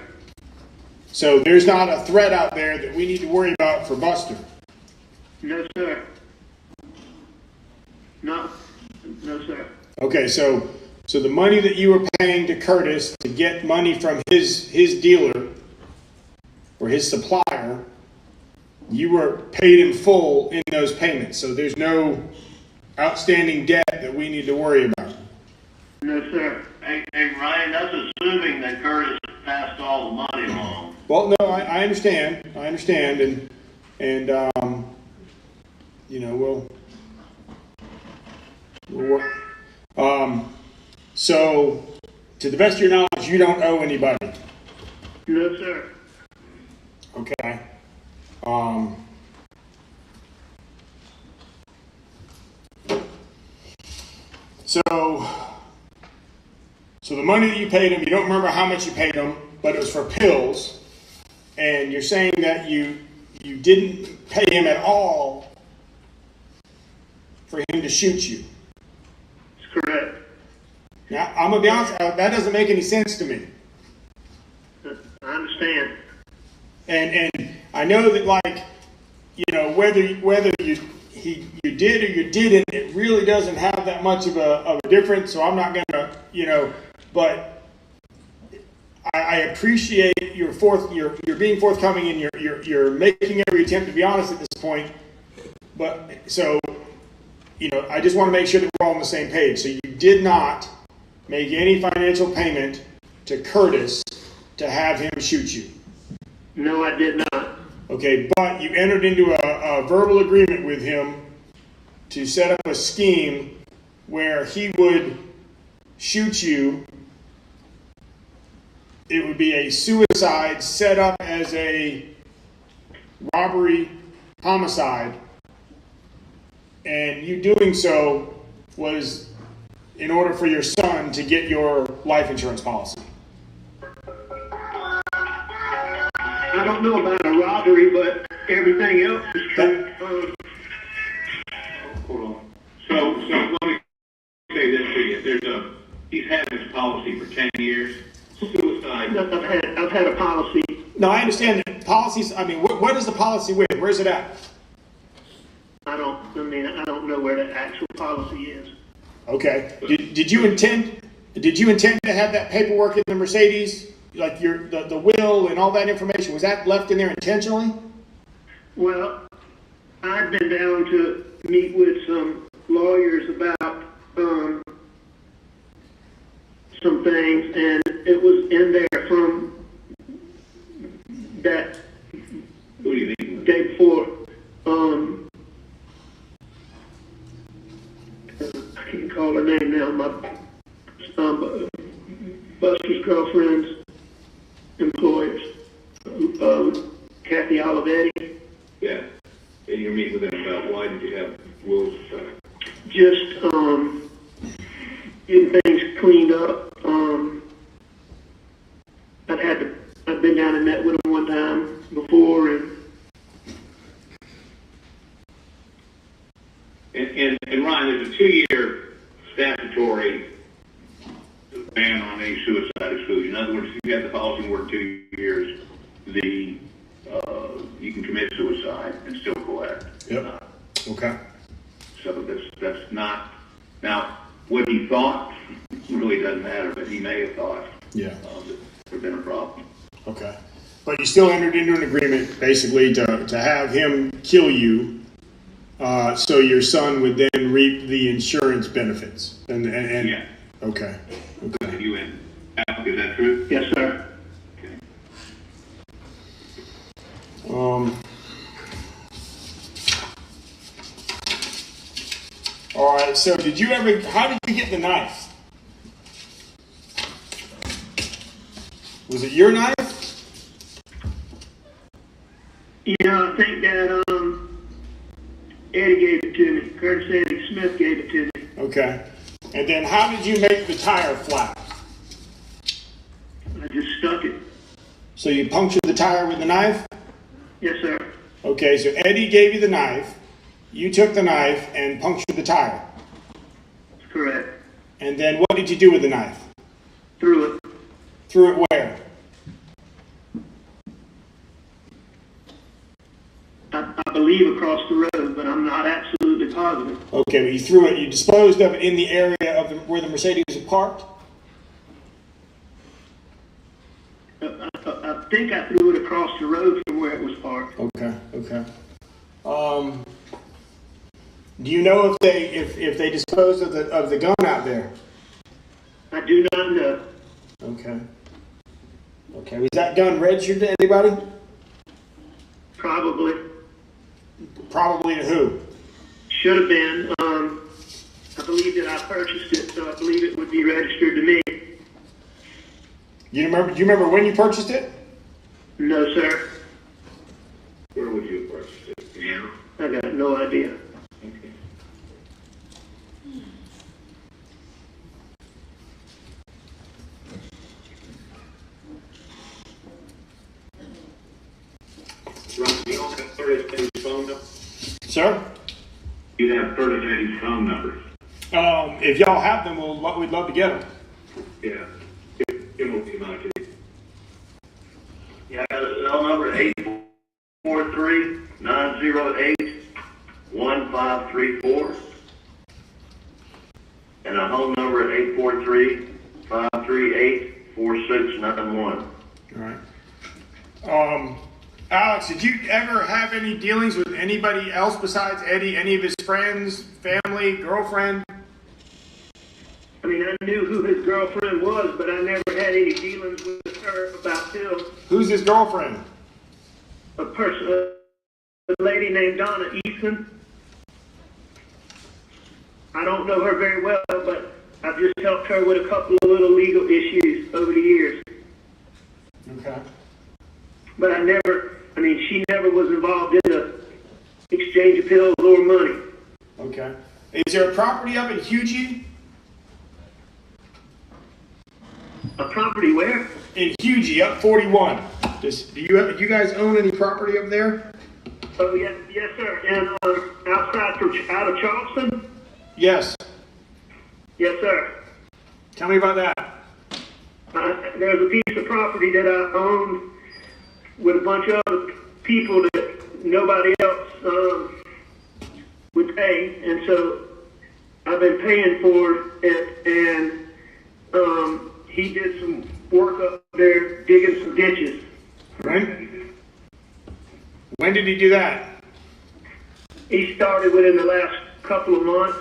So there's not a threat out there that we need to worry about for Buster.
No, sir. No, sir.
Okay, so the money that you were paying to Curtis to get money from his dealer or his supplier, you were paid in full in those payments. So there's no outstanding debt that we need to worry about.
No, sir.
Hey, Ryan, that's assuming that Curtis passed all the money along.
Well, no, I understand, and you know, we'll work. So, to the best of your knowledge, you don't owe anybody.
No, sir.
Okay. So the money that you paid him, you don't remember how much you paid him, but it was for pills, and you're saying that you didn't pay him at all for him to shoot you.
That's correct.
Now, I'm gonna be honest, that doesn't make any sense to me.
I understand.
And I know that, like, you know, whether you did or you didn't, it really doesn't have that much of a difference. So I'm not gonna, you know, but I appreciate you're being forthcoming and you're making every attempt to be honest at this point. But so, you know, I just want to make sure that we're all on the same page. So you did not make any financial payment to Curtis to have him shoot you.
No, I did not.
Okay, but you entered into a verbal agreement with him to set up a scheme where he would shoot you. It would be a suicide set up as a robbery homicide, and you doing so was in order for your son to get your life insurance policy.
I don't know about a robbery, but everything else is true.
Hold on. So let me say this to you. He's had this policy for 10 years. Suicide.
I've had a policy
No, I understand that policies, I mean, what is the policy with? Where's it at?
I don't know where the actual policy is.
Okay. Did you intend to have that paperwork in the Mercedes, like the will and all that information? Was that left in there intentionally?
Well, I've been down to meet with some lawyers about some things, and it was in there from that day before. I can't call her name now. My Buster's girlfriend's employers, Kathy Olivetti.
Yeah. And you're meeting with them about why did you have wills signed?
Just getting things cleaned up. I've been down and met with them one time before,
And Ryan, there's a 2-year statutory ban on any suicide exclusion. In other words, if you have the policy work 2 years, you can commit suicide and still collect.
Yep. Okay.
So that's not, now, what he thought really doesn't matter, but he may have thought
Yeah.
that there'd been a problem.
Okay. But you still entered into an agreement, basically, to have him kill you, so your son would then reap the insurance benefits. And
Yeah.
Okay.
Okay. You in? Is that true?
yes, sir.
All right, so how did you get the knife? Was it your knife?
Yeah, I think that Eddie gave it to me. Curtis Eddie Smith gave it to me.
Okay. And then how did you make the tire flat?
I just stuck it.
So you punctured the tire with the knife?
Yes, sir.
Okay, so Eddie gave you the knife. You took the knife and punctured the tire.
That's correct.
And then what did you do with the knife?
Threw it.
Threw it where?
I believe across the road, but I'm not absolutely positive.
Okay, but you threw it, you disposed of it in the area of where the Mercedes was parked?
I think I threw it across the road from where it was parked.
Okay. Do you know if they disposed of the gun out there?
I do not know.
Okay. Was that gun registered to anybody?
Probably.
Probably to who?
Should have been. I believe that I purchased it, so I believe it would be registered to me.
Do you remember when you purchased it?
No, sir.
Where would you have purchased it? Yeah.
I got no idea.
Okay. Ron, do you have Curtis Eddie's phone number?
Sir?
You have Curtis Eddie's phone number?
If y'all have them, we'd love to get them.
Yeah. It will be my case.
Yeah, I got a cell number, 843-908-1534. And a home number at 843-538-4691.
All right. Alex, did you ever have any dealings with anybody else besides Eddie? Any of his friends, family, girlfriend?
I mean, I knew who his girlfriend was, but I never had any dealings with her about Phil.
Who's his girlfriend?
A lady named Donna Easton. I don't know her very well, but I've just helped her with a couple of little legal issues over the years.
Okay.
But she never was involved in the exchange of pills or money.
Okay. Is there a property up in Hugie?
A property where?
In Hugie, up 41. Do you guys own any property up there?
Oh, yes, sir. And out of Charleston?
Yes.
Yes, sir.
Tell me about that.
There's a piece of property that I owned with a bunch of other people that nobody else would pay, and so I've been paying for it, and he did some work up there digging some ditches.
When did he do that?
He started within the last couple of months.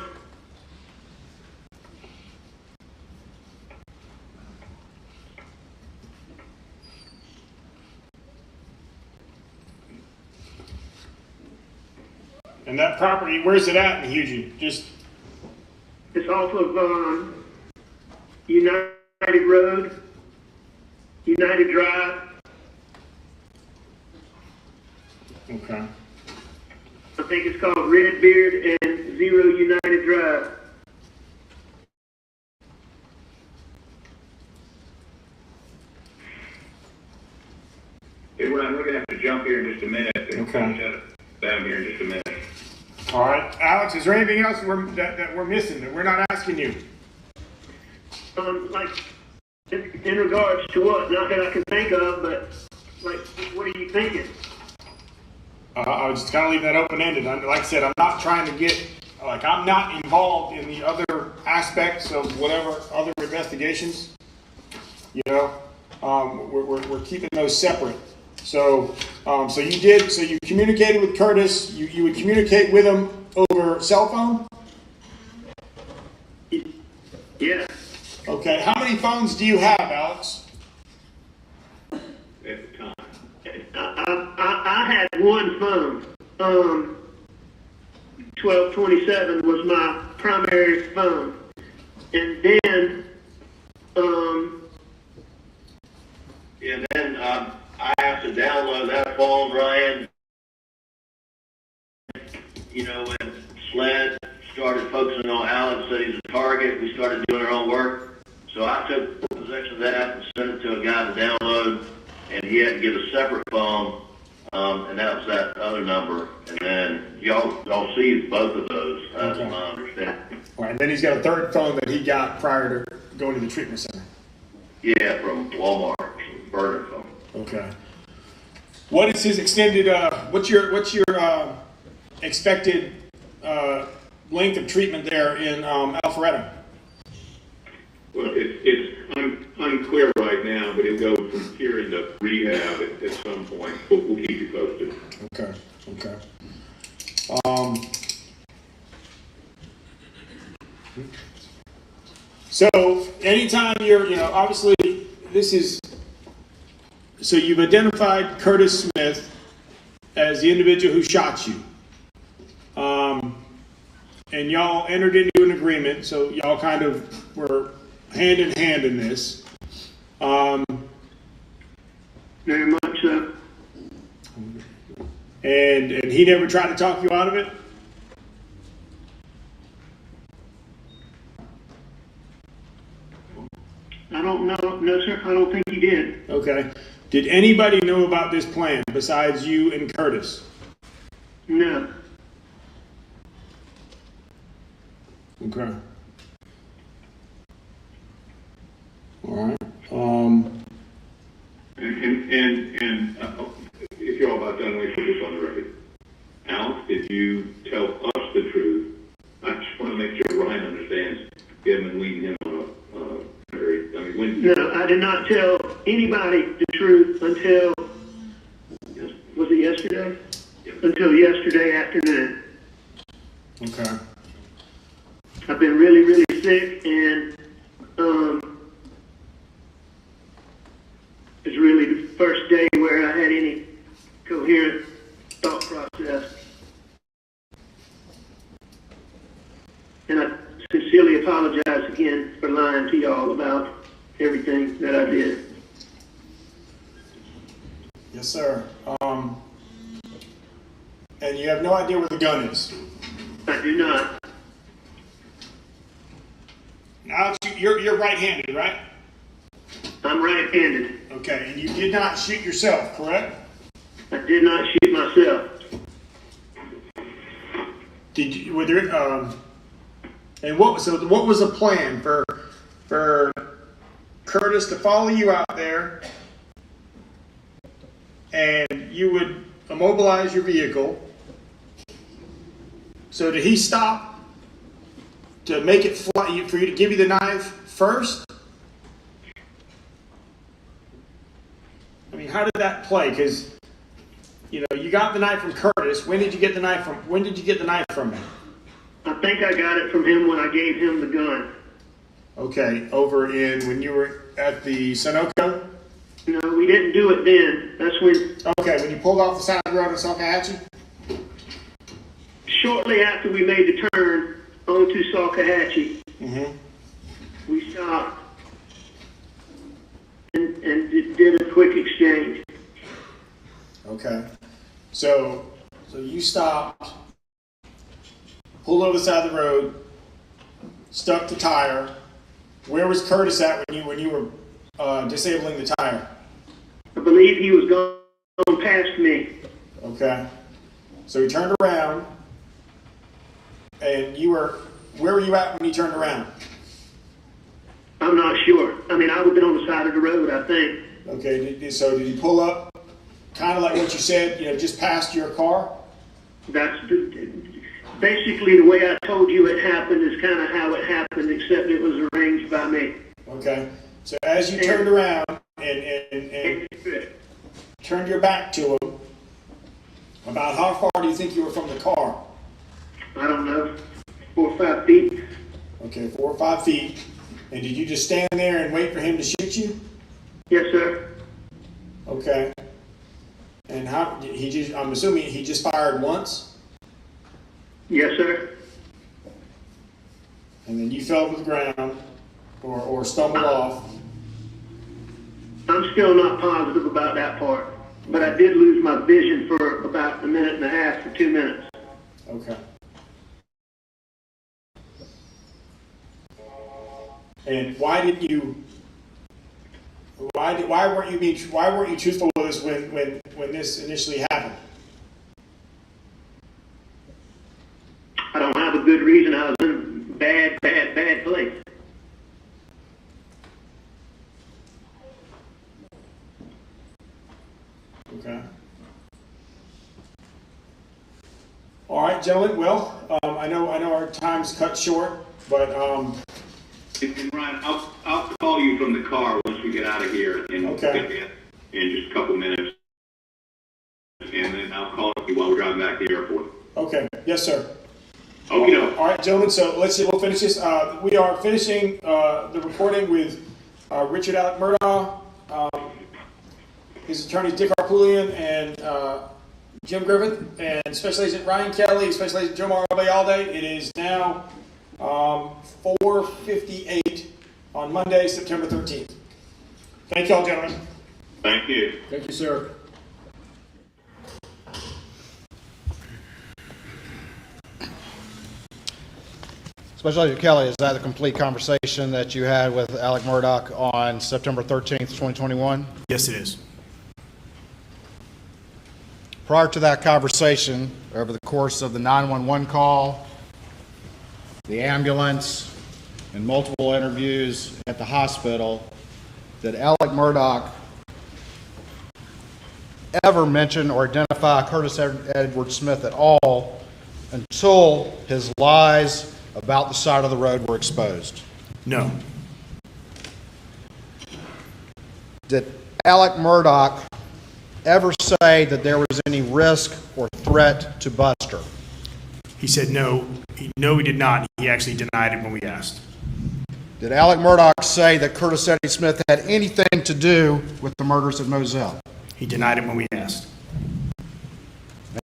And that property, where's it at in Hughie? Just
It's off of United Road, United Drive.
okay.
I think it's called Redbeard and 0 United Drive.
Hey, Ryan, we're gonna have to jump here in just a minute.
Okay.
Down here in just a minute.
All right, Alex. Is there anything else that we're missing that we're not asking you?
Like in regards to what? Not that I can think of, but like, what are you thinking?
I was just kind of leaving that open-ended. Like I said, I'm not trying to get, I'm not involved in the other aspects of whatever other investigations. You know, we're keeping those separate. So you communicated with Curtis. You would communicate with him over cell phone?
Yeah.
Okay. How many phones do you have, Alex?
At the time.
I had one phone. 1227 was my primary phone, and then
I have to download that phone, Ryan. You know, when SLED started focusing on Alex, said he's a target, we started doing our own work. So I took possession of that and sent it to a guy to download, and he had to get a separate phone, and that was that other number. And then y'all seized both of those, as
Okay.
my understanding.
All right, and then he's got a third phone that he got prior to going to the treatment center.
Yeah, from Walmart, burner phone.
Okay. What is his extended? What's your expected length of treatment there in Alpharetta?
Well, it's unclear right now, but it'll go from here into rehab at some point. We'll keep you posted.
Okay. So anytime obviously this is, so you've identified Curtis Smith as the individual who shot you. And y'all entered into an agreement, so y'all kind of were hand in hand in this.
very much so.
And he never tried to talk you out of it?
I don't know. No, sir. I don't think he did.
Okay. Did anybody know about this plan besides you and Curtis?
No.
Okay. All right.
And if you're all about done, we put this on the record. Alex, did you tell us the truth? I just want to make sure Ryan understands him and leading him on a very,
No, I did not tell anybody the truth until, was it yesterday? Yep. Until yesterday afternoon.
Okay.
I've been really, really sick, and it's really the first day where I had any coherent thought process. And I sincerely apologize again for lying to y'all about everything that I did.
Yes, sir. And you have no idea where the gun is?
I do not.
Alex, you're right-handed, right?
I'm right-handed.
Okay, and you did not shoot yourself, correct?
I did not shoot myself.
Did you? Were there? And what was the plan for Curtis to follow you out there and you would immobilize your vehicle. So did he stop to make it fly, for you to give you the knife first? I mean, how did that play? Because, you know, you got the knife from Curtis. When did you get the knife from him?
I think I got it from him when I gave him the gun.
Okay, when you were at the Sunoco?
No, we didn't do it then. That's when.
Okay, when you pulled off the side of the road in Salkehatchie?
Shortly after we made the turn onto Salkehatchie, we stopped and did a quick exchange.
Okay. So you stopped, pulled over the side of the road, stuck the tire. Where was Curtis at when you were disabling the tire?
I believe he was going past me.
Okay. So he turned around, and where were you at when he turned around?
I'm not sure. I mean, I would have been on the side of the road, I think.
Okay, so did he pull up, kind of like what you said, you know, just past your car?
That's basically the way I told you it happened is kind of how it happened, except it was arranged by me.
Okay. So as you turned around and turned your back to him, about how far do you think you were from the car?
I don't know, 4 or 5 feet.
Okay, 4 or 5 feet. And did you just stand there and wait for him to shoot you?
Yes, sir.
Okay. And I'm assuming he just fired once?
Yes, sir.
And then you fell to the ground or stumbled off?
I'm still not positive about that part, but I did lose my vision for about a minute and a half to 2 minutes.
Okay. And why weren't you truthful with us when this initially happened?
I don't have a good reason. I was in a bad place.
Okay. All right, gentlemen. Well, I know our time's cut short, but
And Ryan, I'll call you from the car once we get out of here in just a couple minutes. And then I'll call you while we're driving back to the airport.
Okay. Yes, sir.
Okay.
All right, gentlemen. So we'll finish this. We are finishing the recording with Richard Alex Murdaugh, his attorneys Dick Harpoolian and Jim Griffith, and Special Agent Ryan Kelly, Special Agent Joe Albayalde. It is now 4:58 on Monday, September 13th. Thank you all, gentlemen.
Thank you.
Thank you, sir.
Special Agent Kelly, is that the complete conversation that you had with Alex Murdaugh on September 13th, 2021?
Yes, it is.
Prior to that conversation, over the course of the 911 call, the ambulance, and multiple interviews at the hospital, did Alex Murdaugh ever mention or identify Curtis Edward Smith at all until his lies about the side of the road were exposed?
No.
Did Alex Murdaugh ever say that there was any risk or threat to Buster?
He said no. No, he did not. He actually denied it when we asked.
Did Alex Murdaugh say that Curtis Eddie Smith had anything to do with the murders of Moselle?
He denied it when we asked.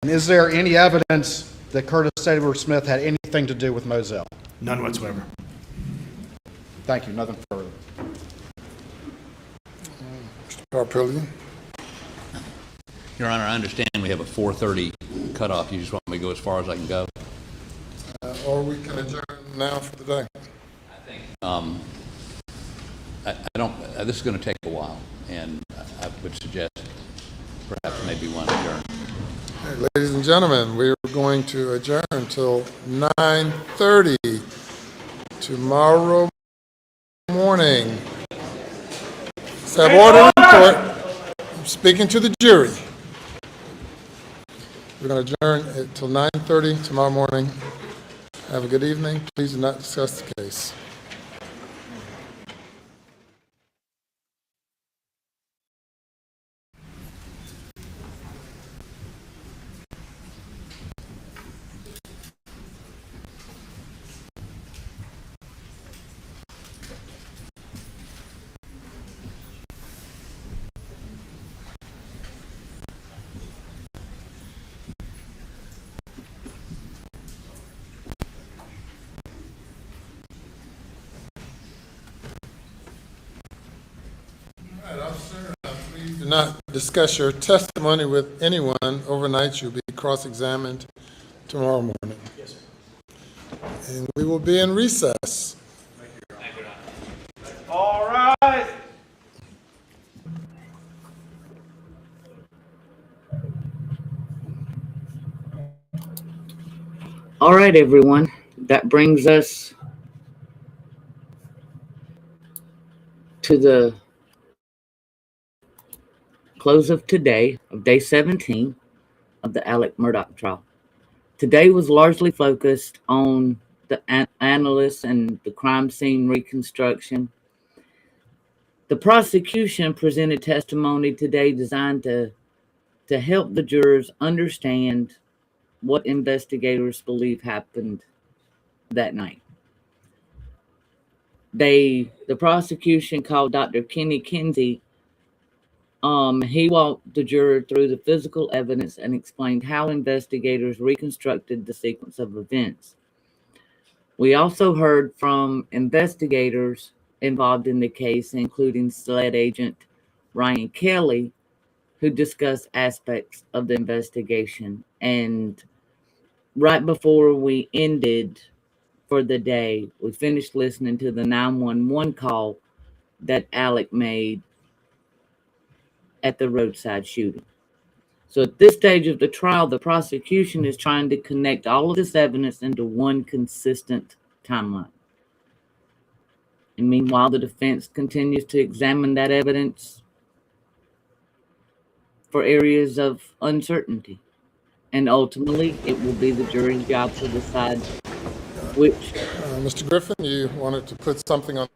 And is there any evidence that Curtis Edward Smith had anything to do with Moselle?
None whatsoever.
Thank you. Nothing further.
Mr. Harpoolian?
Your Honor, I understand we have a 4:30 cutoff. You just want me to go as far as I can go?
Or we can adjourn now for the day.
I don't, this is going to take a while, and I would suggest perhaps maybe one adjourn.
Hey, ladies and gentlemen, we're going to adjourn until 9:30 tomorrow morning. Let's have order in court. I'm speaking to the jury. We're going to adjourn until 9:30 tomorrow morning. Have a good evening. Please do not discuss the case. Please do not discuss your testimony with anyone overnight. You'll be cross-examined tomorrow morning. Yes, sir. And we will be in recess.
All right.
All right, everyone. That brings us to the close of today, of day 17 of the Alex Murdaugh trial. Today was largely focused on the analysts and the crime scene reconstruction. The prosecution presented testimony today designed to help the jurors understand what investigators believe happened that night. The prosecution called Dr. Kenny Kinsey. He walked the juror through the physical evidence and explained how investigators reconstructed the sequence of events. We also heard from investigators involved in the case, including SLED agent Ryan Kelly, who discussed aspects of the investigation. And right before we ended for the day, we finished listening to the 911 call that Alec made at the roadside shooting. So at this stage of the trial, the prosecution is trying to connect all of this evidence into one consistent timeline. And meanwhile, the defense continues to examine that evidence for areas of uncertainty. And ultimately, it will be the jury's job to decide which.
Mr. Griffin, you wanted to put something on.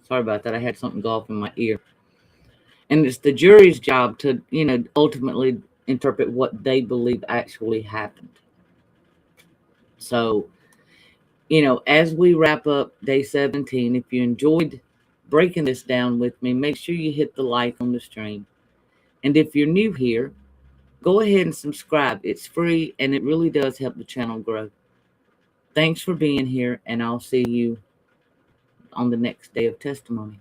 Sorry about that. I had something go off in my ear. And it's the jury's job to, ultimately interpret what they believe actually happened. So, as we wrap up day 17, if you enjoyed breaking this down with me, make sure you hit the like on the stream. And if you're new here, go ahead and subscribe. It's free and it really does help the channel grow. Thanks for being here, and I'll see you on the next day of testimony.